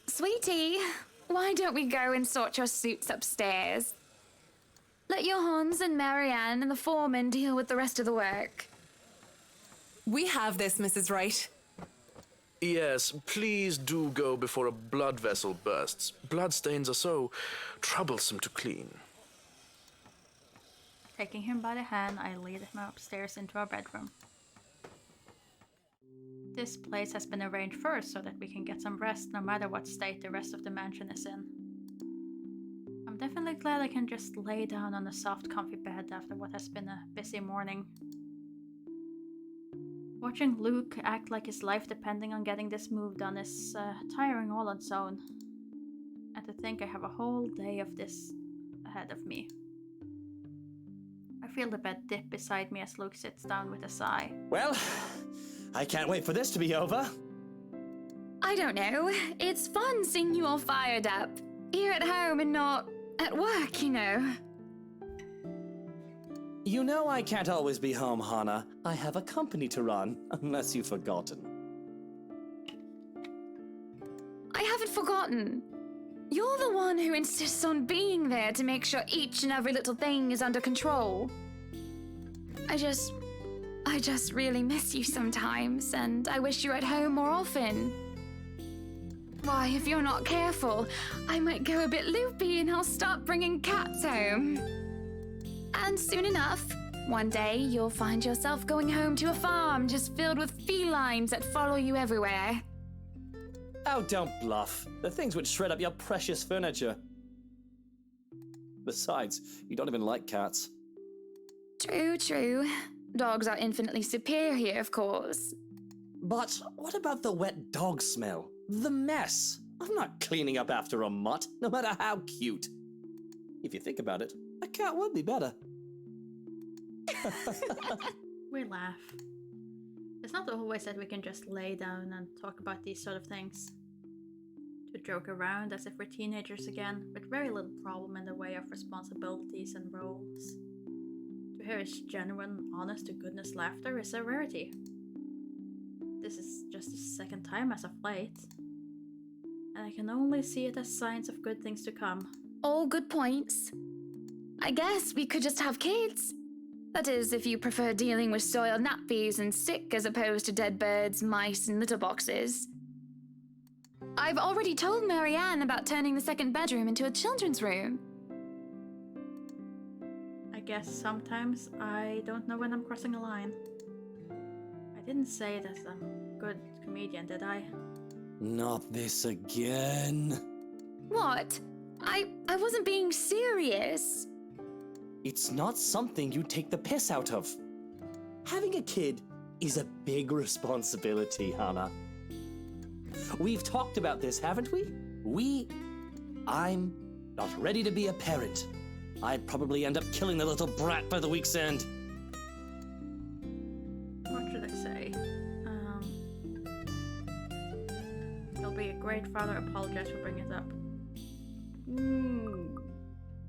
Sweetie, why don't we go and sort your suits upstairs? Let Johannes and Marianne and the foreman deal with the rest of the work. We have this, Mrs. Wright. Yes, please do go before a blood vessel bursts. Bloodstains are so troublesome to clean. Taking him by the hand, I lead him upstairs into our bedroom. This place has been arranged first so that we can get some rest no matter what state the rest of the mansion is in. I'm definitely glad I can just lay down on a soft, comfy bed after what has been a busy morning. Watching Luke act like his life depending on getting this move done is tiring all on its own. And to think I have a whole day of this ahead of me. I feel the bed dip beside me as Luke sits down with a sigh. Well, I can't wait for this to be over. I don't know. It's fun seeing you all fired up. Here at home and not at work, you know. You know I can't always be home, Hana. I have a company to run, unless you've forgotten. I haven't forgotten. You're the one who insists on being there to make sure each and every little thing is under control. I just really miss you sometimes, and I wish you were at home more often. Why, if you're not careful, I might go a bit loopy and I'll start bringing cats home. And soon enough, one day you'll find yourself going home to a farm just filled with felines that follow you everywhere. Oh, don't bluff. The things would shred up your precious furniture. Besides, you don't even like cats. True, true. Dogs are infinitely superior, of course. But what about the wet dog smell? The mess? I'm not cleaning up after a mutt, no matter how cute. If you think about it, a cat would be better. We laugh. It's not always that we can just lay down and talk about these sort of things. To joke around as if we're teenagers again, with very little problem in the way of responsibilities and roles. To hear his genuine, honest-to-goodness laughter is a rarity. This is just the second time as of late, and I can only see it as signs of good things to come. All good points. I guess we could just have kids. That is, if you prefer dealing with soiled nappies and sick as opposed to dead birds, mice, and litter boxes. I've already told Marianne about turning the second bedroom into a children's room. I guess sometimes I don't know when I'm crossing a line. I didn't say that I'm a good comedian, did I? Not this again. What? I wasn't being serious. It's not something you take the piss out of. Having a kid is a big responsibility, Hana. We've talked about this, haven't we? I'm not ready to be a parent. I'd probably end up killing the little brat by the week's end. What should I say? You'll be a great father. Apologize for bringing it up.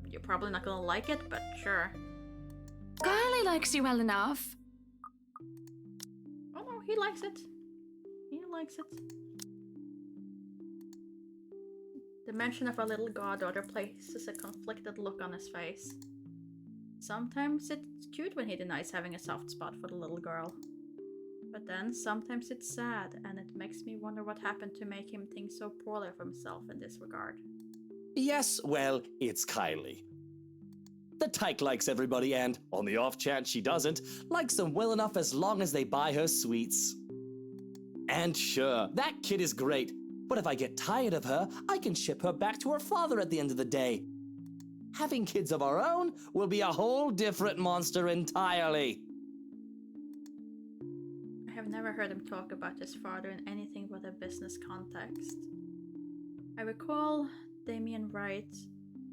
You're probably not gonna like it, but sure. Kylie likes you well enough. Oh no, he likes it. He likes it. The mention of a little goddaughter places a conflicted look on his face. Sometimes it's cute when he denies having a soft spot for the little girl. But then sometimes it's sad, and it makes me wonder what happened to make him think so poorly of himself in this regard. Yes, well, it's Kylie. The tyke likes everybody and, on the off chance she doesn't, likes them well enough as long as they buy her sweets. And sure, that kid is great, but if I get tired of her, I can ship her back to her father at the end of the day. Having kids of our own will be a whole different monster entirely. I have never heard him talk about his father in anything but a business context. I recall Damien Wright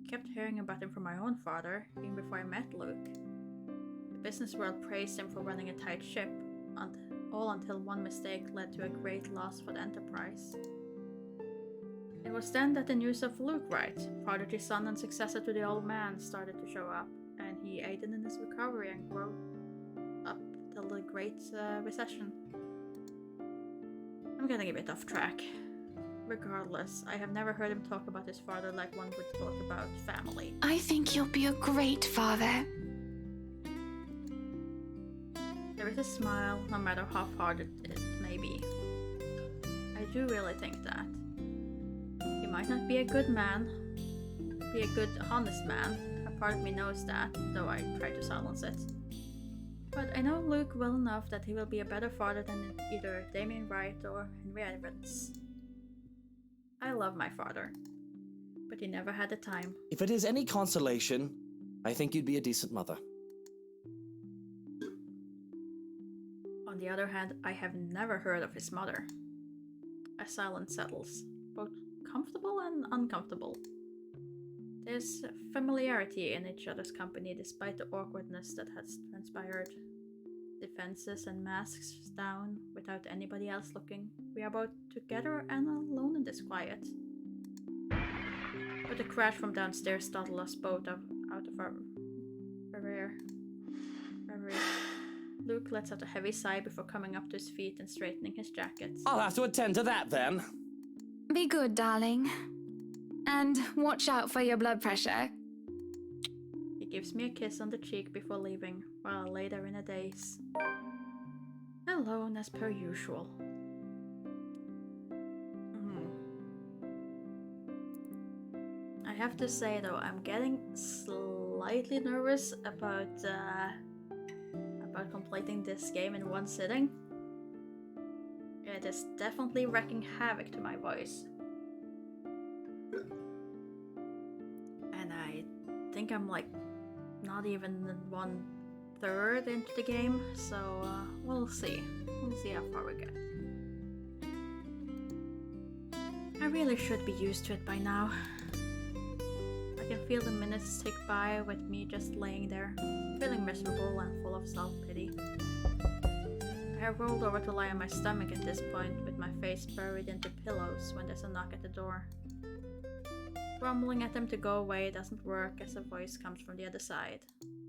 kept hearing about him from my own father, even before I met Luke. The business world praised him for running a tight ship, all until one mistake led to a great loss for the enterprise. It was then that the news of Luke Wright, prodigy son and successor to the old man, started to show up, and he aided in his recovery and growth up till the Great Recession. I'm getting a bit off track. Regardless, I have never heard him talk about his father like one would talk about family. I think you'll be a great father. There is a smile, no matter how hard it may be. I do really think that. He might not be a good man, be a good, honest man. A part of me knows that, though I try to silence it. But I know Luke well enough that he will be a better father than either Damien Wright or Henry Evans. I love my father, but he never had the time. If it is any consolation, I think you'd be a decent mother. On the other hand, I have never heard of his mother. A silence settles, both comfortable and uncomfortable. There's familiarity in each other's company despite the awkwardness that has transpired. Defenses and masks down, without anybody else looking. We are both together and alone in this quiet. But a crash from downstairs startled us both out of our rear. Luke lets out a heavy sigh before coming up to his feet and straightening his jacket. I'll have to attend to that then. Be good, darling. And watch out for your blood pressure. He gives me a kiss on the cheek before leaving, while I lay there in a daze. Alone as per usual. I have to say though, I'm getting slightly nervous about completing this game in one sitting. It is definitely wreaking havoc to my voice. And I think I'm like not even 1/3 into the game, so we'll see. We'll see how far we get. I really should be used to it by now. I can feel the minutes tick by with me just laying there, feeling miserable and full of self-pity. I have rolled over to lie on my stomach at this point, with my face buried into pillows when there's a knock at the door. Grumbling at them to go away doesn't work as a voice comes from the other side.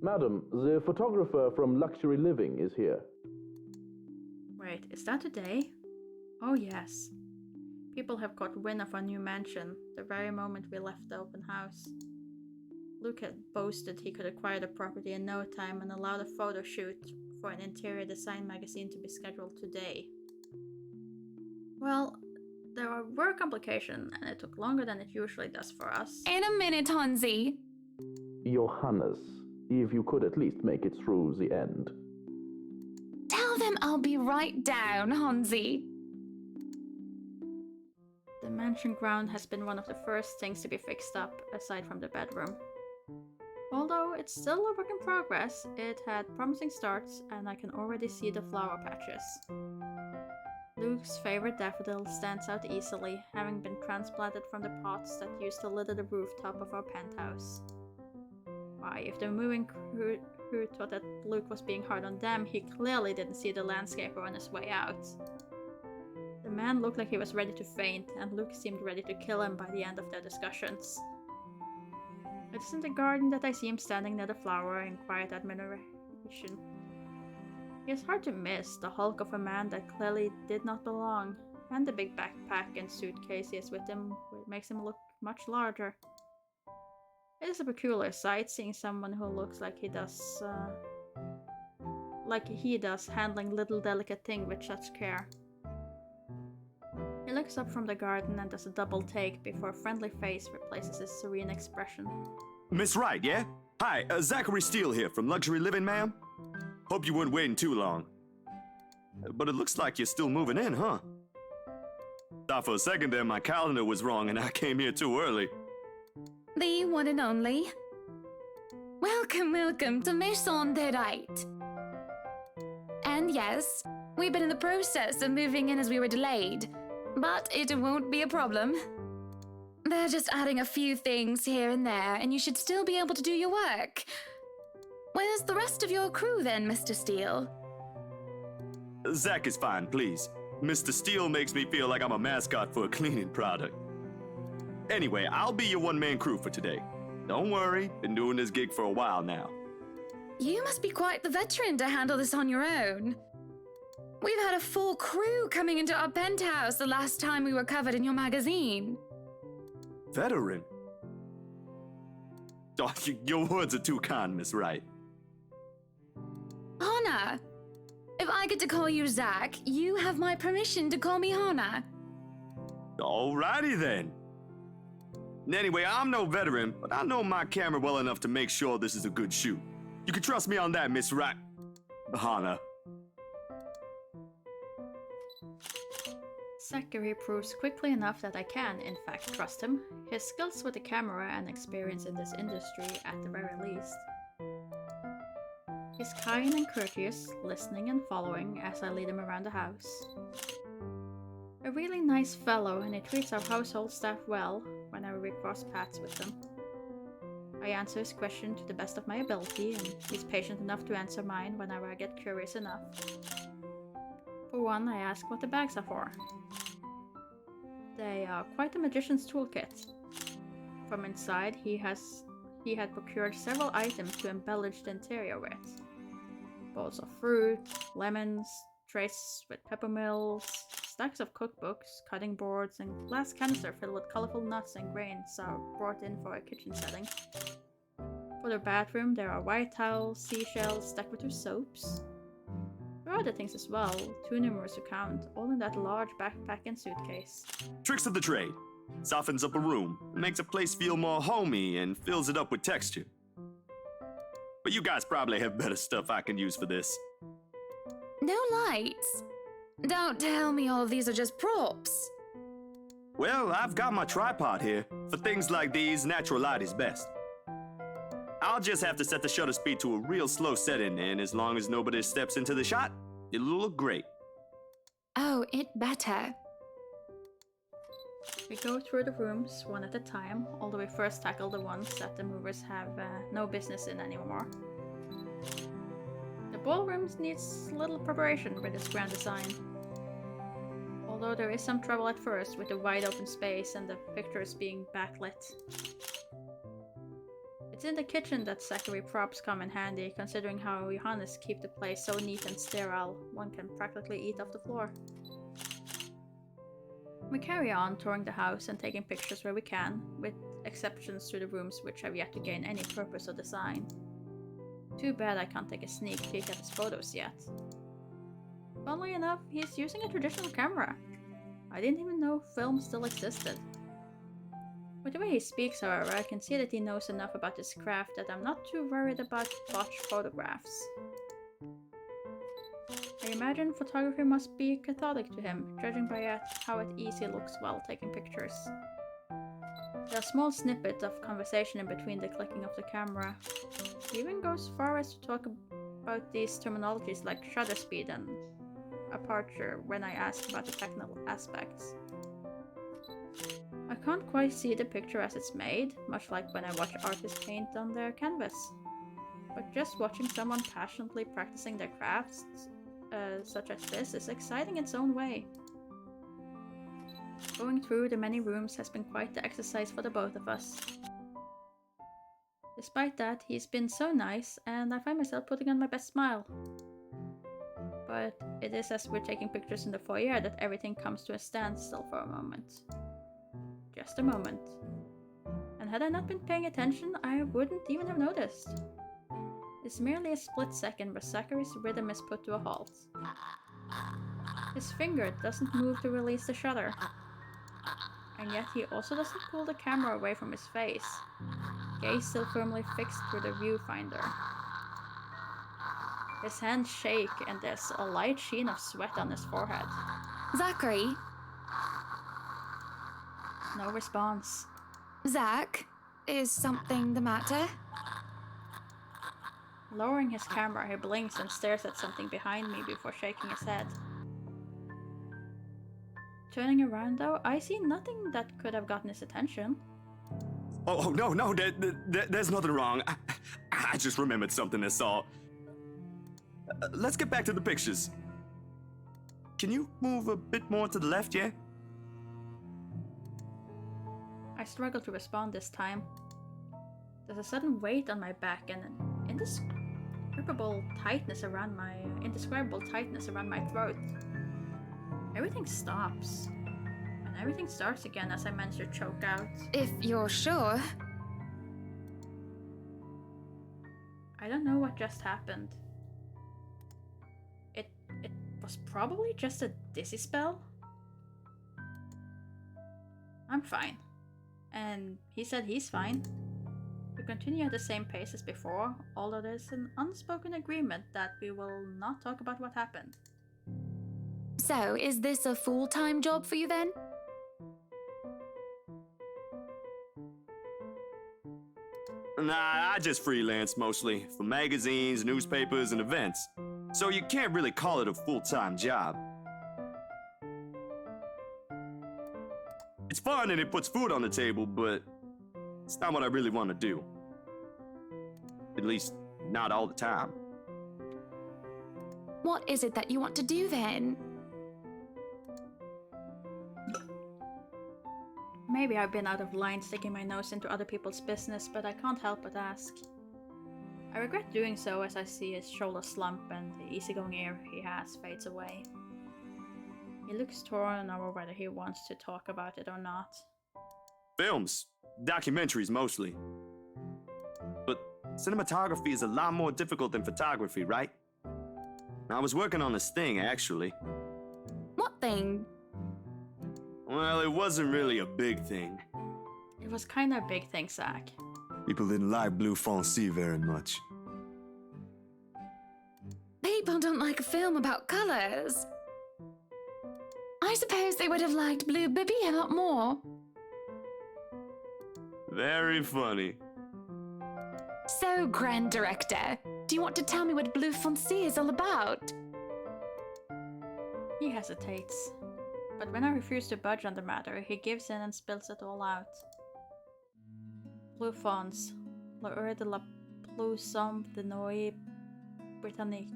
Madam, the photographer from Luxury Living is here. Wait, is that today? Oh yes. People have caught wind of our new mansion the very moment we left the open house. Luke had boasted he could acquire the property in no time and allowed a photo shoot for an interior design magazine to be scheduled today. Well, there were complications and it took longer than it usually does for us. In a minute, Hansi. Johannes, if you could at least make it through the end. Tell them I'll be right down, Hansi. The mansion ground has been one of the first things to be fixed up, aside from the bedroom. Although it's still a work in progress, it had promising starts and I can already see the flower patches. Luke's favorite daffodil stands out easily, having been transplanted from the pots that used to litter the rooftop of our penthouse. Why, if the moving crew thought that Luke was being hard on them, he clearly didn't see the landscaper on his way out. The man looked like he was ready to faint, and Luke seemed ready to kill him by the end of their discussions. It's in the garden that I see him standing near the flower in quiet admiration. He is hard to miss, the hulk of a man that clearly did not belong, and the big backpack and suitcase he has with him makes him look much larger. It is a peculiar sight seeing someone who looks like he does handling little delicate things with such care. He looks up from the garden and does a double take before a friendly face replaces his serene expression. Miss Wright, yeah? Hi, Zachary Steele here from Luxury Living, ma'am. Hope you weren't waiting too long. But it looks like you're still moving in, huh? Thought for a second there my calendar was wrong and I came here too early. The one and only. Welcome, welcome to Maison de Right. And yes, we've been in the process of moving in as we were delayed, but it won't be a problem. They're just adding a few things here and there, and you should still be able to do your work. Where's the rest of your crew then, Mr. Steele? Zach is fine, please. Mr. Steele makes me feel like I'm a mascot for a cleaning product. Anyway, I'll be your one-man crew for today. Don't worry, been doing this gig for a while now. You must be quite the veteran to handle this on your own. We've had a full crew coming into our penthouse the last time we were covered in your magazine. Veteran? Oh, your words are too kind, Miss Wright. Hannah! If I get to call you Zach, you have my permission to call me Hannah. Alrighty then. Anyway, I'm no veteran, but I know my camera well enough to make sure this is a good shoot. You can trust me on that, Miss Wright. Hannah. Zachary proves quickly enough that I can, in fact, trust him. His skills with the camera and experience in this industry at the very least. He's kind and courteous, listening and following as I lead him around the house. A really nice fellow, and he treats our household staff well whenever we cross paths with them. I answer his question to the best of my ability, and he's patient enough to answer mine whenever I get curious enough. For one, I ask what the bags are for. They are quite a magician's toolkit. From inside, he had procured several items to embellish the interior with. bowls of fruit, lemons, trays with peppermills, stacks of cookbooks, cutting boards, and glass canister filled with colorful nuts and grains are brought in for a kitchen setting. For the bathroom, there are white towels, seashells, Decorative soaps. There are other things as well, too numerous to count, all in that large backpack and suitcase. Tricks of the trade. Softens up a room, makes a place feel more homey, and fills it up with texture. But you guys probably have better stuff I can use for this. No lights? Don't tell me all of these are just props. Well, I've got my tripod here. For things like these, natural light is best. I'll just have to set the shutter speed to a real slow setting, and as long as nobody steps into the shot, it'll look great. Oh, it better. We go through the rooms one at a time, although we first tackle the ones that the movers have no business in anymore. The ballroom needs little preparation with its grand design. Although there is some trouble at first with the wide open space and the pictures being backlit. It's in the kitchen that Zachary props come in handy, considering how Johannes keep the place so neat and sterile, one can practically eat off the floor. We carry on touring the house and taking pictures where we can, with exceptions to the rooms which have yet to gain any purpose or design. Too bad I can't take a sneak peek at his photos yet. Funnily enough, he's using a traditional camera. I didn't even know film still existed. With the way he speaks, however, I can see that he knows enough about his craft that I'm not too worried about botched photographs. I imagine photography must be cathartic to him, judging by how at ease he looks while taking pictures. There are small snippets of conversation in between the clicking of the camera. He even goes far as to talk about these terminologies like shutter speed and aperture when I ask about the technical aspects. I can't quite see the picture as it's made, much like when I watch artists paint on their canvas. But just watching someone passionately practicing their crafts, such as this, is exciting in its own way. Going through the many rooms has been quite the exercise for the both of us. Despite that, he's been so nice, and I find myself putting on my best smile. But it is as we're taking pictures in the foyer that everything comes to a standstill for a moment. Just a moment. And had I not been paying attention, I wouldn't even have noticed. It's merely a split second where Zachary's rhythm is put to a halt. His finger doesn't move to release the shutter. And yet he also doesn't pull the camera away from his face, gaze still firmly fixed through the viewfinder. His hands shake and there's a light sheen of sweat on his forehead. Zachary? No response. Zach, is something the matter? Lowering his camera, he blinks and stares at something behind me before shaking his head. Turning around though, I see nothing that could have gotten his attention. Oh no, there's nothing wrong. I just remembered something that's all. Let's get back to the pictures. Can you move a bit more to the left, yeah? I struggle to respond this time. There's a sudden weight on my back and an indescribable tightness around my throat. Everything stops. And everything starts again as I manage to choke out. If you're sure. I don't know what just happened. It was probably just a dizzy spell. I'm fine. And he said he's fine. We continue at the same pace as before, although there's an unspoken agreement that we will not talk about what happened. So, is this a full-time job for you then? Nah, I just freelance mostly, for magazines, newspapers, and events. So you can't really call it a full-time job. It's fun and it puts food on the table, but it's not what I really want to do. At least, not all the time. What is it that you want to do then? Maybe I've been out of line sticking my nose into other people's business, but I can't help but ask. I regret doing so as I see his shoulder slump and the easygoing air he has fades away. He looks torn over whether he wants to talk about it or not. Films, documentaries mostly. But cinematography is a lot more difficult than photography, right? I was working on this thing, actually. What thing? Well, it wasn't really a big thing. It was kinda a big thing, Zach. People didn't like Blue Fonzie very much. People don't like a film about colors. I suppose they would have liked Blue Bibby a lot more. Very funny. So, Grand Director, do you want to tell me what Blue Fonzie is all about? He hesitates, but when I refuse to budge on the matter, he gives in and spills it all out. Blue Fonz, le heure de la plus sombre de Noé Britannique.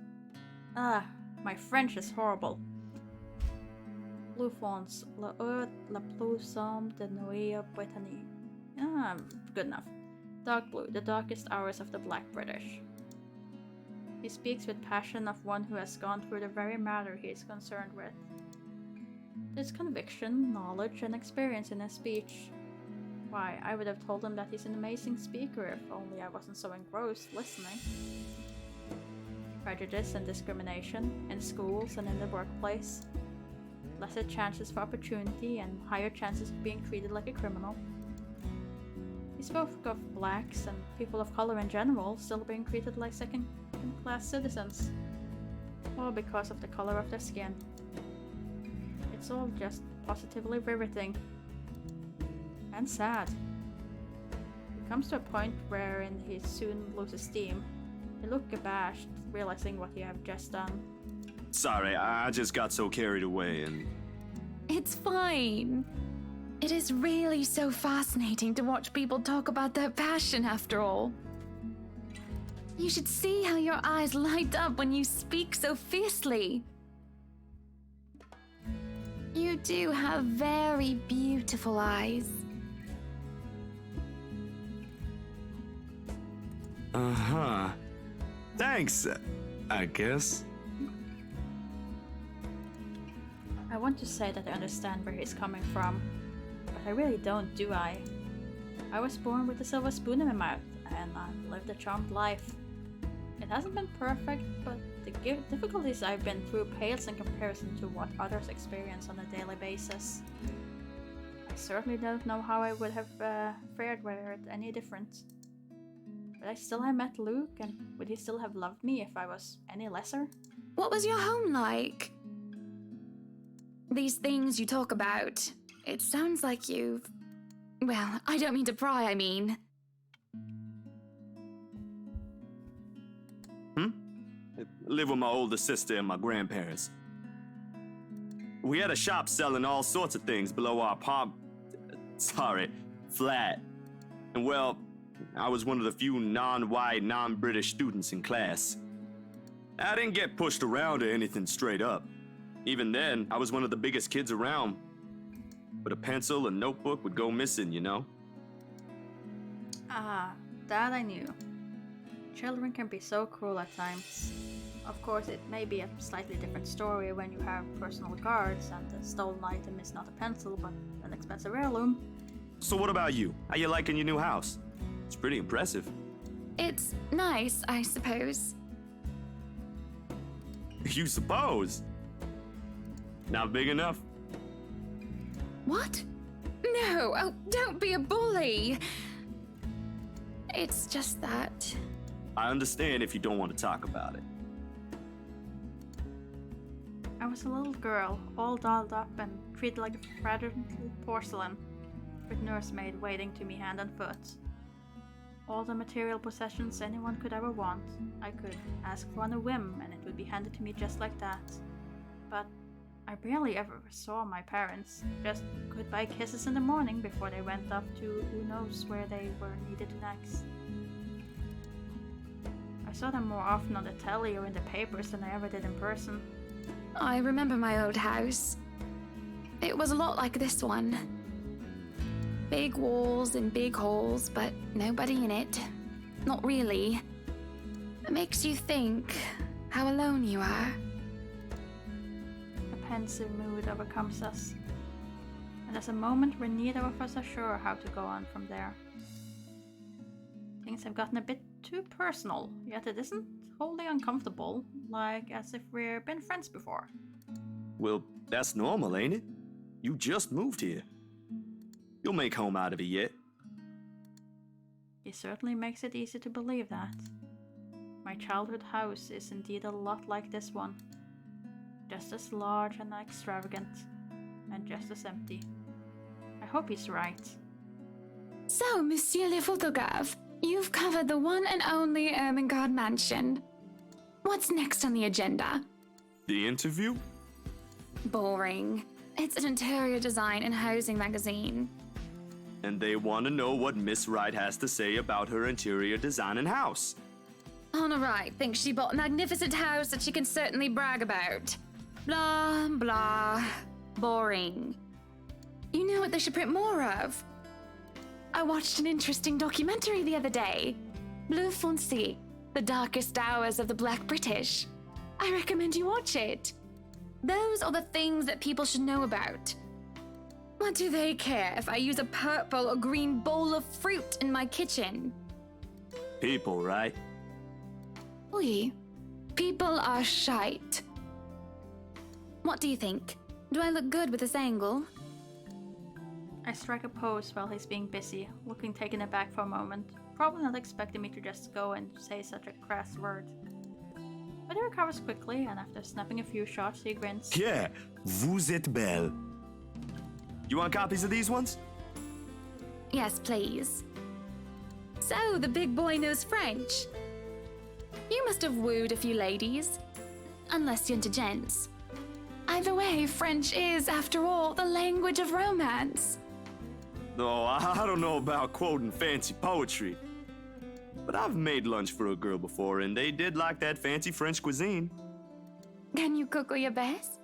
Ah, my French is horrible. Blue Fonz, le heure la plus sombre de Noé Britannique. Ah, good enough. Dark blue, the darkest hours of the Black British. He speaks with passion of one who has gone through the very matter he is concerned with. There's conviction, knowledge, and experience in his speech. Why, I would have told him that he's an amazing speaker if only I wasn't so engrossed listening. Prejudice and discrimination, in schools and in the workplace. Lesser chances for opportunity and higher chances of being treated like a criminal. He spoke of blacks and people of color in general still being treated like second-class citizens, all because of the color of their skin. It's all just positively riveting. And sad. He comes to a point wherein he soon loses steam. He looked abashed, realizing what he had just done. Sorry, I just got so carried away and... It's fine. It is really so fascinating to watch people talk about their passion after all. You should see how your eyes light up when you speak so fiercely. You do have very beautiful eyes. Uh-huh. Thanks, I guess. I want to say that I understand where he's coming from, but I really don't, do I? I was born with a silver spoon in my mouth, and I've lived a charmed life. It hasn't been perfect, but the difficulties I've been through pales in comparison to what others experience on a daily basis. I certainly don't know how I would have fared were it any different. Would I still have met Luke, and would he still have loved me if I was any lesser? What was your home like? These things you talk about, it sounds like you've... Well, I don't mean to pry, I mean. Live with my older sister and my grandparents. We had a shop selling all sorts of things below our flat. And well, I was one of the few non-white, non-British students in class. I didn't get pushed around or anything straight up. Even then, I was one of the biggest kids around. But a pencil and notebook would go missing, you know? Ah, that I knew. Children can be so cruel at times. Of course, it may be a slightly different story when you have personal guards and the stolen item is not a pencil but an expensive heirloom. So what about you? How you liking your new house? It's pretty impressive. It's nice, I suppose. You suppose? Not big enough? What? No, oh, don't be a bully. It's just that... I understand if you don't want to talk about it. I was a little girl, all dolled up and treated like a fragile porcelain, with nursemaid waiting to me hand and foot. All the material possessions anyone could ever want, I could ask for on a whim and it would be handed to me just like that. But I barely ever saw my parents, just goodbye kisses in the morning before they went off to who knows where they were needed next. I saw them more often on the telly or in the papers than I ever did in person. I remember my old house. It was a lot like this one. Big walls and big halls, but nobody in it. Not really. that makes you think how alone you are. A pensive mood overcomes us, and there's a moment where neither of us are sure how to go on from there. Things have gotten a bit too personal, yet it isn't wholly uncomfortable, like as if we've been friends before. Well, that's normal, ain't it? You just moved here. You'll make home out of it yet. He certainly makes it easy to believe that. My childhood house is indeed a lot like this one. Just as large and extravagant, and just as empty. I hope he's right. So, Monsieur le Photographe, you've covered the one and only Ermengarde Mansion. What's next on the agenda? The interview? Boring. It's an interior design and housing magazine. And they want to know what Miss Wright has to say about her interior design and house. Honor Wright thinks she bought a magnificent house that she can certainly brag about. Blah, blah. Boring. You know what they should print more of? I watched an interesting documentary the other day. Bleu Foncé, The Darkest Hours of the Black British. I recommend you watch it. Those are the things that people should know about. What do they care if I use a purple or green bowl of fruit in my kitchen? People, right? Oui. People are shite. What do you think? Do I look good with this angle? I strike a pose while he's being busy, looking taken aback for a moment, probably not expecting me to just go and say such a crass word. But he recovers quickly, and after snapping a few shots, he grins. Yeah, vous êtes belle. You want copies of these ones? Yes, please. So, the big boy knows French. You must have wooed a few ladies. Unless you're into gents. Either way, French is, after all, the language of romance. No, I don't know about quoting fancy poetry. But I've made lunch for a girl before, and they did like that fancy French cuisine. Can you cook your best?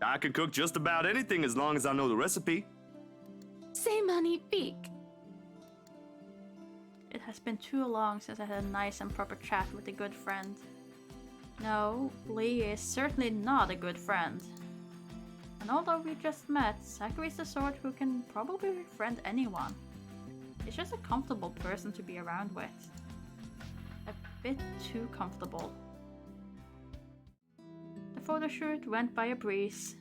I can cook just about anything as long as I know the recipe. C'est magnifique. It has been too long since I had a nice and proper chat with a good friend. No, Lee is certainly not a good friend. And although we just met, Zachary's the sort who can probably befriend anyone. He's just a comfortable person to be around with. A bit too comfortable. The photo shoot went by a breeze,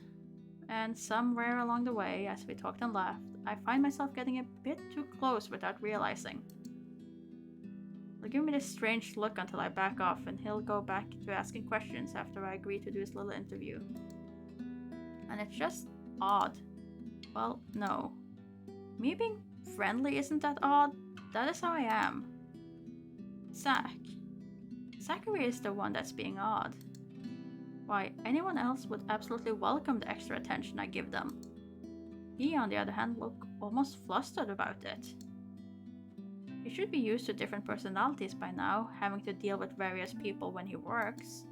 and somewhere along the way, as we talked and laughed, I find myself getting a bit too close without realizing. He'll give me this strange look until I back off, and he'll go back to asking questions after I agree to do his little interview. And it's just odd. Well, no. Me being friendly isn't that odd. That is how I am. Zachary is the one that's being odd. Why, anyone else would absolutely welcome the extra attention I give them. He, on the other hand, looked almost flustered about it. He should be used to different personalities by now, having to deal with various people when he works.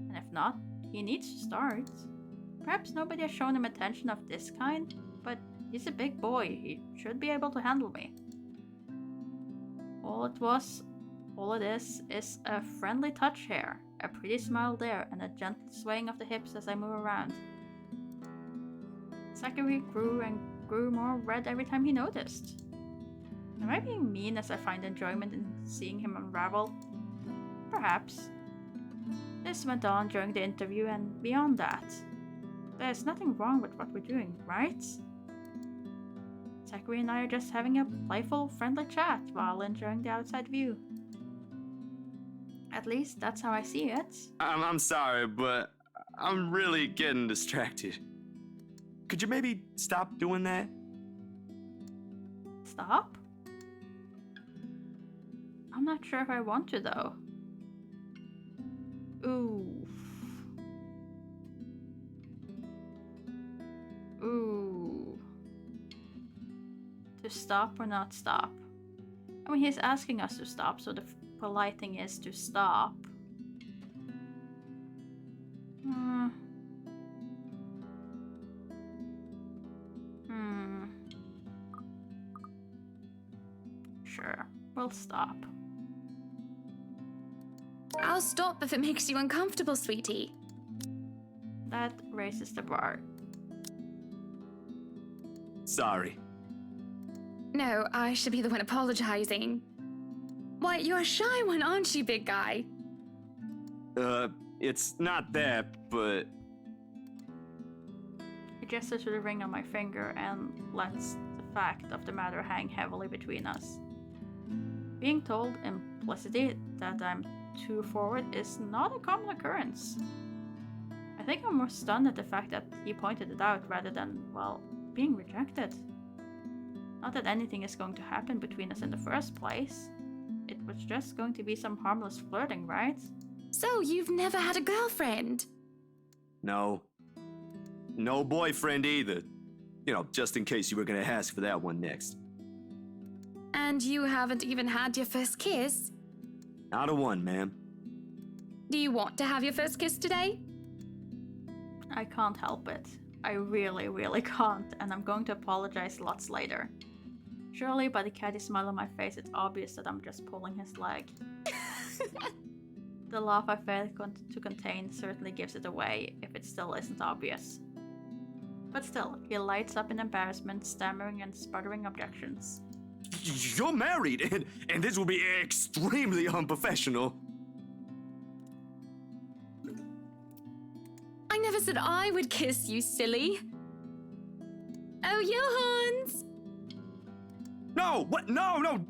And if not, he needs to start. Perhaps nobody has shown him attention of this kind, but he's a big boy, he should be able to handle me. All it is a friendly touch here, a pretty smile there, and a gentle swaying of the hips as I move around. Zachary grew and grew more red every time he noticed. Am I being mean as I find enjoyment in seeing him unravel? Perhaps. This went on during the interview and beyond that. There's nothing wrong with what we're doing, right? Zachary and I are just having a playful, friendly chat while enjoying the outside view. At least that's how I see it. I'm sorry, but I'm really getting distracted. Could you maybe stop doing that? Stop? I'm not sure if I want to, though. Ooh. To stop or not stop? I mean, he's asking us to stop, so the polite thing is to stop. Sure, we'll stop. I'll stop if it makes you uncomfortable, sweetie. That raises the bar. Sorry. No, I should be the one apologizing. Why, you're a shy one, aren't you, big guy? It's not that, but... He gestures to the ring on my finger and lets the fact of the matter hang heavily between us. Being told implicitly that I'm too forward is not a common occurrence. I think I'm more stunned at the fact that he pointed it out rather than, well, being rejected. Not that anything is going to happen between us in the first place. It was just going to be some harmless flirting, right? So, you've never had a girlfriend? No. No boyfriend either. You know, just in case you were gonna ask for that one next. And you haven't even had your first kiss? Not a one, ma'am. Do you want to have your first kiss today? I can't help it. I really, really can't, and I'm going to apologize lots later. Surely by the catty smile on my face, it's obvious that I'm just pulling his leg. The laugh I failed to contain certainly gives it away, if it still isn't obvious. But still, he lights up in embarrassment, stammering and sputtering objections. You're married, and this will be extremely unprofessional. I never said I would kiss you, silly. Oh, Johans! No, what? No!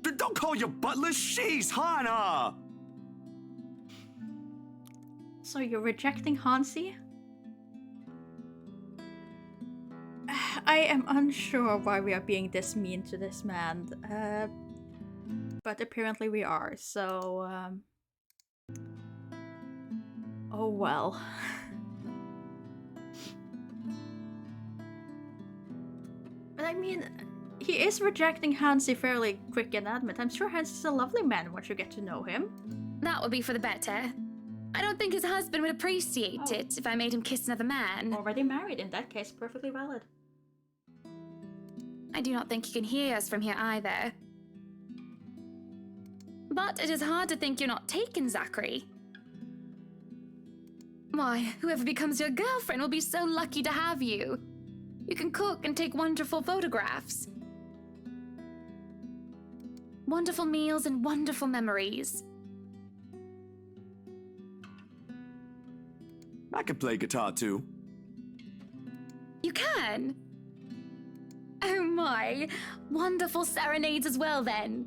Don't call your butler, she's Hannah! So you're rejecting Hansi? I am unsure why we are being this mean to this man, but apparently we are, so, oh well. But I mean, he is rejecting Hansi fairly quick and admit. I'm sure Hansi's a lovely man once you get to know him. That would be for the better. I don't think his husband would appreciate it if I made him kiss another man. Already married, in that case, perfectly valid. I do not think he can hear us from here either. But it is hard to think you're not taken, Zachary. Why, whoever becomes your girlfriend will be so lucky to have you. You can cook and take wonderful photographs. Wonderful meals and wonderful memories. I can play guitar too. You can? Oh my, wonderful serenades as well then.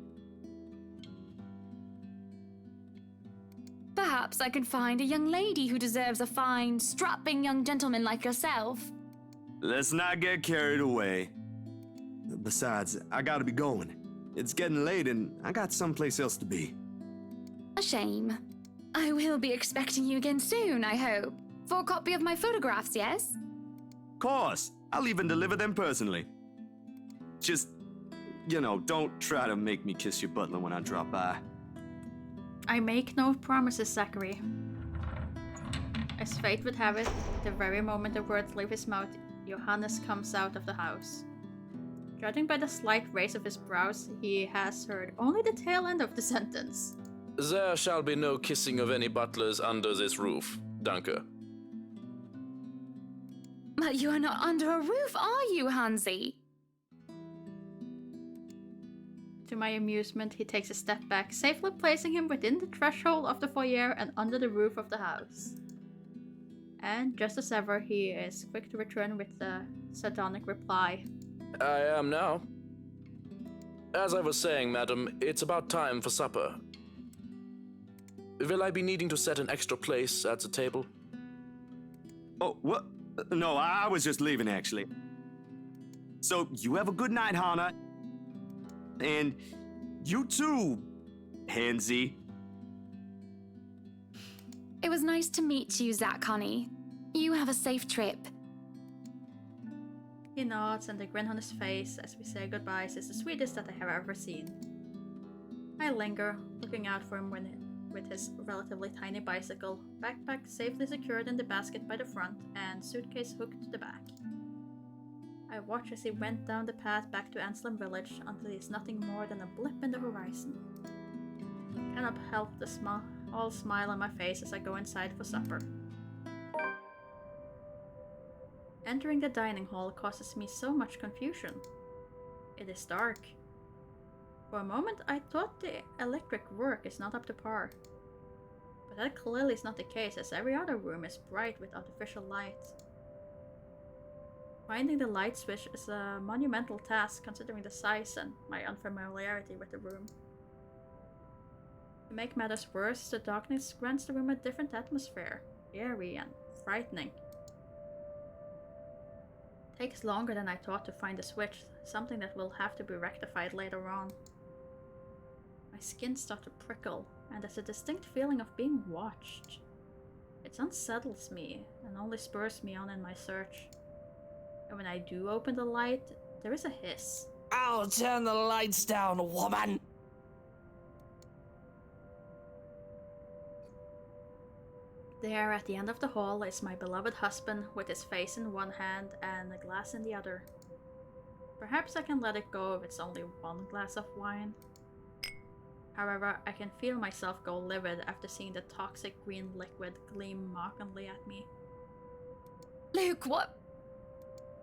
Perhaps I can find a young lady who deserves a fine, strapping young gentleman like yourself. Let's not get carried away. Besides, I gotta be going. It's getting late and I got someplace else to be. A shame. I will be expecting you again soon, I hope. For a copy of my photographs, yes? Of course, I'll even deliver them personally. Just, you know, don't try to make me kiss your butler when I drop by. I make no promises, Zachary. As fate would have it, the very moment the words leave his mouth, Johannes comes out of the house. Judging by the slight raise of his brows, he has heard only the tail end of the sentence. There shall be no kissing of any butlers under this roof, Danke. But you are not under a roof, are you, Hansi? To my amusement, he takes a step back, safely placing him within the threshold of the foyer and under the roof of the house. And just as ever, he is quick to return with the sardonic reply. I am now. As I was saying, madam, it's about time for supper. Will I be needing to set an extra place at the table? Oh, what? No, I was just leaving, actually. So, you have a good night, Hannah. And you too, Hansi. It was nice to meet you, Zach, honey. You have a safe trip. He nods, and the grin on his face as we say goodbyes is the sweetest that I have ever seen. I linger, looking out for him with his relatively tiny bicycle, backpack safely secured in the basket by the front, and suitcase hooked to the back. I watch as he went down the path back to Anslem Village until he's nothing more than a blip in the horizon. Cannot help the small smile on my face as I go inside for supper. Entering the dining hall causes me so much confusion. It is dark. For a moment I thought the electric work is not up to par. But that clearly is not the case, as every other room is bright with artificial light. Finding the light switch is a monumental task considering the size and my unfamiliarity with the room. To make matters worse, the darkness grants the room a different atmosphere, eerie and frightening. It takes longer than I thought to find the switch, something that will have to be rectified later on. My skin starts to prickle, and there's a distinct feeling of being watched. It unsettles me, and only spurs me on in my search. And when I do open the light, there is a hiss. I'll turn the lights down, woman! There at the end of the hall is my beloved husband with his face in one hand and a glass in the other. Perhaps I can let it go if it's only one glass of wine. However, I can feel myself go livid after seeing the toxic green liquid gleam mockingly at me. Luke, what?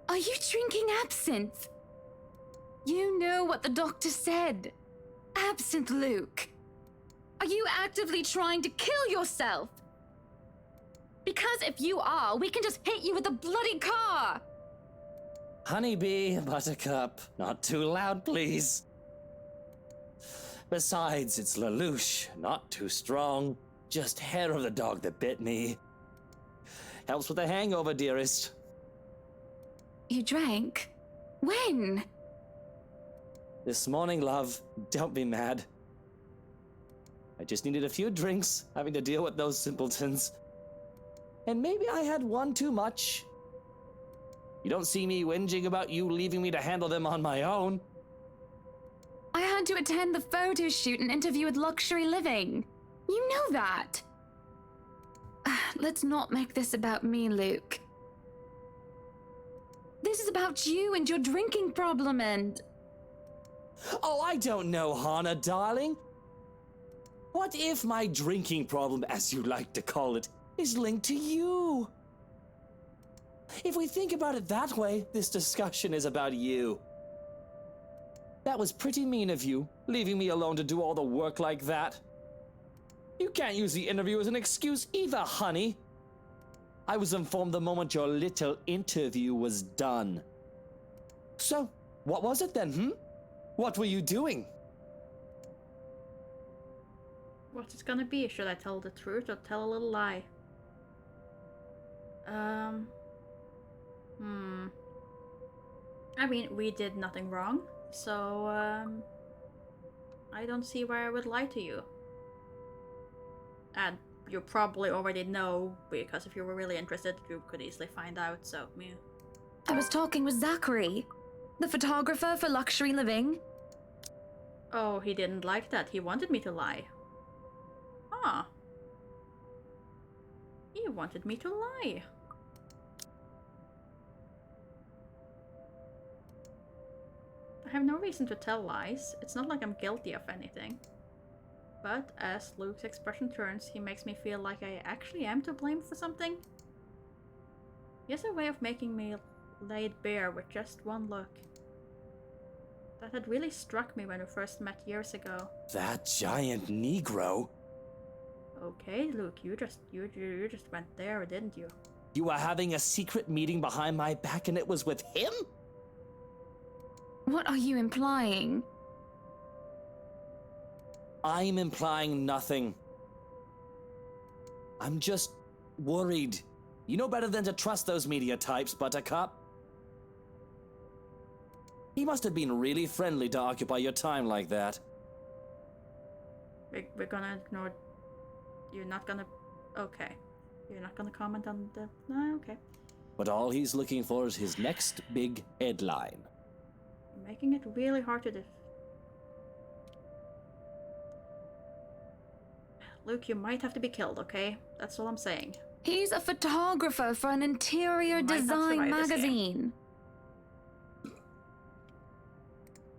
Are you drinking absinthe? You know what the doctor said. Absinthe, Luke. Are you actively trying to kill yourself? Because if you are, we can just hit you with a bloody car! Honeybee, Buttercup, not too loud, please. Besides, it's Lelouch, not too strong. Just hair of the dog that bit me. Helps with the hangover, dearest. You drank? When? This morning, love. Don't be mad. I just needed a few drinks, having to deal with those simpletons. And maybe I had one too much. You don't see me whinging about you leaving me to handle them on my own. I had to attend the photo shoot and interview with Luxury Living. You know that. Let's not make this about me, Luke. This is about you and your drinking problem and... Oh, I don't know, Hana, darling. What if my drinking problem, as you like to call it, is linked to you? If we think about it that way, this discussion is about you. That was pretty mean of you, leaving me alone to do all the work like that. You can't use the interview as an excuse either, honey. I was informed the moment your little interview was done. So, what was it then, What were you doing? What's it gonna be? Should I tell the truth or tell a little lie? I mean, we did nothing wrong, so, I don't see why I would lie to you. And you probably already know, because if you were really interested, you could easily find out, so, yeah. I was talking with Zachary, the photographer for Luxury Living. Oh, he didn't like that. He wanted me to lie. Huh. He wanted me to lie. I have no reason to tell lies. It's not like I'm guilty of anything. But as Luke's expression turns, he makes me feel like I actually am to blame for something. He has a way of making me lay it bare with just one look. That had really struck me when we first met years ago. That giant Negro? Okay, Luke, you just went there, didn't you? You were having a secret meeting behind my back and it was with him? What are you implying? I'm implying nothing. I'm just worried. You know better than to trust those media types, Buttercup. He must have been really friendly to occupy your time like that. We're gonna ignore... You're not gonna... Okay. You're not gonna comment on the... No, okay. But all he's looking for is his next big headline. You're making it really hard to Luke, you might have to be killed, okay? That's all I'm saying. He's a photographer for an interior design magazine.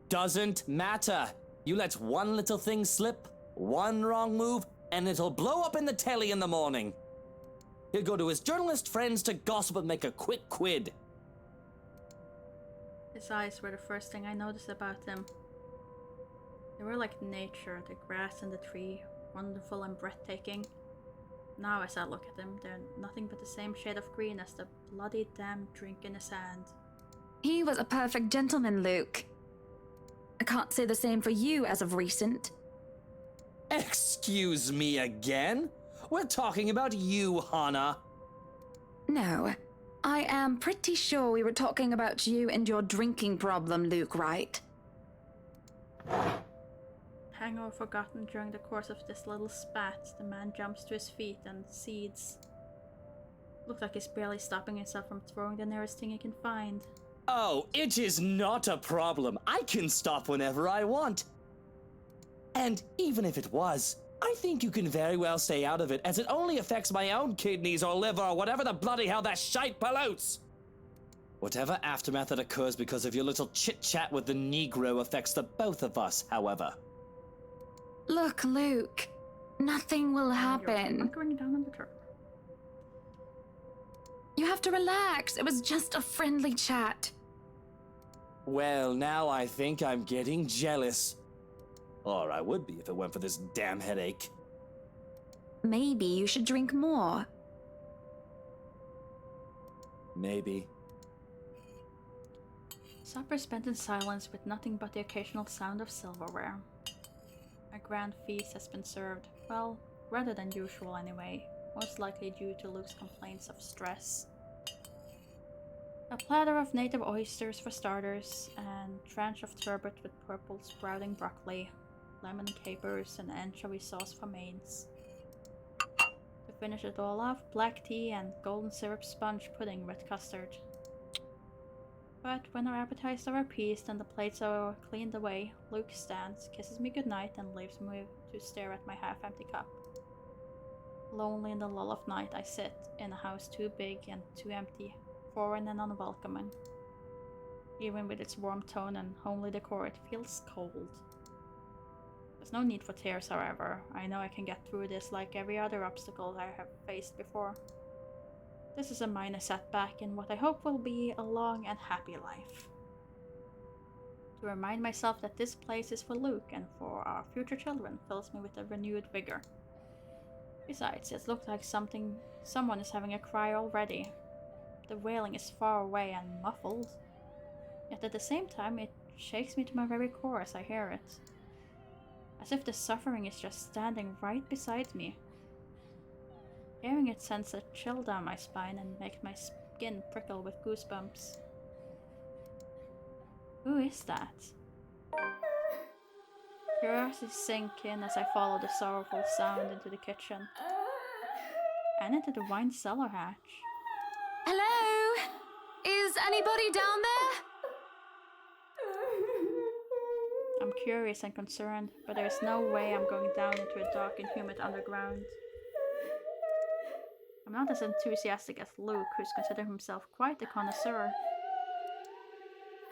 Doesn't matter. You let one little thing slip, One wrong move, and it'll blow up in the telly in the morning. He'll go to his journalist friends to gossip and make a quick quid. His eyes were the first thing I noticed about him. They were like nature, the grass and the tree, wonderful and breathtaking. Now as I look at him, they're nothing but the same shade of green as the bloody damn drink in his hand. He was a perfect gentleman, Luke. I can't say the same for you as of recent. Excuse me again? We're talking about you, Hana. No, I am pretty sure we were talking about you and your drinking problem, Luke, right? Hangover forgotten during the course of this little spat, the man jumps to his feet and cedes. Looks like he's barely stopping himself from throwing the nearest thing he can find. Oh, it is not a problem. I can stop whenever I want. And even if it was, I think you can very well stay out of it, as it only affects my own kidneys or liver or whatever the bloody hell that shite pollutes. Whatever aftermath that occurs because of your little chit-chat with the Negro affects the both of us, however. Look, Luke, nothing will happen. Going down on the turf. You have to relax. It was just a friendly chat. Well, now I think I'm getting jealous. Or I would be if it weren't for this damn headache. Maybe you should drink more. Maybe. Supper spent in silence with nothing but the occasional sound of silverware. A grand feast has been served, well, rather than usual anyway, most likely due to Luke's complaints of stress. A platter of native oysters for starters, and tranche of turbot with purple sprouting broccoli, lemon capers, and anchovy sauce for mains. To finish it all off, black tea and golden syrup sponge pudding with custard. But when our appetizers are appeased and the plates are cleaned away, Luke stands, kisses me goodnight, and leaves me to stare at my half-empty cup. Lonely in the lull of night, I sit in a house too big and too empty, foreign and unwelcoming. Even with its warm tone and homely decor, it feels cold. There's no need for tears, however. I know I can get through this like every other obstacle I have faced before. This is a minor setback in what I hope will be a long and happy life. To remind myself that this place is for Luke and for our future children fills me with a renewed vigor. Besides, it looks like someone is having a cry already. The wailing is far away and muffled. Yet at the same time, it shakes me to my very core as I hear it. As if the suffering is just standing right beside me. Hearing it sends a chill down my spine and makes my skin prickle with goosebumps. Who is that? Curiosity sinks in as I follow the sorrowful sound into the kitchen. And into the wine cellar hatch. Hello? Is anybody down there? I'm curious and concerned, but there is no way I'm going down into a dark and humid underground. I'm not as enthusiastic as Luke, who's considered himself quite a connoisseur.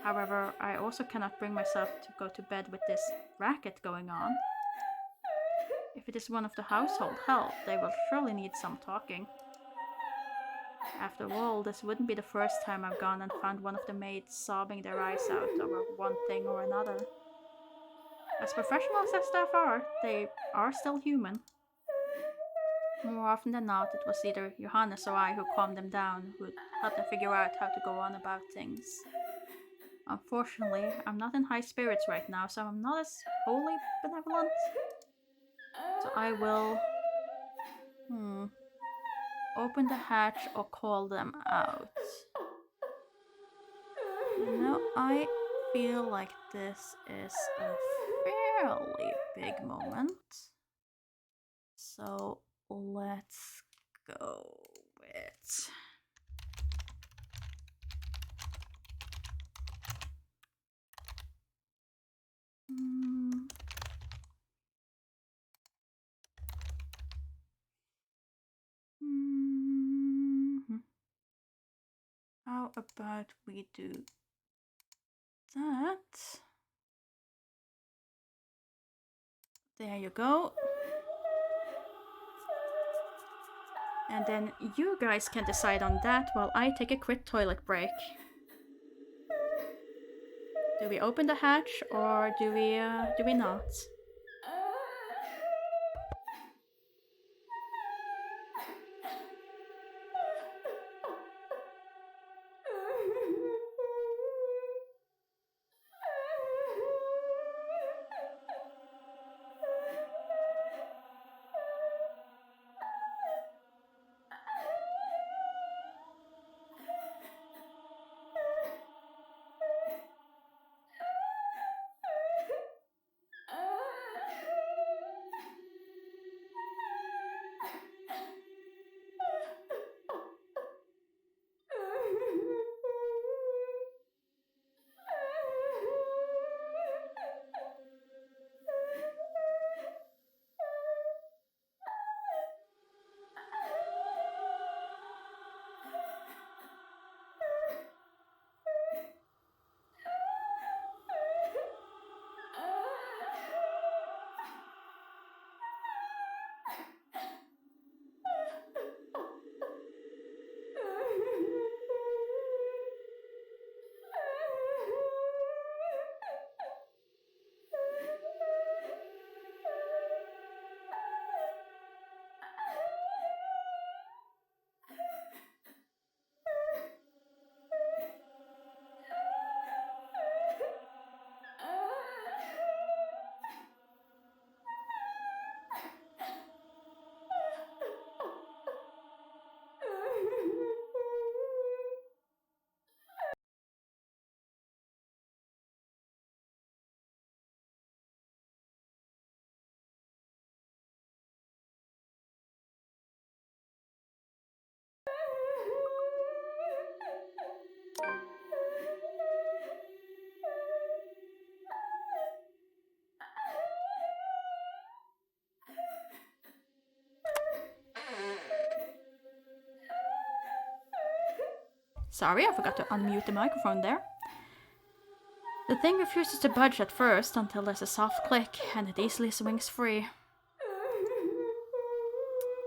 However, I also cannot bring myself to go to bed with this racket going on. If it is one of the household help, they will surely need some talking. After all, this wouldn't be the first time I've gone and found one of the maids sobbing their eyes out over one thing or another. As professional as their staff are, they are still human. More often than not, it was either Johannes or I who calmed them down, who helped them figure out how to go on about things. Unfortunately, I'm not in high spirits right now, so I'm not as wholly benevolent. So I will... open the hatch or call them out. No, I feel like this is a fairly big moment. So let's go with... How about we do that? There you go. And then you guys can decide on that while I take a quick toilet break. Do we open the hatch or do we not? Sorry, I forgot to unmute the microphone there. The thing refuses to budge at first until there's a soft click and it easily swings free.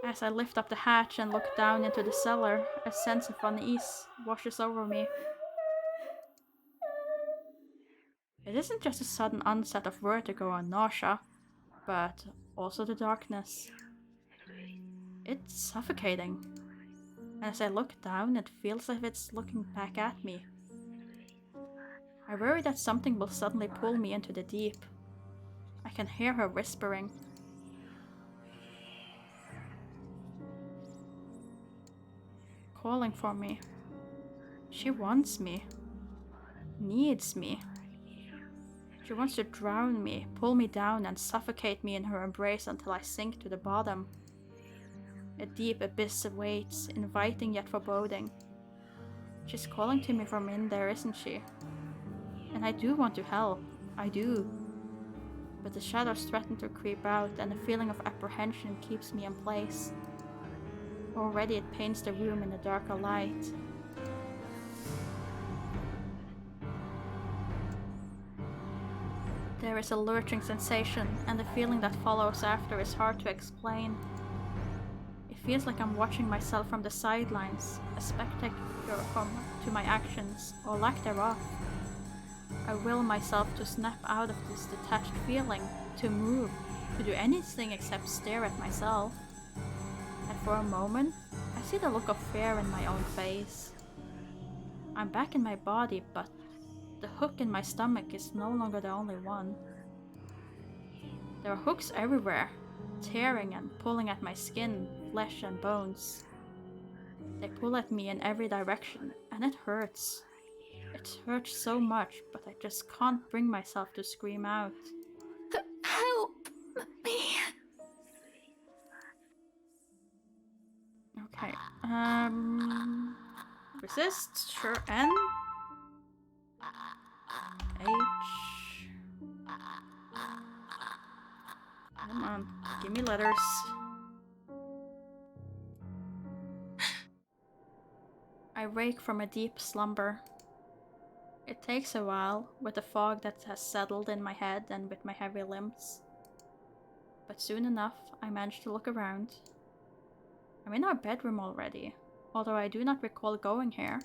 As I lift up the hatch and look down into the cellar, a sense of unease washes over me. It isn't just a sudden onset of vertigo or nausea, but also the darkness. It's suffocating. And as I look down, it feels as if it's looking back at me. I worry that something will suddenly pull me into the deep. I can hear her whispering. Calling for me. She wants me. Needs me. She wants to drown me, pull me down and suffocate me in her embrace until I sink to the bottom. A deep abyss awaits, inviting yet foreboding. She's calling to me from in there, isn't she? And I do want to help. I do. But the shadows threaten to creep out and a feeling of apprehension keeps me in place. Already it paints the room in a darker light. There is a lurching sensation, and the feeling that follows after is hard to explain. It feels like I'm watching myself from the sidelines, a spectator to my actions, or lack thereof. I will myself to snap out of this detached feeling, to move, to do anything except stare at myself. And for a moment, I see the look of fear in my own face. I'm back in my body, but the hook in my stomach is no longer the only one. There are hooks everywhere, tearing and pulling at my skin, flesh and bones. They pull at me in every direction, and it hurts. It hurts so much, but I just can't bring myself to scream out. Help me. Okay, resist, sure, N. H. Come on, give me letters. I wake from a deep slumber. It takes a while, with the fog that has settled in my head and with my heavy limbs. But soon enough, I managed to look around. I'm in our bedroom already, although I do not recall going here.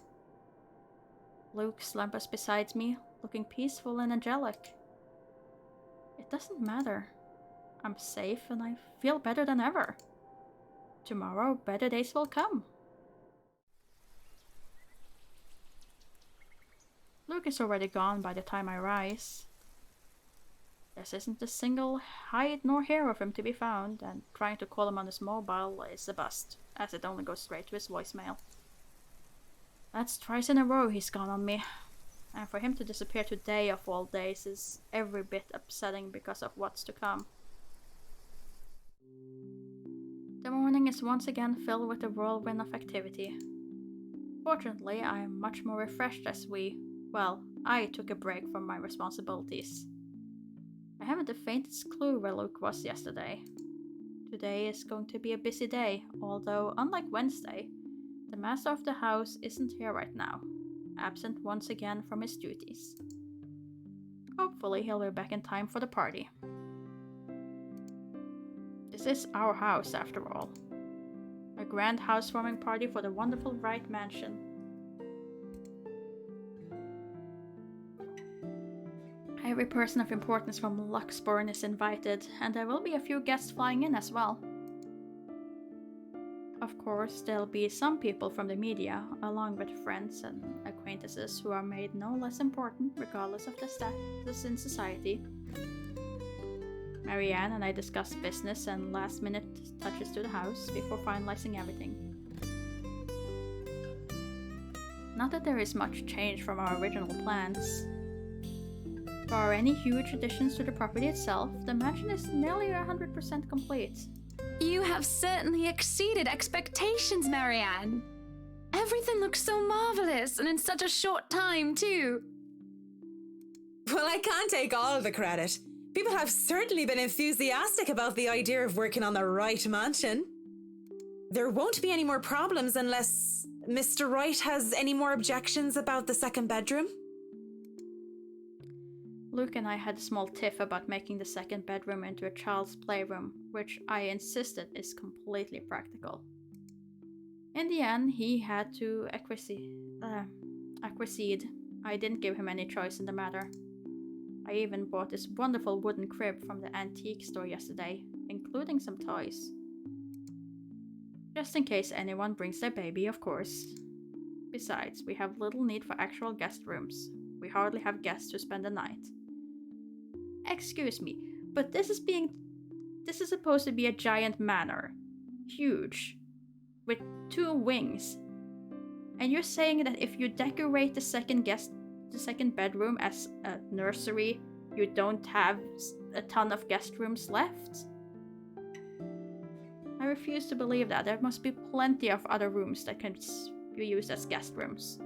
Luke slumbers beside me, looking peaceful and angelic. It doesn't matter. I'm safe and I feel better than ever. Tomorrow, better days will come. Luke is already gone by the time I rise. There isn't a single hide nor hair of him to be found, and trying to call him on his mobile is a bust, as it only goes straight to his voicemail. That's twice in a row he's gone on me, and for him to disappear today of all days is every bit upsetting because of what's to come. The morning is once again filled with a whirlwind of activity. Fortunately, I am much more refreshed as I took a break from my responsibilities. I haven't the faintest clue where Luke was yesterday. Today is going to be a busy day, although unlike Wednesday, the master of the house isn't here right now, absent once again from his duties. Hopefully he'll be back in time for the party. This is our house after all. A grand housewarming party for the wonderful Wright Mansion. Every person of importance from Luxborn is invited, and there will be a few guests flying in as well. Of course, there'll be some people from the media, along with friends and acquaintances who are made no less important regardless of their status in society. Marianne and I discussed business and last-minute touches to the house before finalizing everything. Not that there is much change from our original plans. Bar any huge additions to the property itself, the mansion is nearly 100% complete. You have certainly exceeded expectations, Marianne. Everything looks so marvelous, and in such a short time, too. Well, I can't take all of the credit. People have certainly been enthusiastic about the idea of working on the Wright mansion. There won't be any more problems unless Mr. Wright has any more objections about the second bedroom. Luke and I had a small tiff about making the second bedroom into a child's playroom, which I insisted is completely practical. In the end, he had to accede. I didn't give him any choice in the matter. I even bought this wonderful wooden crib from the antique store yesterday, including some toys. Just in case anyone brings their baby, of course. Besides, we have little need for actual guest rooms. We hardly have guests to spend the night. Excuse me, but this is supposed to be a giant manor. Huge. With 2 wings. And you're saying that if you decorate the second bedroom as a nursery, you don't have a ton of guest rooms left? I refuse to believe that. There must be plenty of other rooms that can be used as guest rooms.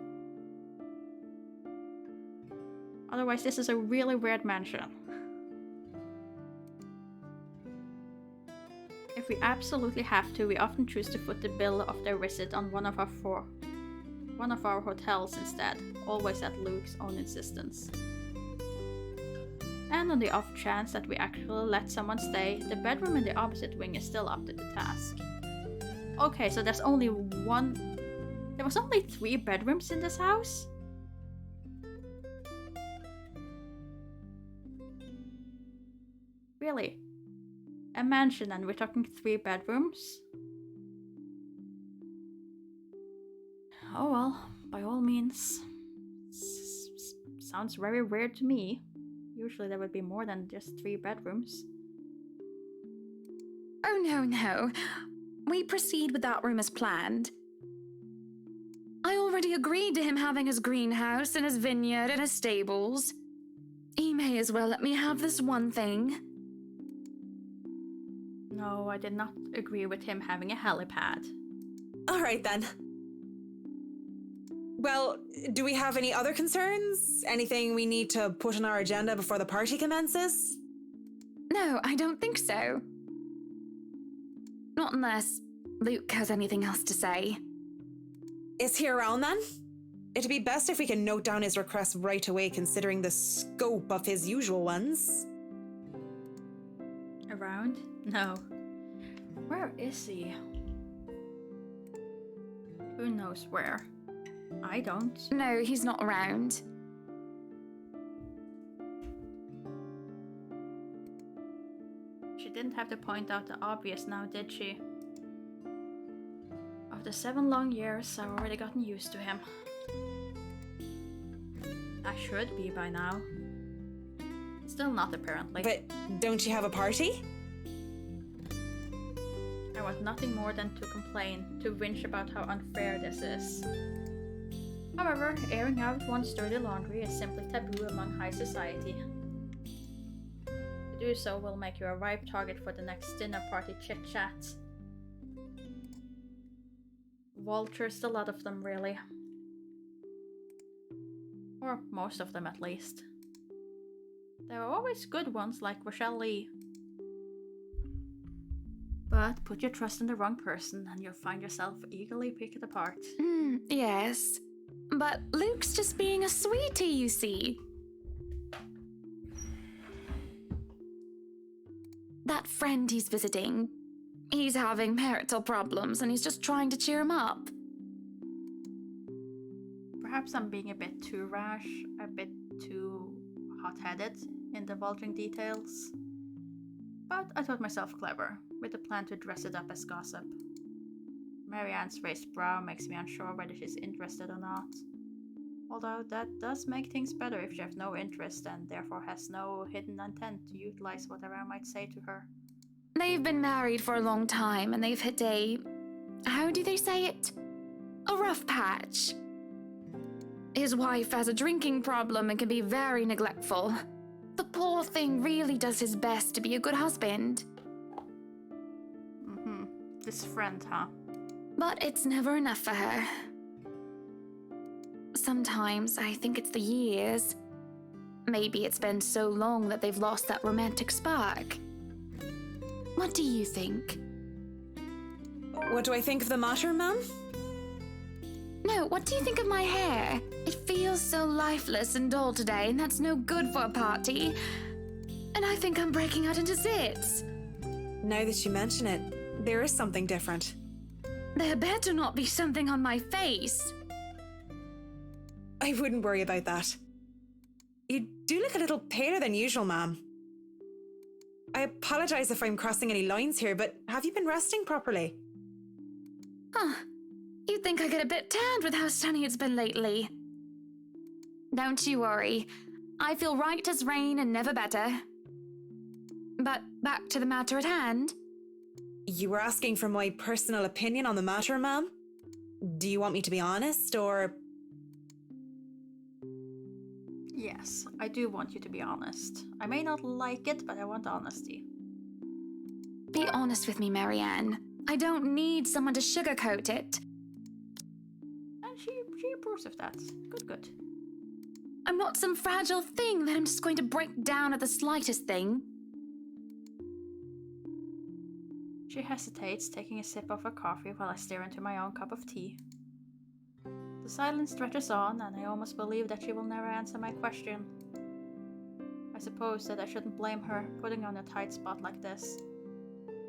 Otherwise, this is a really weird mansion. If we absolutely have to, we often choose to foot the bill of their visit on one of our hotels instead, always at Luke's own insistence. And on the off chance that we actually let someone stay, the bedroom in the opposite wing is still up to the task. Okay, so there was only 3 bedrooms in this house? Really? A mansion and we're talking 3 bedrooms? Oh well, by all means. Sounds very weird to me. Usually there would be more than just 3 bedrooms. Oh no. We proceed with that room as planned. I already agreed to him having his greenhouse and his vineyard and his stables. He may as well let me have this one thing. No, I did not agree with him having a helipad. Alright then. Well, do we have any other concerns? Anything we need to put on our agenda before the party commences? No, I don't think so. Not unless Luke has anything else to say. Is he around then? It'd be best if we can note down his requests right away considering the scope of his usual ones. Around? No. Where is he? Who knows where? I don't. No, he's not around. She didn't have to point out the obvious now, did she? After 7 long years, I've already gotten used to him. I should be by now. Still not, apparently. But don't you have a party? I want nothing more than to complain, to whinge about how unfair this is. However, airing out one's dirty laundry is simply taboo among high society. To do so will make you a ripe target for the next dinner party chit-chat. Vultures, a lot of them, really. Or most of them, at least. There are always good ones like Rochelle Lee. But put your trust in the wrong person and you'll find yourself eagerly picked apart. Yes. But Luke's just being a sweetie, you see. That friend he's visiting, he's having marital problems and he's just trying to cheer him up. Perhaps I'm being a bit too rash, a bit too hot-headed in divulging details. But I thought myself clever, with a plan to dress it up as gossip. Marianne's raised brow makes me unsure whether she's interested or not. Although that does make things better if she has no interest and therefore has no hidden intent to utilize whatever I might say to her. They've been married for a long time and they've hit a... how do they say it? A rough patch. His wife has a drinking problem and can be very neglectful. The poor thing really does his best to be a good husband. This friend, huh? But it's never enough for her. Sometimes I think it's the years. Maybe it's been so long that they've lost that romantic spark. What do you think? What do I think of the matter, ma'am? No, what do you think of my hair? It feels so lifeless and dull today, and that's no good for a party. And I think I'm breaking out into zits. Now that you mention it, there is something different. There better not be something on my face. I wouldn't worry about that. You do look a little paler than usual, ma'am. I apologize if I'm crossing any lines here, but have you been resting properly? Huh. You'd think I get a bit tanned with how sunny it's been lately. Don't you worry. I feel right as rain and never better. But back to the matter at hand. You were asking for my personal opinion on the matter, ma'am? Do you want me to be honest, or... Yes, I do want you to be honest. I may not like it, but I want honesty. Be honest with me, Marianne. I don't need someone to sugarcoat it. And she approves of that. Good. I'm not some fragile thing that I'm just going to break down at the slightest thing. She hesitates, taking a sip of her coffee while I stare into my own cup of tea. The silence stretches on, and I almost believe that she will never answer my question. I suppose that I shouldn't blame her putting on a tight spot like this.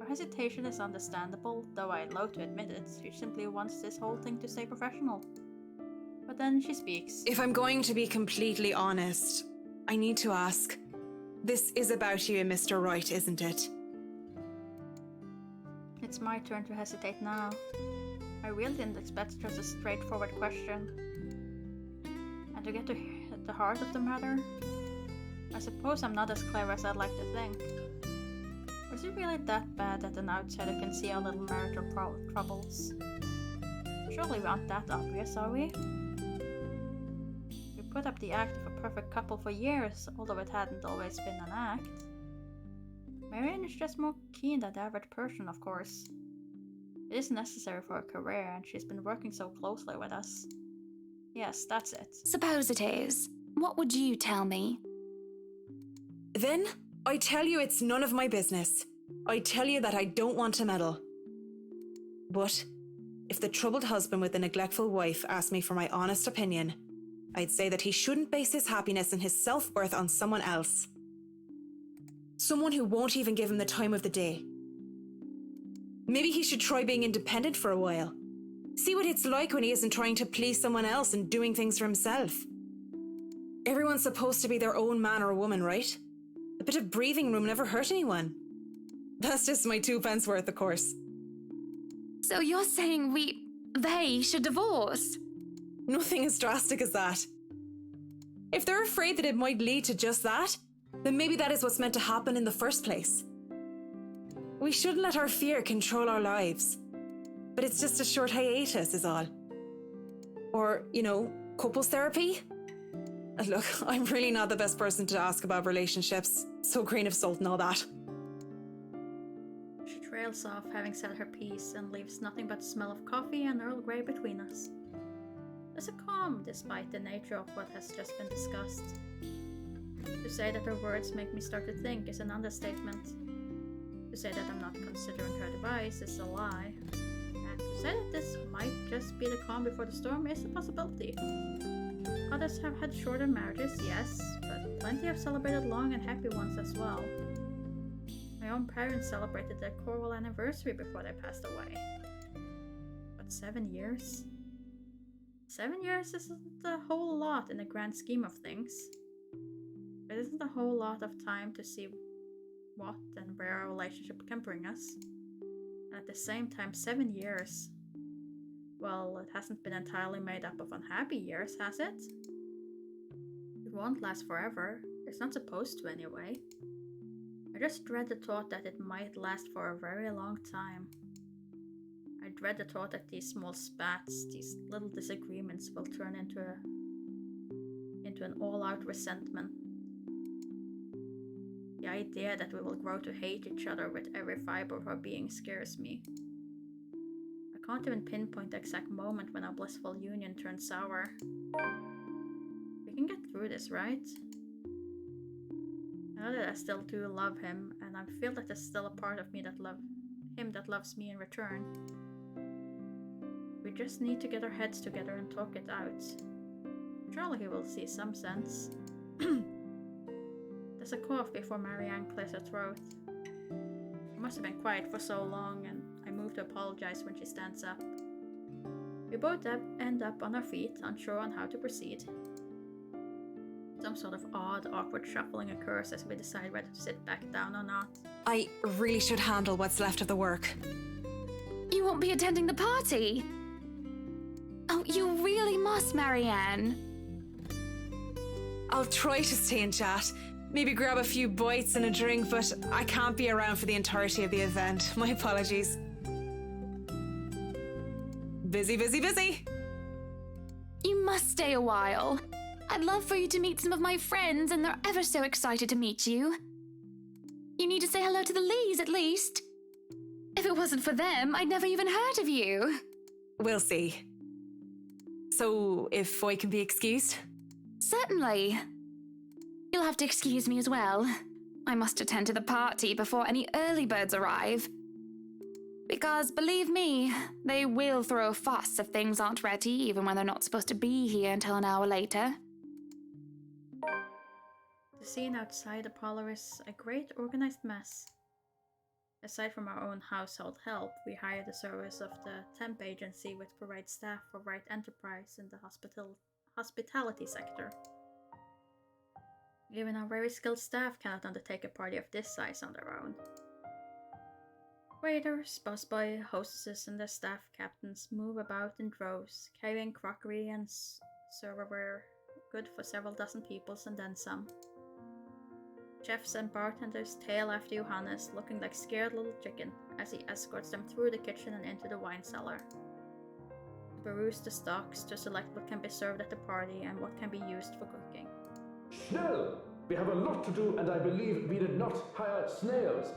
Her hesitation is understandable, though I loathe to admit it. She simply wants this whole thing to stay professional. But then she speaks. If I'm going to be completely honest, I need to ask. This is about you and Mr. Wright, isn't it? It's my turn to hesitate now. I really didn't expect just a straightforward question. And to get to the heart of the matter, I suppose I'm not as clever as I'd like to think. Or is it really that bad that an outsider can see our little marital troubles? Surely we aren't that obvious, are we? We put up the act of a perfect couple for years, although it hadn't always been an act. Marianne is just more keen than the average person, of course. It is necessary for her career, and she's been working so closely with us. Yes, that's it. Suppose it is. What would you tell me? Then, I tell you it's none of my business. I tell you that I don't want to meddle. But, if the troubled husband with the neglectful wife asked me for my honest opinion, I'd say that he shouldn't base his happiness and his self-worth on someone else. Someone who won't even give him the time of the day. Maybe he should try being independent for a while. See what it's like when he isn't trying to please someone else and doing things for himself. Everyone's supposed to be their own man or woman, right? A bit of breathing room never hurt anyone. That's just my 2 pence worth, of course. So you're saying they should divorce? Nothing as drastic as that. If they're afraid that it might lead to just that, then maybe that is what's meant to happen in the first place. We shouldn't let our fear control our lives. But it's just a short hiatus is all. Or, couples therapy? Look, I'm really not the best person to ask about relationships. So grain of salt and all that. She trails off, having said her piece, and leaves nothing but the smell of coffee and Earl Grey between us. There's a calm despite the nature of what has just been discussed. To say that her words make me start to think is an understatement. To say that I'm not considering her advice is a lie. And to say that this might just be the calm before the storm is a possibility. Others have had shorter marriages, yes, but plenty have celebrated long and happy ones as well. My own parents celebrated their choral anniversary before they passed away. But 7 years? 7 years isn't a whole lot in the grand scheme of things. It isn't a whole lot of time to see what and where our relationship can bring us. And at the same time, 7 years. Well, it hasn't been entirely made up of unhappy years, has it? It won't last forever. It's not supposed to anyway. I just dread the thought that it might last for a very long time. I dread the thought that these small spats, these little disagreements will turn into an all-out resentment. The idea that we will grow to hate each other with every fiber of our being scares me. I can't even pinpoint the exact moment when our blissful union turned sour. We can get through this, right? I know that I still do love him, and I feel that there's still a part of me that loves me in return. We just need to get our heads together and talk it out. Surely he will see some sense. There's a cough before Marianne clears her throat. She must have been quiet for so long, and I move to apologize when she stands up. We both end up on our feet, unsure on how to proceed. Some sort of odd, awkward shuffling occurs as we decide whether to sit back down or not. I really should handle what's left of the work. You won't be attending the party? Oh, you really must, Marianne. I'll try to stay and chat. Maybe grab a few bites and a drink, but I can't be around for the entirety of the event. My apologies. Busy, busy, busy. You must stay a while. I'd love for you to meet some of my friends, and they're ever so excited to meet you. You need to say hello to the Lees, at least. If it wasn't for them, I'd never even heard of you. We'll see. So, if I can be excused? Certainly. You'll have to excuse me as well. I must attend to the party before any early birds arrive. Because, believe me, they will throw a fuss if things aren't ready, even when they're not supposed to be here until an hour later. The scene outside the parlor is a great organized mess. Aside from our own household help, we hire the service of the temp agency which provides staff for Wright Enterprise in the hospitality sector. Even our very skilled staff cannot undertake a party of this size on their own. Waiters, busboy, hostesses, and their staff captains move about in droves, carrying crockery and serverware good for several dozen peoples and then some. Chefs and bartenders tail after Johannes, looking like scared little chicken, as he escorts them through the kitchen and into the wine cellar. To peruse the stocks, to select what can be served at the party and what can be used for cooking. Schnell! We have a lot to do, and I believe we did not hire snails.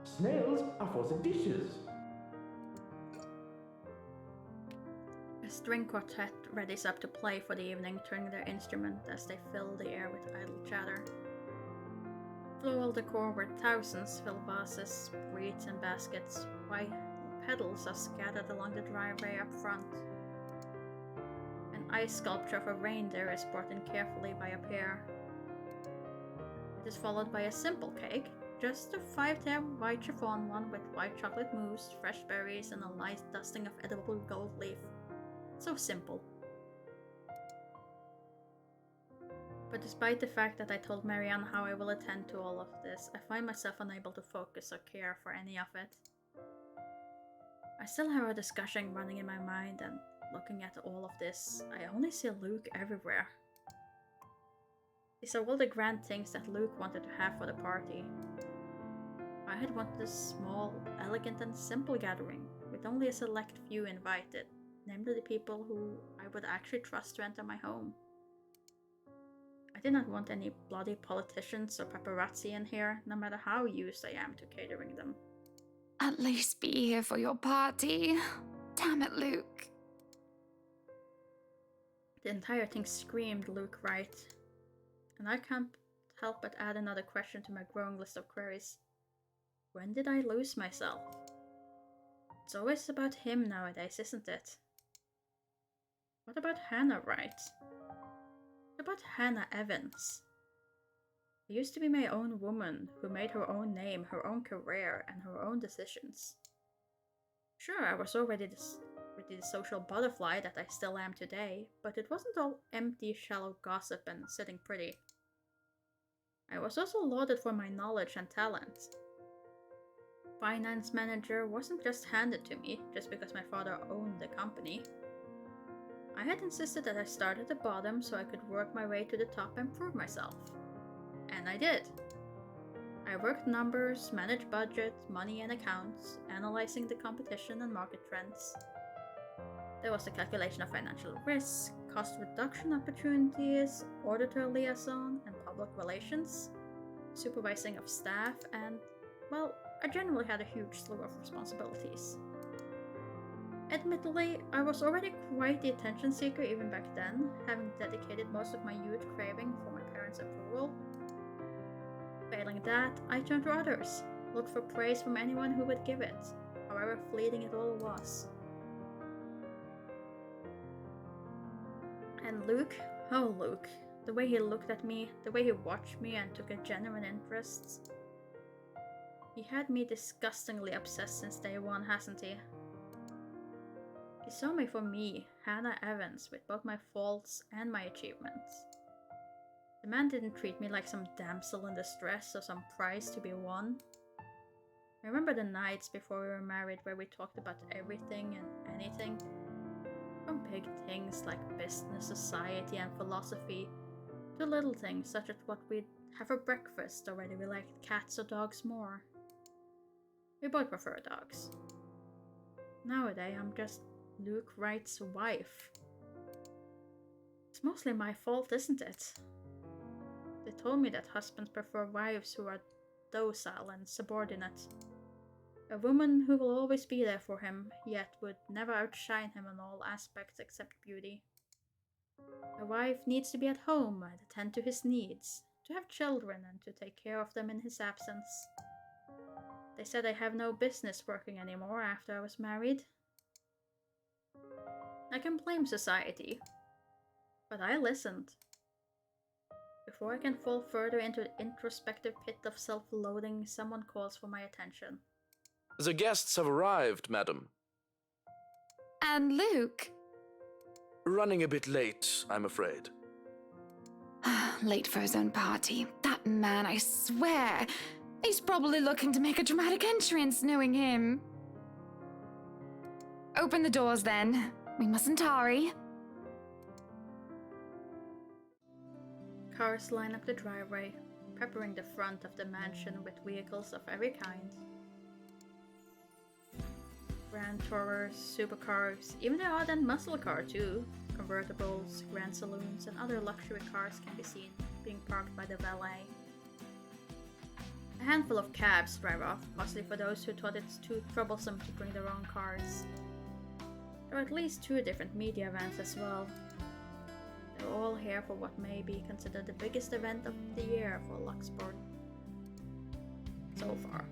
Snails are for the dishes. A string quartet readies up to play for the evening, turning their instrument as they fill the air with idle chatter. Floral decor where thousands fill vases, wreaths, and baskets, while petals are scattered along the driveway up front. An ice sculpture of a reindeer is brought in carefully by a pair. It is followed by a simple cake, Just a 5-tier white chiffon one with white chocolate mousse, fresh berries, and a light dusting of edible gold leaf. So simple. But despite the fact that I told Marianne how I will attend to all of this, I find myself unable to focus or care for any of it. I still have a discussion running in my mind, and looking at all of this, I only see Luke everywhere. These are all the grand things that Luke wanted to have for the party. I had wanted a small, elegant and simple gathering, with only a select few invited, namely the people who I would actually trust to enter my home. I did not want any bloody politicians or paparazzi in here, no matter how used I am to catering them. At least be here for your party. Damn it, Luke. The entire thing screamed Luke right. And I can't help but add another question to my growing list of queries. When did I lose myself? It's always about him nowadays, isn't it? What about Hannah Wright? What about Hannah Evans? I used to be my own woman who made her own name, her own career, and her own decisions. Sure, I was already the social butterfly that I still am today, but it wasn't all empty, shallow gossip and sitting pretty. I was also lauded for my knowledge and talent. Finance manager wasn't just handed to me just because my father owned the company. I had insisted that I start at the bottom so I could work my way to the top and prove myself. And I did. I worked numbers, managed budget, money and accounts, analyzing the competition and market trends. There was the calculation of financial risk, cost reduction opportunities, auditor liaison and public relations, supervising of staff, and, well, I generally had a huge slew of responsibilities. Admittedly, I was already quite the attention seeker even back then, having dedicated most of my youth craving for my parents' approval. Failing that, I turned to others, looked for praise from anyone who would give it, however fleeting it all was. And Luke, oh Luke, the way he looked at me, the way he watched me and took a genuine interest. He had me disgustingly obsessed since day one, hasn't he? He saw me for me, Hannah Evans, with both my faults and my achievements. The man didn't treat me like some damsel in distress or some prize to be won. I remember the nights before we were married where we talked about everything and anything. From big things like business, society and philosophy, to little things such as what we'd have for breakfast or whether we liked cats or dogs more. We both prefer dogs. Nowadays I'm just Luke Wright's wife. It's mostly my fault, isn't it? They told me that husbands prefer wives who are docile and subordinate. A woman who will always be there for him, yet would never outshine him in all aspects except beauty. A wife needs to be at home and attend to his needs, to have children and to take care of them in his absence. They said I have no business working anymore after I was married. I can blame society, but I listened. Before I can fall further into the introspective pit of self-loathing, someone calls for my attention. The guests have arrived, madam. And Luke? Running a bit late, I'm afraid. Late for his own party. That man, I swear. He's probably looking to make a dramatic entrance, knowing him. Open the doors, then. We mustn't tarry. Cars line up the driveway, peppering the front of the mansion with vehicles of every kind. Grand Tourers, supercars, even the odd and muscle car too. Convertibles, grand saloons, and other luxury cars can be seen being parked by the valet. A handful of cabs drive off, mostly for those who thought it's too troublesome to bring their own cars. There are at least 2 different media events as well. They're all here for what may be considered the biggest event of the year for Luxport. So far.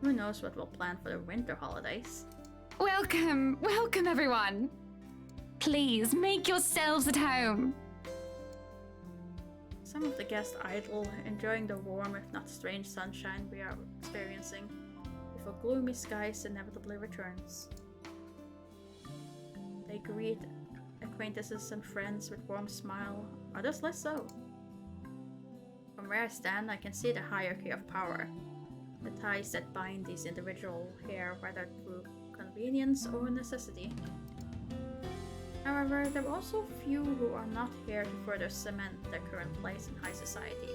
Who knows what we'll plan for the winter holidays? Welcome! Welcome, everyone! Please, make yourselves at home! Some of the guests idle, enjoying the warm if not strange sunshine we are experiencing, before gloomy skies inevitably returns. They greet acquaintances and friends with warm smile, others less so. From where I stand, I can see the hierarchy of power, the ties that bind these individuals here, whether through convenience or necessity. However, there are also few who are not here to further cement their current place in high society.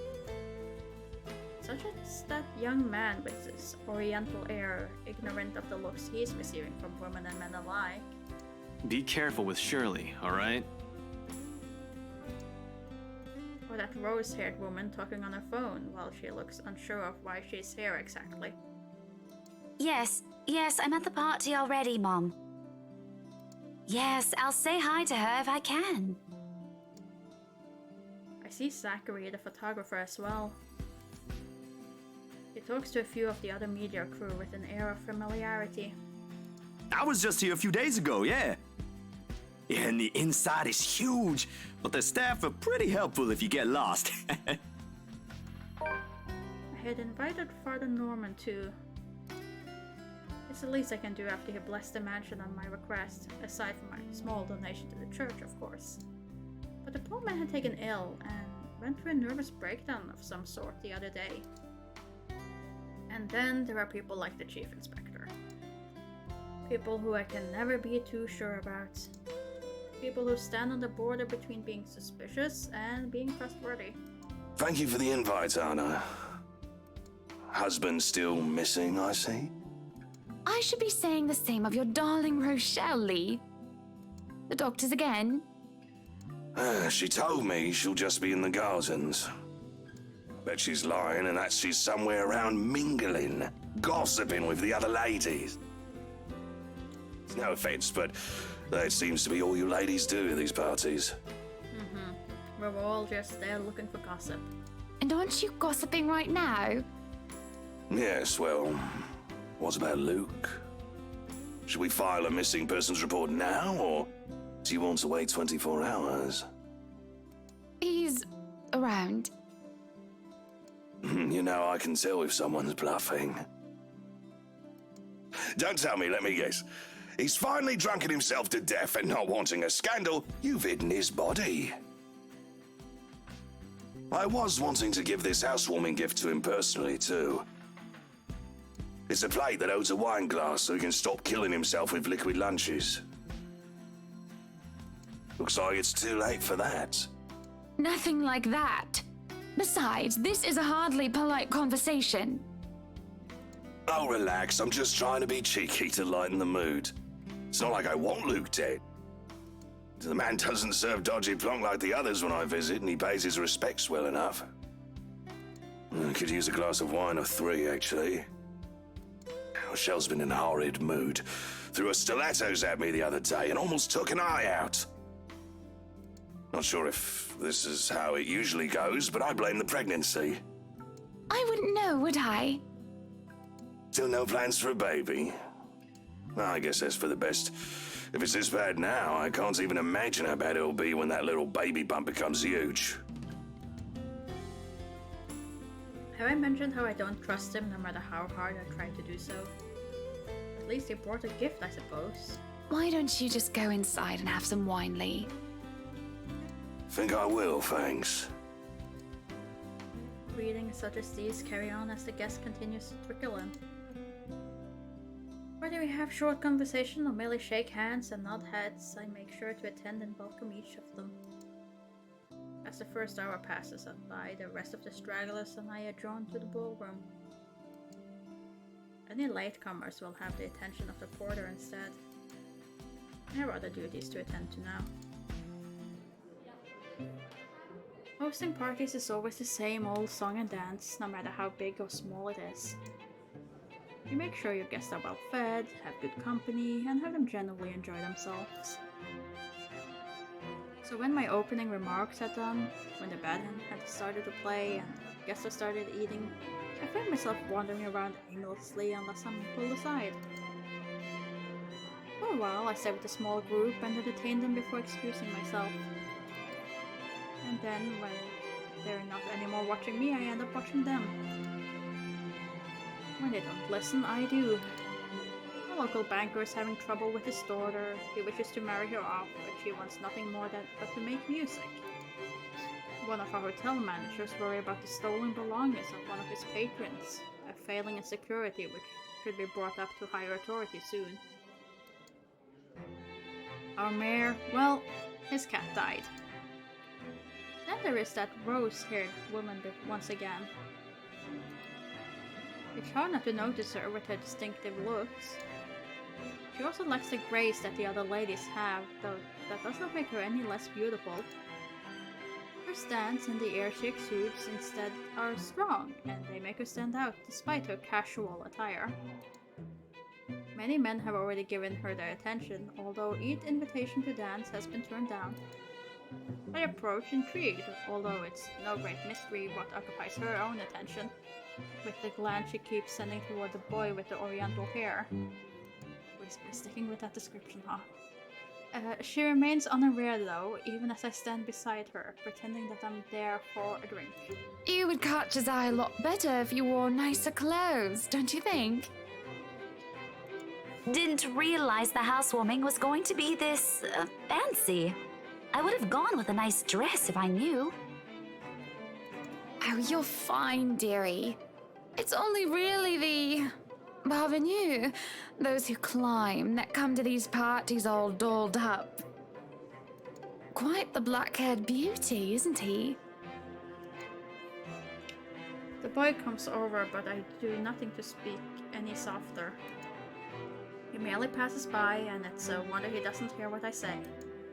Such as that young man with his oriental air, ignorant of the looks he is receiving from women and men alike. Be careful with Shirley, alright? Or that rose-haired woman talking on her phone while she looks unsure of why she's here exactly. Yes, I'm at the party already, Mom. Yes, I'll say hi to her if I can. I see Zachary, the photographer, as well. He talks to a few of the other media crew with an air of familiarity. I was just here a few days ago, yeah. Yeah, and the inside is huge, but the staff are pretty helpful if you get lost. I had invited Father Norman too. It's the least I can do after he blessed the mansion on my request, aside from my small donation to the church, of course. But the poor man had taken ill and went through a nervous breakdown of some sort the other day. And then there are people like the Chief Inspector. People who I can never be too sure about. People who stand on the border between being suspicious and being trustworthy. Thank you for the invite, Anna. Husband still missing, I see? I should be saying the same of your darling Rochelle, Lee. The doctors again? She told me she'll just be in the gardens. Bet she's lying and that she's somewhere around mingling, gossiping with the other ladies. It's no offense, but that seems to be all you ladies do at these parties. We're all just there looking for gossip. And aren't you gossiping right now? Yes, well, what about Luke? Should we file a missing persons report now, or do you want to wait 24 hours? He's around. You know, I can tell if someone's bluffing. Don't tell me, let me guess. He's finally drunken himself to death and not wanting a scandal, you've hidden his body. I was wanting to give this housewarming gift to him personally, too. It's a plate that holds a wine glass so he can stop killing himself with liquid lunches. Looks like it's too late for that. Nothing like that. Besides, this is a hardly polite conversation. Oh, relax. I'm just trying to be cheeky to lighten the mood. It's not like I want Luke dead. The man doesn't serve dodgy plonk like the others when I visit, and he pays his respects well enough. I could use a glass of wine or 3, actually. Rochelle's been in a horrid mood. Threw her stilettos at me the other day and almost took an eye out. Not sure if this is how it usually goes, but I blame the pregnancy. I wouldn't know, would I? Still no plans for a baby? Well, I guess that's for the best. If it's this bad now, I can't even imagine how bad it'll be when that little baby bump becomes huge. Have I mentioned how I don't trust him no matter how hard I try to do so? At least he brought a gift, I suppose. Why don't you just go inside and have some wine, Lee? Think I will, thanks. Greetings such as these carry on as the guest continues to trickle in. Whether we have short conversation or merely shake hands and nod heads, I make sure to attend and welcome each of them. As the first hour passes by, the rest of the stragglers and I are drawn to the ballroom. Any latecomers will have the attention of the porter instead. I have other duties to attend to now. Hosting parties is always the same old song and dance, no matter how big or small it is. You make sure your guests are well fed, have good company, and have them genuinely enjoy themselves. So when my opening remarks are done, when the band had started to play and guests have started eating, I find myself wandering around aimlessly unless I'm pulled aside. For a while I stay with a small group and entertain them before excusing myself. And then when they're not anymore watching me, I end up watching them. When they don't listen, I do. A local banker is having trouble with his daughter. He wishes to marry her off, but she wants nothing more but to make music. One of our hotel managers worry about the stolen belongings of one of his patrons, a failing in security which should be brought up to higher authority soon. Our mayor, well, his cat died. Then there is that rose-haired woman once again. It's hard not to notice her with her distinctive looks. She also lacks the grace that the other ladies have, though that does not make her any less beautiful. Her stance and the air she exudes instead are strong, and they make her stand out despite her casual attire. Many men have already given her their attention, although each invitation to dance has been turned down. I approach intrigued, although it's no great mystery what occupies her own attention, with the glance she keeps sending toward the boy with the oriental hair. We're sticking with that description, huh? She remains unaware though, even as I stand beside her, pretending that I'm there for a drink. You would catch his eye a lot better if you wore nicer clothes, don't you think? Didn't realize the housewarming was going to be this fancy. I would have gone with a nice dress if I knew. Oh, you're fine, dearie. It's only really the parvenus, those who climb, that come to these parties all dolled up. Quite the black-haired beauty, isn't he? The boy comes over, but I do nothing to speak any softer. He merely passes by, and it's a wonder he doesn't hear what I say.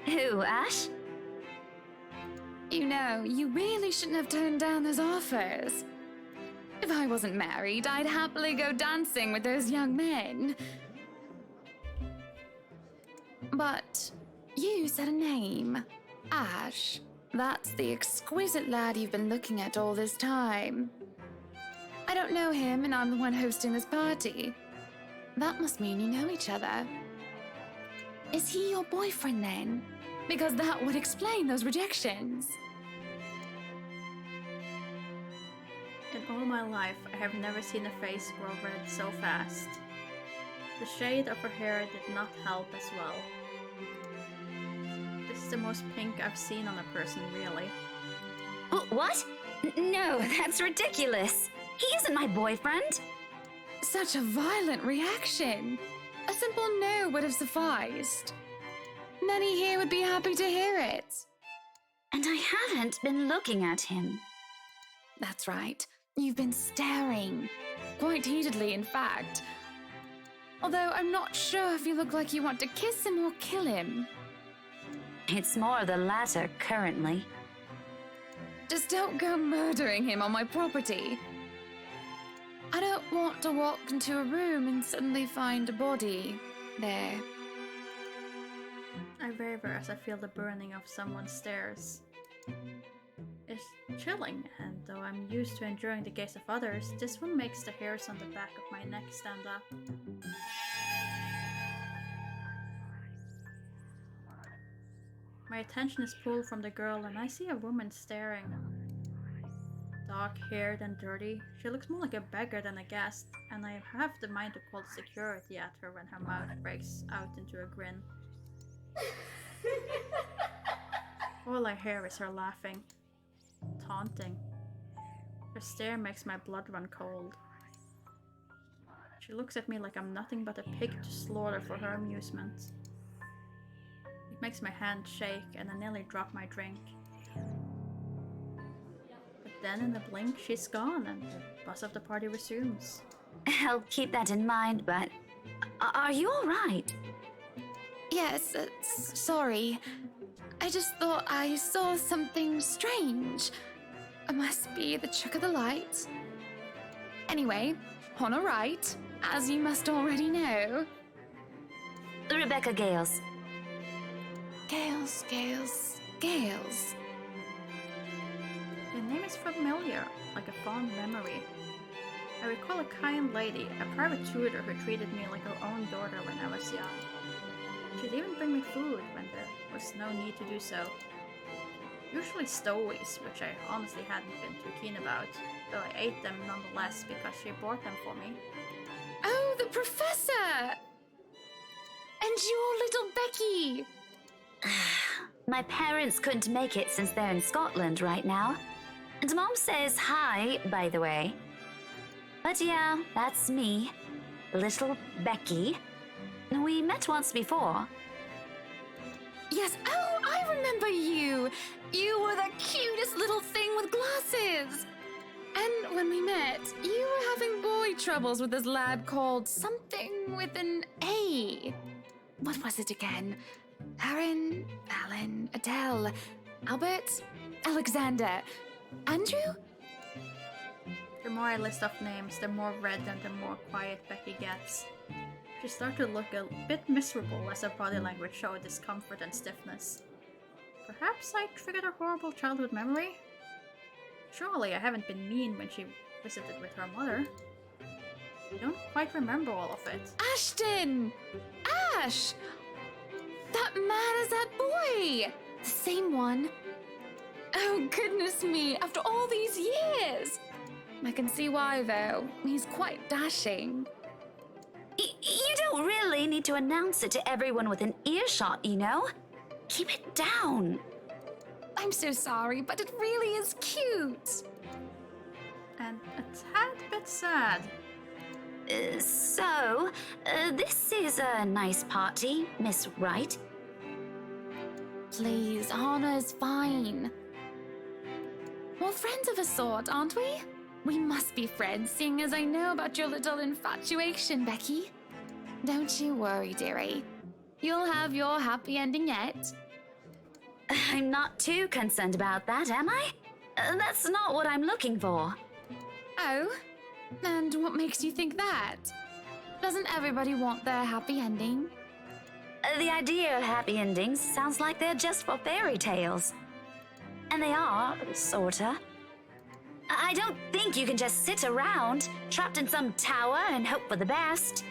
Who, Ash? You know, you really shouldn't have turned down those offers. If I wasn't married, I'd happily go dancing with those young men. But you said a name. Ash. That's the exquisite lad you've been looking at all this time. I don't know him, and I'm the one hosting this party. That must mean you know each other. Is he your boyfriend then? Because that would explain those rejections. In all my life, I have never seen a face grow red so fast. The shade of her hair did not help as well. This is the most pink I've seen on a person, really. What? No, that's ridiculous. He isn't my boyfriend. Such a violent reaction. A simple no would have sufficed. Many here would be happy to hear it. And I haven't been looking at him. That's right. You've been staring. Quite heatedly, in fact. Although I'm not sure if you look like you want to kiss him or kill him. It's more of the latter, currently. Just don't go murdering him on my property. I don't want to walk into a room and suddenly find a body there. I waver as I feel the burning of someone's stares. It's chilling, and though I'm used to enduring the gaze of others, this one makes the hairs on the back of my neck stand up. My attention is pulled from the girl, and I see a woman staring. Dark-haired and dirty, she looks more like a beggar than a guest, and I have the mind to call security at her when her mouth breaks out into a grin. All I hear is her laughing, taunting. Her stare makes my blood run cold. She looks at me like I'm nothing but a pig to slaughter for her amusement. It makes my hand shake and I nearly drop my drink. But then in a blink she's gone and the buzz of the party resumes. I'll keep that in mind, but are you alright? Yes, sorry. I just thought I saw something strange. It must be the trick of the light. Anyway, on a right, as you must already know. Rebecca Gales. Gales. The name is familiar, like a fond memory. I recall a kind lady, a private tutor who treated me like her own daughter when I was young. She'd even bring me food when there was no need to do so. Usually stowies, which I honestly hadn't been too keen about, though I ate them nonetheless because she bought them for me. Oh, the professor! And your little Becky! My parents couldn't make it since they're in Scotland right now. And Mom says hi, by the way. But yeah, that's me. Little Becky. We met once before. Yes, oh, I remember you! You were the cutest little thing with glasses! And when we met, you were having boy troubles with this lad called something with an A. What was it again? Aaron, Alan, Adele, Albert, Alexander, Andrew? The more I list off names, the more red and the more quiet Becky gets. She started to look a bit miserable as her body language showed discomfort and stiffness. Perhaps I triggered a horrible childhood memory? Surely I haven't been mean when she visited with her mother. I don't quite remember all of it. Ashton! Ash! That man is that boy! The same one. Oh, goodness me, after all these years! I can see why, though. He's quite dashing. You don't really need to announce it to everyone with an earshot, you know? Keep it down. I'm so sorry, but it really is cute. And a tad bit sad. This is a nice party, Miss Wright. Please, Anna's fine. We're friends of a sort, aren't we? We must be friends, seeing as I know about your little infatuation, Becky. Don't you worry, dearie. You'll have your happy ending yet. I'm not too concerned about that, am I? That's not what I'm looking for. Oh? And what makes you think that? Doesn't everybody want their happy ending? The idea of happy endings sounds like they're just for fairy tales. And they are, sorta. I don't think you can just sit around, trapped in some tower and hope for the best.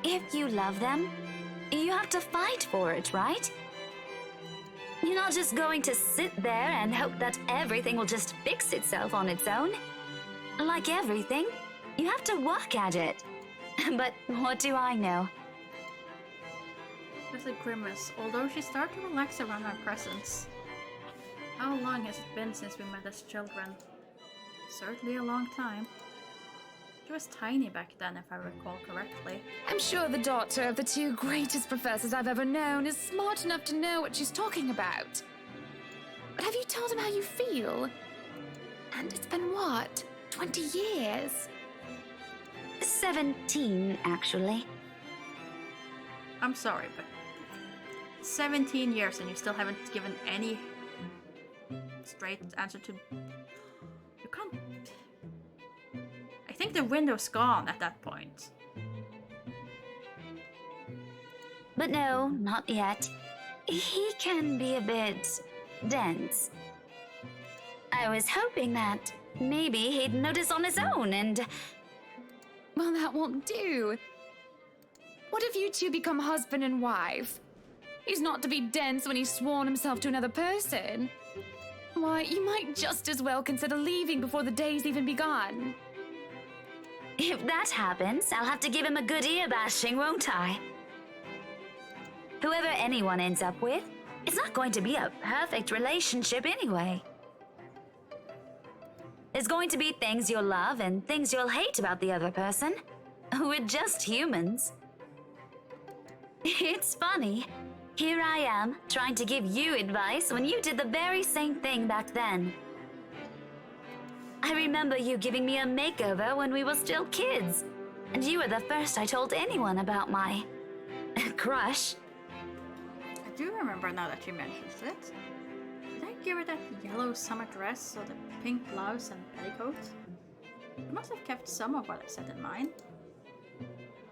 If you love them, you have to fight for it, right? You're not just going to sit there and hope that everything will just fix itself on its own. Like everything, you have to work at it. But what do I know? With a grimace, although she started to relax around my presence. How long has it been since we met as children? Certainly a long time. She was tiny back then, if I recall correctly. I'm sure the daughter of the two greatest professors I've ever known is smart enough to know what she's talking about. But have you told him how you feel? And it's been what, 20 years? 17, actually. I'm sorry, but 17 years and you still haven't given any straight answer to... You can't... I think the window's gone at that point. But no, not yet. He can be a bit dense. I was hoping that maybe he'd notice on his own and... Well, that won't do. What if you two become husband and wife? He's not to be dense when he's sworn himself to another person. Why, you might just as well consider leaving before the day's even begun. If that happens, I'll have to give him a good ear bashing, won't I? Whoever anyone ends up with, it's not going to be a perfect relationship anyway. There's going to be things you'll love and things you'll hate about the other person. We're just humans. It's funny. Here I am, trying to give you advice when you did the very same thing back then. I remember you giving me a makeover when we were still kids, and you were the first I told anyone about my crush. I do remember now that she mentions it. Did I give her that yellow summer dress or the pink blouse and petticoat? I must have kept some of what I said in mind.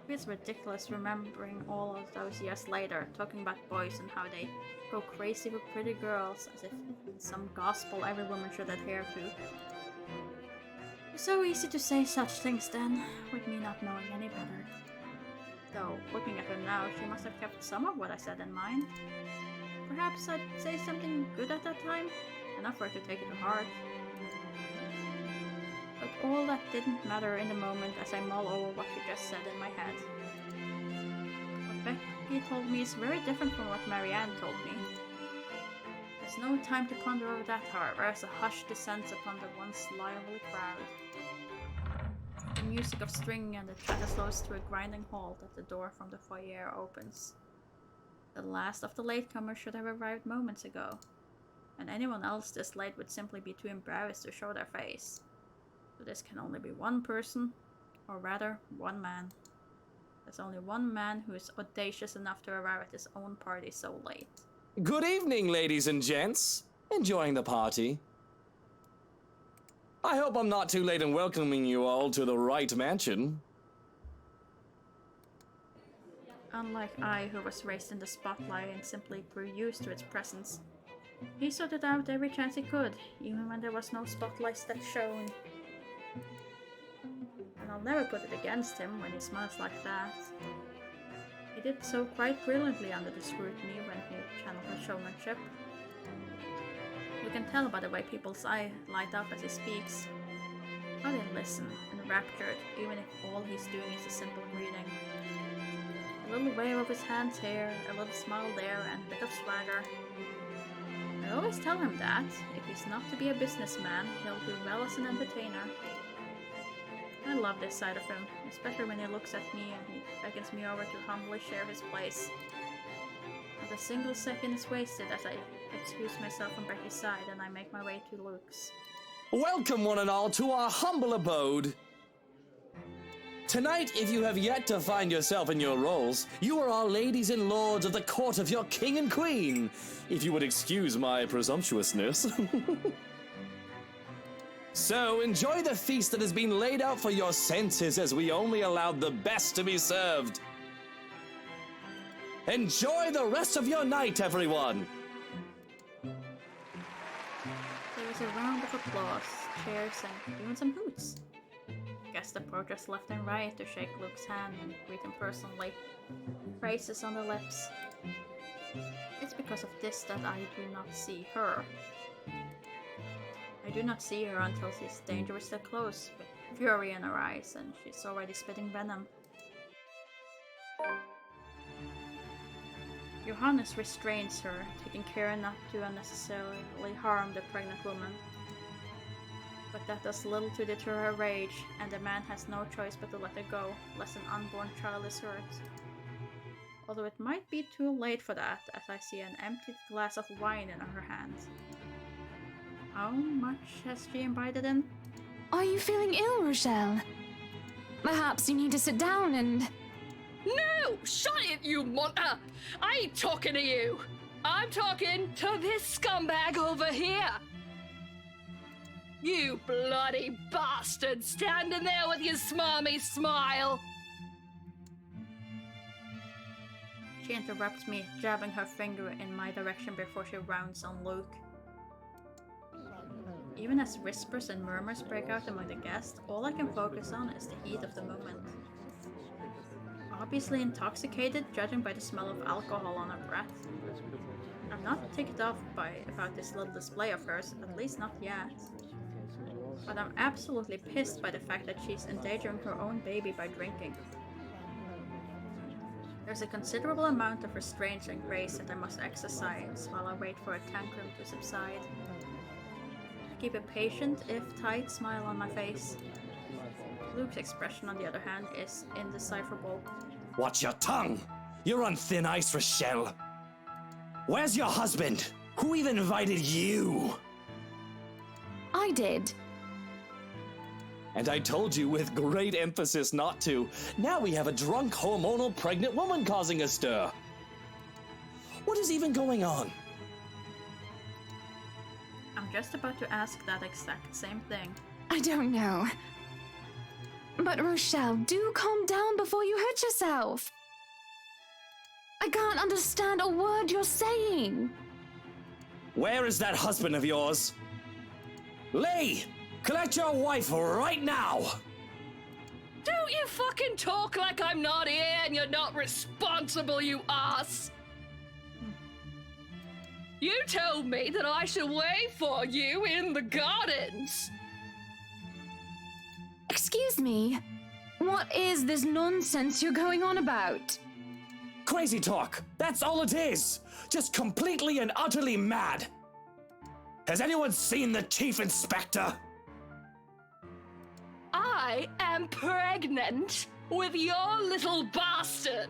It's ridiculous remembering all of those years later, talking about boys and how they go crazy for pretty girls, as if it's some gospel every woman should adhere to. It's so easy to say such things then, with me not knowing any better. Though, looking at her now, she must have kept some of what I said in mind. Perhaps I'd say something good at that time, enough for her to take it to heart. But all that didn't matter in the moment as I mull over what she just said in my head. What Becky told me is very different from what Marianne told me. There's no time to ponder over that, however, as a hush descends upon the once lively crowd. The music of string and the chatter slows to a grinding halt as the door from the foyer opens. The last of the latecomers should have arrived moments ago, and anyone else this late would simply be too embarrassed to show their face. So this can only be one person, or rather, one man. There's only one man who is audacious enough to arrive at his own party so late. Good evening, ladies and gents. Enjoying the party? I hope I'm not too late in welcoming you all to the right mansion. Unlike I, who was raised in the spotlight and simply grew used to its presence, he sought it out every chance he could, even when there was no spotlights that shone. And I'll never put it against him when he smiles like that. He did so quite brilliantly under the scrutiny when he channeled his showmanship. You can tell by the way people's eyes light up as he speaks. How they listen, enraptured, even if all he's doing is a simple greeting. A little wave of his hands here, a little smile there, and a bit of swagger. I always tell him that, if he's not to be a businessman, he'll do well as an entertainer. I love this side of him, especially when he looks at me and he beckons me over to humbly share his place. Not a single second is wasted as I excuse myself from Becky's side and I make my way to Luke's. Welcome one and all to our humble abode. Tonight, if you have yet to find yourself in your roles, you are our ladies and lords of the court of your king and queen, if you would excuse my presumptuousness. So, enjoy the feast that has been laid out for your senses as we only allowed the best to be served. Enjoy the rest of your night, everyone! There was a round of applause, cheers, and even some hoots. Guests approached us left and right to shake Luke's hand and greet him personally. Phrases on the lips. It's because of this that I do not see her. I do not see her until she's dangerously close, with fury in her eyes, and she's already spitting venom. Johannes restrains her, taking care not to unnecessarily harm the pregnant woman. But that does little to deter her rage, and the man has no choice but to let her go, lest an unborn child is hurt. Although it might be too late for that, as I see an emptied glass of wine in her hand. How much has she imbibed in? Are you feeling ill, Rochelle? Perhaps you need to sit down and... No! Shut it, you munter! I ain't talking to you! I'm talking to this scumbag over here! You bloody bastard, standing there with your smarmy smile! She interrupts me, jabbing her finger in my direction before she rounds on Luke. Even as whispers and murmurs break out among the guests, all I can focus on is the heat of the moment. Obviously intoxicated, judging by the smell of alcohol on her breath. I'm not ticked off about this little display of hers, at least not yet. But I'm absolutely pissed by the fact that she's endangering her own baby by drinking. There's a considerable amount of restraint and grace that I must exercise while I wait for a tantrum to subside. Keep a patient, if tight, smile on my face. Luke's expression, on the other hand, is indecipherable. Watch your tongue! You're on thin ice, Rochelle! Where's your husband? Who even invited you? I did. And I told you with great emphasis not to. Now we have a drunk, hormonal, pregnant woman causing a stir. What is even going on? I'm just about to ask that exact same thing. I don't know. But Rochelle, do calm down before you hurt yourself. I can't understand a word you're saying. Where is that husband of yours? Lee! Collect your wife right now! Don't you fucking talk like I'm not here and you're not responsible, you ass! You told me that I should wait for you in the gardens. Excuse me. What is this nonsense you're going on about? Crazy talk. That's all it is. Just completely and utterly mad. Has anyone seen the Chief Inspector? I am pregnant with your little bastard.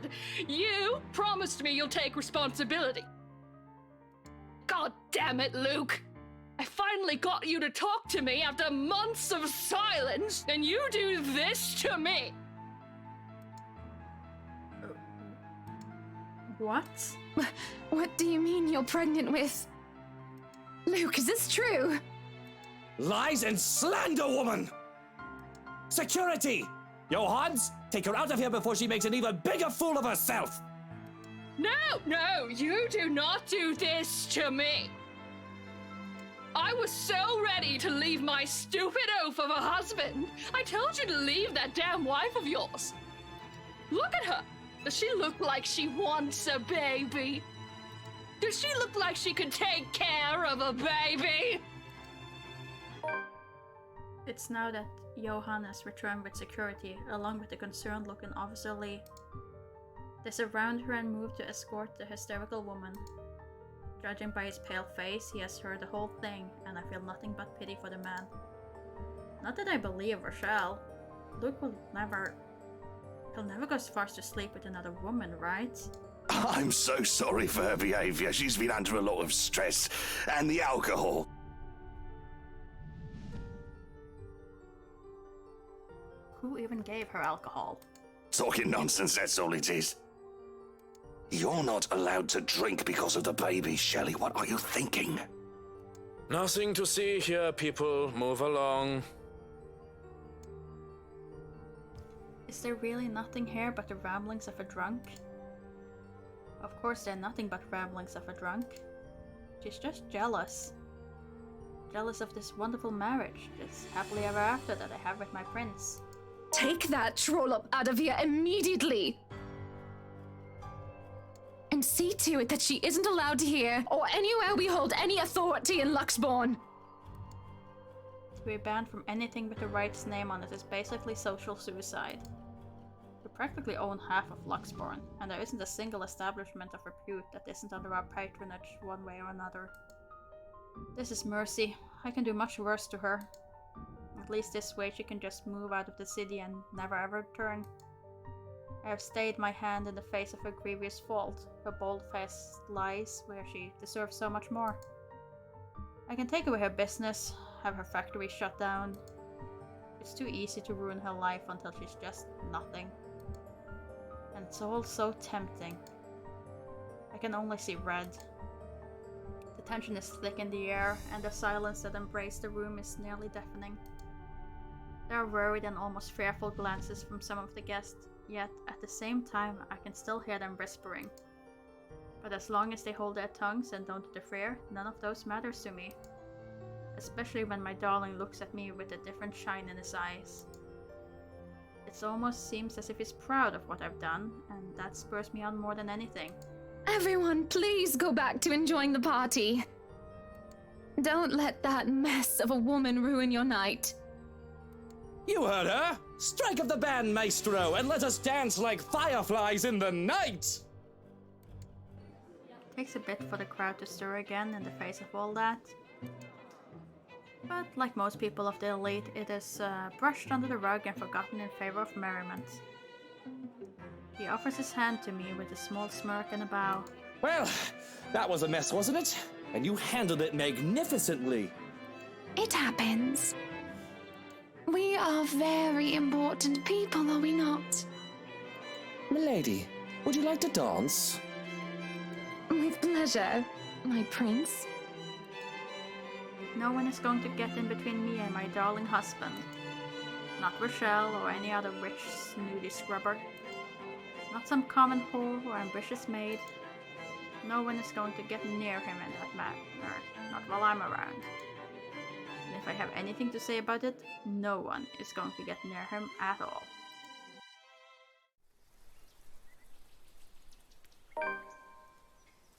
You promised me you'll take responsibility. God damn it, Luke. I finally got you to talk to me after months of silence, and you do this to me. What? What do you mean you're pregnant with? Luke, is this true? Lies and slander, woman! Security! Johans, take her out of here before she makes an even bigger fool of herself! No, you do not do this to me. I was so ready to leave my stupid oaf of a husband. I told you to leave that damn wife of yours. Look at her. Does she look like she wants a baby? Does she look like she could take care of a baby? It's now that Johan has returned with security, along with the concerned-looking Officer Lee. They surround her and move to escort the hysterical woman. Judging by his pale face, he has heard the whole thing, and I feel nothing but pity for the man. Not that I believe Rochelle. Luke will never... He'll never go as far as to sleep with another woman, right? I'm so sorry for her behavior. She's been under a lot of stress, and the alcohol. Who even gave her alcohol? Talking nonsense, that's all it is. You're not allowed to drink because of the baby, Shelley. What are you thinking? Nothing to see here, people. Move along. Is there really nothing here but the ramblings of a drunk? Of course they're nothing but ramblings of a drunk. She's just jealous. Jealous of this wonderful marriage, this happily ever after that I have with my prince. Take that trollop out of here immediately! And see to it that she isn't allowed here or anywhere we hold any authority in Luxborn. To be banned from anything with the Right's name on it is basically social suicide. We practically own half of Luxborn, and there isn't a single establishment of repute that isn't under our patronage one way or another. This is mercy. I can do much worse to her. At least this way she can just move out of the city and never ever return. I have stayed my hand in the face of her grievous fault, her bold-faced lies where she deserves so much more. I can take away her business, have her factory shut down. It's too easy to ruin her life until she's just nothing. And it's all so tempting. I can only see red. The tension is thick in the air, and the silence that embraced the room is nearly deafening. There are worried and almost fearful glances from some of the guests, yet at the same time I can still hear them whispering. But as long as they hold their tongues and don't interfere, none of those matters to me. Especially when my darling looks at me with a different shine in his eyes. It almost seems as if he's proud of what I've done, and that spurs me on more than anything. Everyone, please go back to enjoying the party. Don't let that mess of a woman ruin your night. You heard her! Strike up the band, maestro, and let us dance like fireflies in the night! It takes a bit for the crowd to stir again in the face of all that. But like most people of the elite, it is brushed under the rug and forgotten in favor of merriment. He offers his hand to me with a small smirk and a bow. Well, that was a mess, wasn't it? And you handled it magnificently. It happens. We are very important people, are we not? Milady, would you like to dance? With pleasure, my prince. No one is going to get in between me and my darling husband. Not Rochelle or any other rich, snooty scrubber. Not some common whore or ambitious maid. No one is going to get near him in that manner, not while I'm around. And if I have anything to say about it, no one is going to get near him at all.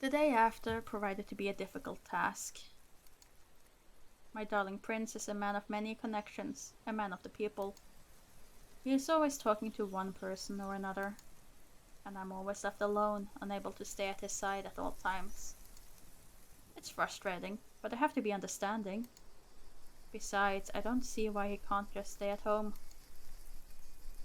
The day after provided to be a difficult task. My darling prince is a man of many connections, a man of the people. He is always talking to one person or another, and I'm always left alone, unable to stay at his side at all times. It's frustrating, but I have to be understanding. Besides, I don't see why he can't just stay at home.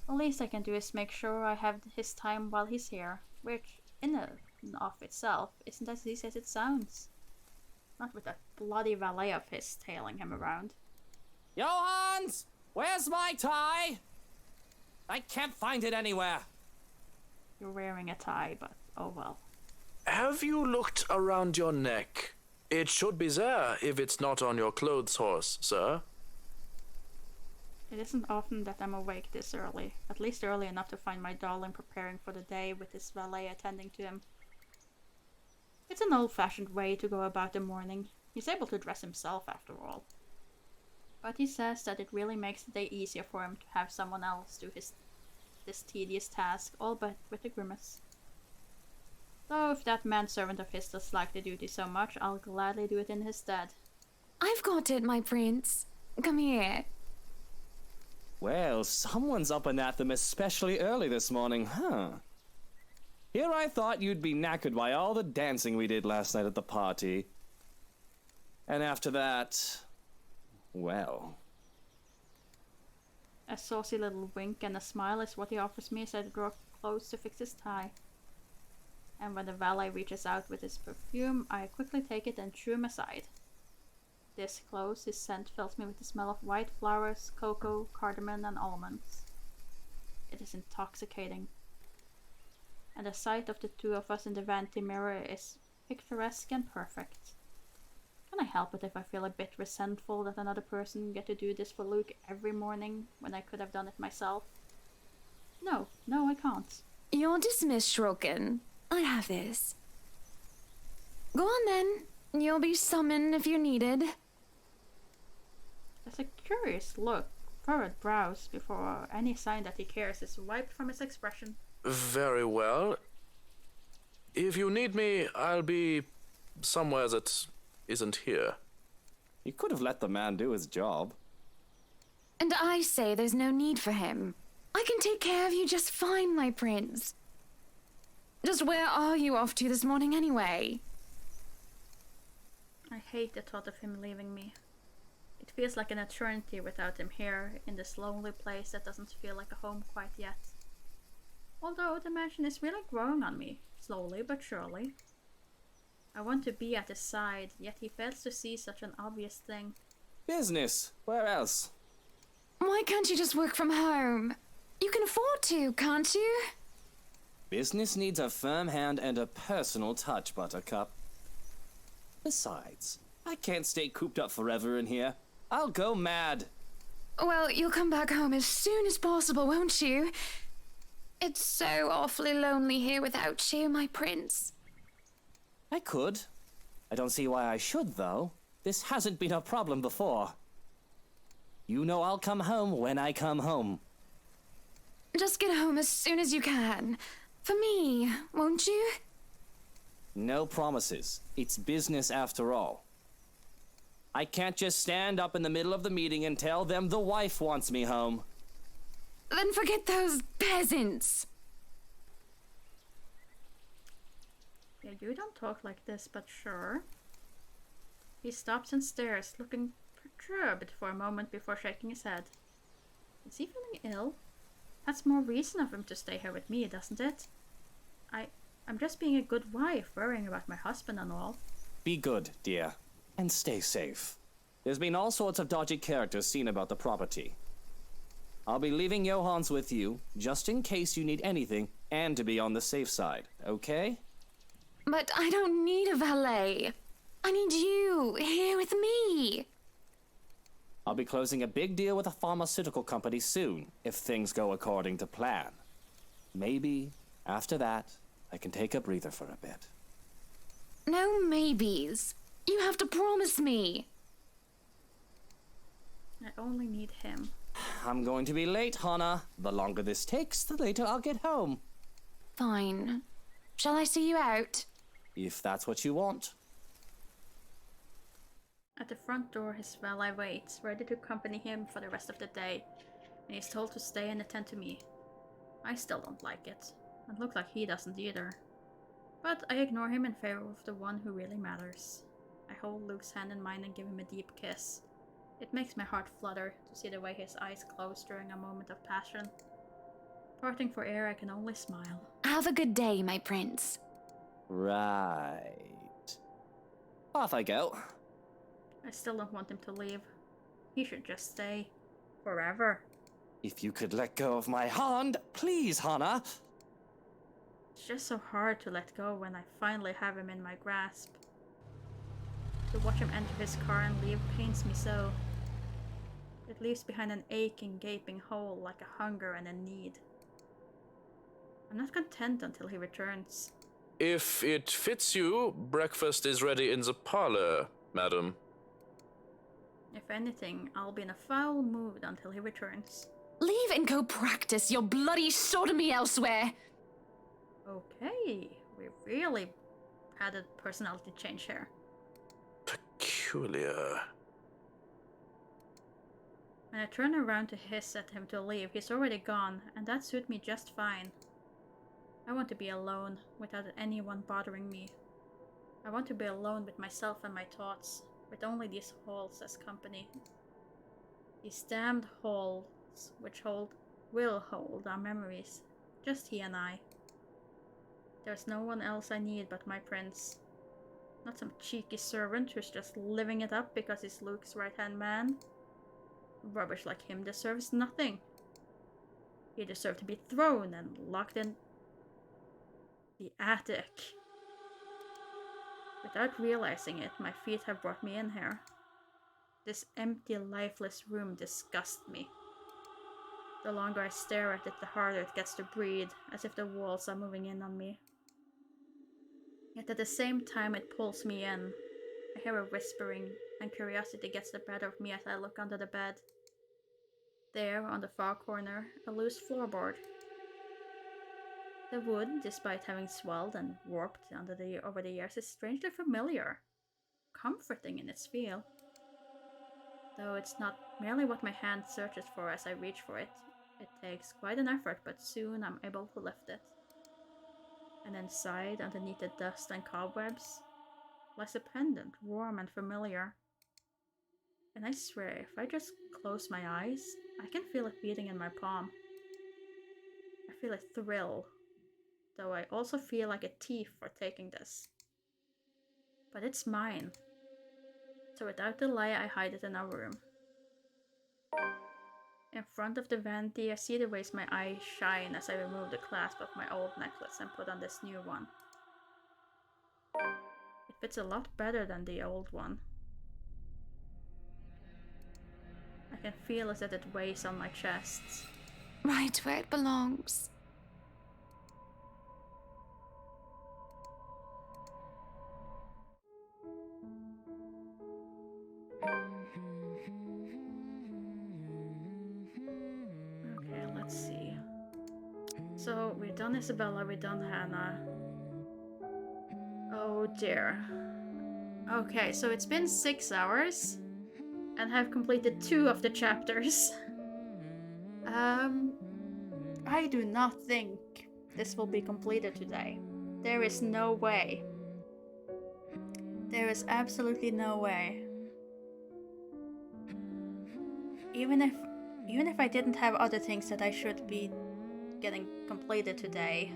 The least I can do is make sure I have his time while he's here, which, in and of itself, isn't as easy as it sounds. Not with that bloody valet of his tailing him around. Johans! Where's my tie? I can't find it anywhere. You're wearing a tie, but oh well. Have you looked around your neck? It should be there if it's not on your clothes horse, sir. It isn't often that I'm awake this early, at least early enough to find my darling preparing for the day with his valet attending to him. It's an old-fashioned way to go about the morning. He's able to dress himself after all. But he says that it really makes the day easier for him to have someone else do this tedious task, all but with a grimace. Though if that manservant of his dislikes the duty so much, I'll gladly do it in his stead. I've got it, my prince. Come here. Well, someone's up and at them especially early this morning, huh? Here I thought you'd be knackered by all the dancing we did last night at the party. And after that, well... A saucy little wink and a smile is what he offers me as I draw close to fix his tie. And when the valet reaches out with his perfume, I quickly take it and shoo him aside. This close, his scent fills me with the smell of white flowers, cocoa, cardamom, and almonds. It is intoxicating. And the sight of the two of us in the vanity mirror is picturesque and perfect. Can I help it if I feel a bit resentful that another person get to do this for Luke every morning when I could have done it myself? No, I can't. You're dismissed, Shroken. I have this. Go on then. You'll be summoned if you're needed. There's a curious look, furrowed brows, before any sign that he cares is wiped from his expression. Very well. If you need me, I'll be somewhere that isn't here. You could have let the man do his job. And I say there's no need for him. I can take care of you just fine, my prince. Just where are you off to this morning anyway? I hate the thought of him leaving me. It feels like an eternity without him here, in this lonely place that doesn't feel like a home quite yet. Although the mansion is really growing on me, slowly but surely. I want to be at his side, yet he fails to see such an obvious thing. Business. Where else? Why can't you just work from home? You can afford to, can't you? Business needs a firm hand and a personal touch, Buttercup. Besides, I can't stay cooped up forever in here. I'll go mad. Well, you'll come back home as soon as possible, won't you? It's so awfully lonely here without you, my prince. I could. I don't see why I should, though. This hasn't been a problem before. You know I'll come home when I come home. Just get home as soon as you can. For me, won't you? No promises. It's business after all. I can't just stand up in the middle of the meeting and tell them the wife wants me home. Then forget those peasants. Yeah, you don't talk like this, but sure. He stops and stares, looking perturbed for a moment before shaking his head. Is he feeling ill? That's more reason of him to stay here with me, doesn't it? I'm just being a good wife, worrying about my husband and all. Be good, dear, and stay safe. There's been all sorts of dodgy characters seen about the property. I'll be leaving Johans with you, just in case you need anything, and to be on the safe side, okay? But I don't need a valet. I need you here with me. I'll be closing a big deal with a pharmaceutical company soon, if things go according to plan. Maybe, after that, I can take a breather for a bit. No maybes. You have to promise me. I only need him. I'm going to be late, Hana. The longer this takes, the later I'll get home. Fine. Shall I see you out? if that's what you want. At the front door, his valet waits, ready to accompany him for the rest of the day, and he's told to stay and attend to me. I still don't like it, and look like he doesn't either. But I ignore him in favor of the one who really matters. I hold Luke's hand in mine and give him a deep kiss. It makes my heart flutter to see the way his eyes close during a moment of passion. Parting for air, I can only smile. Have a good day, my prince. Right. Off I go. I still don't want him to leave. He should just stay. Forever. If you could let go of my hand, please, Hana. It's just so hard to let go when I finally have him in my grasp. To watch him enter his car and leave pains me so. It leaves behind an aching, gaping hole like a hunger and a need. I'm not content until he returns. If it fits you, breakfast is ready in the parlor, madam. If anything, I'll be in a foul mood until he returns. Leave and go practice your bloody sodomy elsewhere. Okay, we really had a personality change here. Peculiar. When I turn around to hiss at him to leave, he's already gone, and that suits me just fine. I want to be alone, without anyone bothering me. I want to be alone with myself and my thoughts, with only these halls as company. These damned halls, which will hold our memories. Just he and I. There's no one else I need but my prince. Not some cheeky servant who's just living it up because he's Luke's right-hand man. Rubbish like him deserves nothing. He deserved to be thrown and locked in the attic. Without realizing it, my feet have brought me in here. This empty, lifeless room disgusts me. The longer I stare at it, the harder it gets to breathe, as if the walls are moving in on me. Yet at the same time it pulls me in. I hear a whispering, and curiosity gets the better of me as I look under the bed. There, on the far corner, a loose floorboard. The wood, despite having swelled and warped over the years, is strangely familiar, comforting in its feel. Though it's not merely what my hand searches for as I reach for it. It takes quite an effort, but soon I'm able to lift it. And inside, underneath the dust and cobwebs, lies a pendant, warm and familiar. And I swear, if I just close my eyes, I can feel it beating in my palm. I feel a thrill, though I also feel like a thief for taking this. But it's mine. So without delay, I hide it in our room. In front of the vanity, I see the ways my eyes shine as I remove the clasp of my old necklace and put on this new one. It fits a lot better than the old one. I can feel as if it weighs on my chest. Right where it belongs. Okay, let's see. So, we've done Isabella, we've done Hannah. Oh dear. Okay, so it's been 6 hours, and I've completed 2 of the chapters. I do not think this will be completed today. There is no way. There is absolutely no way. Even if I didn't have other things that I should be getting completed today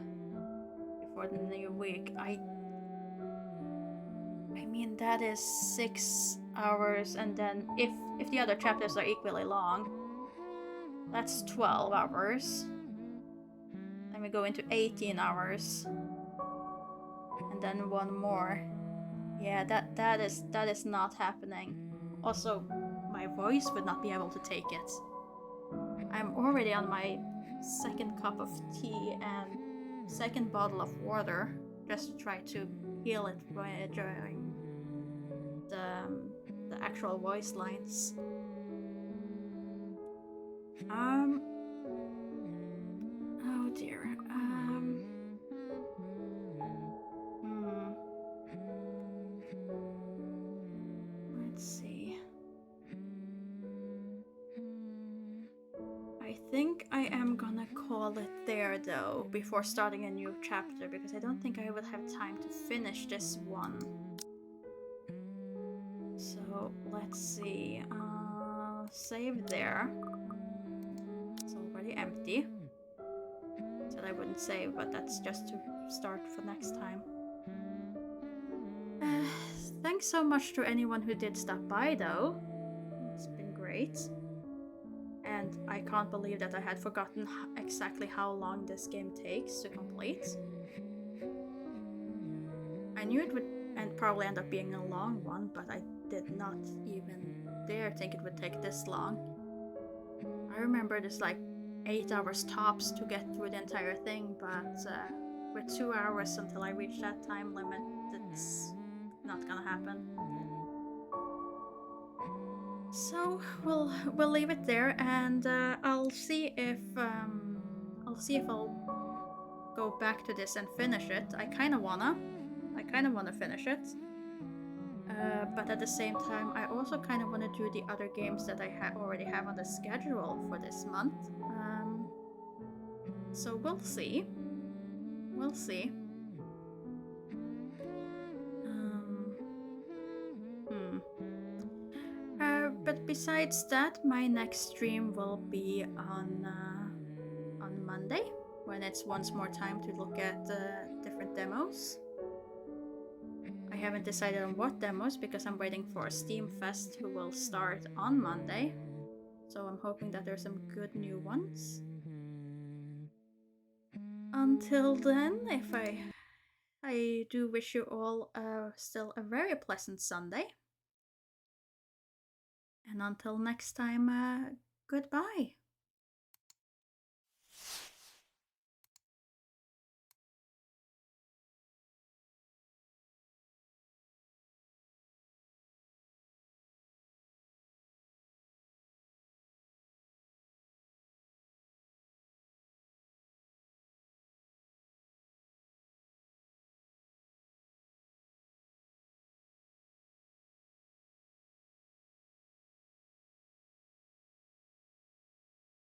before the new week, I mean that is 6 hours, and then if the other chapters are equally long, that's 12 hours. Then we go into 18 hours. And then one more. Yeah, that is not happening. Also, my voice would not be able to take it. I'm already on my 2nd cup of tea and 2nd bottle of water just to try to heal it during the actual voice lines. Oh dear. I think I am gonna call it there though, before starting a new chapter, because I don't think I will have time to finish this one. So, let's see. Save there. It's already empty. Said I wouldn't save, but that's just to start for next time. Thanks so much to anyone who did stop by though. It's been great. And I can't believe that I had forgotten exactly how long this game takes to complete. I knew it would probably end up being a long one, but I did not even dare think it would take this long. I remember there's like 8 hours tops to get through the entire thing, but with 2 hours until I reach that time limit, it's not gonna happen. So we'll leave it there, and I'll see if I'll go back to this and finish it. I kind of wanna finish it, but at the same time, I also kind of want to do the other games that I already have on the schedule for this month. So we'll see. We'll see. But besides that, my next stream will be on Monday, when it's once more time to look at different demos. I haven't decided on what demos because I'm waiting for Steamfest, who will start on Monday. So I'm hoping that there's some good new ones. Until then, I do wish you all still a very pleasant Sunday. And until next time, goodbye.